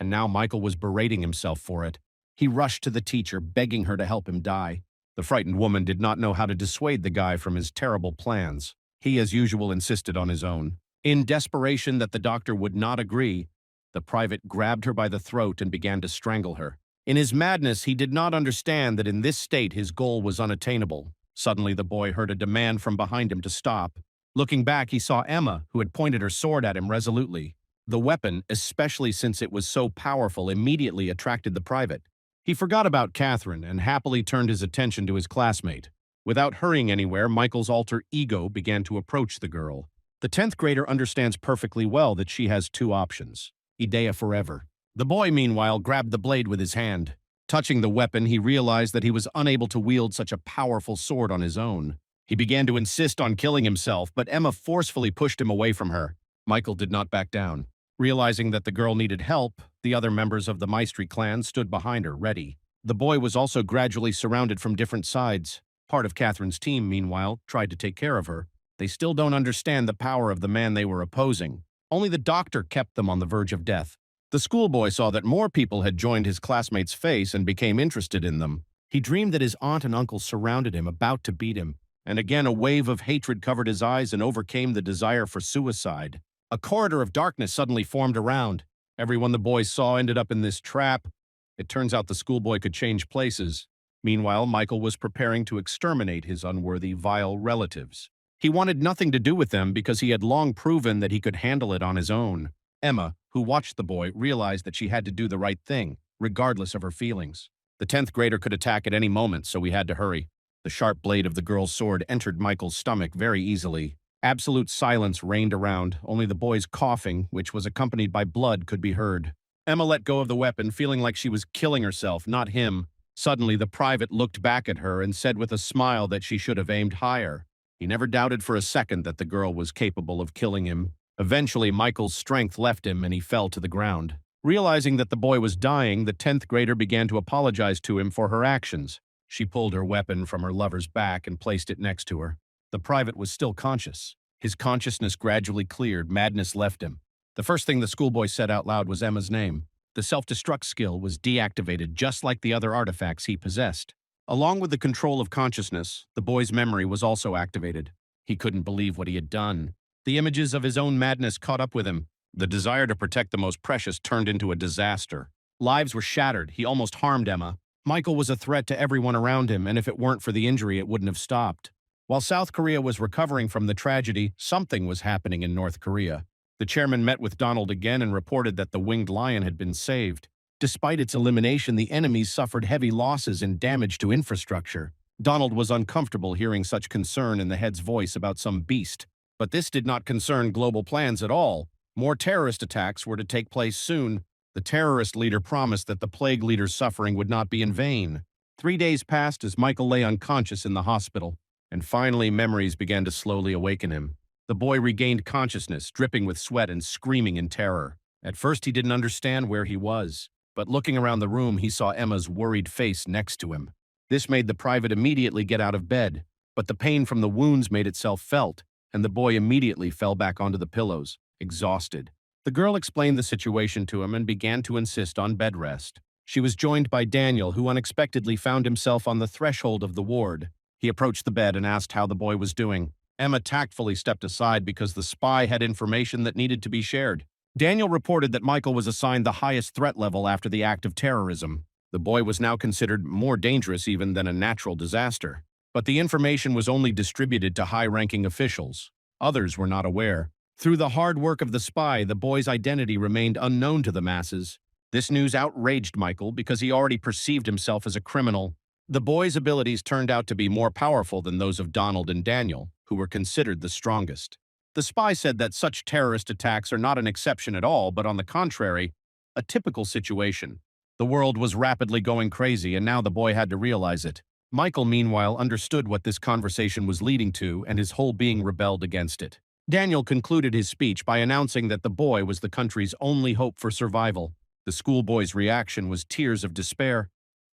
and now Michael was berating himself for it. He rushed to the teacher, begging her to help him die. The frightened woman did not know how to dissuade the guy from his terrible plans. He, as usual, insisted on his own. In desperation that the doctor would not agree, the private grabbed her by the throat and began to strangle her. In his madness, he did not understand that in this state his goal was unattainable. Suddenly, the boy heard a demand from behind him to stop. Looking back, he saw Emma, who had pointed her sword at him resolutely. The weapon, especially since it was so powerful, immediately attracted the private. He forgot about Catherine and happily turned his attention to his classmate. Without hurrying anywhere, Michael's alter ego began to approach the girl. The 10th grader understands perfectly well that she has two options: Idea forever. The boy, meanwhile, grabbed the blade with his hand. Touching the weapon, he realized that he was unable to wield such a powerful sword on his own. He began to insist on killing himself, but Emma forcefully pushed him away from her. Michael did not back down. Realizing that the girl needed help, the other members of the Maestri clan stood behind her, ready. The boy was also gradually surrounded from different sides. Part of Catherine's team, meanwhile, tried to take care of her. They still don't understand the power of the man they were opposing. Only the doctor kept them on the verge of death. The schoolboy saw that more people had joined his classmate's face and became interested in them. He dreamed that his aunt and uncle surrounded him, about to beat him. And again, a wave of hatred covered his eyes and overcame the desire for suicide. A corridor of darkness suddenly formed around. Everyone the boy saw ended up in this trap. It turns out the schoolboy could change places. Meanwhile, Michael was preparing to exterminate his unworthy, vile relatives. He wanted nothing to do with them because he had long proven that he could handle it on his own. Emma, who watched the boy, realized that she had to do the right thing, regardless of her feelings. The 10th grader could attack at any moment, so he had to hurry. The sharp blade of the girl's sword entered Michael's stomach very easily. Absolute silence reigned around. Only the boy's coughing, which was accompanied by blood, could be heard. Emma let go of the weapon, feeling like she was killing herself, not him. Suddenly, the private looked back at her and said with a smile that she should have aimed higher. He never doubted for a second that the girl was capable of killing him. Eventually, Michael's strength left him and he fell to the ground. Realizing that the boy was dying, the 10th grader began to apologize to him for her actions. She pulled her weapon from her lover's back and placed it next to her. The private was still conscious. His consciousness gradually cleared, madness left him. The first thing the schoolboy said out loud was Emma's name. The self-destruct skill was deactivated just like the other artifacts he possessed. Along with the control of consciousness, the boy's memory was also activated. He couldn't believe what he had done. The images of his own madness caught up with him. The desire to protect the most precious turned into a disaster. Lives were shattered. He almost harmed Emma. Michael was a threat to everyone around him, and if it weren't for the injury, it wouldn't have stopped. While South Korea was recovering from the tragedy, something was happening in North Korea. The chairman met with Donald again and reported that the winged lion had been saved. Despite its elimination, the enemies suffered heavy losses and damage to infrastructure. Donald was uncomfortable hearing such concern in the head's voice about some beast. But this did not concern global plans at all. More terrorist attacks were to take place soon. The terrorist leader promised that the plague leader's suffering would not be in vain. 3 days passed as Michael lay unconscious in the hospital, and finally memories began to slowly awaken him. The boy regained consciousness, dripping with sweat and screaming in terror. At first he didn't understand where he was, but looking around the room he saw Emma's worried face next to him. This made the private immediately get out of bed, but the pain from the wounds made itself felt, and the boy immediately fell back onto the pillows, exhausted. The girl explained the situation to him and began to insist on bed rest. She was joined by Daniel, who unexpectedly found himself on the threshold of the ward. He approached the bed and asked how the boy was doing. Emma tactfully stepped aside because the spy had information that needed to be shared. Daniel reported that Michael was assigned the highest threat level after the act of terrorism. The boy was now considered more dangerous even than a natural disaster. But the information was only distributed to high-ranking officials. Others were not aware. Through the hard work of the spy, the boy's identity remained unknown to the masses. This news outraged Michael because he already perceived himself as a criminal. The boy's abilities turned out to be more powerful than those of Donald and Daniel, who were considered the strongest. The spy said that such terrorist attacks are not an exception at all, but on the contrary, a typical situation. The world was rapidly going crazy, and now the boy had to realize it. Michael, meanwhile, understood what this conversation was leading to, and his whole being rebelled against it. Daniel concluded his speech by announcing that the boy was the country's only hope for survival. The schoolboy's reaction was tears of despair.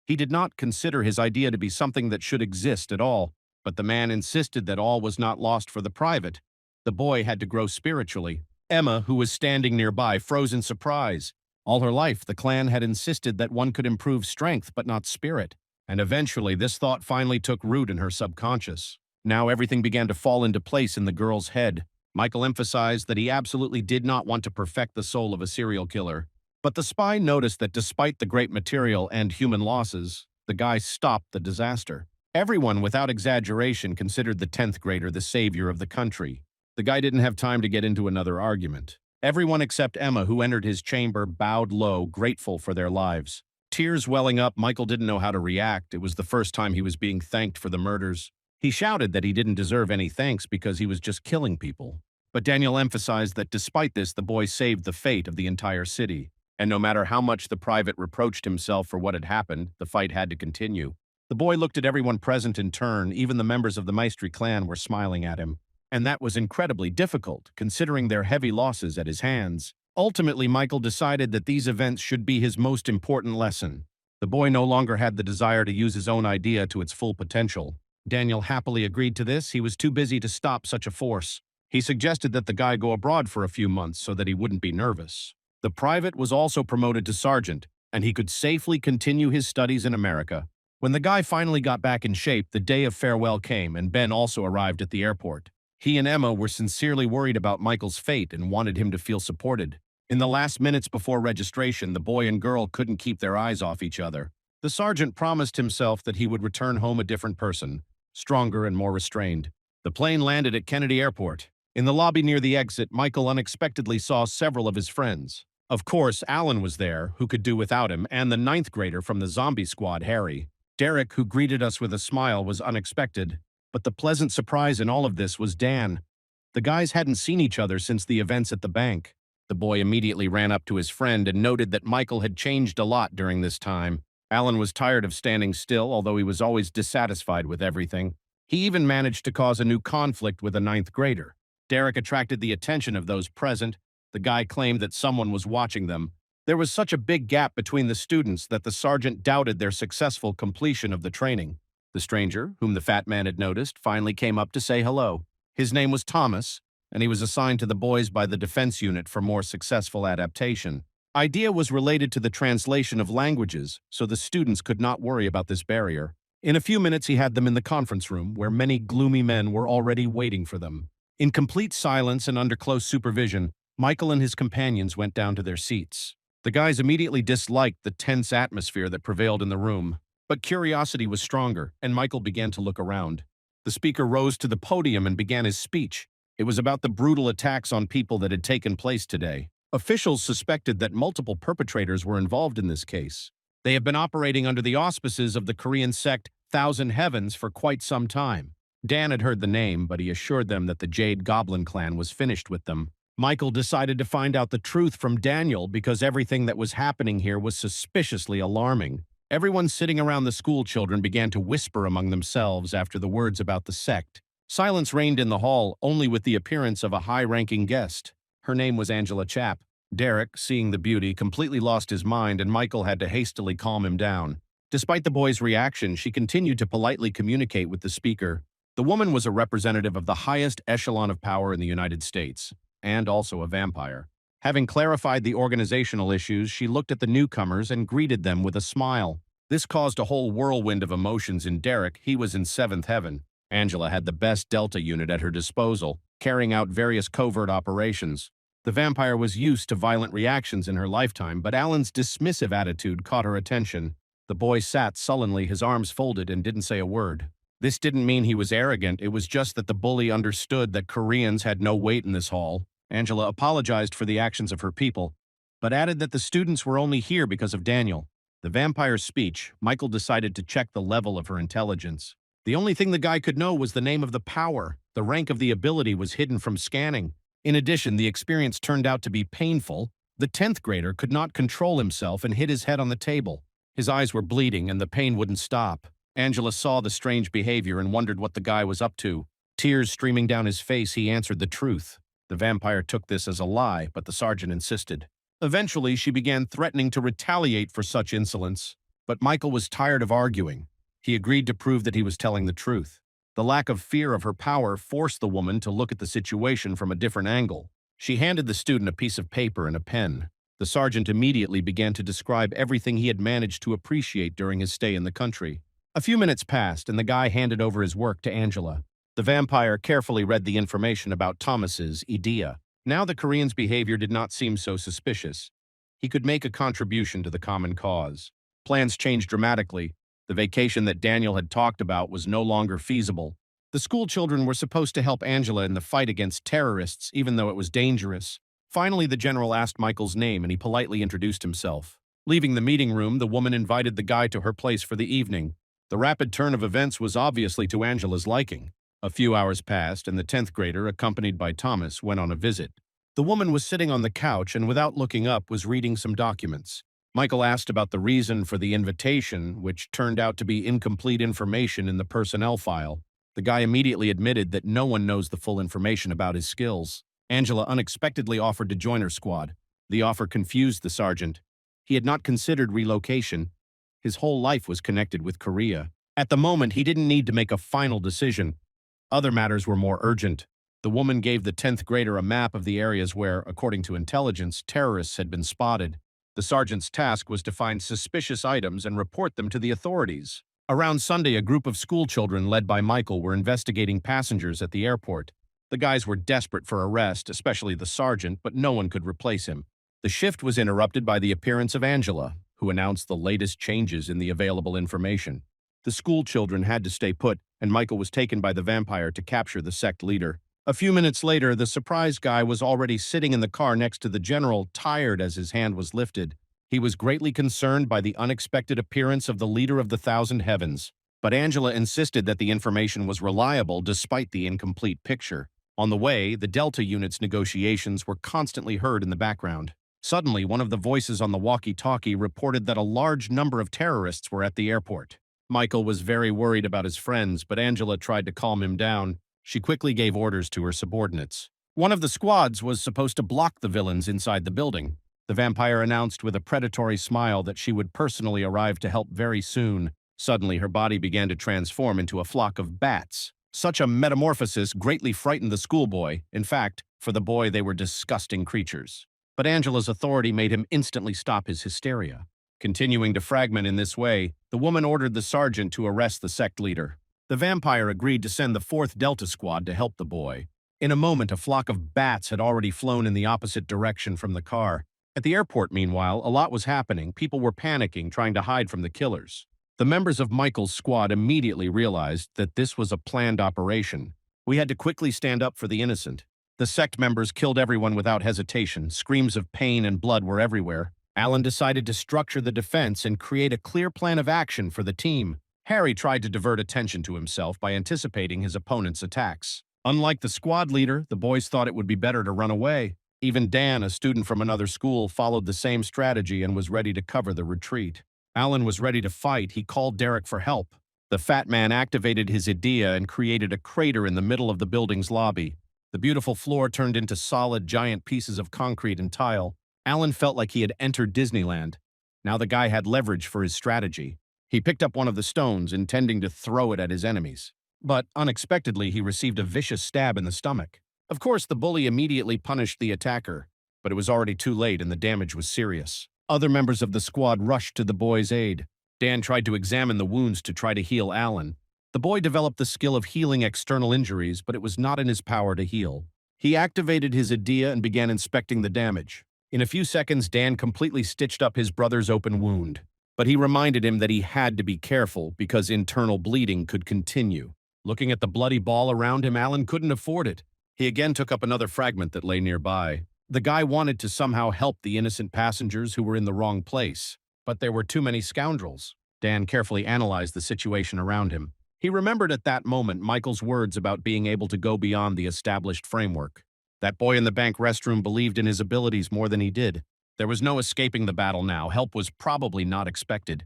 He did not consider his idea to be something that should exist at all, but the man insisted that all was not lost for the private. The boy had to grow spiritually. Emma, who was standing nearby, froze in surprise. All her life, the clan had insisted that one could improve strength but not spirit, and eventually this thought finally took root in her subconscious. Now everything began to fall into place in the girl's head. Michael emphasized that he absolutely did not want to perfect the soul of a serial killer. But the spy noticed that despite the great material and human losses, the guy stopped the disaster. Everyone, without exaggeration, considered the 10th grader the savior of the country. The guy didn't have time to get into another argument. Everyone except Emma, who entered his chamber, bowed low, grateful for their lives. Tears welling up, Michael didn't know how to react. It was the first time he was being thanked for the murders. He shouted that he didn't deserve any thanks because he was just killing people. But Daniel emphasized that despite this, the boy saved the fate of the entire city. And no matter how much the private reproached himself for what had happened, the fight had to continue. The boy looked at everyone present in turn. Even the members of the Maestri clan were smiling at him. And that was incredibly difficult, considering their heavy losses at his hands. Ultimately, Michael decided that these events should be his most important lesson. The boy no longer had the desire to use his own idea to its full potential. Daniel happily agreed to this. He was too busy to stop such a force. He suggested that the guy go abroad for a few months so that he wouldn't be nervous. The private was also promoted to sergeant, and he could safely continue his studies in America. When the guy finally got back in shape, the day of farewell came, and Ben also arrived at the airport. He and Emma were sincerely worried about Michael's fate and wanted him to feel supported. In the last minutes before registration, the boy and girl couldn't keep their eyes off each other. The sergeant promised himself that he would return home a different person, stronger and more restrained. The plane landed at Kennedy Airport. In the lobby near the exit, Michael unexpectedly saw several of his friends. Of course, Alan was there, who could do without him, and the 9th grader from the zombie squad, Harry. Derek, who greeted us with a smile, was unexpected. But the pleasant surprise in all of this was Dan. The guys hadn't seen each other since the events at the bank. The boy immediately ran up to his friend and noted that Michael had changed a lot during this time. Alan was tired of standing still, although he was always dissatisfied with everything. He even managed to cause a new conflict with a 9th grader. Derek attracted the attention of those present. The guy claimed that someone was watching them. There was such a big gap between the students that the sergeant doubted their successful completion of the training. The stranger, whom the fat man had noticed, finally came up to say hello. His name was Thomas. and he was assigned to the boys by the defense unit for more successful adaptation. Idea was related to the translation of languages, so the students could not worry about this barrier. In a few minutes he had them in the conference room, where many gloomy men were already waiting for them. In complete silence and under close supervision, Michael and his companions went down to their seats. The guys immediately disliked the tense atmosphere that prevailed in the room, but curiosity was stronger, and Michael began to look around. The speaker rose to the podium and began his speech. It was about the brutal attacks on people that had taken place today. Officials suspected that multiple perpetrators were involved in this case. They have been operating under the auspices of the Korean sect Thousand Heavens for quite some time. Dan had heard the name, but he assured them that the Jade Goblin clan was finished with them. Michael decided to find out the truth from Daniel because everything that was happening here was suspiciously alarming. Everyone sitting around the school children began to whisper among themselves after the words about the sect. Silence reigned in the hall, only with the appearance of a high-ranking guest. Her name was Angela Chapp. Derek, seeing the beauty, completely lost his mind, and Michael had to hastily calm him down. Despite the boy's reaction, she continued to politely communicate with the speaker. The woman was a representative of the highest echelon of power in the United States, and also a vampire. Having clarified the organizational issues, she looked at the newcomers and greeted them with a smile. This caused a whole whirlwind of emotions in Derek. He was in seventh heaven. Angela had the best Delta unit at her disposal, carrying out various covert operations. The vampire was used to violent reactions in her lifetime, but Alan's dismissive attitude caught her attention. The boy sat sullenly, his arms folded, and didn't say a word. This didn't mean he was arrogant, it was just that the bully understood that Koreans had no weight in this hall. Angela apologized for the actions of her people, but added that the students were only here because of Daniel. The vampire's speech, Michael decided to check the level of her intelligence. The only thing the guy could know was the name of the power. The rank of the ability was hidden from scanning. In addition, the experience turned out to be painful. The 10th grader could not control himself and hit his head on the table. His eyes were bleeding and the pain wouldn't stop. Angela saw the strange behavior and wondered what the guy was up to. Tears streaming down his face, he answered the truth. The vampire took this as a lie, but the sergeant insisted. Eventually, she began threatening to retaliate for such insolence, but Michael was tired of arguing. He agreed to prove that he was telling the truth. The lack of fear of her power forced the woman to look at the situation from a different angle. She handed the student a piece of paper and a pen. The sergeant immediately began to describe everything he had managed to appreciate during his stay in the country. A few minutes passed, and the guy handed over his work to Angela. The vampire carefully read the information about Thomas's idea. Now the Korean's behavior did not seem so suspicious. He could make a contribution to the common cause. Plans changed dramatically. The vacation that Daniel had talked about was no longer feasible. The school children were supposed to help Angela in the fight against terrorists, even though it was dangerous. Finally, the general asked Michael's name, and he politely introduced himself. Leaving the meeting room, the woman invited the guy to her place for the evening. The rapid turn of events was obviously to Angela's liking. A few hours passed, and the 10th grader, accompanied by Thomas, went on a visit. The woman was sitting on the couch and, without looking up, was reading some documents. Michael asked about the reason for the invitation, which turned out to be incomplete information in the personnel file. The guy immediately admitted that no one knows the full information about his skills. Angela unexpectedly offered to join her squad. The offer confused the sergeant. He had not considered relocation. His whole life was connected with Korea. At the moment, he didn't need to make a final decision. Other matters were more urgent. The woman gave the 10th grader a map of the areas where, according to intelligence, terrorists had been spotted. The sergeant's task was to find suspicious items and report them to the authorities. Around Sunday, a group of school children led by Michael were investigating passengers at the airport. The guys were desperate for arrest, especially the sergeant, but no one could replace him. The shift was interrupted by the appearance of Angela, who announced the latest changes in the available information. The school children had to stay put, and Michael was taken by the vampire to capture the sect leader. A few minutes later, the surprise guy was already sitting in the car next to the general, tired as his hand was lifted. He was greatly concerned by the unexpected appearance of the leader of the Thousand Heavens, but Angela insisted that the information was reliable despite the incomplete picture. On the way, the Delta unit's negotiations were constantly heard in the background. Suddenly, one of the voices on the walkie-talkie reported that a large number of terrorists were at the airport. Michael was very worried about his friends, but Angela tried to calm him down. She quickly gave orders to her subordinates. One of the squads was supposed to block the villains inside the building. The vampire announced with a predatory smile that she would personally arrive to help very soon. Suddenly, her body began to transform into a flock of bats. Such a metamorphosis greatly frightened the schoolboy. In fact, for the boy, they were disgusting creatures. But Angela's authority made him instantly stop his hysteria. Continuing to fragment in this way, the woman ordered the sergeant to arrest the sect leader. The vampire agreed to send the 4th Delta Squad to help the boy. In a moment, a flock of bats had already flown in the opposite direction from the car. At the airport, meanwhile, a lot was happening. People were panicking, trying to hide from the killers. The members of Michael's squad immediately realized that this was a planned operation. We had to quickly stand up for the innocent. The sect members killed everyone without hesitation. Screams of pain and blood were everywhere. Alan decided to structure the defense and create a clear plan of action for the team. Harry tried to divert attention to himself by anticipating his opponent's attacks. Unlike the squad leader, the boys thought it would be better to run away. Even Dan, a student from another school, followed the same strategy and was ready to cover the retreat. Alan was ready to fight. He called Derek for help. The fat man activated his idea and created a crater in the middle of the building's lobby. The beautiful floor turned into solid, giant pieces of concrete and tile. Alan felt like he had entered Disneyland. Now the guy had leverage for his strategy. He picked up one of the stones, intending to throw it at his enemies. But, unexpectedly, he received a vicious stab in the stomach. Of course, the bully immediately punished the attacker, but it was already too late and the damage was serious. Other members of the squad rushed to the boy's aid. Dan tried to examine the wounds to try to heal Alan. The boy developed the skill of healing external injuries, but it was not in his power to heal. He activated his idea and began inspecting the damage. In a few seconds, Dan completely stitched up his brother's open wound. But he reminded him that he had to be careful because internal bleeding could continue. Looking at the bloody ball around him, Alan couldn't afford it. He again took up another fragment that lay nearby. The guy wanted to somehow help the innocent passengers who were in the wrong place, but there were too many scoundrels. Dan carefully analyzed the situation around him. He remembered at that moment Michael's words about being able to go beyond the established framework. That boy in the bank restroom believed in his abilities more than he did. There was no escaping the battle now. Help was probably not expected.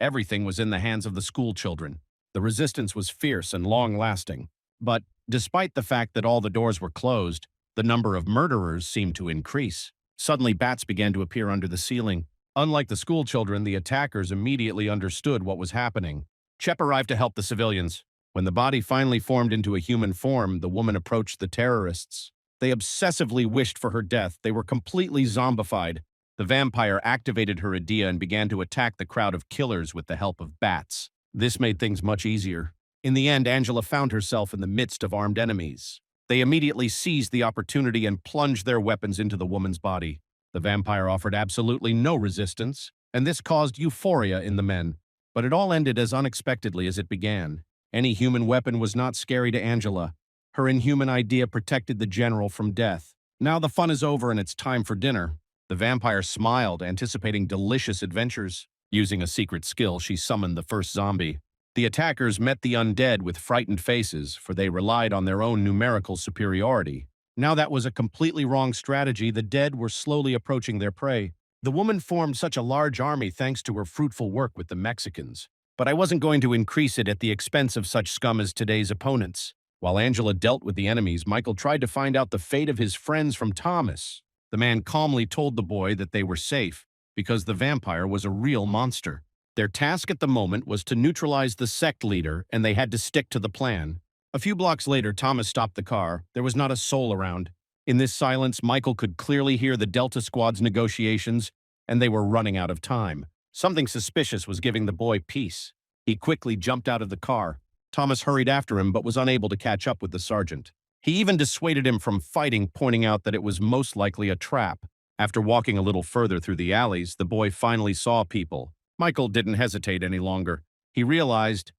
Everything was in the hands of the school children. The resistance was fierce and long-lasting. But despite the fact that all the doors were closed, the number of murderers seemed to increase. Suddenly, bats began to appear under the ceiling. Unlike the school children, the attackers immediately understood what was happening. Shep arrived to help the civilians. When the body finally formed into a human form, the woman approached the terrorists. They obsessively wished for her death. They were completely zombified. The vampire activated her idea and began to attack the crowd of killers with the help of bats. This made things much easier. In the end, Angela found herself in the midst of armed enemies. They immediately seized the opportunity and plunged their weapons into the woman's body. The vampire offered absolutely no resistance, and this caused euphoria in the men. But it all ended as unexpectedly as it began. Any human weapon was not scary to Angela. Her inhuman idea protected the general from death. Now the fun is over and it's time for dinner. The vampire smiled, anticipating delicious adventures. Using a secret skill, she summoned the first zombie. The attackers met the undead with frightened faces, for they relied on their own numerical superiority. Now that was a completely wrong strategy. The dead were slowly approaching their prey. The woman formed such a large army thanks to her fruitful work with the Mexicans. But I wasn't going to increase it at the expense of such scum as today's opponents. While Angela dealt with the enemies, Michael tried to find out the fate of his friends from Thomas. The man calmly told the boy that they were safe, because the vampire was a real monster. Their task at the moment was to neutralize the sect leader, and they had to stick to the plan. A few blocks later, Thomas stopped the car. There was not a soul around. In this silence, Michael could clearly hear the Delta Squad's negotiations, and they were running out of time. Something suspicious was giving the boy peace. He quickly jumped out of the car. Thomas hurried after him, but was unable to catch up with the sergeant. He even dissuaded him from fighting, pointing out that it was most likely a trap. After walking a little further through the alleys, the boy finally saw people. Michael didn't hesitate any longer. He realized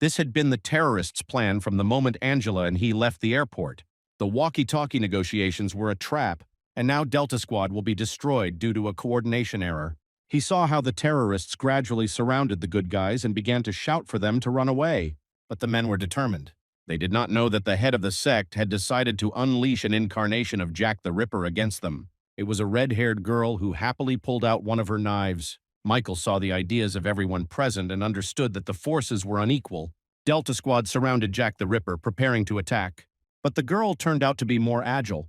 this had been the terrorists' plan from the moment Angela and he left the airport. The walkie-talkie negotiations were a trap, and now Delta Squad will be destroyed due to a coordination error. He saw how the terrorists gradually surrounded the good guys and began to shout for them to run away. But the men were determined. They did not know that the head of the sect had decided to unleash an incarnation of Jack the Ripper against them. It was a red-haired girl who happily pulled out one of her knives. Michael saw the ideas of everyone present and understood that the forces were unequal. Delta Squad surrounded Jack the Ripper, preparing to attack. But the girl turned out to be more agile.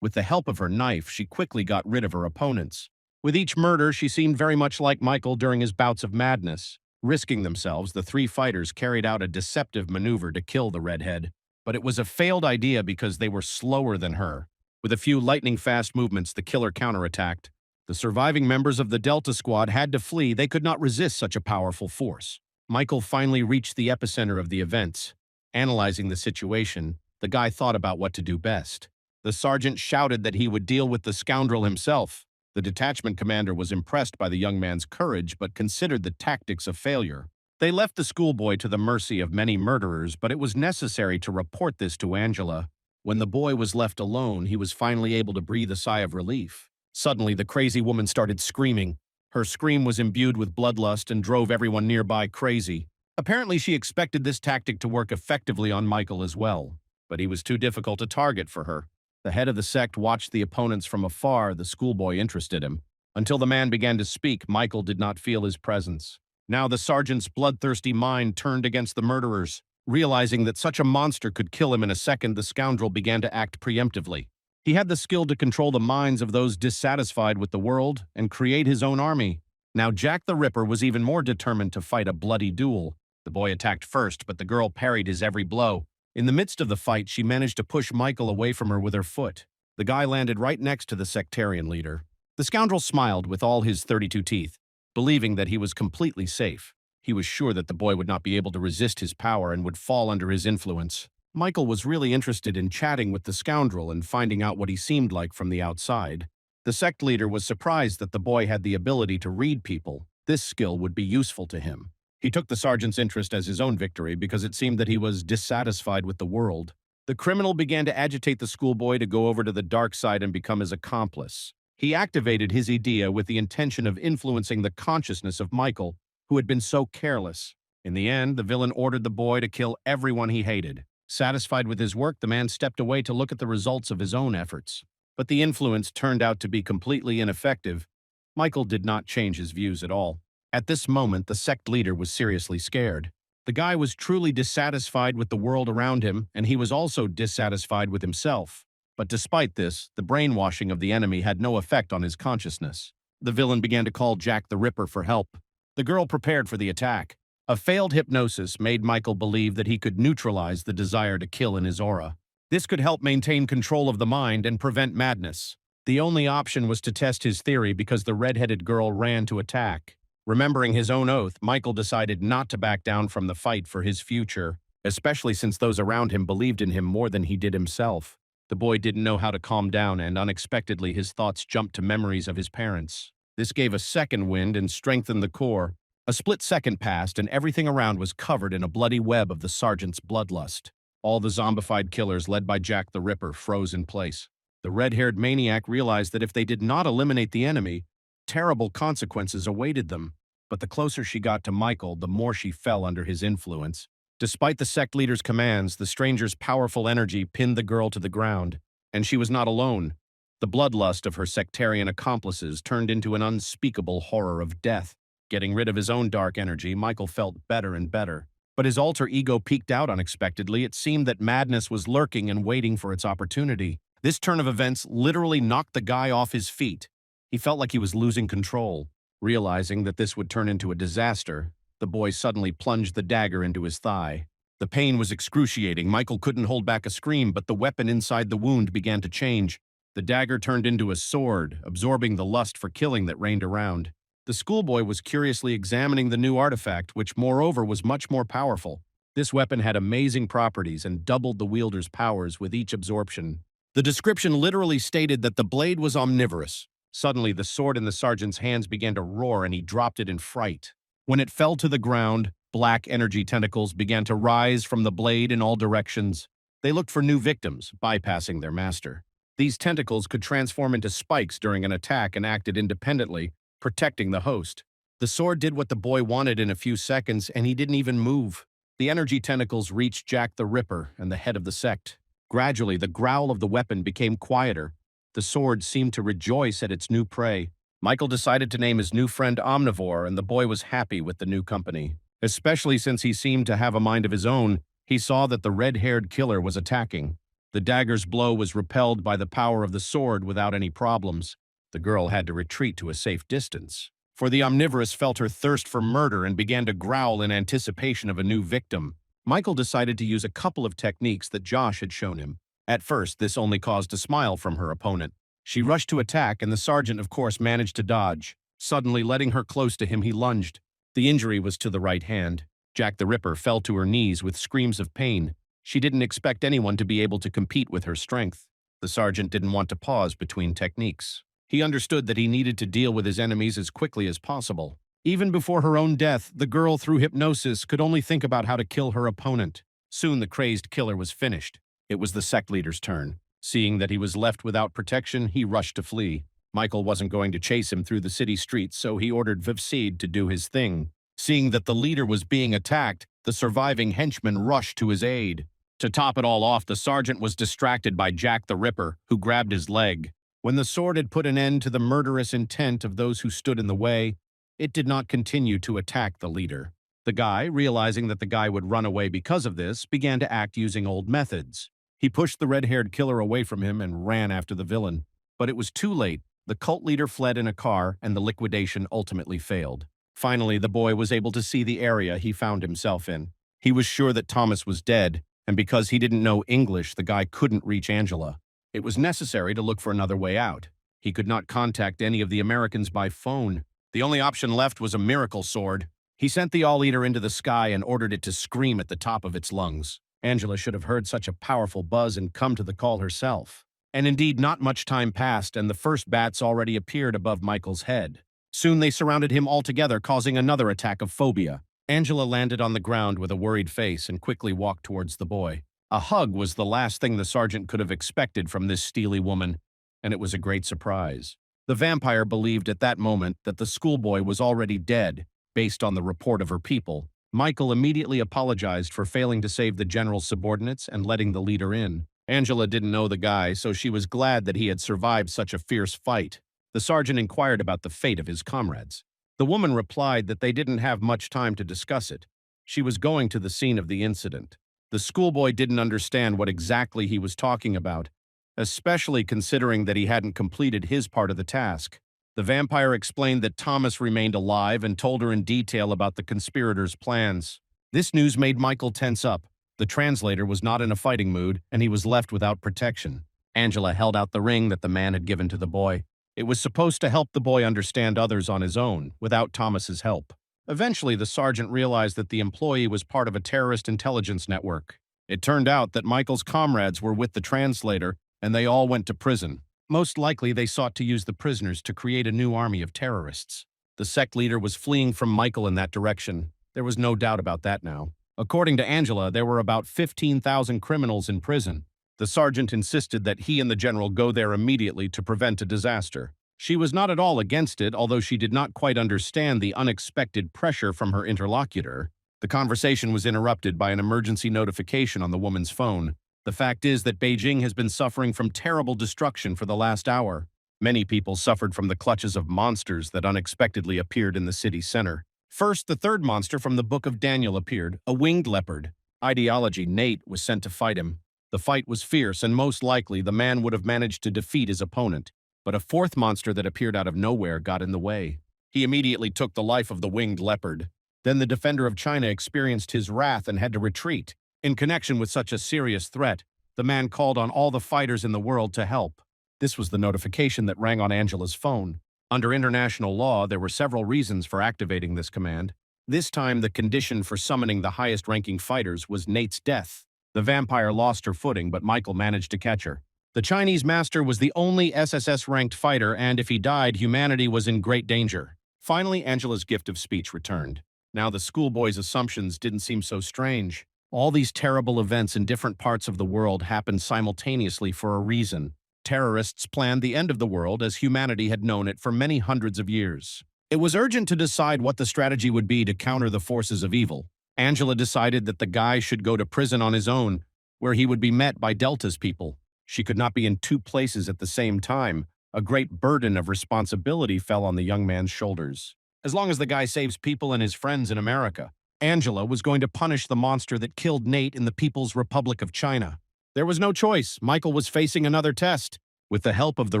With the help of her knife, she quickly got rid of her opponents. With each murder, she seemed very much like Michael during his bouts of madness. Risking themselves, the three fighters carried out a deceptive maneuver to kill the redhead. But it was a failed idea because they were slower than her. With a few lightning-fast movements, the killer counterattacked. The surviving members of the Delta Squad had to flee. They could not resist such a powerful force. Michael finally reached the epicenter of the events. Analyzing the situation, the guy thought about what to do best. The sergeant shouted that he would deal with the scoundrel himself. The detachment commander was impressed by the young man's courage but considered the tactics a failure. They left the schoolboy to the mercy of many murderers, but it was necessary to report this to Angela. When the boy was left alone, he was finally able to breathe a sigh of relief. Suddenly, the crazy woman started screaming. Her scream was imbued with bloodlust and drove everyone nearby crazy. Apparently, she expected this tactic to work effectively on Michael as well, but he was too difficult a target for her. The head of the sect watched the opponents from afar. The schoolboy interested him. Until the man began to speak, Michael did not feel his presence. Now the sergeant's bloodthirsty mind turned against the murderers. Realizing that such a monster could kill him in a second, the scoundrel began to act preemptively. He had the skill to control the minds of those dissatisfied with the world and create his own army. Now Jack the Ripper was even more determined to fight a bloody duel. The boy attacked first, but the girl parried his every blow. In the midst of the fight, she managed to push Michael away from her with her foot. The guy landed right next to the sectarian leader. The scoundrel smiled with all his 32 teeth, believing that he was completely safe. He was sure that the boy would not be able to resist his power and would fall under his influence. Michael was really interested in chatting with the scoundrel and finding out what he seemed like from the outside. The sect leader was surprised that the boy had the ability to read people. This skill would be useful to him. He took the sergeant's interest as his own victory because it seemed that he was dissatisfied with the world. The criminal began to agitate the schoolboy to go over to the dark side and become his accomplice. He activated his idea with the intention of influencing the consciousness of Michael, who had been so careless. In the end, the villain ordered the boy to kill everyone he hated. Satisfied with his work, the man stepped away to look at the results of his own efforts. But the influence turned out to be completely ineffective. Michael did not change his views at all. At this moment, the sect leader was seriously scared. The guy was truly dissatisfied with the world around him, and he was also dissatisfied with himself. But despite this, the brainwashing of the enemy had no effect on his consciousness. The villain began to call Jack the Ripper for help. The girl prepared for the attack. A failed hypnosis made Michael believe that he could neutralize the desire to kill in his aura. This could help maintain control of the mind and prevent madness. The only option was to test his theory because the red-headed girl ran to attack. Remembering his own oath, Michael decided not to back down from the fight for his future, especially since those around him believed in him more than he did himself. The boy didn't know how to calm down, and unexpectedly his thoughts jumped to memories of his parents. This gave a second wind and strengthened the core. A split second passed, and everything around was covered in a bloody web of the sergeant's bloodlust. All the zombified killers, led by Jack the Ripper, froze in place. The red-haired maniac realized that if they did not eliminate the enemy, terrible consequences awaited them. But the closer she got to Michael, the more she fell under his influence. Despite the sect leader's commands, the stranger's powerful energy pinned the girl to the ground. And she was not alone. The bloodlust of her sectarian accomplices turned into an unspeakable horror of death. Getting rid of his own dark energy, Michael felt better and better. But his alter ego peaked out unexpectedly. It seemed that madness was lurking and waiting for its opportunity. This turn of events literally knocked the guy off his feet. He felt like he was losing control. Realizing that this would turn into a disaster, the boy suddenly plunged the dagger into his thigh. The pain was excruciating. Michael couldn't hold back a scream, but the weapon inside the wound began to change. The dagger turned into a sword, absorbing the lust for killing that reigned around. The schoolboy was curiously examining the new artifact, which moreover was much more powerful. This weapon had amazing properties and doubled the wielder's powers with each absorption. The description literally stated that the blade was omnivorous. Suddenly, the sword in the sergeant's hands began to roar and he dropped it in fright. When it fell to the ground, black energy tentacles began to rise from the blade in all directions. They looked for new victims, bypassing their master. These tentacles could transform into spikes during an attack and acted independently, protecting the host. The sword did what the boy wanted in a few seconds, and he didn't even move. The energy tentacles reached Jack the Ripper and the head of the sect. Gradually, the growl of the weapon became quieter. The sword seemed to rejoice at its new prey. Michael decided to name his new friend Omnivore, and the boy was happy with the new company. Especially since he seemed to have a mind of his own, he saw that the red-haired killer was attacking. The dagger's blow was repelled by the power of the sword without any problems. The girl had to retreat to a safe distance. For the omnivorous felt her thirst for murder and began to growl in anticipation of a new victim. Michael decided to use a couple of techniques that Josh had shown him. At first, this only caused a smile from her opponent. She rushed to attack, and the sergeant, of course, managed to dodge. Suddenly, letting her close to him, he lunged. The injury was to the right hand. Jack the Ripper fell to her knees with screams of pain. She didn't expect anyone to be able to compete with her strength. The sergeant didn't want to pause between techniques. He understood that he needed to deal with his enemies as quickly as possible. Even before her own death, the girl, through hypnosis, could only think about how to kill her opponent. Soon the crazed killer was finished. It was the sect leader's turn. Seeing that he was left without protection, he rushed to flee. Michael wasn't going to chase him through the city streets, so he ordered Vivseed to do his thing. Seeing that the leader was being attacked, the surviving henchman rushed to his aid. To top it all off, the sergeant was distracted by Jack the Ripper, who grabbed his leg. When the sword had put an end to the murderous intent of those who stood in the way, it did not continue to attack the leader. The guy, realizing that the guy would run away because of this, began to act using old methods. He pushed the red-haired killer away from him and ran after the villain. But it was too late. The cult leader fled in a car, and the liquidation ultimately failed. Finally, the boy was able to see the area he found himself in. He was sure that Thomas was dead, and because he didn't know English, the guy couldn't reach Angela. It was necessary to look for another way out. He could not contact any of the Americans by phone. The only option left was a miracle sword. He sent the All-Eater into the sky and ordered it to scream at the top of its lungs. Angela should have heard such a powerful buzz and come to the call herself. And indeed, not much time passed, and the first bats already appeared above Michael's head. Soon they surrounded him altogether, causing another attack of phobia. Angela landed on the ground with a worried face and quickly walked towards the boy. A hug was the last thing the sergeant could have expected from this steely woman, and it was a great surprise. The vampire believed at that moment that the schoolboy was already dead, based on the report of her people. Michael immediately apologized for failing to save the general's subordinates and letting the leader in. Angela didn't know the guy, so she was glad that he had survived such a fierce fight. The sergeant inquired about the fate of his comrades. The woman replied that they didn't have much time to discuss it. She was going to the scene of the incident. The schoolboy didn't understand what exactly he was talking about, especially considering that he hadn't completed his part of the task. The vampire explained that Thomas remained alive and told her in detail about the conspirators' plans. This news made Michael tense up. The translator was not in a fighting mood, and he was left without protection. Angela held out the ring that the man had given to the boy. It was supposed to help the boy understand others on his own, without Thomas's help. Eventually, the sergeant realized that the employee was part of a terrorist intelligence network. It turned out that Michael's comrades were with the translator, and they all went to prison. Most likely, they sought to use the prisoners to create a new army of terrorists. The sect leader was fleeing from Michael in that direction. There was no doubt about that now. According to Angela, there were about 15,000 criminals in prison. The sergeant insisted that he and the general go there immediately to prevent a disaster. She was not at all against it, although she did not quite understand the unexpected pressure from her interlocutor. The conversation was interrupted by an emergency notification on the woman's phone. The fact is that Beijing has been suffering from terrible destruction for the last hour. Many people suffered from the clutches of monsters that unexpectedly appeared in the city center. First, the third monster from the Book of Daniel appeared, a winged leopard. Ideology Nate was sent to fight him. The fight was fierce, and most likely the man would have managed to defeat his opponent. But a fourth monster that appeared out of nowhere got in the way. He immediately took the life of the winged leopard. Then the defender of China experienced his wrath and had to retreat. In connection with such a serious threat, the man called on all the fighters in the world to help. This was the notification that rang on Angela's phone. Under international law, there were several reasons for activating this command. This time, the condition for summoning the highest-ranking fighters was Nate's death. The vampire lost her footing, but Michael managed to catch her. The Chinese master was the only SSS-ranked fighter, and if he died, humanity was in great danger. Finally, Angela's gift of speech returned. Now the schoolboy's assumptions didn't seem so strange. All these terrible events in different parts of the world happened simultaneously for a reason. Terrorists planned the end of the world as humanity had known it for many hundreds of years. It was urgent to decide what the strategy would be to counter the forces of evil. Angela decided that the guy should go to prison on his own, where he would be met by Delta's people. She could not be in two places at the same time. A great burden of responsibility fell on the young man's shoulders. As long as the guy saves people and his friends in America, Angela was going to punish the monster that killed Nate in the People's Republic of China. There was no choice. Michael was facing another test. With the help of the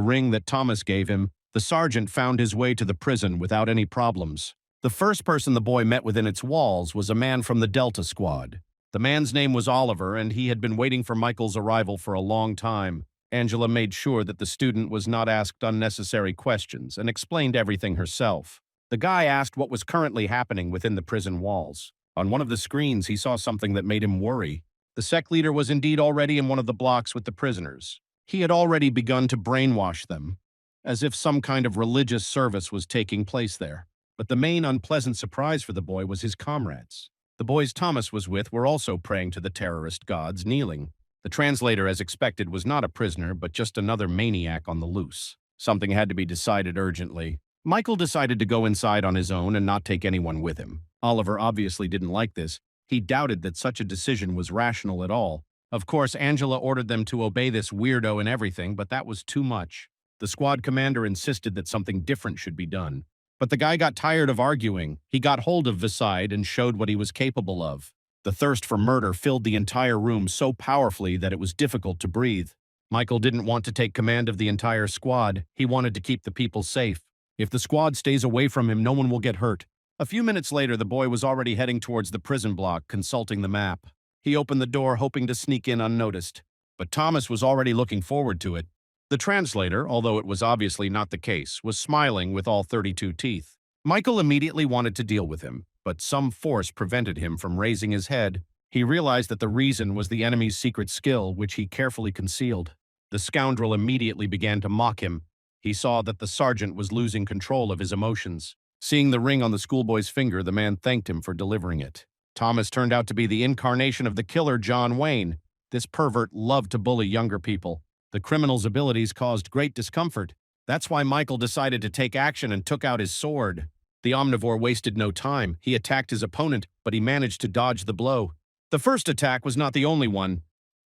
ring that Thomas gave him, the sergeant found his way to the prison without any problems. The first person the boy met within its walls was a man from the Delta Squad. The man's name was Oliver, and he had been waiting for Michael's arrival for a long time. Angela made sure that the student was not asked unnecessary questions and explained everything herself. The guy asked what was currently happening within the prison walls. On one of the screens, he saw something that made him worry. The sect leader was indeed already in one of the blocks with the prisoners. He had already begun to brainwash them, as if some kind of religious service was taking place there. But the main unpleasant surprise for the boy was his comrades. The boys Thomas was with were also praying to the terrorist gods, kneeling. The translator, as expected, was not a prisoner, but just another maniac on the loose. Something had to be decided urgently. Michael decided to go inside on his own and not take anyone with him. Oliver obviously didn't like this. He doubted that such a decision was rational at all. Of course, Angela ordered them to obey this weirdo and everything, but that was too much. The squad commander insisted that something different should be done. But the guy got tired of arguing. He got hold of Visaid and showed what he was capable of. The thirst for murder filled the entire room so powerfully that it was difficult to breathe. Michael didn't want to take command of the entire squad. He wanted to keep the people safe. If the squad stays away from him, no one will get hurt. A few minutes later, the boy was already heading towards the prison block, consulting the map. He opened the door, hoping to sneak in unnoticed. But Thomas was already looking forward to it. The translator, although it was obviously not the case, was smiling with all 32 teeth. Michael immediately wanted to deal with him, but some force prevented him from raising his head. He realized that the reason was the enemy's secret skill, which he carefully concealed. The scoundrel immediately began to mock him. He saw that the sergeant was losing control of his emotions. Seeing the ring on the schoolboy's finger, the man thanked him for delivering it. Thomas turned out to be the incarnation of the killer John Wayne. This pervert loved to bully younger people. The criminal's abilities caused great discomfort. That's why Michael decided to take action and took out his sword. The omnivore wasted no time. He attacked his opponent, but he managed to dodge the blow. The first attack was not the only one.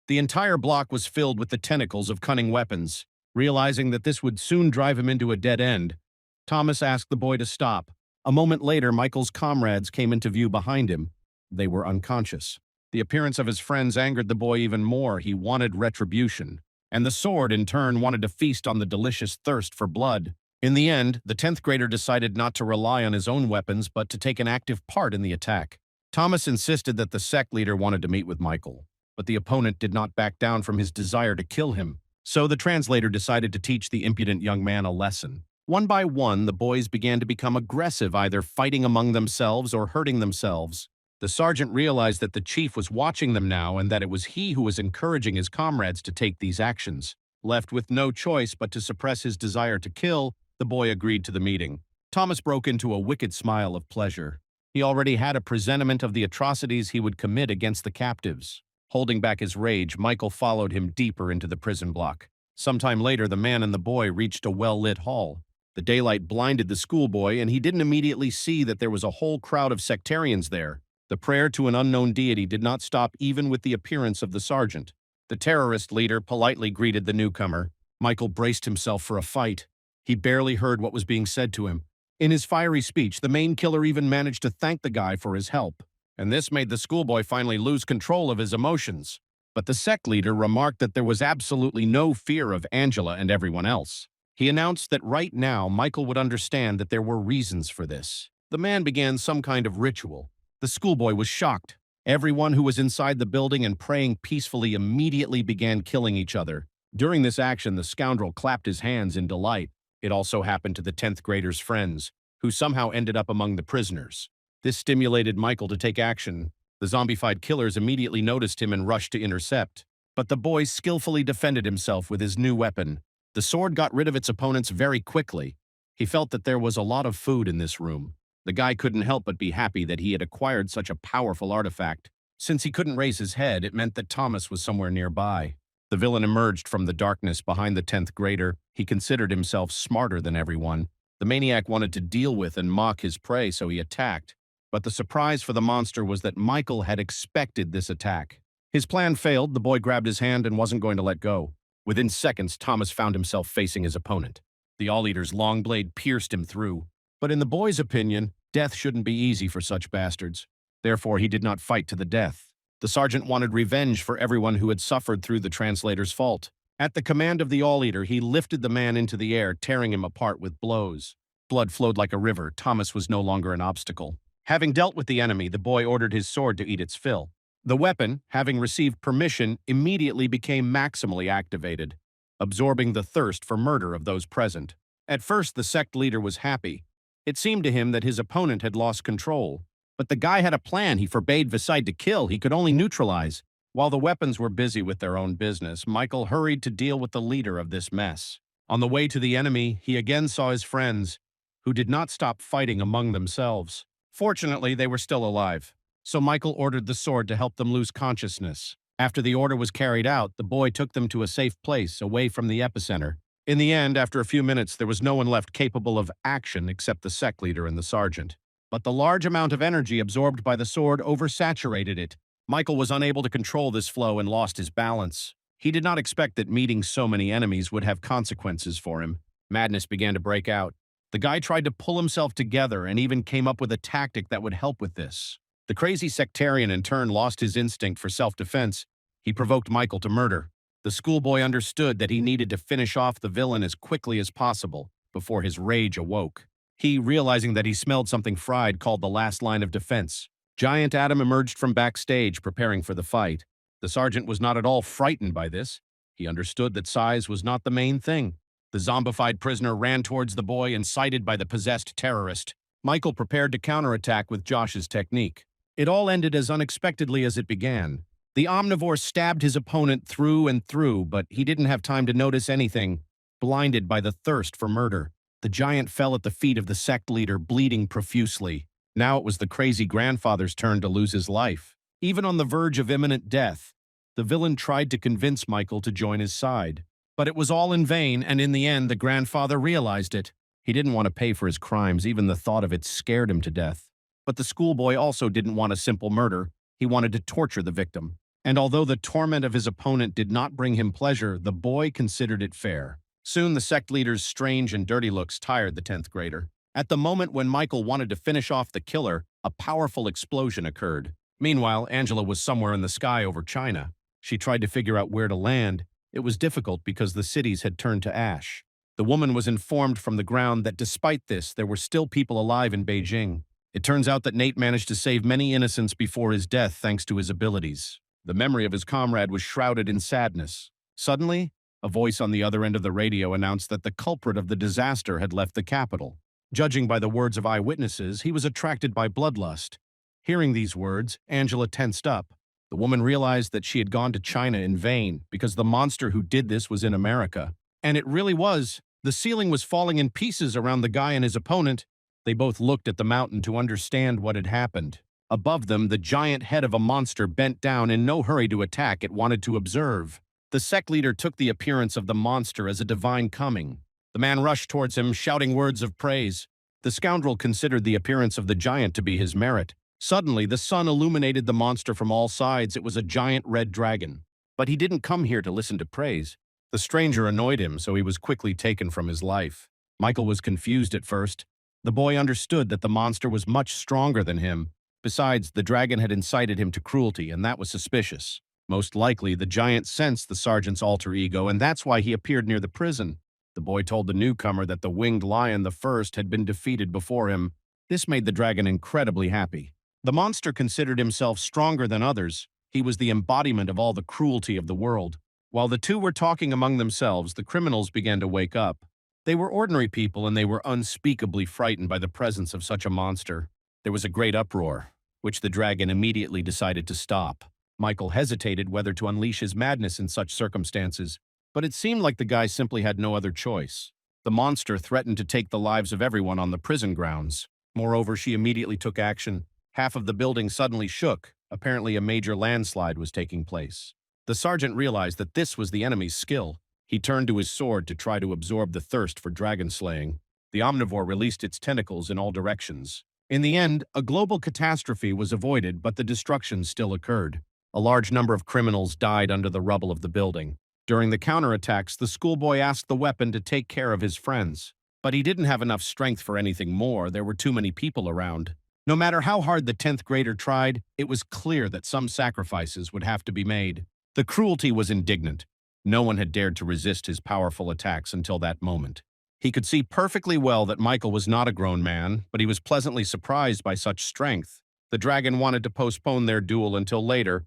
The entire block was filled with the tentacles of cunning weapons. Realizing that this would soon drive him into a dead end, Thomas asked the boy to stop. A moment later, Michael's comrades came into view behind him. They were unconscious. The appearance of his friends angered the boy even more. He wanted retribution. And the sword, in turn, wanted to feast on the delicious thirst for blood. In the end, the 10th grader decided not to rely on his own weapons, but to take an active part in the attack. Thomas insisted that the sect leader wanted to meet with Michael, but the opponent did not back down from his desire to kill him. So the translator decided to teach the impudent young man a lesson. One by one, the boys began to become aggressive, either fighting among themselves or hurting themselves. The sergeant realized that the chief was watching them now and that it was he who was encouraging his comrades to take these actions. Left with no choice but to suppress his desire to kill, the boy agreed to the meeting. Thomas broke into a wicked smile of pleasure. He already had a presentiment of the atrocities he would commit against the captives. Holding back his rage, Michael followed him deeper into the prison block. Sometime later, the man and the boy reached a well-lit hall. The daylight blinded the schoolboy, and he didn't immediately see that there was a whole crowd of sectarians there. The prayer to an unknown deity did not stop even with the appearance of the sergeant. The terrorist leader politely greeted the newcomer. Michael braced himself for a fight. He barely heard what was being said to him. In his fiery speech, the main killer even managed to thank the guy for his help. And this made the schoolboy finally lose control of his emotions. But the sect leader remarked that there was absolutely no fear of Angela and everyone else. He announced that right now Michael would understand that there were reasons for this. The man began some kind of ritual. The schoolboy was shocked. Everyone who was inside the building and praying peacefully immediately began killing each other. During this action, the scoundrel clapped his hands in delight. It also happened to the 10th grader's friends, who somehow ended up among the prisoners. This stimulated Michael to take action. The zombified killers immediately noticed him and rushed to intercept. But the boy skillfully defended himself with his new weapon. The sword got rid of its opponents very quickly. He felt that there was a lot of food in this room. The guy couldn't help but be happy that he had acquired such a powerful artifact. Since he couldn't raise his head, it meant that Thomas was somewhere nearby. The villain emerged from the darkness behind the 10th grader. He considered himself smarter than everyone. The maniac wanted to deal with and mock his prey, so he attacked. But the surprise for the monster was that Michael had expected this attack. His plan failed. The boy grabbed his hand and wasn't going to let go. Within seconds, Thomas found himself facing his opponent. The All-Eater's long blade pierced him through. But in the boy's opinion, death shouldn't be easy for such bastards. Therefore, he did not fight to the death. The sergeant wanted revenge for everyone who had suffered through the translator's fault. At the command of the All-Eater, he lifted the man into the air, tearing him apart with blows. Blood flowed like a river. Thomas was no longer an obstacle. Having dealt with the enemy, the boy ordered his sword to eat its fill. The weapon, having received permission, immediately became maximally activated, absorbing the thirst for murder of those present. At first, the sect leader was happy. It seemed to him that his opponent had lost control. But the guy had a plan. He forbade Viside to kill. He could only neutralize. While the weapons were busy with their own business, Michael hurried to deal with the leader of this mess. On the way to the enemy, he again saw his friends, who did not stop fighting among themselves. Fortunately, they were still alive, so Michael ordered the sword to help them lose consciousness. After the order was carried out, the boy took them to a safe place away from the epicenter. In the end, after a few minutes, there was no one left capable of action except the sect leader and the sergeant. But the large amount of energy absorbed by the sword oversaturated it. Michael was unable to control this flow and lost his balance. He did not expect that meeting so many enemies would have consequences for him. Madness began to break out. The guy tried to pull himself together and even came up with a tactic that would help with this. The crazy sectarian in turn lost his instinct for self-defense. He provoked Michael to murder. The schoolboy understood that he needed to finish off the villain as quickly as possible before his rage awoke. He, realizing that he smelled something fried, called the last line of defense. Giant Adam emerged from backstage, preparing for the fight. The sergeant was not at all frightened by this. He understood that size was not the main thing. The zombified prisoner ran towards the boy, incited by the possessed terrorist. Michael prepared to counterattack with Josh's technique. It all ended as unexpectedly as it began. The omnivore stabbed his opponent through and through, but he didn't have time to notice anything, blinded by the thirst for murder. The giant fell at the feet of the sect leader, bleeding profusely. Now it was the crazy grandfather's turn to lose his life. Even on the verge of imminent death, the villain tried to convince Michael to join his side. But it was all in vain, and in the end, the grandfather realized it. He didn't want to pay for his crimes. Even the thought of it scared him to death. But the schoolboy also didn't want a simple murder. He wanted to torture the victim. And although the torment of his opponent did not bring him pleasure, the boy considered it fair. Soon the sect leader's strange and dirty looks tired the 10th grader. At the moment when Michael wanted to finish off the killer, a powerful explosion occurred. Meanwhile, Angela was somewhere in the sky over China. She tried to figure out where to land. It was difficult because the cities had turned to ash. The woman was informed from the ground that despite this, there were still people alive in Beijing. It turns out that Nate managed to save many innocents before his death thanks to his abilities. The memory of his comrade was shrouded in sadness. Suddenly, a voice on the other end of the radio announced that the culprit of the disaster had left the capital. Judging by the words of eyewitnesses, he was attracted by bloodlust. Hearing these words, Angela tensed up. The woman realized that she had gone to China in vain because the monster who did this was in America. And it really was. The ceiling was falling in pieces around the guy and his opponent. They both looked at the mountain to understand what had happened. Above them, the giant head of a monster bent down in no hurry to attack. It wanted to observe. The sect leader took the appearance of the monster as a divine coming. The man rushed towards him, shouting words of praise. The scoundrel considered the appearance of the giant to be his merit. Suddenly, the sun illuminated the monster from all sides. It was a giant red dragon. But he didn't come here to listen to praise. The stranger annoyed him, so he was quickly taken from his life. Michael was confused at first. The boy understood that the monster was much stronger than him. Besides, the dragon had incited him to cruelty, and that was suspicious. Most likely, the giant sensed the sergeant's alter ego, and that's why he appeared near the prison. The boy told the newcomer that the winged lion, the first, had been defeated before him. This made the dragon incredibly happy. The monster considered himself stronger than others. He was the embodiment of all the cruelty of the world. While the two were talking among themselves, the criminals began to wake up. They were ordinary people, and they were unspeakably frightened by the presence of such a monster. There was a great uproar, which the dragon immediately decided to stop. Michael hesitated whether to unleash his madness in such circumstances, but it seemed like the guy simply had no other choice. The monster threatened to take the lives of everyone on the prison grounds. Moreover, she immediately took action. Half of the building suddenly shook. Apparently, a major landslide was taking place. The sergeant realized that this was the enemy's skill. He turned to his sword to try to absorb the thirst for dragon slaying. The omnivore released its tentacles in all directions. In the end, a global catastrophe was avoided, but the destruction still occurred. A large number of criminals died under the rubble of the building. During the counterattacks, the schoolboy asked the weapon to take care of his friends. But he didn't have enough strength for anything more. There were too many people around. No matter how hard the 10th grader tried, it was clear that some sacrifices would have to be made. The cruelty was indignant. No one had dared to resist his powerful attacks until that moment. He could see perfectly well that Michael was not a grown man, but he was pleasantly surprised by such strength. The dragon wanted to postpone their duel until later,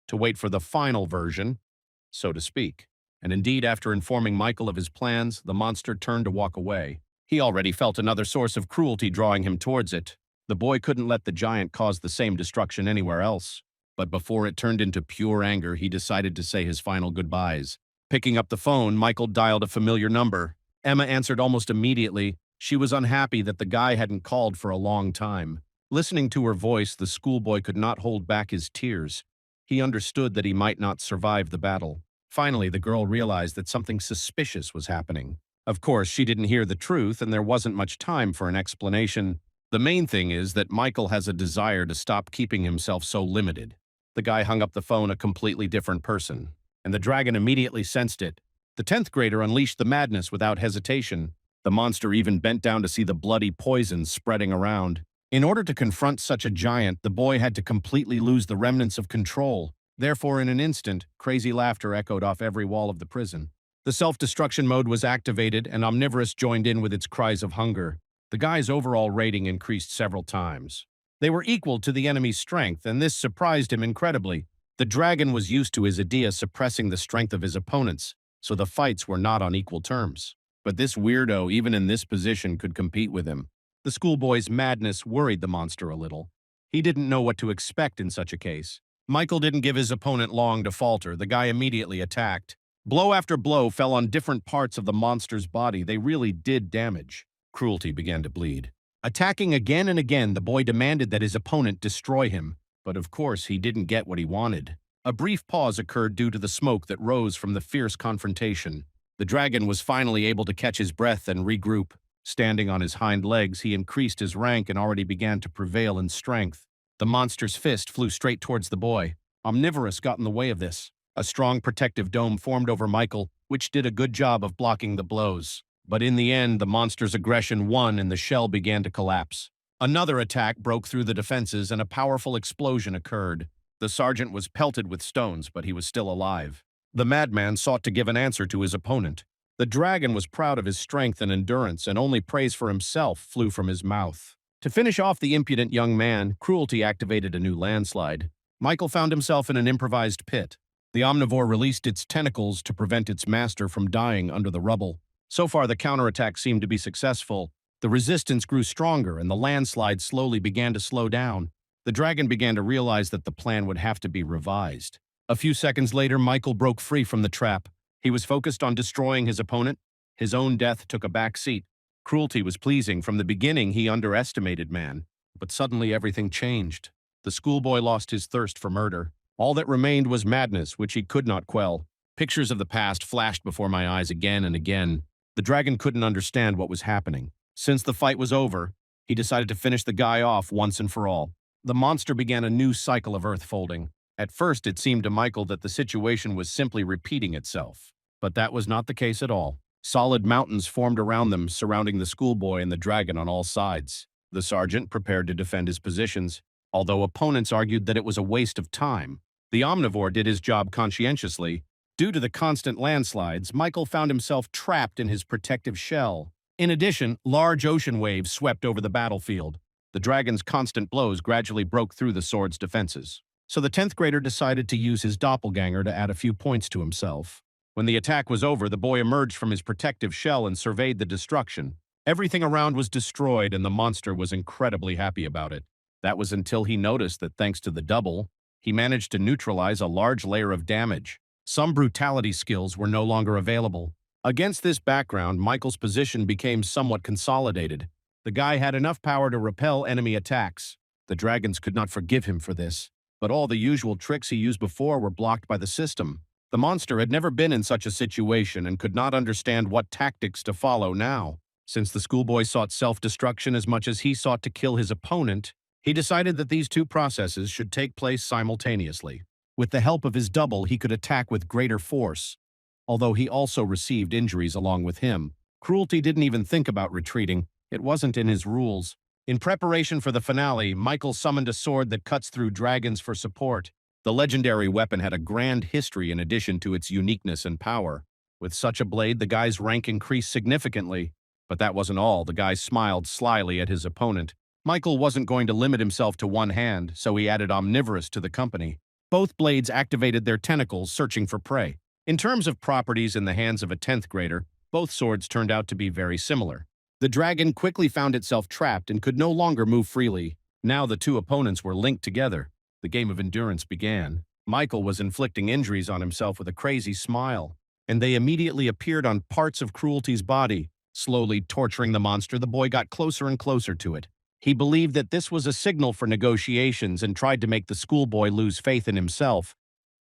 to wait for the final version, so to speak. And indeed, after informing Michael of his plans, the monster turned to walk away. He already felt another source of cruelty drawing him towards it. The boy couldn't let the giant cause the same destruction anywhere else. But before it turned into pure anger, he decided to say his final goodbyes. Picking up the phone, Michael dialed a familiar number. Emma answered almost immediately. She was unhappy that the guy hadn't called for a long time. Listening to her voice, the schoolboy could not hold back his tears. He understood that he might not survive the battle. Finally, the girl realized that something suspicious was happening. Of course, she didn't hear the truth, and there wasn't much time for an explanation. The main thing is that Michael has a desire to stop keeping himself so limited. The guy hung up the phone a completely different person, and the dragon immediately sensed it. The 10th grader unleashed the madness without hesitation. The monster even bent down to see the bloody poison spreading around. In order to confront such a giant, the boy had to completely lose the remnants of control. Therefore, in an instant, crazy laughter echoed off every wall of the prison. The self-destruction mode was activated, and Omnivorous joined in with its cries of hunger. The guy's overall rating increased several times. They were equal to the enemy's strength, and this surprised him incredibly. The dragon was used to his idea suppressing the strength of his opponents, so the fights were not on equal terms. But this weirdo, even in this position, could compete with him. The schoolboy's madness worried the monster a little. He didn't know what to expect in such a case. Michael didn't give his opponent long to falter. The guy immediately attacked. Blow after blow fell on different parts of the monster's body. They really did damage. Cruelty began to bleed. Attacking again and again, the boy demanded that his opponent destroy him. But of course, he didn't get what he wanted. A brief pause occurred due to the smoke that rose from the fierce confrontation. The dragon was finally able to catch his breath and regroup. Standing on his hind legs, he increased his rank and already began to prevail in strength. The monster's fist flew straight towards the boy. Omnivorous got in the way of this. A strong protective dome formed over Michael, which did a good job of blocking the blows. But in the end, the monster's aggression won and the shell began to collapse. Another attack broke through the defenses and a powerful explosion occurred. The sergeant was pelted with stones, but he was still alive. The madman sought to give an answer to his opponent. The dragon was proud of his strength and endurance, and only praise for himself flew from his mouth. To finish off the impudent young man, cruelty activated a new landslide. Michael found himself in an improvised pit. The omnivore released its tentacles to prevent its master from dying under the rubble. So far, the counterattack seemed to be successful. The resistance grew stronger, and the landslide slowly began to slow down. The dragon began to realize that the plan would have to be revised. A few seconds later, Michael broke free from the trap. He was focused on destroying his opponent. His own death took a back seat. Cruelty was pleasing. From the beginning, he underestimated man. But suddenly everything changed. The schoolboy lost his thirst for murder. All that remained was madness, which he could not quell. Pictures of the past flashed before my eyes again and again. The dragon couldn't understand what was happening. Since the fight was over, he decided to finish the guy off once and for all. The monster began a new cycle of earth folding. At first, it seemed to Michael that the situation was simply repeating itself. But that was not the case at all. Solid mountains formed around them, surrounding the schoolboy and the dragon on all sides. The sergeant prepared to defend his positions, although opponents argued that it was a waste of time. The omnivore did his job conscientiously. Due to the constant landslides, Michael found himself trapped in his protective shell. In addition, large ocean waves swept over the battlefield. The dragon's constant blows gradually broke through the sword's defenses. So the 10th grader decided to use his doppelganger to add a few points to himself. When the attack was over, the boy emerged from his protective shell and surveyed the destruction. Everything around was destroyed, and the monster was incredibly happy about it. That was until he noticed that thanks to the double, he managed to neutralize a large layer of damage. Some brutality skills were no longer available. Against this background, Michael's position became somewhat consolidated. The guy had enough power to repel enemy attacks. The dragons could not forgive him for this, but all the usual tricks he used before were blocked by the system. The monster had never been in such a situation and could not understand what tactics to follow now. Since the schoolboy sought self-destruction as much as he sought to kill his opponent, he decided that these two processes should take place simultaneously. With the help of his double, he could attack with greater force. Although he also received injuries along with him, Cruelty didn't even think about retreating. It wasn't in his rules. In preparation for the finale, Michael summoned a sword that cuts through dragons for support. The legendary weapon had a grand history in addition to its uniqueness and power. With such a blade, the guy's rank increased significantly. But that wasn't all. The guy smiled slyly at his opponent. Michael wasn't going to limit himself to one hand, so he added Omnivorous to the company. Both blades activated their tentacles, searching for prey. In terms of properties in the hands of a 10th grader, both swords turned out to be very similar. The dragon quickly found itself trapped and could no longer move freely. Now the two opponents were linked together. The game of endurance began. Michael was inflicting injuries on himself with a crazy smile, and they immediately appeared on parts of Cruelty's body. Slowly torturing the monster, the boy got closer and closer to it. He believed that this was a signal for negotiations and tried to make the schoolboy lose faith in himself,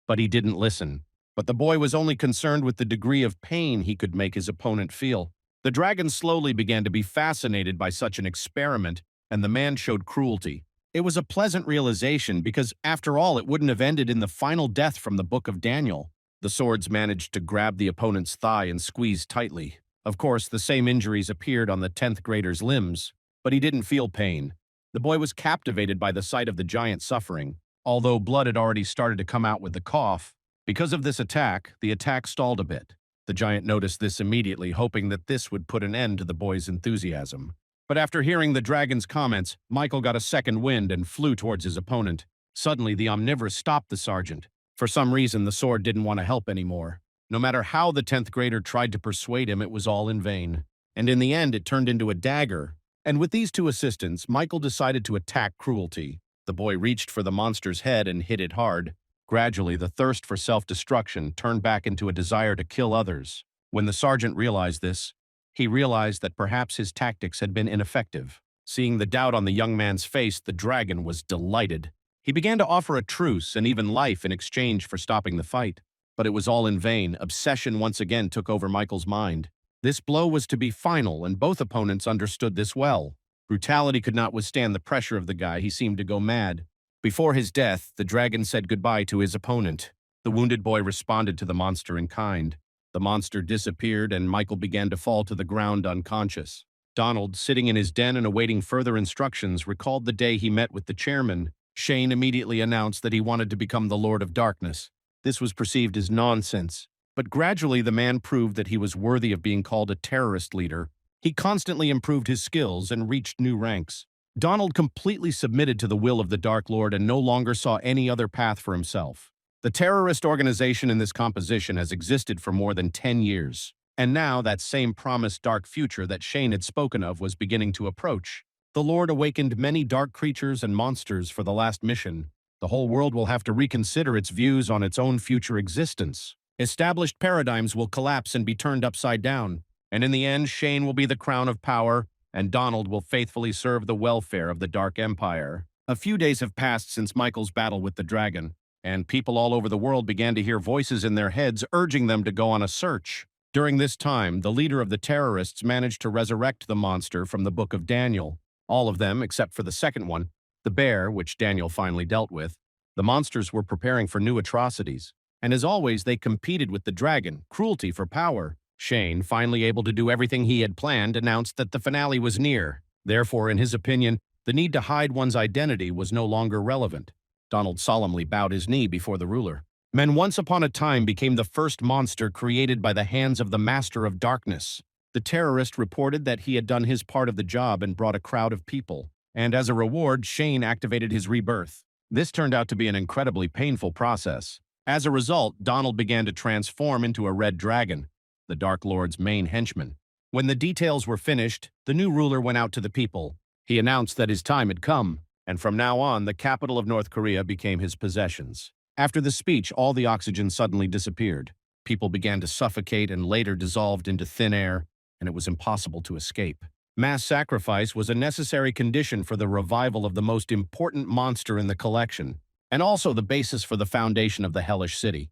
but he didn't listen. But the boy was only concerned with the degree of pain he could make his opponent feel. The dragon slowly began to be fascinated by such an experiment, and the man showed cruelty. It was a pleasant realization because, after all, it wouldn't have ended in the final death from the Book of Daniel. The swords managed to grab the opponent's thigh and squeeze tightly. Of course, the same injuries appeared on the 10th grader's limbs, but he didn't feel pain. The boy was captivated by the sight of the giant suffering, although blood had already started to come out with the cough. Because of this attack, the attack stalled a bit. The giant noticed this immediately, hoping that this would put an end to the boy's enthusiasm. But after hearing the dragon's comments, Michael got a second wind and flew towards his opponent. Suddenly, the omnivorous stopped the sergeant. For some reason, the sword didn't want to help anymore. No matter how the 10th grader tried to persuade him, it was all in vain. And in the end, it turned into a dagger. And with these two assistants, Michael decided to attack Cruelty. The boy reached for the monster's head and hit it hard. Gradually, the thirst for self-destruction turned back into a desire to kill others. When the sergeant realized this, he realized that perhaps his tactics had been ineffective. Seeing the doubt on the young man's face, the dragon was delighted. He began to offer a truce and even life in exchange for stopping the fight. But it was all in vain. Obsession once again took over Michael's mind. This blow was to be final, and both opponents understood this well. Brutality could not withstand the pressure of the guy. He seemed to go mad. Before his death, the dragon said goodbye to his opponent. The wounded boy responded to the monster in kind. The monster disappeared, and Michael began to fall to the ground unconscious. Donald, sitting in his den and awaiting further instructions, recalled the day he met with the chairman. Shane immediately announced that he wanted to become the Lord of Darkness. This was perceived as nonsense, but gradually the man proved that he was worthy of being called a terrorist leader. He constantly improved his skills and reached new ranks. Donald completely submitted to the will of the Dark Lord and no longer saw any other path for himself. The terrorist organization in this composition has existed for more than 10 years, and now that same promised dark future that Shane had spoken of was beginning to approach. The Lord awakened many dark creatures and monsters for the last mission. The whole world will have to reconsider its views on its own future existence. Established paradigms will collapse and be turned upside down, and in the end, Shane will be the crown of power, and Donald will faithfully serve the welfare of the Dark Empire. A few days have passed since Michael's battle with the dragon, and people all over the world began to hear voices in their heads urging them to go on a search. During this time, the leader of the terrorists managed to resurrect the monster from the Book of Daniel. All of them, except for the second one, the bear, which Daniel finally dealt with. The monsters were preparing for new atrocities, and as always, they competed with the dragon, Cruelty, for power. Shane, finally able to do everything he had planned, announced that the finale was near. Therefore, in his opinion, the need to hide one's identity was no longer relevant. Donald solemnly bowed his knee before the ruler. Men once upon a time became the first monster created by the hands of the Master of Darkness. The terrorist reported that he had done his part of the job and brought a crowd of people. And as a reward, Shane activated his rebirth. This turned out to be an incredibly painful process. As a result, Donald began to transform into a red dragon, the Dark Lord's main henchman. When the details were finished, the new ruler went out to the people. He announced that his time had come, and from now on, the capital of North Korea became his possessions. After the speech, all the oxygen suddenly disappeared. People began to suffocate and later dissolved into thin air, and it was impossible to escape. Mass sacrifice was a necessary condition for the revival of the most important monster in the collection, and also the basis for the foundation of the hellish city,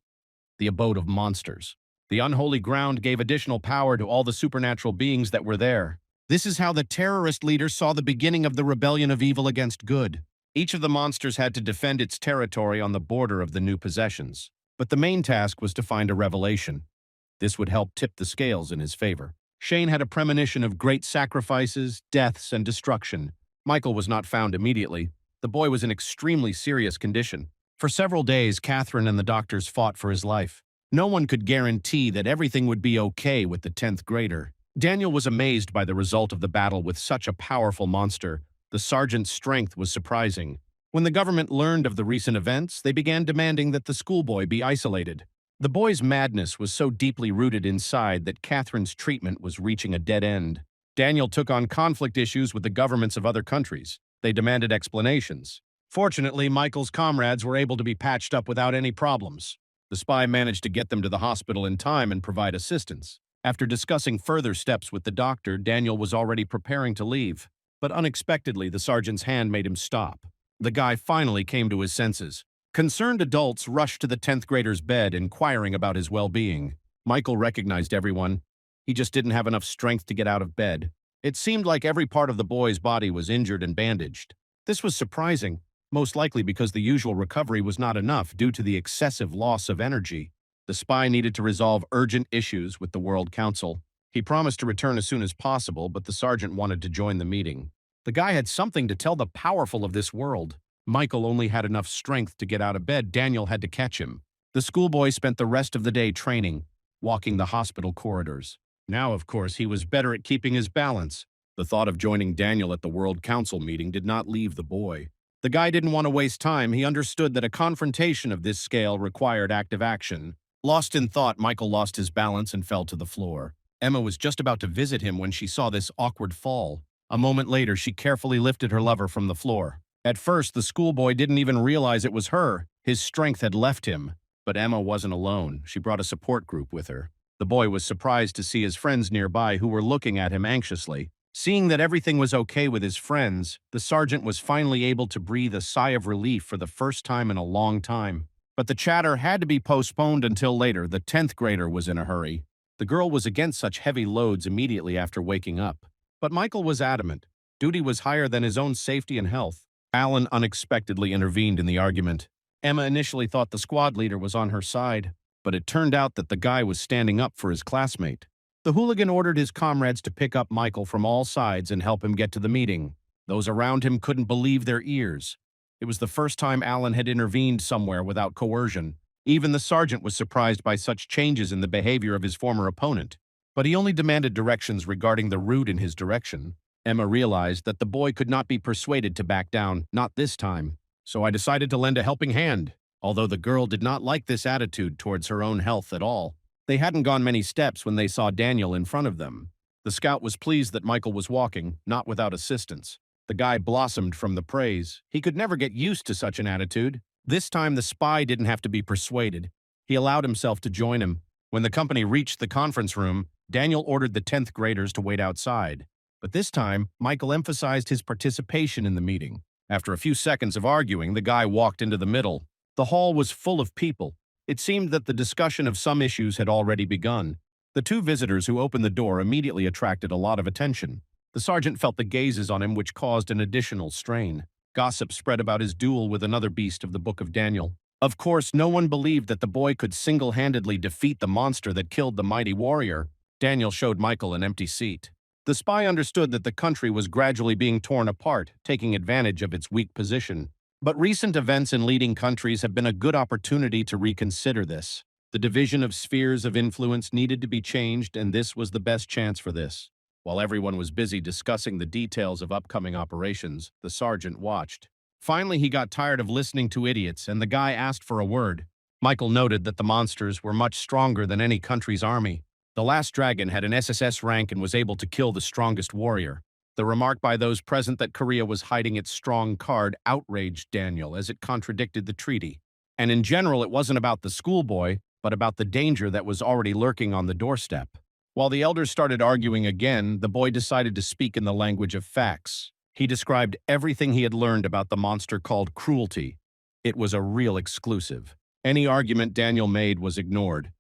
the abode of monsters. The unholy ground gave additional power to all the supernatural beings that were there. This is how the terrorist leader saw the beginning of the rebellion of evil against good. Each of the monsters had to defend its territory on the border of the new possessions. But the main task was to find a revelation. This would help tip the scales in his favor. Shane had a premonition of great sacrifices, deaths, and destruction. Michael was not found immediately. The boy was in extremely serious condition. For several days, Catherine and the doctors fought for his life. No one could guarantee that everything would be okay with the 10th grader. Daniel was amazed by the result of the battle with such a powerful monster. The sergeant's strength was surprising. When the government learned of the recent events, they began demanding that the schoolboy be isolated. The boy's madness was so deeply rooted inside that Catherine's treatment was reaching a dead end. Daniel took on conflict issues with the governments of other countries. They demanded explanations. Fortunately, Michael's comrades were able to be patched up without any problems. The spy managed to get them to the hospital in time and provide assistance. After discussing further steps with the doctor, Daniel was already preparing to leave. But unexpectedly, the sergeant's hand made him stop. The guy finally came to his senses. Concerned adults rushed to the 10th grader's bed, inquiring about his well-being. Michael recognized everyone. He just didn't have enough strength to get out of bed. It seemed like every part of the boy's body was injured and bandaged. This was surprising, most likely because the usual recovery was not enough due to the excessive loss of energy. The spy needed to resolve urgent issues with the World Council. He promised to return as soon as possible, but the sergeant wanted to join the meeting. The guy had something to tell the powerful of this world. Michael only had enough strength to get out of bed. Daniel had to catch him. The schoolboy spent the rest of the day training, walking the hospital corridors. Now, of course, he was better at keeping his balance. The thought of joining Daniel at the World Council meeting did not leave the boy. The guy didn't want to waste time. He understood that a confrontation of this scale required active action. Lost in thought, Michael lost his balance and fell to the floor. Emma was just about to visit him when she saw this awkward fall. A moment later, she carefully lifted her lover from the floor. At first, the schoolboy didn't even realize it was her. His strength had left him. But Emma wasn't alone. She brought a support group with her. The boy was surprised to see his friends nearby who were looking at him anxiously. Seeing that everything was okay with his friends, the sergeant was finally able to breathe a sigh of relief for the first time in a long time. But the chatter had to be postponed until later. The 10th grader was in a hurry. The girl was against such heavy loads immediately after waking up. But Michael was adamant. Duty was higher than his own safety and health. Alan unexpectedly intervened in the argument. Emma initially thought the squad leader was on her side, but it turned out that the guy was standing up for his classmate. The hooligan ordered his comrades to pick up Michael from all sides and help him get to the meeting. Those around him couldn't believe their ears. It was the first time Alan had intervened somewhere without coercion. Even the sergeant was surprised by such changes in the behavior of his former opponent. But he only demanded directions regarding the route in his direction. Emma realized that the boy could not be persuaded to back down, not this time. So I decided to lend a helping hand. Although the girl did not like this attitude towards her own health at all. They hadn't gone many steps when they saw Daniel in front of them. The scout was pleased that Michael was walking, not without assistance. The guy blossomed from the praise. He could never get used to such an attitude. This time the spy didn't have to be persuaded. He allowed himself to join him. When the company reached the conference room, Daniel ordered the 10th graders to wait outside. But this time, Michael emphasized his participation in the meeting. After a few seconds of arguing, the guy walked into the middle. The hall was full of people. It seemed that the discussion of some issues had already begun. The two visitors who opened the door immediately attracted a lot of attention. The sergeant felt the gazes on him, which caused an additional strain. Gossip spread about his duel with another beast of the Book of Daniel. Of course, no one believed that the boy could single-handedly defeat the monster that killed the mighty warrior. Daniel showed Michael an empty seat. The spy understood that the country was gradually being torn apart, taking advantage of its weak position. But recent events in leading countries have been a good opportunity to reconsider this. The division of spheres of influence needed to be changed, and this was the best chance for this. While everyone was busy discussing the details of upcoming operations, the sergeant watched. Finally, he got tired of listening to idiots, and the guy asked for a word. Michael noted that the monsters were much stronger than any country's army. The last dragon had an SSS rank and was able to kill the strongest warrior. The remark by those present that Korea was hiding its strong card outraged Daniel as it contradicted the treaty. And in general, it wasn't about the schoolboy, but about the danger that was already lurking on the doorstep. While the elders started arguing again, the boy decided to speak in the language of facts. He described everything he had learned about the monster called cruelty. It was a real exclusive. Any argument Daniel made was ignored.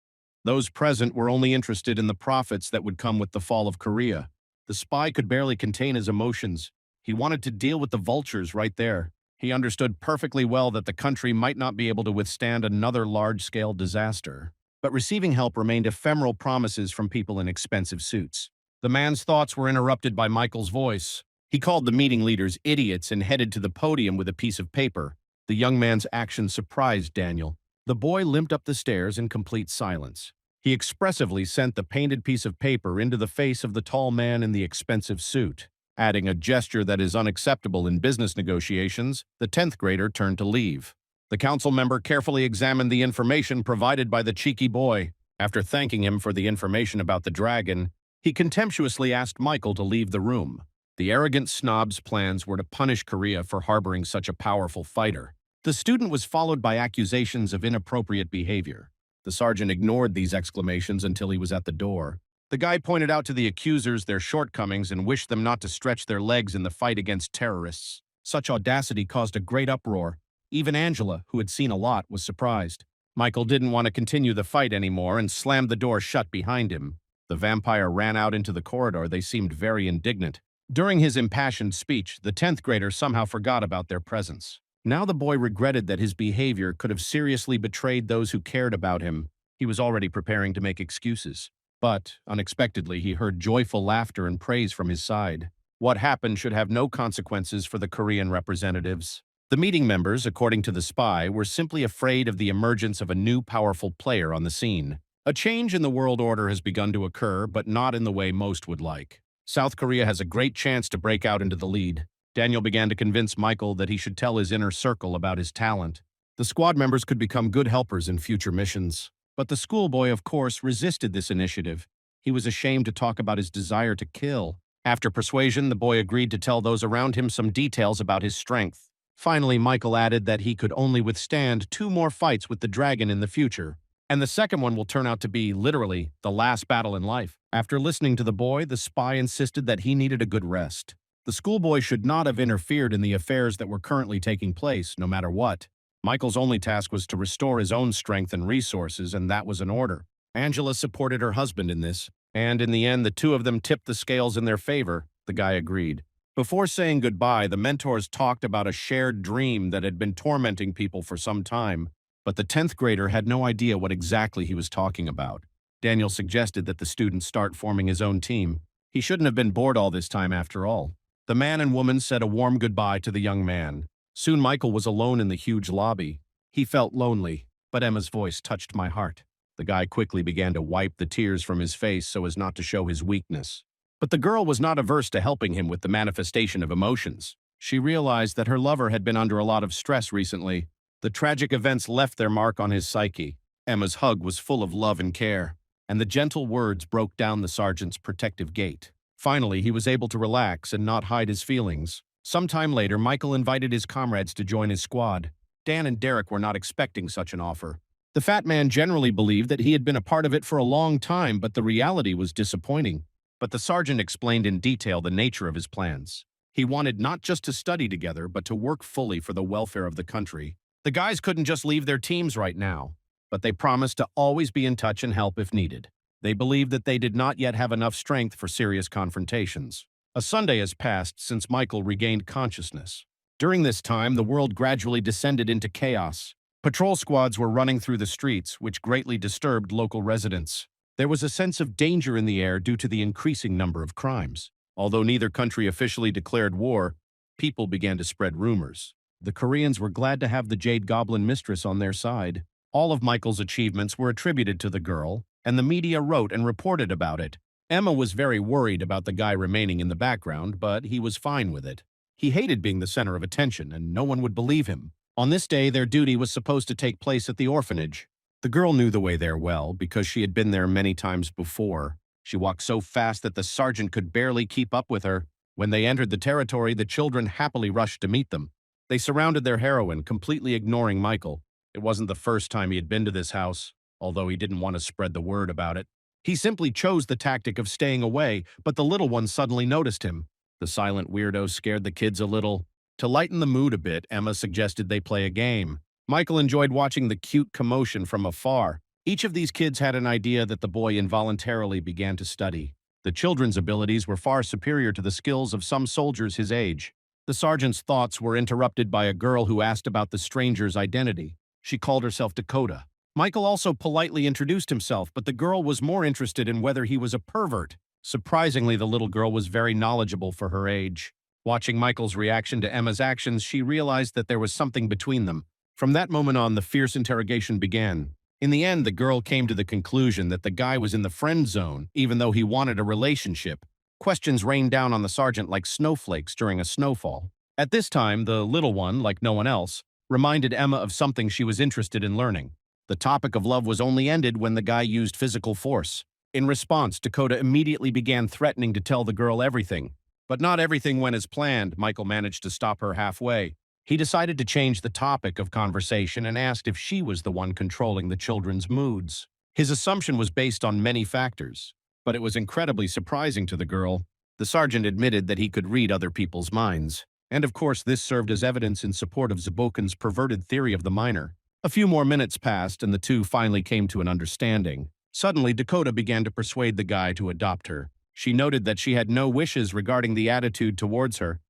Those present were only interested in the profits that would come with the fall of Korea. The spy could barely contain his emotions. He wanted to deal with the vultures right there. He understood perfectly well that the country might not be able to withstand another large-scale disaster. But receiving help remained ephemeral promises from people in expensive suits. The man's thoughts were interrupted by Michael's voice. He called the meeting leaders idiots and headed to the podium with a piece of paper. The young man's action surprised Daniel. The boy limped up the stairs in complete silence. He expressively sent the painted piece of paper into the face of the tall man in the expensive suit. Adding a gesture that is unacceptable in business negotiations, the 10th grader turned to leave. The council member carefully examined the information provided by the cheeky boy. After thanking him for the information about the dragon, he contemptuously asked Michael to leave the room. The arrogant snob's plans were to punish Korea for harboring such a powerful fighter. The student was followed by accusations of inappropriate behavior. The sergeant ignored these exclamations until he was at the door. The guy pointed out to the accusers their shortcomings and wished them not to stretch their legs in the fight against terrorists. Such audacity caused a great uproar. Even Angela, who had seen a lot, was surprised. Michael didn't want to continue the fight anymore and slammed the door shut behind him. The vampire ran out into the corridor. They seemed very indignant. During his impassioned speech, the 10th grader somehow forgot about their presence. Now the boy regretted that his behavior could have seriously betrayed those who cared about him. He was already preparing to make excuses. But, unexpectedly, he heard joyful laughter and praise from his side. What happened should have no consequences for the Korean representatives. The meeting members, according to the spy, were simply afraid of the emergence of a new powerful player on the scene. A change in the world order has begun to occur, but not in the way most would like. South Korea has a great chance to break out into the lead. Daniel began to convince Michael that he should tell his inner circle about his talent. The squad members could become good helpers in future missions. But the schoolboy, of course, resisted this initiative. He was ashamed to talk about his desire to kill. After persuasion, the boy agreed to tell those around him some details about his strength. Finally, Michael added that he could only withstand 2 more fights with the dragon in the future, and the second one will turn out to be, literally, the last battle in life. After listening to the boy, the spy insisted that he needed a good rest. The schoolboy should not have interfered in the affairs that were currently taking place, no matter what. Michael's only task was to restore his own strength and resources, and that was an order. Angela supported her husband in this, and in the end, the two of them tipped the scales in their favor. The guy agreed. Before saying goodbye, the mentors talked about a shared dream that had been tormenting people for some time, but the 10th grader had no idea what exactly he was talking about. Daniel suggested that the student start forming his own team. He shouldn't have been bored all this time after all. The man and woman said a warm goodbye to the young man. Soon Michael was alone in the huge lobby. He felt lonely, but Emma's voice touched my heart. The guy quickly began to wipe the tears from his face so as not to show his weakness. But the girl was not averse to helping him with the manifestation of emotions. She realized that her lover had been under a lot of stress recently. The tragic events left their mark on his psyche. Emma's hug was full of love and care, and the gentle words broke down the sergeant's protective gate. Finally, he was able to relax and not hide his feelings. Sometime later, Michael invited his comrades to join his squad. Dan and Derek were not expecting such an offer. The fat man generally believed that he had been a part of it for a long time, but the reality was disappointing. But the sergeant explained in detail the nature of his plans. He wanted not just to study together, but to work fully for the welfare of the country. The guys couldn't just leave their teams right now, but they promised to always be in touch and help if needed. They believed that they did not yet have enough strength for serious confrontations. A Sunday has passed since Michael regained consciousness. During this time, the world gradually descended into chaos. Patrol squads were running through the streets, which greatly disturbed local residents. There was a sense of danger in the air due to the increasing number of crimes. Although neither country officially declared war, people began to spread rumors. The Koreans were glad to have the Jade Goblin mistress on their side. All of Michael's achievements were attributed to the girl, and the media wrote and reported about it. Emma was very worried about the guy remaining in the background, but he was fine with it. He hated being the center of attention, and no one would believe him. On this day, their duty was supposed to take place at the orphanage. The girl knew the way there well because she had been there many times before. She walked so fast that the sergeant could barely keep up with her. When they entered the territory, the children happily rushed to meet them. They surrounded their heroine, completely ignoring Michael. It wasn't the first time he had been to this house, although he didn't want to spread the word about it. He simply chose the tactic of staying away, but the little one suddenly noticed him. The silent weirdo scared the kids a little. To lighten the mood a bit, Emma suggested they play a game. Michael enjoyed watching the cute commotion from afar. Each of these kids had an idea that the boy involuntarily began to study. The children's abilities were far superior to the skills of some soldiers his age. The sergeant's thoughts were interrupted by a girl who asked about the stranger's identity. She called herself Dakota. Michael also politely introduced himself, but the girl was more interested in whether he was a pervert. Surprisingly, the little girl was very knowledgeable for her age. Watching Michael's reaction to Emma's actions, she realized that there was something between them. From that moment on, the fierce interrogation began. In the end, the girl came to the conclusion that the guy was in the friend zone, even though he wanted a relationship. Questions rained down on the sergeant like snowflakes during a snowfall. At this time, the little one, like no one else, reminded Emma of something she was interested in learning. The topic of love was only ended when the guy used physical force. In response, Dakota immediately began threatening to tell the girl everything. But not everything went as planned. Michael managed to stop her halfway. He decided to change the topic of conversation and asked if she was the one controlling the children's moods. His assumption was based on many factors, but it was incredibly surprising to the girl. The sergeant admitted that he could read other people's minds. And of course, this served as evidence in support of Zabokin's perverted theory of the minor. A few more minutes passed, and the two finally came to an understanding. Suddenly, Dakota began to persuade the guy to adopt her. She noted that she had no wishes regarding the attitude towards her.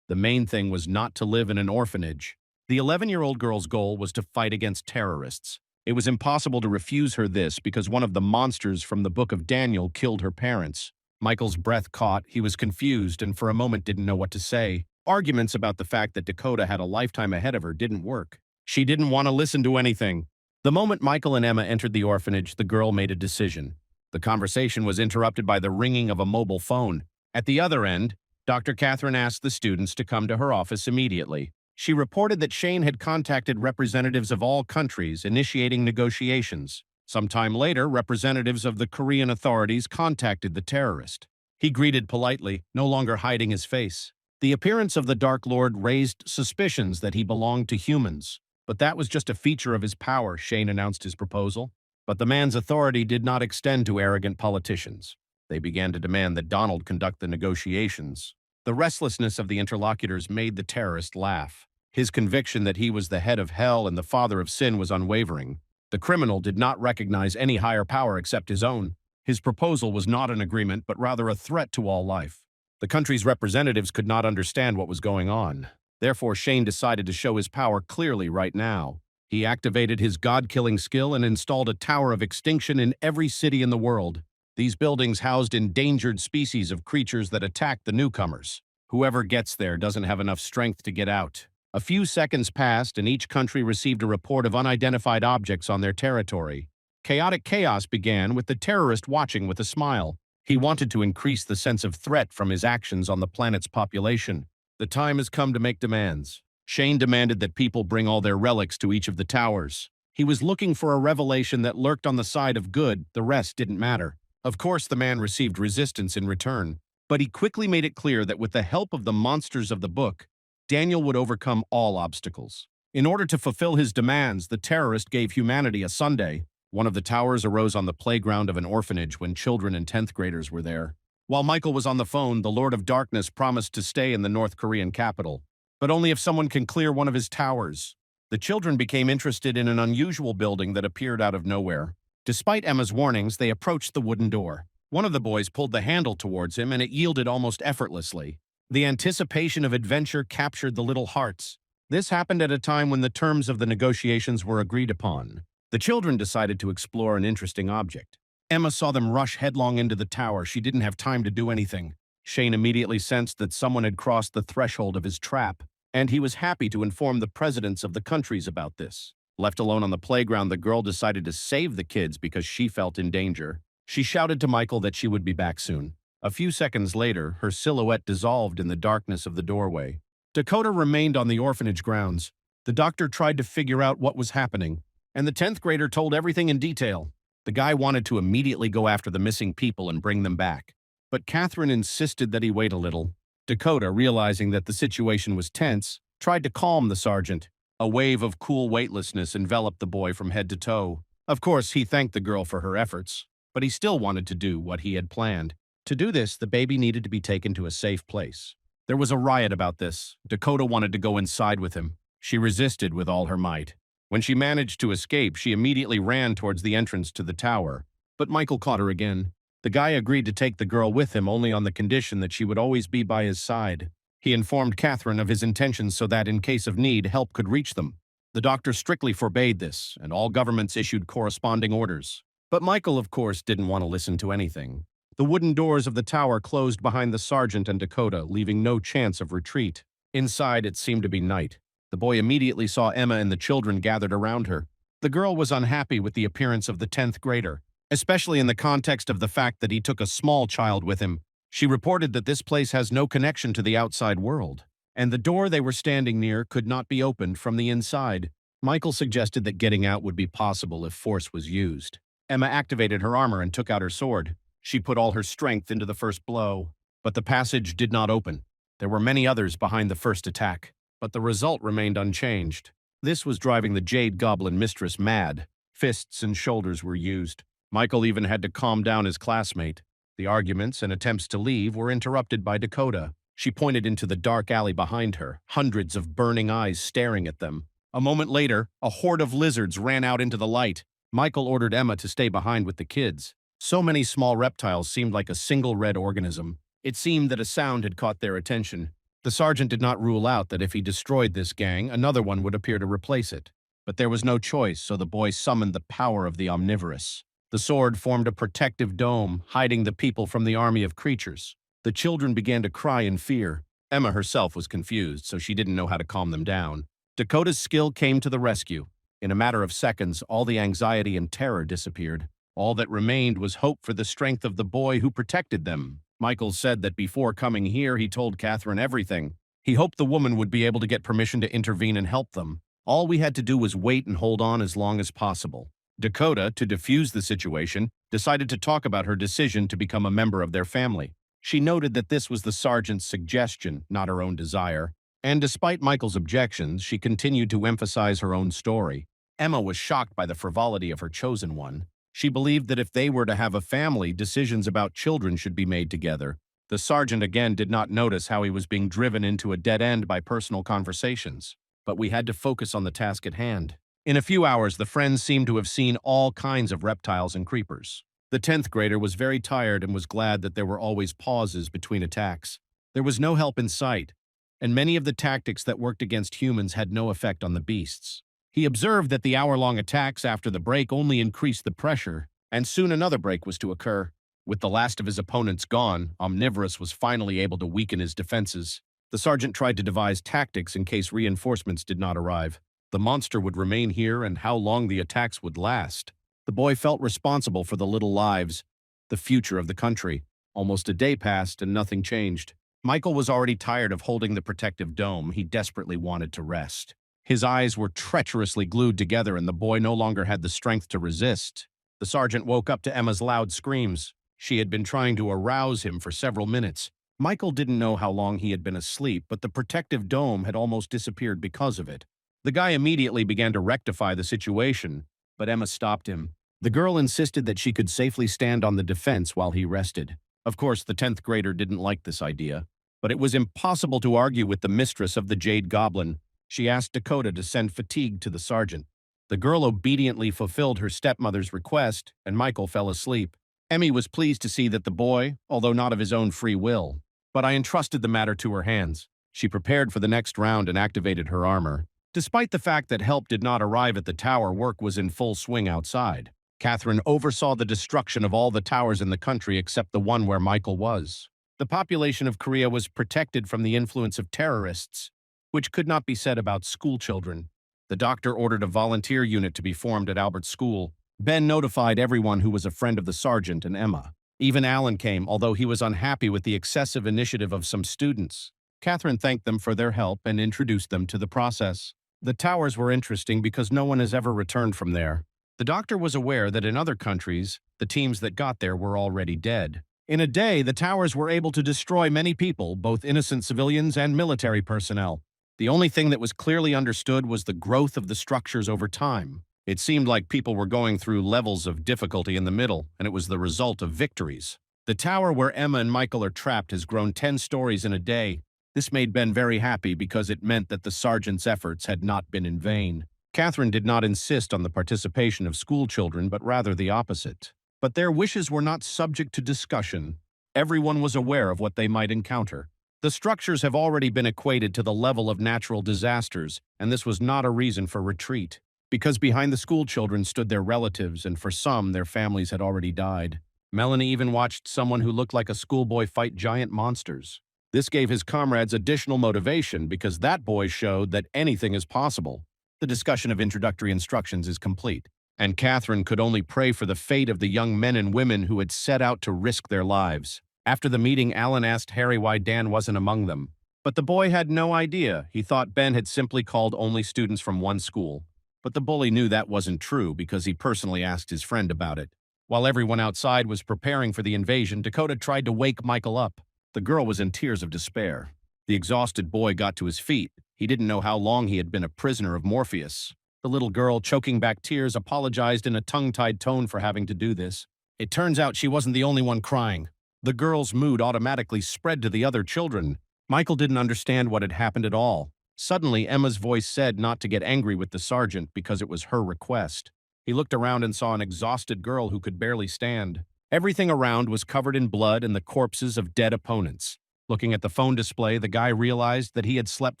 The main thing was not to live in an orphanage. The 11-year-old girl's goal was to fight against terrorists. It was impossible to refuse her this because one of the monsters from the Book of Daniel killed her parents. Michael's breath caught, he was confused, and for a moment didn't know what to say. Arguments about the fact that Dakota had a lifetime ahead of her didn't work. She didn't want to listen to anything. The moment Michael and Emma entered the orphanage, the girl made a decision. The conversation was interrupted by the ringing of a mobile phone. At the other end, Dr. Catherine asked the students to come to her office immediately. She reported that Shane had contacted representatives of all countries, initiating negotiations. Sometime later, representatives of the Korean authorities contacted the terrorist. He greeted politely, no longer hiding his face. The appearance of the Dark Lord raised suspicions that he belonged to humans. But that was just a feature of his power, Shane announced his proposal. But the man's authority did not extend to arrogant politicians. They began to demand that Donald conduct the negotiations. The restlessness of the interlocutors made the terrorist laugh. His conviction that he was the head of hell and the father of sin was unwavering. The criminal did not recognize any higher power except his own. His proposal was not an agreement, but rather a threat to all life. The country's representatives could not understand what was going on. Therefore, Shane decided to show his power clearly right now. He activated his god-killing skill and installed a tower of extinction in every city in the world. These buildings housed endangered species of creatures that attack the newcomers. Whoever gets there doesn't have enough strength to get out. A few seconds passed, and each country received a report of unidentified objects on their territory. Chaotic chaos began, with the terrorist watching with a smile. He wanted to increase the sense of threat from his actions on the planet's population. The time has come to make demands. Shane demanded that people bring all their relics to each of the towers. He was looking for a revelation that lurked on the side of good, the rest didn't matter. Of course, the man received resistance in return, but he quickly made it clear that with the help of the monsters of the book, Daniel would overcome all obstacles. In order to fulfill his demands, the terrorist gave humanity a Sunday. One of the towers arose on the playground of an orphanage when children and 10th graders were there. While Michael was on the phone, the Lord of Darkness promised to stay in the North Korean capital, but only if someone can clear one of his towers. The children became interested in an unusual building that appeared out of nowhere. Despite Emma's warnings, they approached the wooden door. One of the boys pulled the handle towards him, and it yielded almost effortlessly. The anticipation of adventure captured the little hearts. This happened at a time when the terms of the negotiations were agreed upon. The children decided to explore an interesting object. Emma saw them rush headlong into the tower. She didn't have time to do anything. Shane immediately sensed that someone had crossed the threshold of his trap, and he was happy to inform the presidents of the countries about this. Left alone on the playground, the girl decided to save the kids because she felt in danger. She shouted to Michael that she would be back soon. A few seconds later, her silhouette dissolved in the darkness of the doorway. Dakota remained on the orphanage grounds. The doctor tried to figure out what was happening, and the 10th grader told everything in detail. The guy wanted to immediately go after the missing people and bring them back. But Catherine insisted that he wait a little. Dakota, realizing that the situation was tense, tried to calm the sergeant. A wave of cool weightlessness enveloped the boy from head to toe. Of course, he thanked the girl for her efforts, but he still wanted to do what he had planned. To do this, the baby needed to be taken to a safe place. There was a riot about this. Dakota wanted to go inside with him. She resisted with all her might. When she managed to escape, she immediately ran towards the entrance to the tower. But Michael caught her again. The guy agreed to take the girl with him only on the condition that she would always be by his side. He informed Catherine of his intentions so that, in case of need, help could reach them. The doctor strictly forbade this, and all governments issued corresponding orders. But Michael, of course, didn't want to listen to anything. The wooden doors of the tower closed behind the sergeant and Dakota, leaving no chance of retreat. Inside, it seemed to be night. The boy immediately saw Emma and the children gathered around her. The girl was unhappy with the appearance of the 10th grader, especially in the context of the fact that he took a small child with him. She reported that this place has no connection to the outside world, and the door they were standing near could not be opened from the inside. Michael suggested that getting out would be possible if force was used. Emma activated her armor and took out her sword. She put all her strength into the first blow, but the passage did not open. There were many others behind the first attack, but the result remained unchanged. This was driving the Jade Goblin mistress mad. Fists and shoulders were used. Michael even had to calm down his classmate. The arguments and attempts to leave were interrupted by Dakota. She pointed into the dark alley behind her, hundreds of burning eyes staring at them. A moment later, a horde of lizards ran out into the light. Michael ordered Emma to stay behind with the kids. So many small reptiles seemed like a single red organism. It seemed that a sound had caught their attention. The sergeant did not rule out that if he destroyed this gang, another one would appear to replace it. But there was no choice, so the boy summoned the power of the omnivorous. The sword formed a protective dome, hiding the people from the army of creatures. The children began to cry in fear. Emma herself was confused, so she didn't know how to calm them down. Dakota's skill came to the rescue. In a matter of seconds, all the anxiety and terror disappeared. All that remained was hope for the strength of the boy who protected them. Michael said that before coming here, he told Catherine everything. He hoped the woman would be able to get permission to intervene and help them. All we had to do was wait and hold on as long as possible. Dakota, to defuse the situation, decided to talk about her decision to become a member of their family. She noted that this was the sergeant's suggestion, not her own desire. And despite Michael's objections, she continued to emphasize her own story. Emma was shocked by the frivolity of her chosen one. She believed that if they were to have a family, decisions about children should be made together. The sergeant again did not notice how he was being driven into a dead end by personal conversations. But we had to focus on the task at hand. In a few hours, the friends seemed to have seen all kinds of reptiles and creepers. The 10th grader was very tired and was glad that there were always pauses between attacks. There was no help in sight, and many of the tactics that worked against humans had no effect on the beasts. He observed that the hour-long attacks after the break only increased the pressure, and soon another break was to occur. With the last of his opponents gone, Omnivorous was finally able to weaken his defenses. The sergeant tried to devise tactics in case reinforcements did not arrive. The monster would remain here and how long the attacks would last. The boy felt responsible for the little lives, the future of the country. Almost a day passed and nothing changed. Michael was already tired of holding the protective dome. He desperately wanted to rest. His eyes were treacherously glued together and the boy no longer had the strength to resist. The sergeant woke up to Emma's loud screams. She had been trying to arouse him for several minutes. Michael didn't know how long he had been asleep, but the protective dome had almost disappeared because of it. The guy immediately began to rectify the situation, but Emma stopped him. The girl insisted that she could safely stand on the defense while he rested. Of course, the 10th grader didn't like this idea, but it was impossible to argue with the mistress of the Jade Goblin. She asked Dakota to send fatigue to the sergeant. The girl obediently fulfilled her stepmother's request, and Michael fell asleep. Emmy was pleased to see that the boy, although not of his own free will, but I entrusted the matter to her hands. She prepared for the next round and activated her armor. Despite the fact that help did not arrive at the tower, work was in full swing outside. Catherine oversaw the destruction of all the towers in the country except the one where Michael was. The population of Korea was protected from the influence of terrorists, which could not be said about school children. The doctor ordered a volunteer unit to be formed at Albert's school. Ben notified everyone who was a friend of the sergeant and Emma. Even Alan came, although he was unhappy with the excessive initiative of some students. Catherine thanked them for their help and introduced them to the process. The towers were interesting because no one has ever returned from there. The doctor was aware that in other countries, the teams that got there were already dead. In a day, the towers were able to destroy many people, both innocent civilians and military personnel. The only thing that was clearly understood was the growth of the structures over time. It seemed like people were going through levels of difficulty in the middle, and it was the result of victories. The tower where Emma and Michael are trapped has grown 10 stories in a day. This made Ben very happy because it meant that the sergeant's efforts had not been in vain. Catherine did not insist on the participation of school children, but rather the opposite. But their wishes were not subject to discussion. Everyone was aware of what they might encounter. The structures have already been equated to the level of natural disasters, and this was not a reason for retreat. Because behind the school children stood their relatives, and for some, their families had already died. Melanie even watched someone who looked like a schoolboy fight giant monsters. This gave his comrades additional motivation because that boy showed that anything is possible. The discussion of introductory instructions is complete, and Catherine could only pray for the fate of the young men and women who had set out to risk their lives. After the meeting, Alan asked Harry why Dan wasn't among them. But the boy had no idea. He thought Ben had simply called only students from one school. But the bully knew that wasn't true because he personally asked his friend about it. While everyone outside was preparing for the invasion, Dakota tried to wake Michael up. The girl was in tears of despair. The exhausted boy got to his feet. He didn't know how long he had been a prisoner of Morpheus. The little girl, choking back tears, apologized in a tongue-tied tone for having to do this. It turns out she wasn't the only one crying. The girl's mood automatically spread to the other children. Michael didn't understand what had happened at all. Suddenly, Emma's voice said not to get angry with the sergeant because it was her request. He looked around and saw an exhausted girl who could barely stand. Everything around was covered in blood and the corpses of dead opponents. Looking at the phone display, the guy realized that he had slept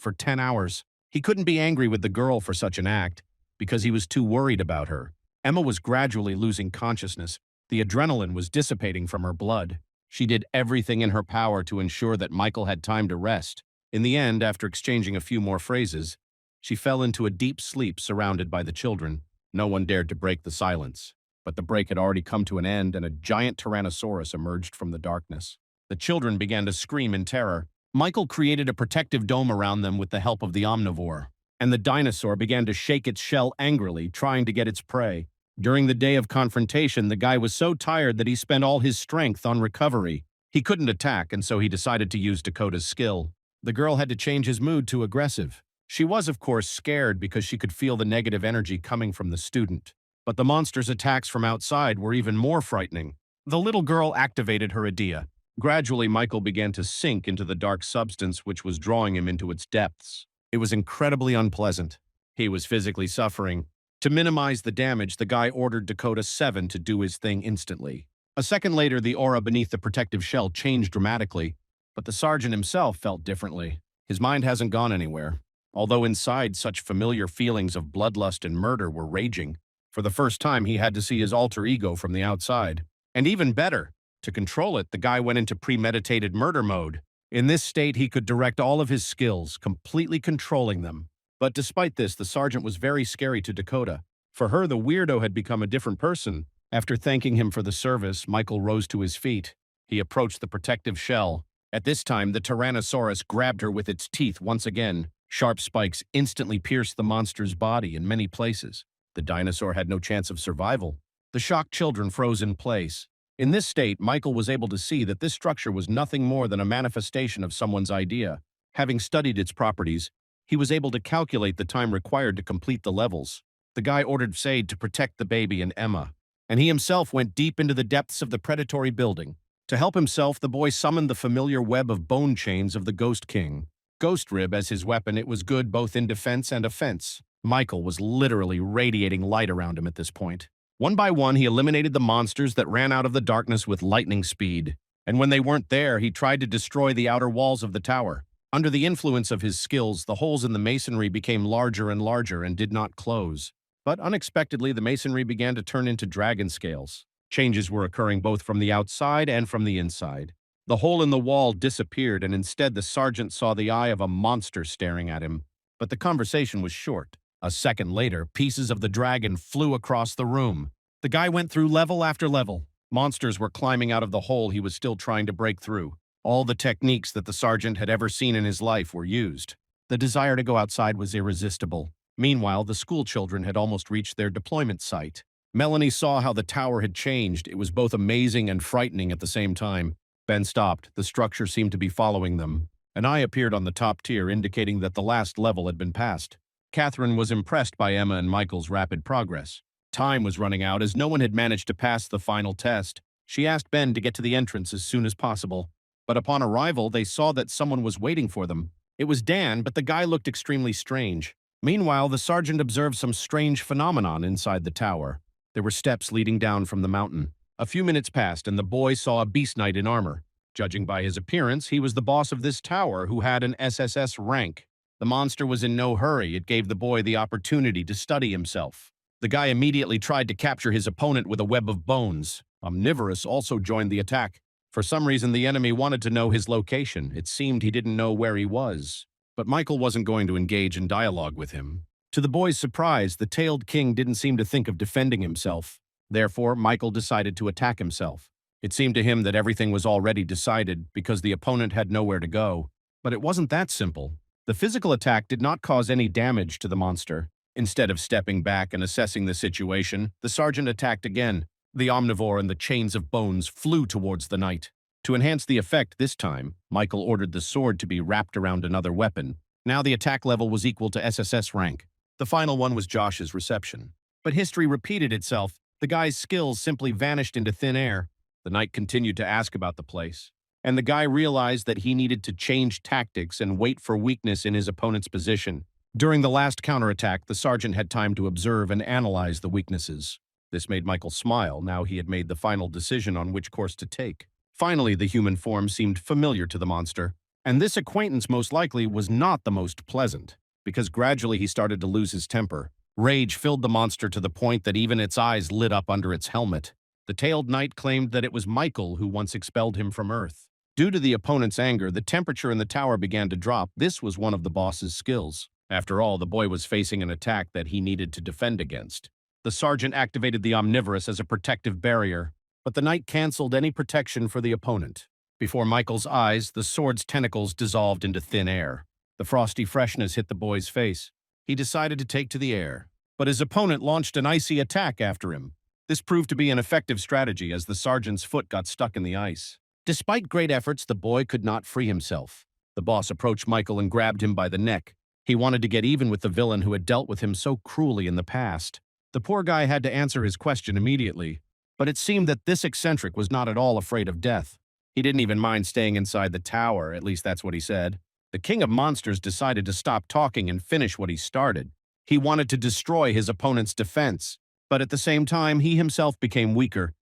for 10 hours. He couldn't be angry with the girl for such an act because he was too worried about her. Emma was gradually losing consciousness. The adrenaline was dissipating from her blood. She did everything in her power to ensure that Michael had time to rest. In the end, after exchanging a few more phrases, she fell into a deep sleep surrounded by the children. No one dared to break the silence. But the break had already come to an end and a giant Tyrannosaurus emerged from the darkness. The children began to scream in terror. Michael created a protective dome around them with the help of the omnivore, and the dinosaur began to shake its shell angrily, trying to get its prey. During the day of confrontation, the guy was so tired that he spent all his strength on recovery. He couldn't attack, and so he decided to use Dakota's skill. The girl had to change his mood to aggressive. She was, of course, scared because she could feel the negative energy coming from the student. But the monster's attacks from outside were even more frightening. The little girl activated her idea. Gradually, Michael began to sink into the dark substance which was drawing him into its depths. It was incredibly unpleasant. He was physically suffering. To minimize the damage, the guy ordered Dakota 7 to do his thing instantly. A second later, the aura beneath the protective shell changed dramatically, but the sergeant himself felt differently. His mind hasn't gone anywhere. Although inside such familiar feelings of bloodlust and murder were raging, for the first time he had to see his alter ego from the outside. And even better, to control it, the guy went into premeditated murder mode. In this state, he could direct all of his skills, completely controlling them. But despite this, the sergeant was very scary to Dakota. For her, the weirdo had become a different person. After thanking him for the service, Michael rose to his feet. He approached the protective shell. At this time, the Tyrannosaurus grabbed her with its teeth once again. Sharp spikes instantly pierced the monster's body in many places. The dinosaur had no chance of survival. The shocked children froze in place. In this state, Michael was able to see that this structure was nothing more than a manifestation of someone's idea. Having studied its properties, he was able to calculate the time required to complete the levels. The guy ordered Sade to protect the baby and Emma, and he himself went deep into the depths of the predatory building. To help himself, the boy summoned the familiar web of bone chains of the Ghost King. Ghost Rib as his weapon, it was good both in defense and offense. Michael was literally radiating light around him at this point. One by one, he eliminated the monsters that ran out of the darkness with lightning speed. And when they weren't there, he tried to destroy the outer walls of the tower. Under the influence of his skills, the holes in the masonry became larger and larger and did not close. But unexpectedly, the masonry began to turn into dragon scales. Changes were occurring both from the outside and from the inside. The hole in the wall disappeared, and instead the sergeant saw the eye of a monster staring at him. But the conversation was short. A second later, pieces of the dragon flew across the room. The guy went through level after level. Monsters were climbing out of the hole he was still trying to break through. All the techniques that the sergeant had ever seen in his life were used. The desire to go outside was irresistible. Meanwhile, the school children had almost reached their deployment site. Melanie saw how the tower had changed. It was both amazing and frightening at the same time. Ben stopped. The structure seemed to be following them. An eye appeared on the top tier, indicating that the last level had been passed. Catherine was impressed by Emma and Michael's rapid progress. Time was running out as no one had managed to pass the final test. She asked Ben to get to the entrance as soon as possible. But upon arrival, they saw that someone was waiting for them. It was Dan, but the guy looked extremely strange. Meanwhile, the sergeant observed some strange phenomenon inside the tower. There were steps leading down from the mountain. A few minutes passed, and the boy saw a beast knight in armor. Judging by his appearance, he was the boss of this tower who had an SSS rank. The monster was in no hurry. It gave the boy the opportunity to study himself. The guy immediately tried to capture his opponent with a web of bones. Omnivorous also joined the attack. For some reason, the enemy wanted to know his location. It seemed he didn't know where he was. But Michael wasn't going to engage in dialogue with him. To the boy's surprise, the tailed king didn't seem to think of defending himself. Therefore, Michael decided to attack himself. It seemed to him that everything was already decided because the opponent had nowhere to go. But it wasn't that simple. The physical attack did not cause any damage to the monster. Instead of stepping back and assessing the situation, the sergeant attacked again. The omnivore and the chains of bones flew towards the knight. To enhance the effect this time, Michael ordered the sword to be wrapped around another weapon. Now the attack level was equal to SSS rank. The final one was Josh's reception. But history repeated itself. The guy's skills simply vanished into thin air. The knight continued to ask about the place, and the guy realized that he needed to change tactics and wait for weakness in his opponent's position. During the last counterattack, the sergeant had time to observe and analyze the weaknesses. This made Michael smile. Now he had made the final decision on which course to take. Finally, the human form seemed familiar to the monster, and this acquaintance most likely was not the most pleasant, because gradually he started to lose his temper. Rage filled the monster to the point that even its eyes lit up under its helmet. The tailed knight claimed that it was Michael who once expelled him from Earth. Due to the opponent's anger, the temperature in the tower began to drop. This was one of the boss's skills. After all, the boy was facing an attack that he needed to defend against. The sergeant activated the omnivorous as a protective barrier, but the knight canceled any protection for the opponent. Before Michael's eyes, the sword's tentacles dissolved into thin air. The frosty freshness hit the boy's face. He decided to take to the air, but his opponent launched an icy attack after him. This proved to be an effective strategy as the sergeant's foot got stuck in the ice. Despite great efforts, the boy could not free himself. The boss approached Michael and grabbed him by the neck. He wanted to get even with the villain who had dealt with him so cruelly in the past. The poor guy had to answer his question immediately, but it seemed that this eccentric was not at all afraid of death. He didn't even mind staying inside the tower, at least that's what he said. The king of monsters decided to stop talking and finish what he started. He wanted to destroy his opponent's defense, but at the same time, he himself became weaker.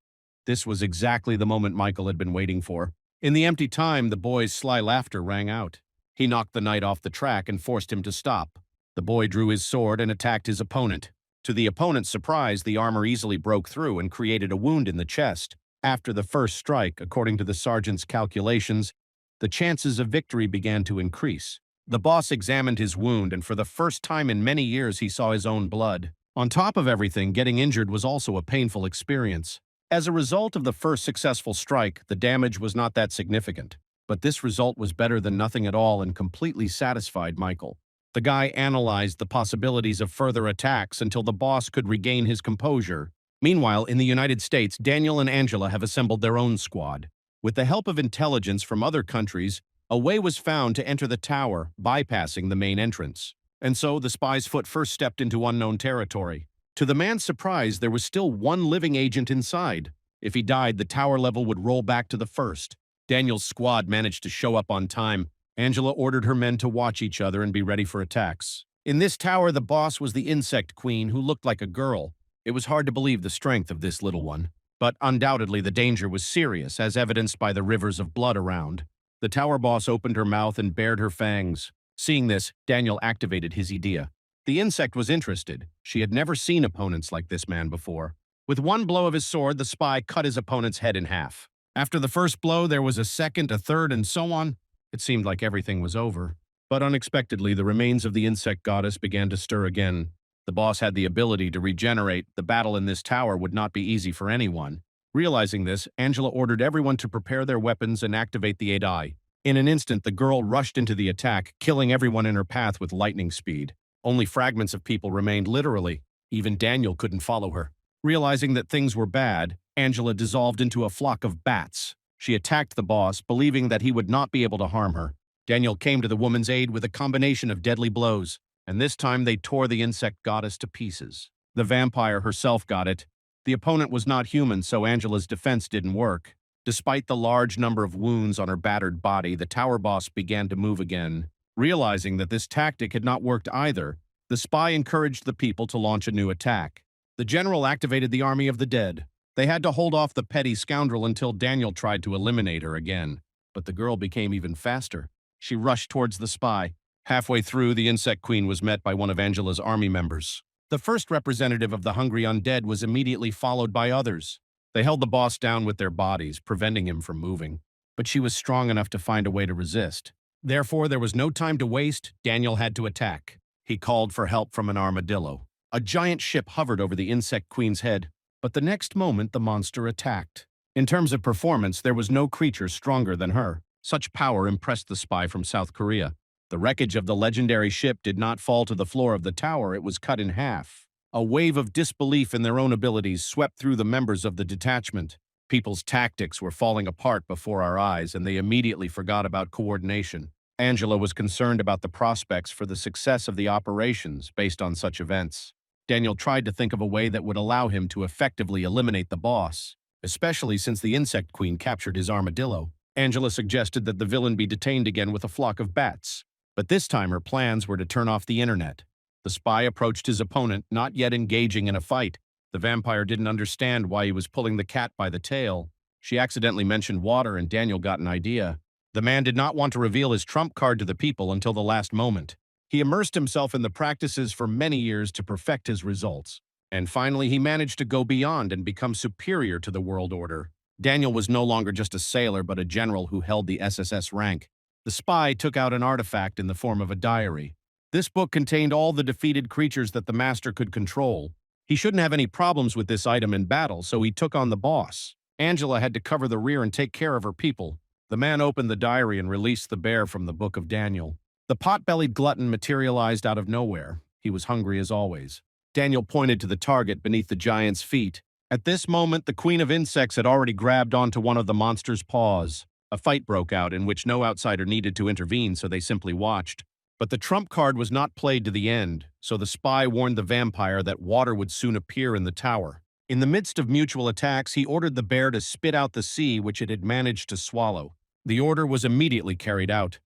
This was exactly the moment Michael had been waiting for. In the empty time, the boy's sly laughter rang out. He knocked the knight off the track and forced him to stop. The boy drew his sword and attacked his opponent. To the opponent's surprise, the armor easily broke through and created a wound in the chest. After the first strike, according to the sergeant's calculations, the chances of victory began to increase. The boss examined his wound, and for the first time in many years he saw his own blood. On top of everything, getting injured was also a painful experience. As a result of the first successful strike, the damage was not that significant. But this result was better than nothing at all and completely satisfied Michael. The guy analyzed the possibilities of further attacks until the boss could regain his composure. Meanwhile, in the United States, Daniel and Angela have assembled their own squad. With the help of intelligence from other countries, a way was found to enter the tower, bypassing the main entrance. And so the spy's foot first stepped into unknown territory. To the man's surprise, there was still one living agent inside. If he died, the tower level would roll back to the first. Daniel's squad managed to show up on time. Angela ordered her men to watch each other and be ready for attacks. In this tower, the boss was the insect queen who looked like a girl. It was hard to believe the strength of this little one. But undoubtedly the danger was serious, as evidenced by the rivers of blood around. The tower boss opened her mouth and bared her fangs. Seeing this, Daniel activated his idea. The insect was interested. She had never seen opponents like this man before. With one blow of his sword, the spy cut his opponent's head in half. After the first blow, there was a second, a third, and so on. It seemed like everything was over. But unexpectedly, the remains of the insect goddess began to stir again. The boss had the ability to regenerate. The battle in this tower would not be easy for anyone. Realizing this, Angela ordered everyone to prepare their weapons and activate the 8-eye. In an instant, the girl rushed into the attack, killing everyone in her path with lightning speed. Only fragments of people remained, literally. Even Daniel couldn't follow her. Realizing that things were bad, Angela dissolved into a flock of bats. She attacked the boss, believing that he would not be able to harm her. Daniel came to the woman's aid with a combination of deadly blows, and this time they tore the insect goddess to pieces. The vampire herself got it. The opponent was not human, so Angela's defense didn't work. Despite the large number of wounds on her battered body, the tower boss began to move again. Realizing that this tactic had not worked either, the spy encouraged the people to launch a new attack. The general activated the army of the dead. They had to hold off the petty scoundrel until Daniel tried to eliminate her again. But the girl became even faster. She rushed towards the spy. Halfway through, the insect queen was met by one of Angela's army members. The first representative of the hungry undead was immediately followed by others. They held the boss down with their bodies, preventing him from moving. But she was strong enough to find a way to resist. Therefore, there was no time to waste. Daniel had to attack. He called for help from an armadillo. A giant ship hovered over the insect queen's head, but the next moment the monster attacked. In terms of performance, there was no creature stronger than her. Such power impressed the spy from South Korea. The wreckage of the legendary ship did not fall to the floor of the tower, it was cut in half. A wave of disbelief in their own abilities swept through the members of the detachment. People's tactics were falling apart before our eyes, and they immediately forgot about coordination. Angela was concerned about the prospects for the success of the operations based on such events. Daniel tried to think of a way that would allow him to effectively eliminate the boss, especially since the insect queen captured his armadillo. Angela suggested that the villain be detained again with a flock of bats. But this time her plans were to turn off the internet. The spy approached his opponent, not yet engaging in a fight. The vampire didn't understand why he was pulling the cat by the tail. She accidentally mentioned water, and Daniel got an idea. The man did not want to reveal his trump card to the people until the last moment. He immersed himself in the practices for many years to perfect his results. And finally, he managed to go beyond and become superior to the world order. Daniel was no longer just a sailor, but a general who held the SSS rank. The spy took out an artifact in the form of a diary. This book contained all the defeated creatures that the master could control. He shouldn't have any problems with this item in battle, so he took on the boss. Angela had to cover the rear and take care of her people. The man opened the diary and released the bear from the Book of Daniel. The pot-bellied glutton materialized out of nowhere. He was hungry as always. Daniel pointed to the target beneath the giant's feet. At this moment, the Queen of Insects had already grabbed onto one of the monster's paws. A fight broke out in which no outsider needed to intervene, so they simply watched. But the trump card was not played to the end, so the spy warned the vampire that water would soon appear in the tower. In the midst of mutual attacks, he ordered the bear to spit out the sea which it had managed to swallow. The order was immediately carried out,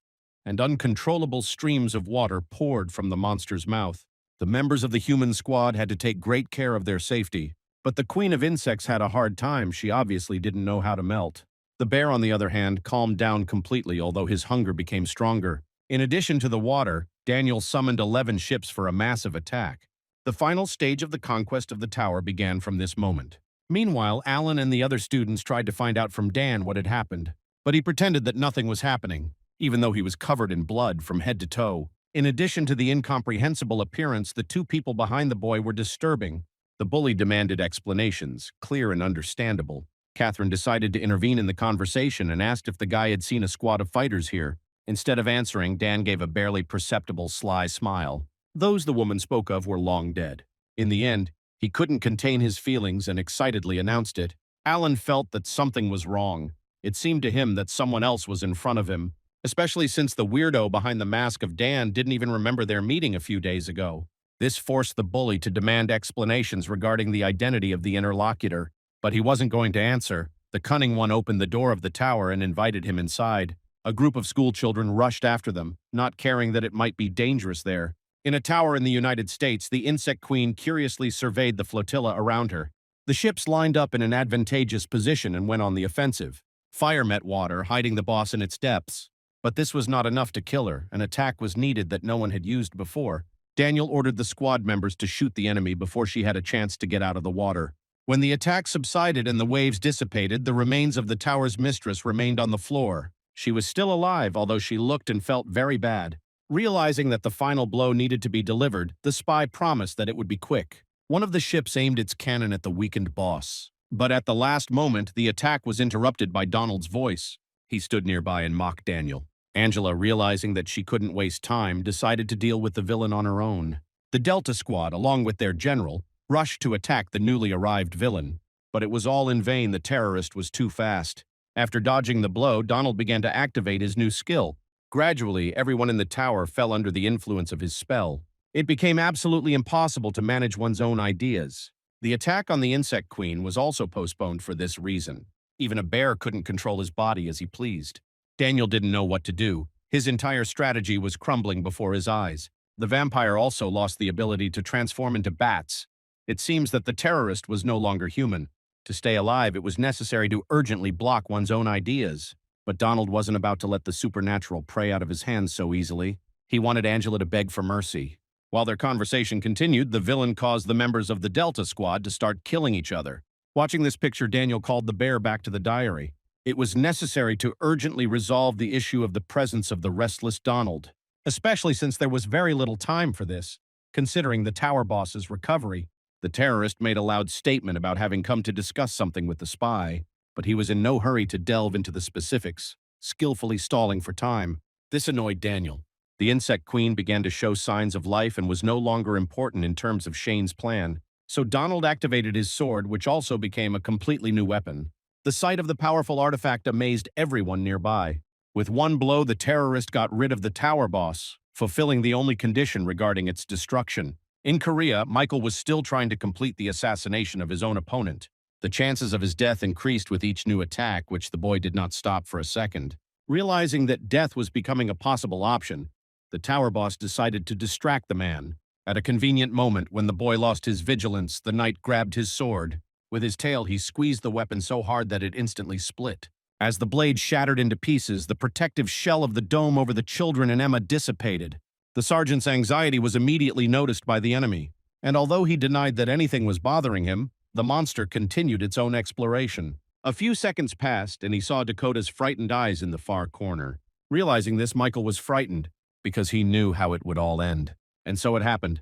and uncontrollable streams of water poured from the monster's mouth. The members of the human squad had to take great care of their safety, but the Queen of Insects had a hard time. She obviously didn't know how to melt. The bear, on the other hand, calmed down completely, although his hunger became stronger. In addition to the water, Daniel summoned 11 ships for a massive attack. The final stage of the conquest of the tower began from this moment. Meanwhile, Alan and the other students tried to find out from Dan what had happened, but he pretended that nothing was happening, even though he was covered in blood from head to toe. In addition to the incomprehensible appearance, the two people behind the boy were disturbing. The bully demanded explanations, clear and understandable. Catherine decided to intervene in the conversation and asked if the guy had seen a squad of fighters here. Instead of answering, Dan gave a barely perceptible sly smile. Those the woman spoke of were long dead. In the end, he couldn't contain his feelings and excitedly announced it. Alan felt that something was wrong. It seemed to him that someone else was in front of him, especially since the weirdo behind the mask of Dan didn't even remember their meeting a few days ago. This forced the bully to demand explanations regarding the identity of the interlocutor, but he wasn't going to answer. The cunning one opened the door of the tower and invited him inside. A group of schoolchildren rushed after them, not caring that it might be dangerous there. In a tower in the United States, the Insect Queen curiously surveyed the flotilla around her. The ships lined up in an advantageous position and went on the offensive. Fire met water, hiding the boss in its depths. But this was not enough to kill her. An attack was needed that no one had used before. Daniel ordered the squad members to shoot the enemy before she had a chance to get out of the water. When the attack subsided and the waves dissipated, the remains of the tower's mistress remained on the floor. She was still alive, although she looked and felt very bad. Realizing that the final blow needed to be delivered, the spy promised that it would be quick. One of the ships aimed its cannon at the weakened boss. But at the last moment, the attack was interrupted by Donald's voice. He stood nearby and mocked Daniel. Angela, realizing that she couldn't waste time, decided to deal with the villain on her own. The Delta Squad, along with their general, rushed to attack the newly arrived villain. But it was all in vain. The terrorist was too fast. After dodging the blow, Donald began to activate his new skill. Gradually, everyone in the tower fell under the influence of his spell. It became absolutely impossible to manage one's own ideas. The attack on the Insect Queen was also postponed for this reason. Even a bear couldn't control his body as he pleased. Daniel didn't know what to do. His entire strategy was crumbling before his eyes. The vampire also lost the ability to transform into bats. It seems that the terrorist was no longer human. To stay alive, it was necessary to urgently block one's own ideas. But Donald wasn't about to let the supernatural prey out of his hands so easily. He wanted Angela to beg for mercy. While their conversation continued, the villain caused the members of the Delta Squad to start killing each other. Watching this picture, Daniel called the bear back to the diary. It was necessary to urgently resolve the issue of the presence of the restless Donald, especially since there was very little time for this. Considering the tower boss's recovery, the terrorist made a loud statement about having come to discuss something with the spy. but he was in no hurry to delve into the specifics, skillfully stalling for time. This annoyed Daniel. The insect queen began to show signs of life and was no longer important in terms of Shane's plan, so Donald activated his sword, which also became a completely new weapon. The sight of the powerful artifact amazed everyone nearby. With one blow, the terrorist got rid of the tower boss, fulfilling the only condition regarding its destruction. In Korea, Michael was still trying to complete the assassination of his own opponent. The chances of his death increased with each new attack, which the boy did not stop for a second. Realizing that death was becoming a possible option, the tower boss decided to distract the man. At a convenient moment, when the boy lost his vigilance, the knight grabbed his sword. With his tail, he squeezed the weapon so hard that it instantly split. As the blade shattered into pieces, the protective shell of the dome over the children and Emma dissipated. The sergeant's anxiety was immediately noticed by the enemy, and although he denied that anything was bothering him, the monster continued its own exploration. A few seconds passed, and he saw Dakota's frightened eyes in the far corner. Realizing this, Michael was frightened, because he knew how it would all end. And so it happened.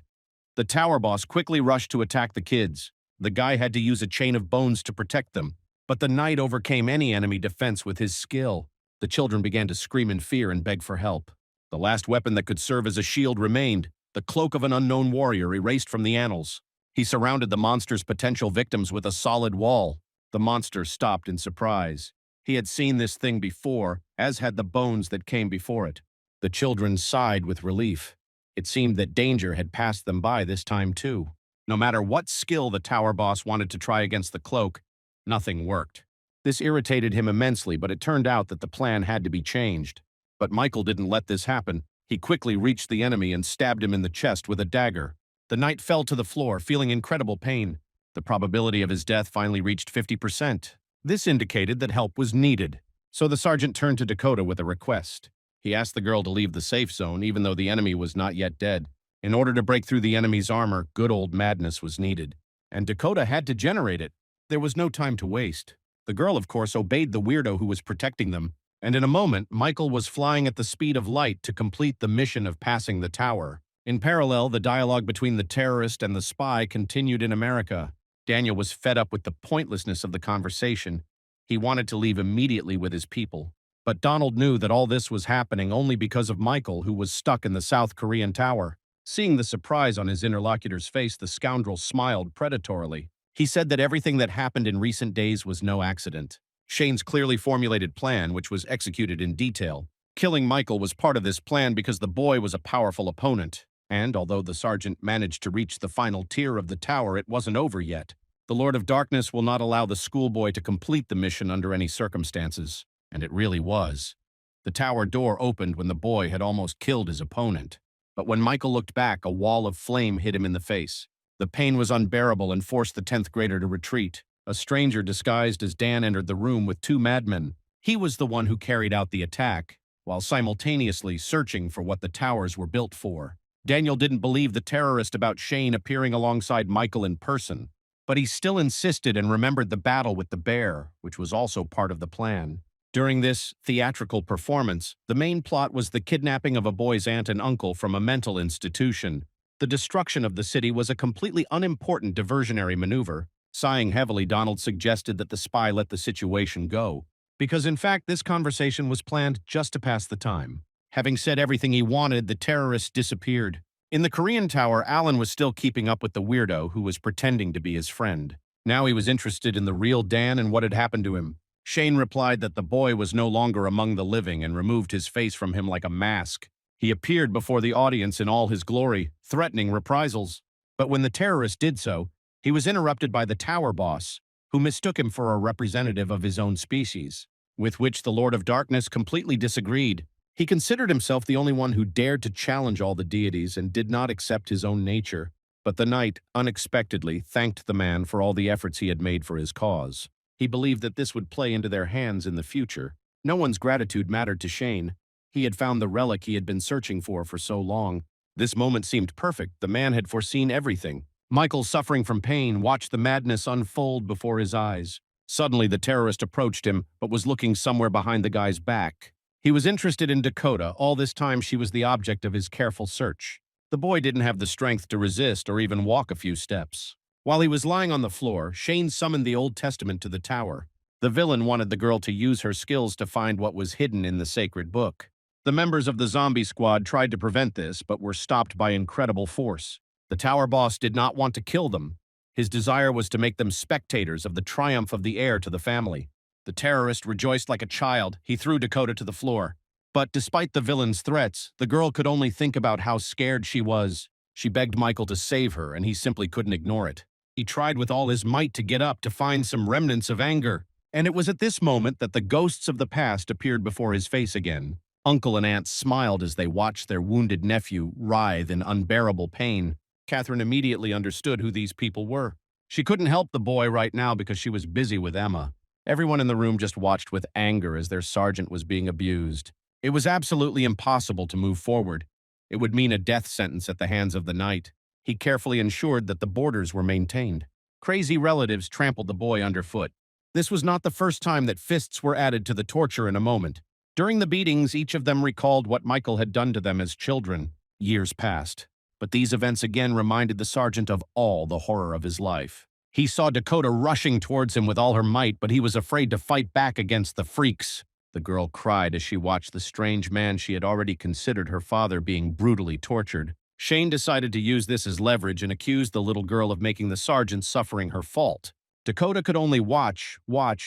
The tower boss quickly rushed to attack the kids. The guy had to use a chain of bones to protect them, but the knight overcame any enemy defense with his skill. The children began to scream in fear and beg for help. The last weapon that could serve as a shield remained, the cloak of an unknown warrior erased from the annals. He surrounded the monster's potential victims with a solid wall. The monster stopped in surprise. He had seen this thing before, as had the bones that came before it. The children sighed with relief. It seemed that danger had passed them by this time too. No matter what skill the tower boss wanted to try against the cloak, nothing worked. This irritated him immensely, but it turned out that the plan had to be changed. But Michael didn't let this happen. He quickly reached the enemy and stabbed him in the chest with a dagger. The knight fell to the floor, feeling incredible pain. The probability of his death finally reached 50%. This indicated that help was needed. So the sergeant turned to Dakota with a request. He asked the girl to leave the safe zone, even though the enemy was not yet dead. In order to break through the enemy's armor, good old madness was needed. And Dakota had to generate it. There was no time to waste. The girl, of course, obeyed the weirdo who was protecting them, and in a moment, Michael was flying at the speed of light to complete the mission of passing the tower. In parallel, the dialogue between the terrorist and the spy continued in America. Daniel was fed up with the pointlessness of the conversation. He wanted to leave immediately with his people. But Donald knew that all this was happening only because of Michael, who was stuck in the South Korean tower. Seeing the surprise on his interlocutor's face, the scoundrel smiled predatorily. He said that everything that happened in recent days was no accident. Shane's clearly formulated plan, which was executed in detail. Killing Michael was part of this plan because the boy was a powerful opponent. And although the sergeant managed to reach the final tier of the tower, it wasn't over yet. The Lord of Darkness will not allow the schoolboy to complete the mission under any circumstances. And it really was. The tower door opened when the boy had almost killed his opponent. But when Michael looked back, a wall of flame hit him in the face. The pain was unbearable and forced the 10th grader to retreat. A stranger disguised as Dan entered the room with two madmen. He was the one who carried out the attack, while simultaneously searching for what the towers were built for. Daniel didn't believe the terrorist about Shane appearing alongside Michael in person, but he still insisted and remembered the battle with the bear, which was also part of the plan. During this theatrical performance, the main plot was the kidnapping of a boy's aunt and uncle from a mental institution. The destruction of the city was a completely unimportant diversionary maneuver. Sighing heavily, Donald suggested that the spy let the situation go, because in fact this conversation was planned just to pass the time. Having said everything he wanted, the terrorist disappeared. In the Korean tower, Alan was still keeping up with the weirdo who was pretending to be his friend. Now he was interested in the real Dan and what had happened to him. Shane replied that the boy was no longer among the living and removed his face from him like a mask. He appeared before the audience in all his glory, threatening reprisals. But when the terrorist did so, he was interrupted by the tower boss, who mistook him for a representative of his own species, with which the Lord of Darkness completely disagreed. He considered himself the only one who dared to challenge all the deities and did not accept his own nature. But the knight, unexpectedly, thanked the man for all the efforts he had made for his cause. He believed that this would play into their hands in the future. No one's gratitude mattered to Shane. He had found the relic he had been searching for so long. This moment seemed perfect. The man had foreseen everything. Michael, suffering from pain, watched the madness unfold before his eyes. Suddenly, the terrorist approached him, but was looking somewhere behind the guy's back. He was interested in Dakota. All this time, she was the object of his careful search. The boy didn't have the strength to resist or even walk a few steps. While he was lying on the floor, Shane summoned the Old Testament to the tower. The villain wanted the girl to use her skills to find what was hidden in the sacred book. The members of the zombie squad tried to prevent this, but were stopped by incredible force. The tower boss did not want to kill them. His desire was to make them spectators of the triumph of the heir to the family. The terrorist rejoiced like a child. He threw Dakota to the floor. But despite the villain's threats, the girl could only think about how scared she was. She begged Michael to save her, and he simply couldn't ignore it. He tried with all his might to get up to find some remnants of anger. And it was at this moment that the ghosts of the past appeared before his face again. Uncle and Aunt smiled as they watched their wounded nephew writhe in unbearable pain. Catherine immediately understood who these people were. She couldn't help the boy right now because she was busy with Emma. Everyone in the room just watched with anger as their sergeant was being abused. It was absolutely impossible to move forward. It would mean a death sentence at the hands of the knight. He carefully ensured that the borders were maintained. Crazy relatives trampled the boy underfoot. This was not the first time that fists were added to the torture in a moment. During the beatings, each of them recalled what Michael had done to them as children. Years passed, but these events again reminded the sergeant of all the horror of his life. He saw Dakota rushing towards him with all her might, but he was afraid to fight back against the freaks. The girl cried as she watched the strange man she had already considered her father being brutally tortured. Shane decided to use this as leverage and accused the little girl of making the sergeant suffering her fault. Dakota could only watch,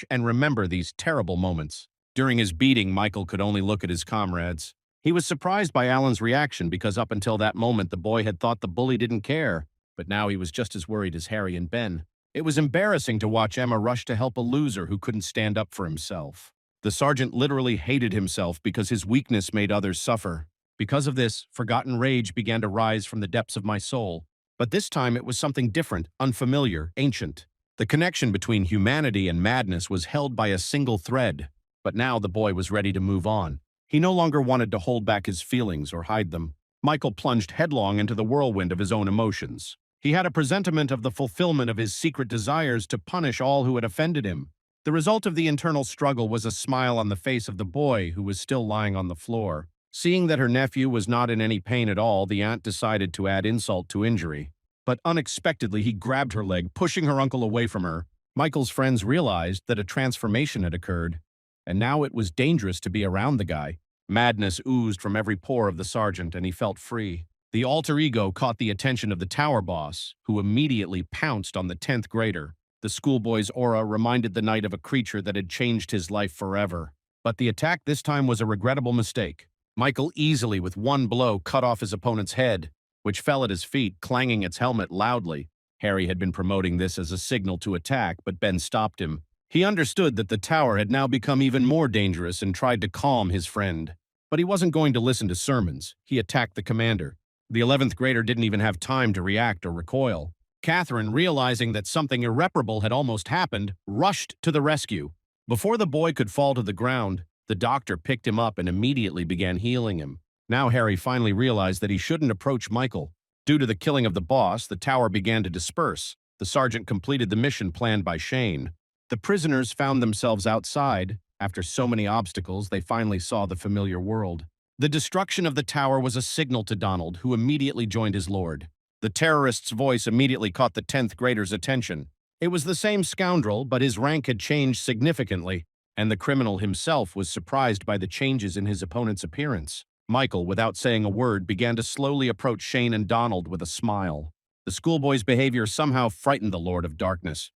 and remember these terrible moments. During his beating, Michael could only look at his comrades. He was surprised by Alan's reaction because up until that moment the boy had thought the bully didn't care, but now he was just as worried as Harry and Ben. It was embarrassing to watch Emma rush to help a loser who couldn't stand up for himself. The sergeant literally hated himself because his weakness made others suffer. Because of this, forgotten rage began to rise from the depths of my soul. But this time it was something different, unfamiliar, ancient. The connection between humanity and madness was held by a single thread. But now the boy was ready to move on. He no longer wanted to hold back his feelings or hide them. Michael plunged headlong into the whirlwind of his own emotions. He had a presentiment of the fulfillment of his secret desires to punish all who had offended him. The result of the internal struggle was a smile on the face of the boy who was still lying on the floor. Seeing that her nephew was not in any pain at all, the aunt decided to add insult to injury. But unexpectedly, he grabbed her leg, pushing her uncle away from her. Michael's friends realized that a transformation had occurred, and now it was dangerous to be around the guy. Madness oozed from every pore of the sergeant, and he felt free. The alter ego caught the attention of the tower boss, who immediately pounced on the 10th grader. The schoolboy's aura reminded the knight of a creature that had changed his life forever. But the attack this time was a regrettable mistake. Michael easily, with one blow, cut off his opponent's head, which fell at his feet, clanging its helmet loudly. Harry had been promoting this as a signal to attack, but Ben stopped him. He understood that the tower had now become even more dangerous and tried to calm his friend. But he wasn't going to listen to sermons. He attacked the commander. The 11th grader didn't even have time to react or recoil. Catherine, realizing that something irreparable had almost happened, rushed to the rescue. Before the boy could fall to the ground, the doctor picked him up and immediately began healing him. Now Harry finally realized that he shouldn't approach Michael. Due to the killing of the boss, the tower began to disperse. The sergeant completed the mission planned by Shane. The prisoners found themselves outside. After so many obstacles, they finally saw the familiar world. The destruction of the tower was a signal to Donald, who immediately joined his lord. The terrorist's voice immediately caught the 10th grader's attention. It was the same scoundrel, but his rank had changed significantly, and the criminal himself was surprised by the changes in his opponent's appearance. Michael, without saying a word, began to slowly approach Shane and Donald with a smile. The schoolboy's behavior somehow frightened the Lord of Darkness.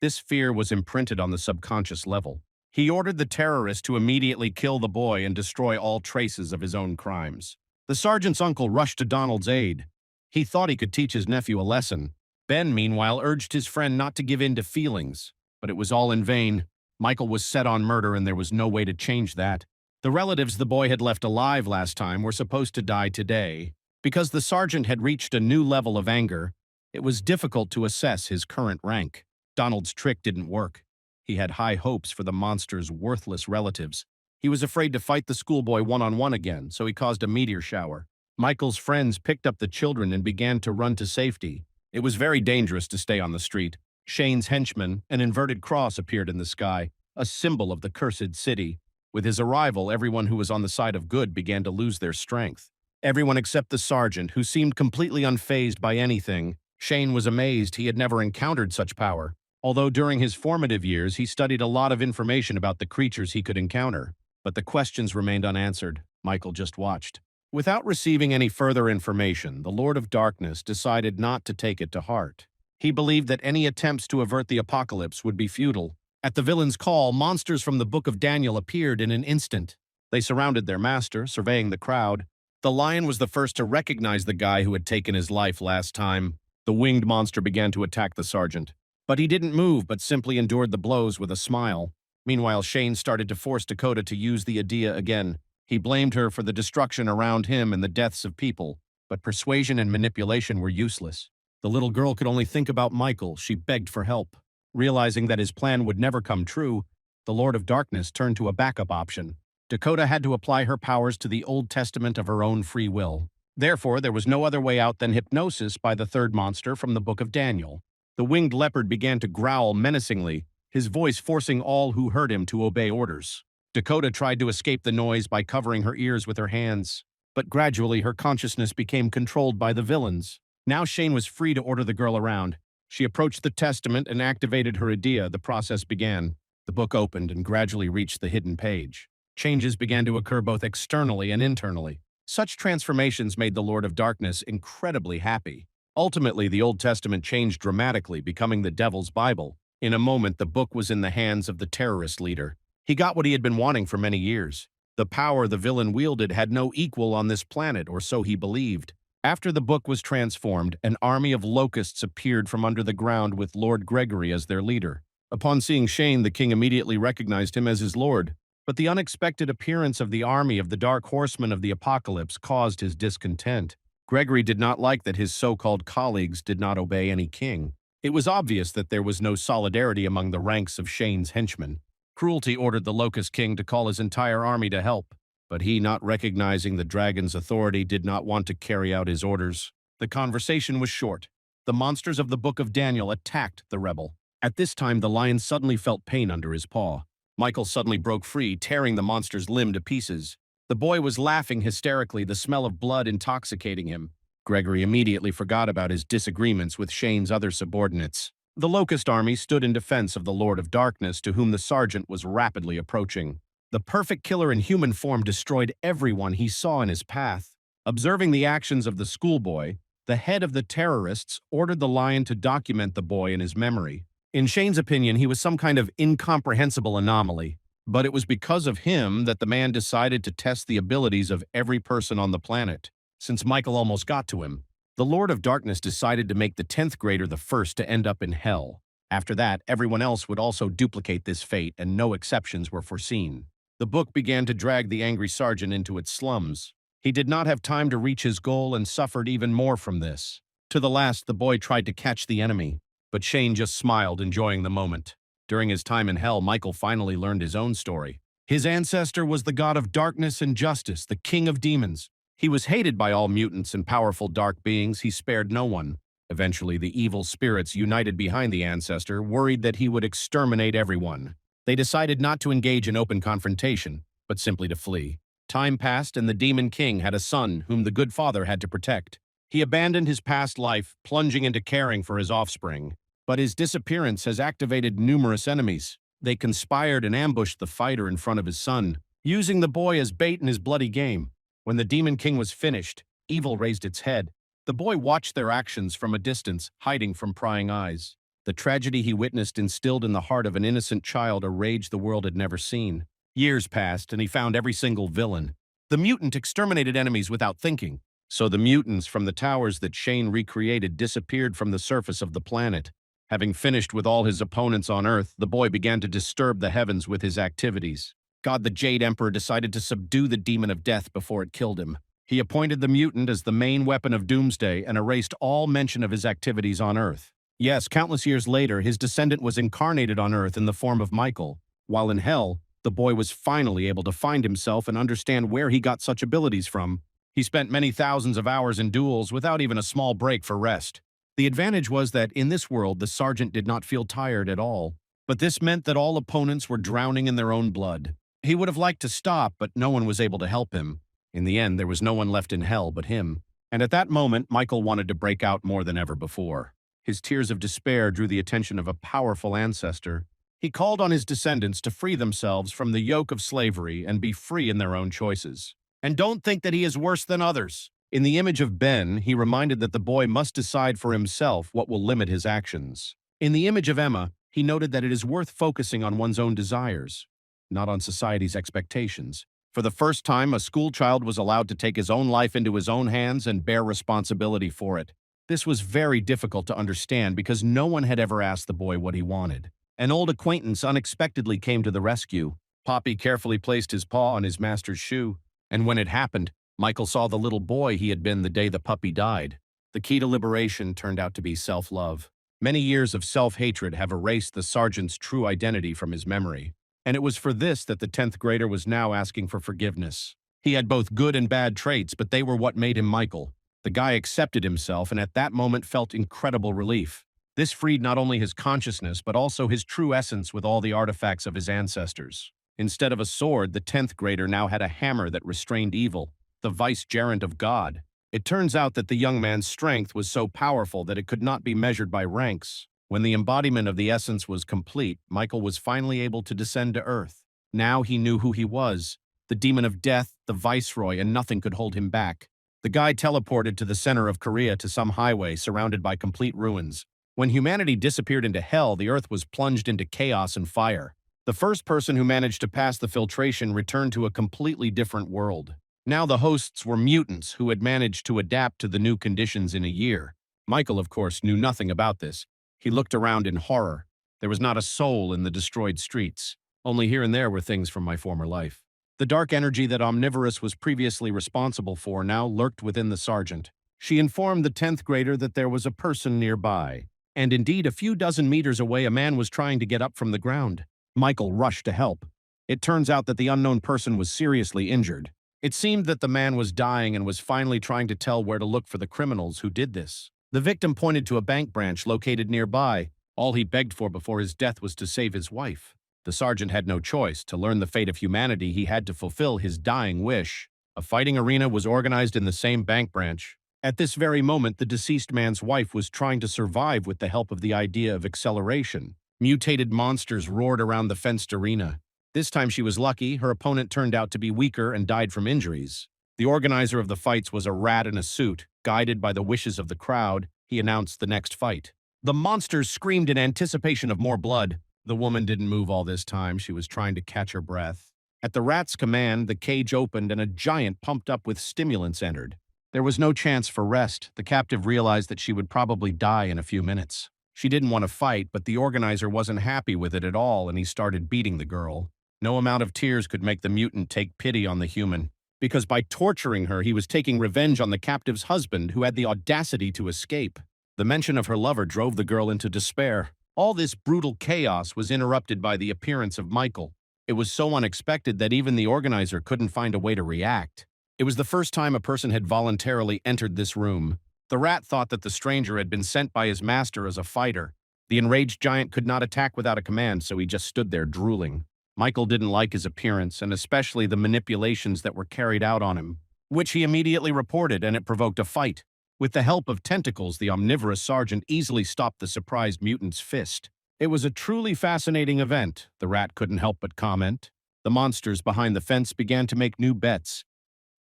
This fear was imprinted on the subconscious level. He ordered the terrorist to immediately kill the boy and destroy all traces of his own crimes. The sergeant's uncle rushed to Donald's aid. He thought he could teach his nephew a lesson. Ben, meanwhile, urged his friend not to give in to feelings. But it was all in vain. Michael was set on murder, and there was no way to change that. The relatives the boy had left alive last time were supposed to die today. Because the sergeant had reached a new level of anger, it was difficult to assess his current rank. Donald's trick didn't work. He had high hopes for the monster's worthless relatives. He was afraid to fight the schoolboy one-on-one again, so he caused a meteor shower. Michael's friends picked up the children and began to run to safety. It was very dangerous to stay on the street. Shane's henchman, an inverted cross, appeared in the sky, a symbol of the cursed city. With his arrival, everyone who was on the side of good began to lose their strength. Everyone except the sergeant, who seemed completely unfazed by anything. Shane was amazed he had never encountered such power. Although during his formative years he studied a lot of information about the creatures he could encounter, but the questions remained unanswered. Michael just watched. Without receiving any further information, the Lord of Darkness decided not to take it to heart. He believed that any attempts to avert the apocalypse would be futile. At the villain's call, monsters from the Book of Daniel appeared in an instant. They surrounded their master, surveying the crowd. The lion was the first to recognize the guy who had taken his life last time. The winged monster began to attack the sergeant. But he didn't move, but simply endured the blows with a smile. Meanwhile, Shane started to force Dakota to use the idea again. He blamed her for the destruction around him and the deaths of people, but persuasion and manipulation were useless. The little girl could only think about Michael. She begged for help. Realizing that his plan would never come true, the Lord of Darkness turned to a backup option. Dakota had to apply her powers to the Old Testament of her own free will. Therefore, there was no other way out than hypnosis by the third monster from the Book of Daniel. The winged leopard began to growl menacingly, his voice forcing all who heard him to obey orders. Dakota tried to escape the noise by covering her ears with her hands, but gradually her consciousness became controlled by the villains. Now Shane was free to order the girl around. She approached the testament and activated her idea. The process began. The book opened and gradually reached the hidden page. Changes began to occur both externally and internally. Such transformations made the Lord of Darkness incredibly happy. Ultimately, the Old Testament changed dramatically, becoming the Devil's Bible. In a moment, the book was in the hands of the terrorist leader. He got what he had been wanting for many years. The power the villain wielded had no equal on this planet, or so he believed. After the book was transformed, an army of locusts appeared from under the ground with Lord Gregory as their leader. Upon seeing Shane, the king immediately recognized him as his lord. But the unexpected appearance of the army of the Dark Horsemen of the Apocalypse caused his discontent. Gregory did not like that his so-called colleagues did not obey any king. It was obvious that there was no solidarity among the ranks of Shane's henchmen. Cruelty ordered the Locust King to call his entire army to help, but he, not recognizing the dragon's authority, did not want to carry out his orders. The conversation was short. The monsters of the Book of Daniel attacked the rebel. At this time, the lion suddenly felt pain under his paw. Michael suddenly broke free, tearing the monster's limb to pieces. The boy was laughing hysterically, the smell of blood intoxicating him. Gregory immediately forgot about his disagreements with Shane's other subordinates. The Locust Army stood in defense of the Lord of Darkness, to whom the sergeant was rapidly approaching. The perfect killer in human form destroyed everyone he saw in his path. Observing the actions of the schoolboy, the head of the terrorists ordered the lion to document the boy in his memory. In Shane's opinion, he was some kind of incomprehensible anomaly, but it was because of him that the man decided to test the abilities of every person on the planet. Since Michael almost got to him, the Lord of Darkness decided to make the 10th grader the first to end up in hell. After that, everyone else would also duplicate this fate, and no exceptions were foreseen. The book began to drag the angry sergeant into its slums. He did not have time to reach his goal and suffered even more from this. To the last, the boy tried to catch the enemy, but Shane just smiled, enjoying the moment. During his time in hell, Michael finally learned his own story. His ancestor was the god of darkness and justice, the king of demons. He was hated by all mutants and powerful dark beings. He spared no one. Eventually, the evil spirits united behind the ancestor, worried that he would exterminate everyone. They decided not to engage in open confrontation, but simply to flee. Time passed, and the Demon King had a son whom the good father had to protect. He abandoned his past life, plunging into caring for his offspring. But his disappearance has activated numerous enemies. They conspired and ambushed the fighter in front of his son, using the boy as bait in his bloody game. When the Demon King was finished, evil raised its head. The boy watched their actions from a distance, hiding from prying eyes. The tragedy he witnessed instilled in the heart of an innocent child a rage the world had never seen. Years passed, and he found every single villain. The mutant exterminated enemies without thinking. So the mutants from the towers that Shane recreated disappeared from the surface of the planet. Having finished with all his opponents on Earth, the boy began to disturb the heavens with his activities. God the Jade Emperor decided to subdue the demon of death before it killed him. He appointed the mutant as the main weapon of doomsday and erased all mention of his activities on Earth. Yes, countless years later, his descendant was incarnated on Earth in the form of Michael. While in hell, the boy was finally able to find himself and understand where he got such abilities from. He spent many thousands of hours in duels without even a small break for rest. The advantage was that in this world, the sergeant did not feel tired at all. But this meant that all opponents were drowning in their own blood. He would have liked to stop, but no one was able to help him. In the end, there was no one left in hell but him. And at that moment, Michael wanted to break out more than ever before. His tears of despair drew the attention of a powerful ancestor. He called on his descendants to free themselves from the yoke of slavery and be free in their own choices. And don't think that he is worse than others. In the image of Ben, he reminded that the boy must decide for himself what will limit his actions. In the image of Emma, he noted that it is worth focusing on one's own desires, not on society's expectations. For the first time, a schoolchild was allowed to take his own life into his own hands and bear responsibility for it. This was very difficult to understand because no one had ever asked the boy what he wanted. An old acquaintance unexpectedly came to the rescue. Poppy carefully placed his paw on his master's shoe, and when it happened, Michael saw the little boy he had been the day the puppy died. The key to liberation turned out to be self-love. Many years of self-hatred have erased the sergeant's true identity from his memory, and it was for this that the 10th grader was now asking for forgiveness. He had both good and bad traits, but they were what made him Michael. The guy accepted himself and at that moment felt incredible relief. This freed not only his consciousness, but also his true essence with all the artifacts of his ancestors. Instead of a sword, the 10th grader now had a hammer that restrained evil, the vicegerent of God. It turns out that the young man's strength was so powerful that it could not be measured by ranks. When the embodiment of the essence was complete, Michael was finally able to descend to Earth. Now he knew who he was, the demon of death, the viceroy, and nothing could hold him back. The guy teleported to the center of Korea to some highway surrounded by complete ruins. When humanity disappeared into hell, the Earth was plunged into chaos and fire. The first person who managed to pass the filtration returned to a completely different world. Now the hosts were mutants who had managed to adapt to the new conditions in a year. Michael, of course, knew nothing about this. He looked around in horror. There was not a soul in the destroyed streets. Only here and there were things from my former life. The dark energy that Omnivorous was previously responsible for now lurked within the sergeant. She informed the 10th grader that there was a person nearby. And indeed, a few dozen meters away, a man was trying to get up from the ground. Michael rushed to help. It turns out that the unknown person was seriously injured. It seemed that the man was dying and was finally trying to tell where to look for the criminals who did this. The victim pointed to a bank branch located nearby. All he begged for before his death was to save his wife. The sergeant had no choice. To learn the fate of humanity, he had to fulfill his dying wish. A fighting arena was organized in the same bank branch. At this very moment, the deceased man's wife was trying to survive with the help of the idea of acceleration. Mutated monsters roared around the fenced arena. This time she was lucky. Her opponent turned out to be weaker and died from injuries. The organizer of the fights was a rat in a suit. Guided by the wishes of the crowd, he announced the next fight. The monsters screamed in anticipation of more blood. The woman didn't move all this time. She was trying to catch her breath. At the rat's command, the cage opened and a giant pumped up with stimulants entered. There was no chance for rest. The captive realized that she would probably die in a few minutes. She didn't want to fight, but the organizer wasn't happy with it at all, and he started beating the girl. No amount of tears could make the mutant take pity on the human, because by torturing her, he was taking revenge on the captive's husband, who had the audacity to escape. The mention of her lover drove the girl into despair. All this brutal chaos was interrupted by the appearance of Michael. It was so unexpected that even the organizer couldn't find a way to react. It was the first time a person had voluntarily entered this room. The rat thought that the stranger had been sent by his master as a fighter. The enraged giant could not attack without a command, so he just stood there drooling. Michael didn't like his appearance, and especially the manipulations that were carried out on him, which he immediately reported, and it provoked a fight. With the help of tentacles, the omnivorous sergeant easily stopped the surprised mutant's fist. It was a truly fascinating event, the rat couldn't help but comment. The monsters behind the fence began to make new bets.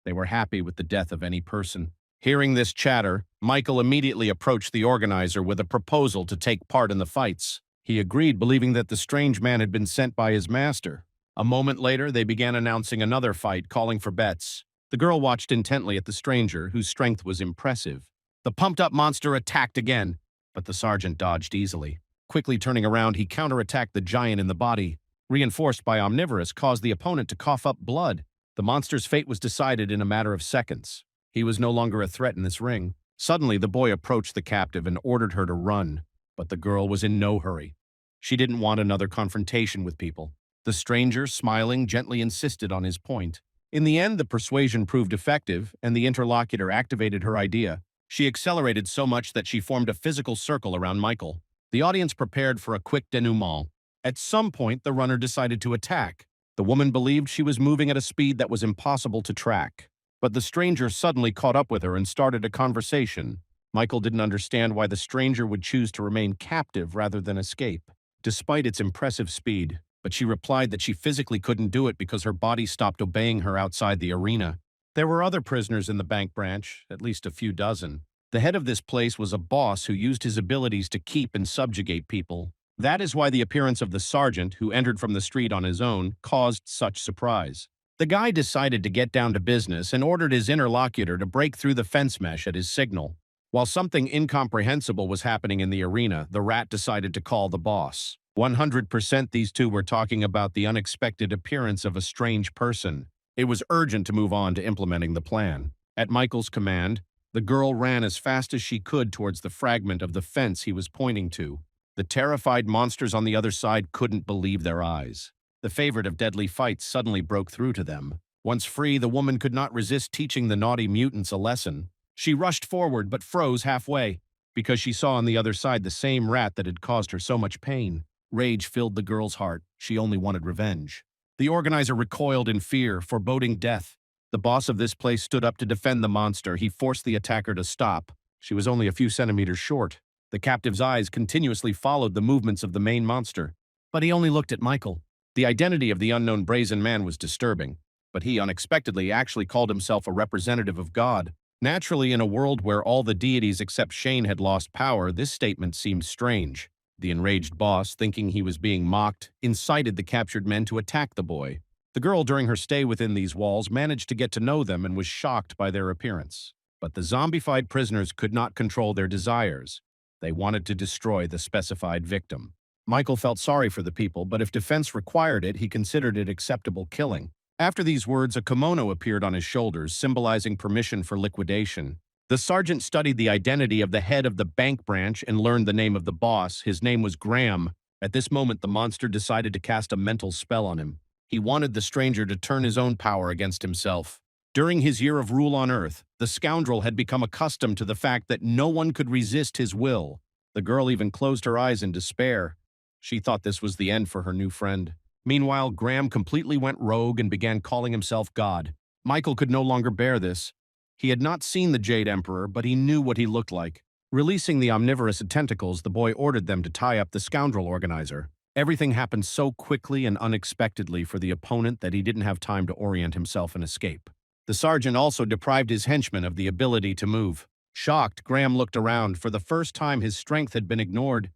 They were happy with the death of any person. Hearing this chatter, Michael immediately approached the organizer with a proposal to take part in the fights. He agreed, believing that the strange man had been sent by his master. A moment later, they began announcing another fight, calling for bets. The girl watched intently at the stranger, whose strength was impressive. The pumped-up monster attacked again, but the sergeant dodged easily. Quickly turning around, he counterattacked the giant in the body. Reinforced by Omnivorous, caused the opponent to cough up blood. The monster's fate was decided in a matter of seconds. He was no longer a threat in this ring. Suddenly, the boy approached the captive and ordered her to run. But the girl was in no hurry. She didn't want another confrontation with people. The stranger, smiling, gently insisted on his point. In the end, the persuasion proved effective, and the interlocutor activated her idea. She accelerated so much that she formed a physical circle around Michael. The audience prepared for a quick denouement. At some point, the runner decided to attack. The woman believed she was moving at a speed that was impossible to track. But the stranger suddenly caught up with her and started a conversation. Michael didn't understand why the stranger would choose to remain captive rather than escape, despite its impressive speed, but she replied that she physically couldn't do it because her body stopped obeying her outside the arena. There were other prisoners in the bank branch, at least a few dozen. The head of this place was a boss who used his abilities to keep and subjugate people. That is why the appearance of the sergeant, who entered from the street on his own, caused such surprise. The guy decided to get down to business and ordered his interlocutor to break through the fence mesh at his signal. While something incomprehensible was happening in the arena, the rat decided to call the boss. 100% these two were talking about the unexpected appearance of a strange person. It was urgent to move on to implementing the plan. At Michael's command, the girl ran as fast as she could towards the fragment of the fence he was pointing to. The terrified monsters on the other side couldn't believe their eyes. The favorite of deadly fights suddenly broke through to them. Once free, the woman could not resist teaching the naughty mutants a lesson. She rushed forward but froze halfway, because she saw on the other side the same rat that had caused her so much pain. Rage filled the girl's heart. She only wanted revenge. The organizer recoiled in fear, foreboding death. The boss of this place stood up to defend the monster. He forced the attacker to stop. She was only a few centimeters short. The captive's eyes continuously followed the movements of the main monster. But he only looked at Michael. The identity of the unknown brazen man was disturbing, but he unexpectedly actually called himself a representative of God. Naturally, in a world where all the deities except Shane had lost power, this statement seemed strange. The enraged boss, thinking he was being mocked, incited the captured men to attack the boy. The girl, during her stay within these walls, managed to get to know them and was shocked by their appearance. But the zombified prisoners could not control their desires. They wanted to destroy the specified victim. Michael felt sorry for the people, but if defense required it, he considered it acceptable killing. After these words, a kimono appeared on his shoulders, symbolizing permission for liquidation. The sergeant studied the identity of the head of the bank branch and learned the name of the boss. His name was Graham. At this moment, the monster decided to cast a mental spell on him. He wanted the stranger to turn his own power against himself. During his year of rule on Earth, the scoundrel had become accustomed to the fact that no one could resist his will. The girl even closed her eyes in despair. She thought this was the end for her new friend. Meanwhile, Graham completely went rogue and began calling himself God. Michael could no longer bear this. He had not seen the Jade Emperor, but he knew what he looked like. Releasing the omnivorous tentacles, the boy ordered them to tie up the scoundrel organizer. Everything happened so quickly and unexpectedly for the opponent that he didn't have time to orient himself and escape. The sergeant also deprived his henchmen of the ability to move. Shocked, Graham looked around. For the first time, his strength had been ignored.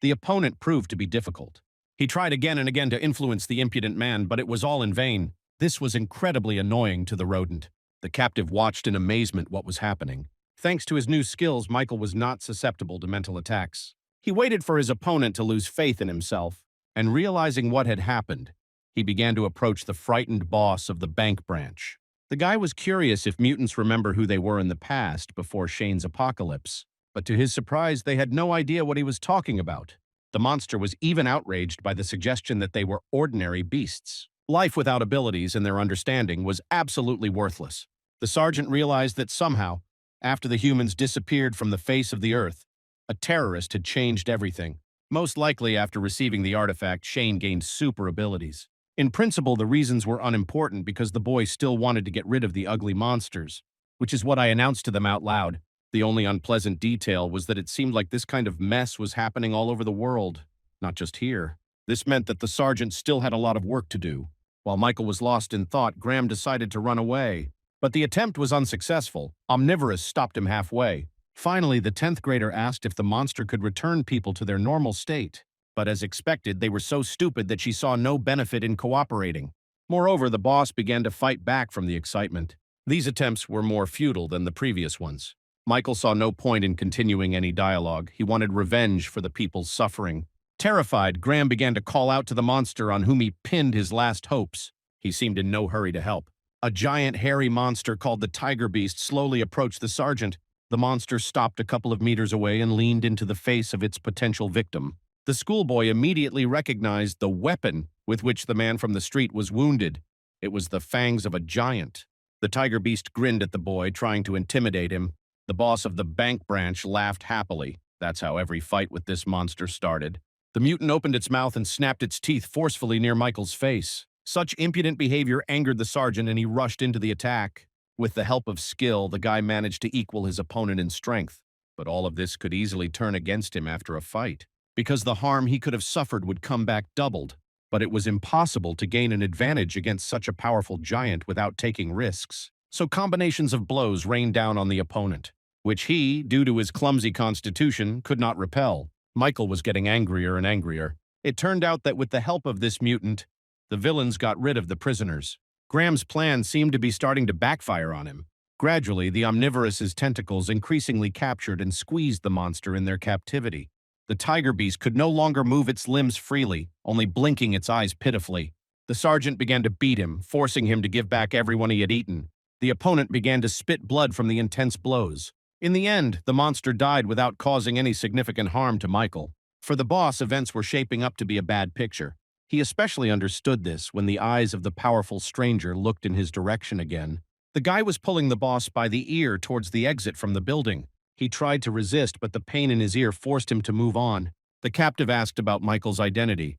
The opponent proved to be difficult. He tried again and again to influence the impudent man, but it was all in vain. This was incredibly annoying to the rodent. The captive watched in amazement what was happening. Thanks to his new skills, Michael was not susceptible to mental attacks. He waited for his opponent to lose faith in himself, and realizing what had happened, he began to approach the frightened boss of the bank branch. The guy was curious if mutants remember who they were in the past before Shane's apocalypse, but to his surprise, they had no idea what he was talking about. The monster was even outraged by the suggestion that they were ordinary beasts. Life without abilities and their understanding was absolutely worthless. The sergeant realized that somehow, after the humans disappeared from the face of the earth, a terrorist had changed everything. Most likely after receiving the artifact, Shane gained super abilities. In principle, the reasons were unimportant because the boy still wanted to get rid of the ugly monsters, which is what I announced to them out loud. The only unpleasant detail was that it seemed like this kind of mess was happening all over the world, not just here. This meant that the sergeant still had a lot of work to do. While Michael was lost in thought, Graham decided to run away. But the attempt was unsuccessful. Omnivorous stopped him halfway. Finally, the 10th grader asked if the monster could return people to their normal state. But as expected, they were so stupid that she saw no benefit in cooperating. Moreover, the boss began to fight back from the excitement. These attempts were more futile than the previous ones. Michael saw no point in continuing any dialogue. He wanted revenge for the people's suffering. Terrified, Graham began to call out to the monster on whom he pinned his last hopes. He seemed in no hurry to help. A giant hairy monster called the Tiger Beast slowly approached the sergeant. The monster stopped a couple of meters away and leaned into the face of its potential victim. The schoolboy immediately recognized the weapon with which the man from the street was wounded. It was the fangs of a giant. The Tiger Beast grinned at the boy, trying to intimidate him. The boss of the bank branch laughed happily. That's how every fight with this monster started. The mutant opened its mouth and snapped its teeth forcefully near Michael's face. Such impudent behavior angered the sergeant and he rushed into the attack. With the help of skill, the guy managed to equal his opponent in strength. But all of this could easily turn against him after a fight, because the harm he could have suffered would come back doubled. But it was impossible to gain an advantage against such a powerful giant without taking risks. So combinations of blows rained down on the opponent, which he, due to his clumsy constitution, could not repel. Michael was getting angrier and angrier. It turned out that with the help of this mutant, the villains got rid of the prisoners. Graham's plan seemed to be starting to backfire on him. Gradually, the omnivorous's tentacles increasingly captured and squeezed the monster in their captivity. The tiger beast could no longer move its limbs freely, only blinking its eyes pitifully. The sergeant began to beat him, forcing him to give back everyone he had eaten. The opponent began to spit blood from the intense blows. In the end, the monster died without causing any significant harm to Michael. For the boss, events were shaping up to be a bad picture. He especially understood this when the eyes of the powerful stranger looked in his direction again. The guy was pulling the boss by the ear towards the exit from the building. He tried to resist, but the pain in his ear forced him to move on. The captive asked about Michael's identity.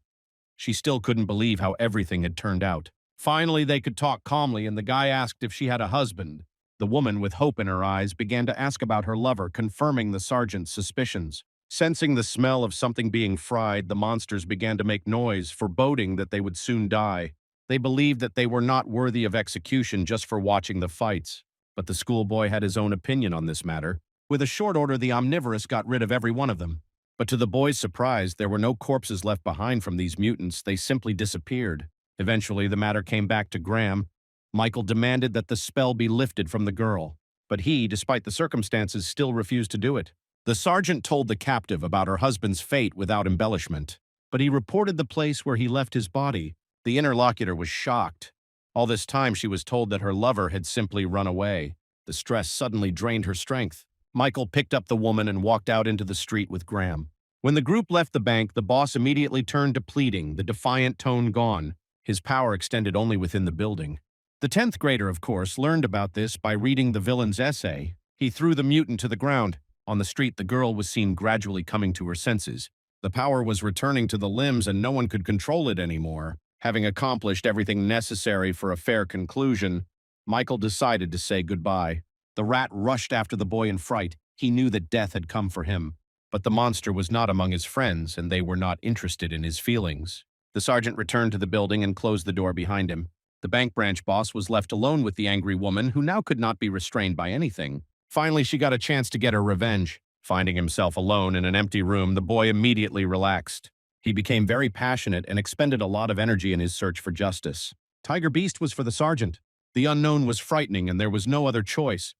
She still couldn't believe how everything had turned out. Finally, they could talk calmly, and the guy asked if she had a husband. The woman, with hope in her eyes, began to ask about her lover, confirming the sergeant's suspicions. Sensing the smell of something being fried, the monsters began to make noise, foreboding that they would soon die. They believed that they were not worthy of execution just for watching the fights. But the schoolboy had his own opinion on this matter. With a short order, the omnivorous got rid of every one of them. But to the boy's surprise, there were no corpses left behind from these mutants. They simply disappeared. Eventually, the matter came back to Graham. Michael demanded that the spell be lifted from the girl. But he, despite the circumstances, still refused to do it. The sergeant told the captive about her husband's fate without embellishment. But he reported the place where he left his body. The interlocutor was shocked. All this time, she was told that her lover had simply run away. The stress suddenly drained her strength. Michael picked up the woman and walked out into the street with Graham. When the group left the bank, the boss immediately turned to pleading, the defiant tone gone. His power extended only within the building. The 10th grader, of course, learned about this by reading the villain's essay. He threw the mutant to the ground. On the street, the girl was seen gradually coming to her senses. The power was returning to the limbs and no one could control it anymore. Having accomplished everything necessary for a fair conclusion, Michael decided to say goodbye. The rat rushed after the boy in fright. He knew that death had come for him. But the monster was not among his friends, and they were not interested in his feelings. The sergeant returned to the building and closed the door behind him. The bank branch boss was left alone with the angry woman, who now could not be restrained by anything. Finally, she got a chance to get her revenge. Finding himself alone in an empty room, the boy immediately relaxed. He became very passionate and expended a lot of energy in his search for justice. Tiger Beast was for the sergeant. The unknown was frightening, and there was no other choice.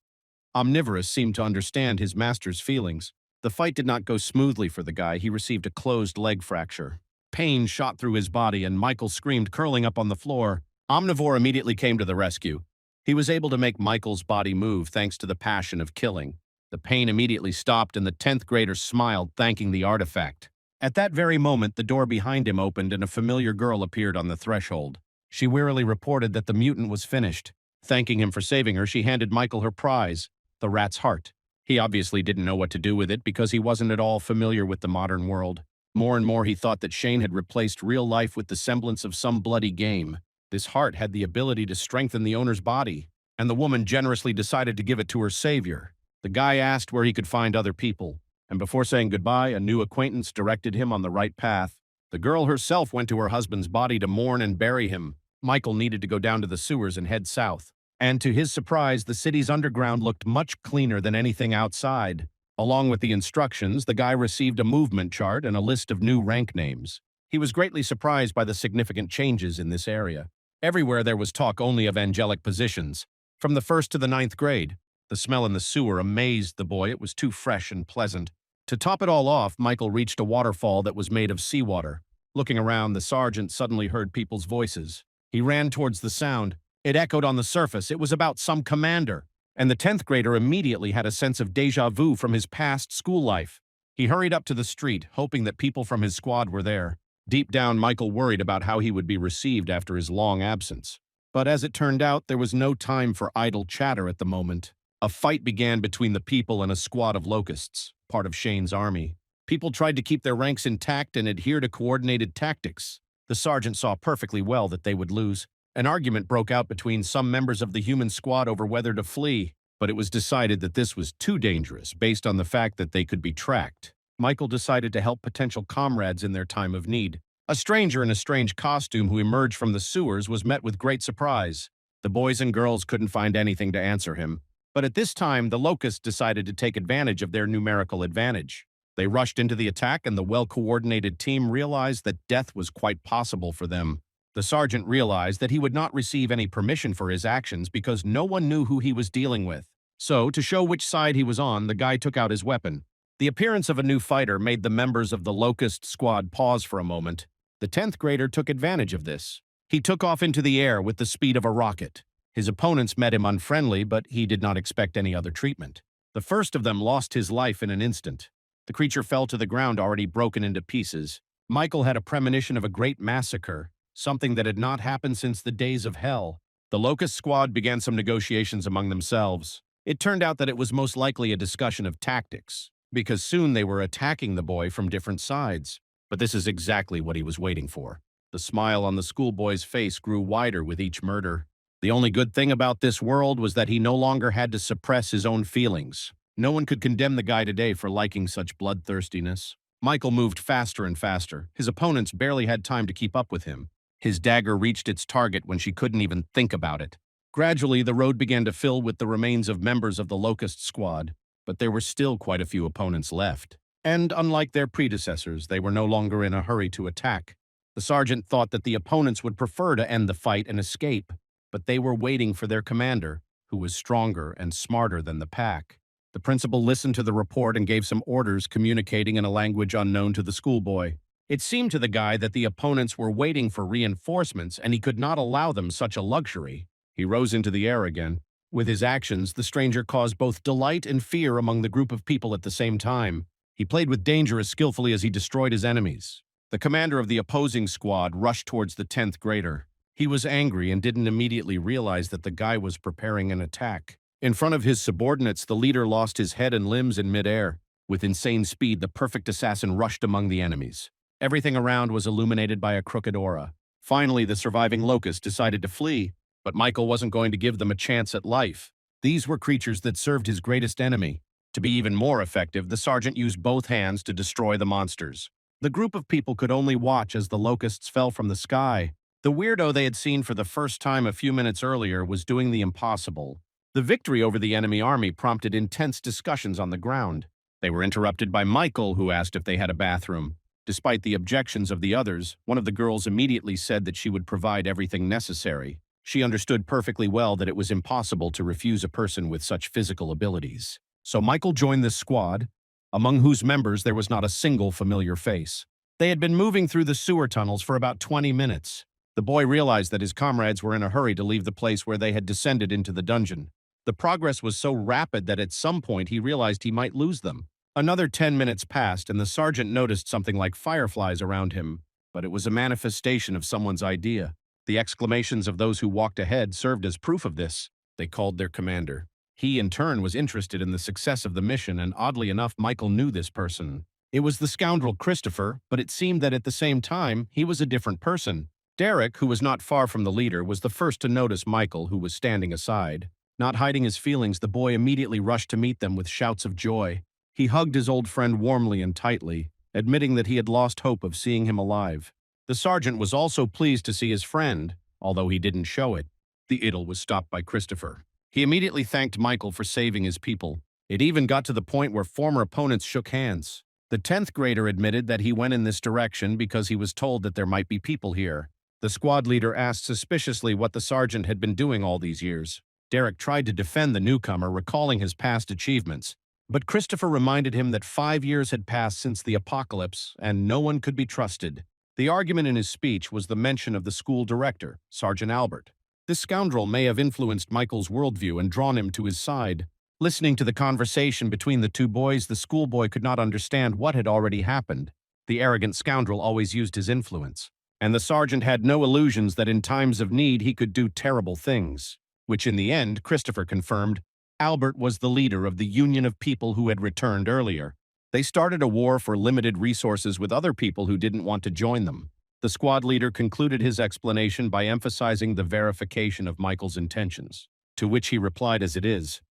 Omnivorous seemed to understand his master's feelings. The fight did not go smoothly for the guy. He received a closed leg fracture. Pain shot through his body, and Michael screamed, curling up on the floor. Omnivore immediately came to the rescue. He was able to make Michael's body move thanks to the passion of killing. The pain immediately stopped, and the 10th grader smiled, thanking the artifact. At that very moment, the door behind him opened, and a familiar girl appeared on the threshold. She wearily reported that the mutant was finished. Thanking him for saving her, she handed Michael her prize, the rat's heart. He obviously didn't know what to do with it because he wasn't at all familiar with the modern world. More and more he thought that Shane had replaced real life with the semblance of some bloody game. This heart had the ability to strengthen the owner's body, and the woman generously decided to give it to her savior. The guy asked where he could find other people, and before saying goodbye, a new acquaintance directed him on the right path. The girl herself went to her husband's body to mourn and bury him. Michael needed to go down to the sewers and head south. And to his surprise, the city's underground looked much cleaner than anything outside. Along with the instructions, the guy received a movement chart and a list of new rank names. He was greatly surprised by the significant changes in this area. Everywhere there was talk only of angelic positions, from the 1st to the 9th grade. The smell in the sewer amazed the boy. It was too fresh and pleasant. To top it all off, Michael reached a waterfall that was made of seawater. Looking around, the sergeant suddenly heard people's voices. He ran towards the sound. It echoed on the surface. It was about some commander. And the 10th grader immediately had a sense of déjà vu from his past school life. He hurried up to the street, hoping that people from his squad were there. Deep down, Michael worried about how he would be received after his long absence. But as it turned out, there was no time for idle chatter at the moment. A fight began between the people and a squad of locusts, part of Shane's army. People tried to keep their ranks intact and adhere to coordinated tactics. The sergeant saw perfectly well that they would lose. An argument broke out between some members of the human squad over whether to flee, but it was decided that this was too dangerous based on the fact that they could be tracked. Michael decided to help potential comrades in their time of need. A stranger in a strange costume who emerged from the sewers was met with great surprise. The boys and girls couldn't find anything to answer him, but at this time the Locusts decided to take advantage of their numerical advantage. They rushed into the attack, and the well-coordinated team realized that death was quite possible for them. The sergeant realized that he would not receive any permission for his actions because no one knew who he was dealing with. So, to show which side he was on, the guy took out his weapon. The appearance of a new fighter made the members of the Locust squad pause for a moment. The 10th grader took advantage of this. He took off into the air with the speed of a rocket. His opponents met him unfriendly, but he did not expect any other treatment. The first of them lost his life in an instant. The creature fell to the ground already broken into pieces. Michael had a premonition of a great massacre, something that had not happened since the days of hell. The Locust squad began some negotiations among themselves. It turned out that it was most likely a discussion of tactics, because soon they were attacking the boy from different sides. But this is exactly what he was waiting for. The smile on the schoolboy's face grew wider with each murder. The only good thing about this world was that he no longer had to suppress his own feelings. No one could condemn the guy today for liking such bloodthirstiness. Michael moved faster and faster. His opponents barely had time to keep up with him. His dagger reached its target when she couldn't even think about it. Gradually, the road began to fill with the remains of members of the Locust squad, but there were still quite a few opponents left. And unlike their predecessors, they were no longer in a hurry to attack. The sergeant thought that the opponents would prefer to end the fight and escape, but they were waiting for their commander, who was stronger and smarter than the pack. The principal listened to the report and gave some orders, communicating in a language unknown to the schoolboy. It seemed to the guy that the opponents were waiting for reinforcements, and he could not allow them such a luxury. He rose into the air again. With his actions, the stranger caused both delight and fear among the group of people at the same time. He played with danger as skillfully as he destroyed his enemies. The commander of the opposing squad rushed towards the 10th grader. He was angry and didn't immediately realize that the guy was preparing an attack. In front of his subordinates, the leader lost his head and limbs in midair. With insane speed, the perfect assassin rushed among the enemies. Everything around was illuminated by a crooked aura. Finally, the surviving Locust decided to flee, but Michael wasn't going to give them a chance at life. These were creatures that served his greatest enemy. To be even more effective, the sergeant used both hands to destroy the monsters. The group of people could only watch as the Locusts fell from the sky. The weirdo they had seen for the first time a few minutes earlier was doing the impossible. The victory over the enemy army prompted intense discussions on the ground. They were interrupted by Michael, who asked if they had a bathroom. Despite the objections of the others, one of the girls immediately said that she would provide everything necessary. She understood perfectly well that it was impossible to refuse a person with such physical abilities. So Michael joined this squad, among whose members there was not a single familiar face. They had been moving through the sewer tunnels for about 20 minutes. The boy realized that his comrades were in a hurry to leave the place where they had descended into the dungeon. The progress was so rapid that at some point he realized he might lose them. Another 10 minutes passed, and the sergeant noticed something like fireflies around him, but it was a manifestation of someone's idea. The exclamations of those who walked ahead served as proof of this. They called their commander. He, in turn, was interested in the success of the mission, and oddly enough, Michael knew this person. It was the scoundrel Christopher, but it seemed that at the same time, he was a different person. Derek, who was not far from the leader, was the first to notice Michael, who was standing aside. Not hiding his feelings, the boy immediately rushed to meet them with shouts of joy. He hugged his old friend warmly and tightly, admitting that he had lost hope of seeing him alive. The sergeant was also pleased to see his friend, although he didn't show it. The idyll was stopped by Christopher. He immediately thanked Michael for saving his people. It even got to the point where former opponents shook hands. The 10th grader admitted that he went in this direction because he was told that there might be people here. The squad leader asked suspiciously what the sergeant had been doing all these years. Derek tried to defend the newcomer, recalling his past achievements. But Christopher reminded him that 5 years had passed since the apocalypse, and no one could be trusted. The argument in his speech was the mention of the school director, Sergeant Albert. This scoundrel may have influenced Michael's worldview and drawn him to his side. Listening to the conversation between the two boys, the schoolboy could not understand what had already happened. The arrogant scoundrel always used his influence, and the sergeant had no illusions that in times of need he could do terrible things, which in the end, Christopher confirmed, Albert was the leader of the union of people who had returned earlier. They started a war for limited resources with other people who didn't want to join them. The squad leader concluded his explanation by emphasizing the verification of Michael's intentions, to which he replied as it is.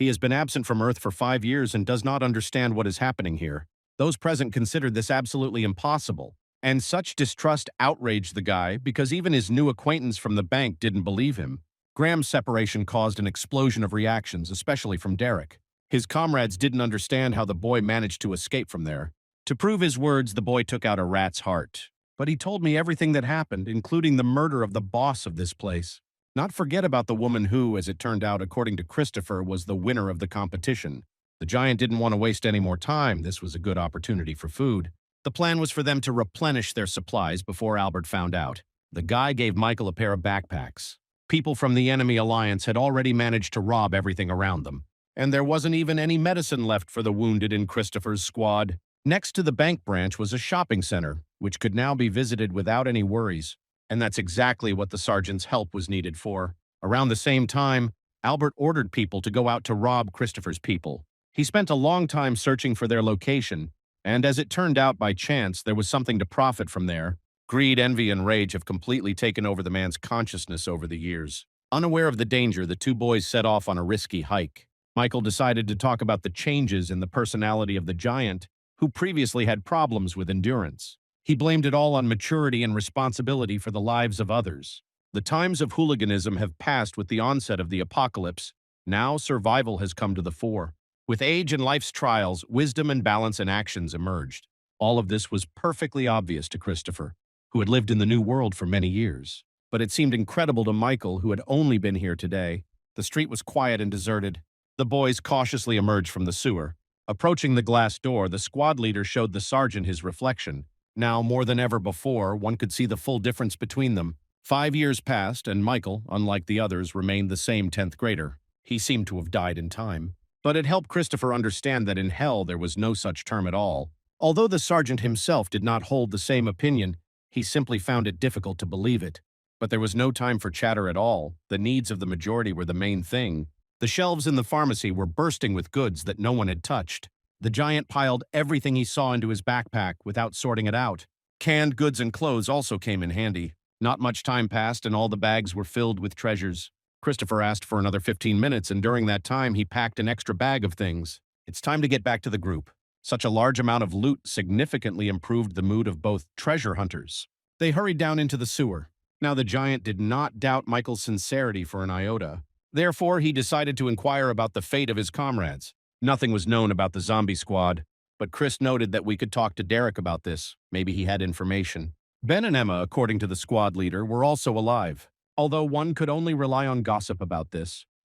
He has been absent from Earth for 5 years and does not understand what is happening here. Those present considered this absolutely impossible, and such distrust outraged the guy because even his new acquaintance from the bank didn't believe him. Graham's separation caused an explosion of reactions, especially from Derek. His comrades didn't understand how the boy managed to escape from there. To prove his words, the boy took out a rat's heart. But he told me everything that happened, including the murder of the boss of this place. Not forget about the woman who, as it turned out, according to Christopher, was the winner of the competition. The giant didn't want to waste any more time. This was a good opportunity for food. The plan was for them to replenish their supplies before Albert found out. The guy gave Michael a pair of backpacks. People from the enemy alliance had already managed to rob everything around them, and there wasn't even any medicine left for the wounded in Christopher's squad. Next to the bank branch was a shopping center, which could now be visited without any worries, and that's exactly what the sergeant's help was needed for. Around the same time, Albert ordered people to go out to rob Christopher's people. He spent a long time searching for their location, and as it turned out by chance, there was something to profit from there. Greed, envy, and rage have completely taken over the man's consciousness over the years. Unaware of the danger, the two boys set off on a risky hike. Michael decided to talk about the changes in the personality of the giant, who previously had problems with endurance. He blamed it all on maturity and responsibility for the lives of others. The times of hooliganism have passed with the onset of the apocalypse. Now survival has come to the fore. With age and life's trials, wisdom and balance in actions emerged. All of this was perfectly obvious to Christopher, who had lived in the New World for many years. But it seemed incredible to Michael, who had only been here today. The street was quiet and deserted. The boys cautiously emerged from the sewer. Approaching the glass door, the squad leader showed the sergeant his reflection. Now, more than ever before, one could see the full difference between them. 5 years passed, and Michael, unlike the others, remained the same 10th grader. He seemed to have died in time. But it helped Christopher understand that in hell there was no such term at all. Although the sergeant himself did not hold the same opinion, he simply found it difficult to believe it. But there was no time for chatter at all. The needs of the majority were the main thing. The shelves in the pharmacy were bursting with goods that no one had touched. The giant piled everything he saw into his backpack without sorting it out. Canned goods and clothes also came in handy. Not much time passed, and all the bags were filled with treasures. Christopher asked for another 15 minutes, and during that time, he packed an extra bag of things. It's time to get back to the group. Such a large amount of loot significantly improved the mood of both treasure hunters. They hurried down into the sewer. Now the giant did not doubt Michael's sincerity for an iota. Therefore, he decided to inquire about the fate of his comrades. Nothing was known about the zombie squad, but Chris noted that we could talk to Derek about this. Maybe he had information. Ben and Emma, according to the squad leader, were also alive. Although one could only rely on gossip about this,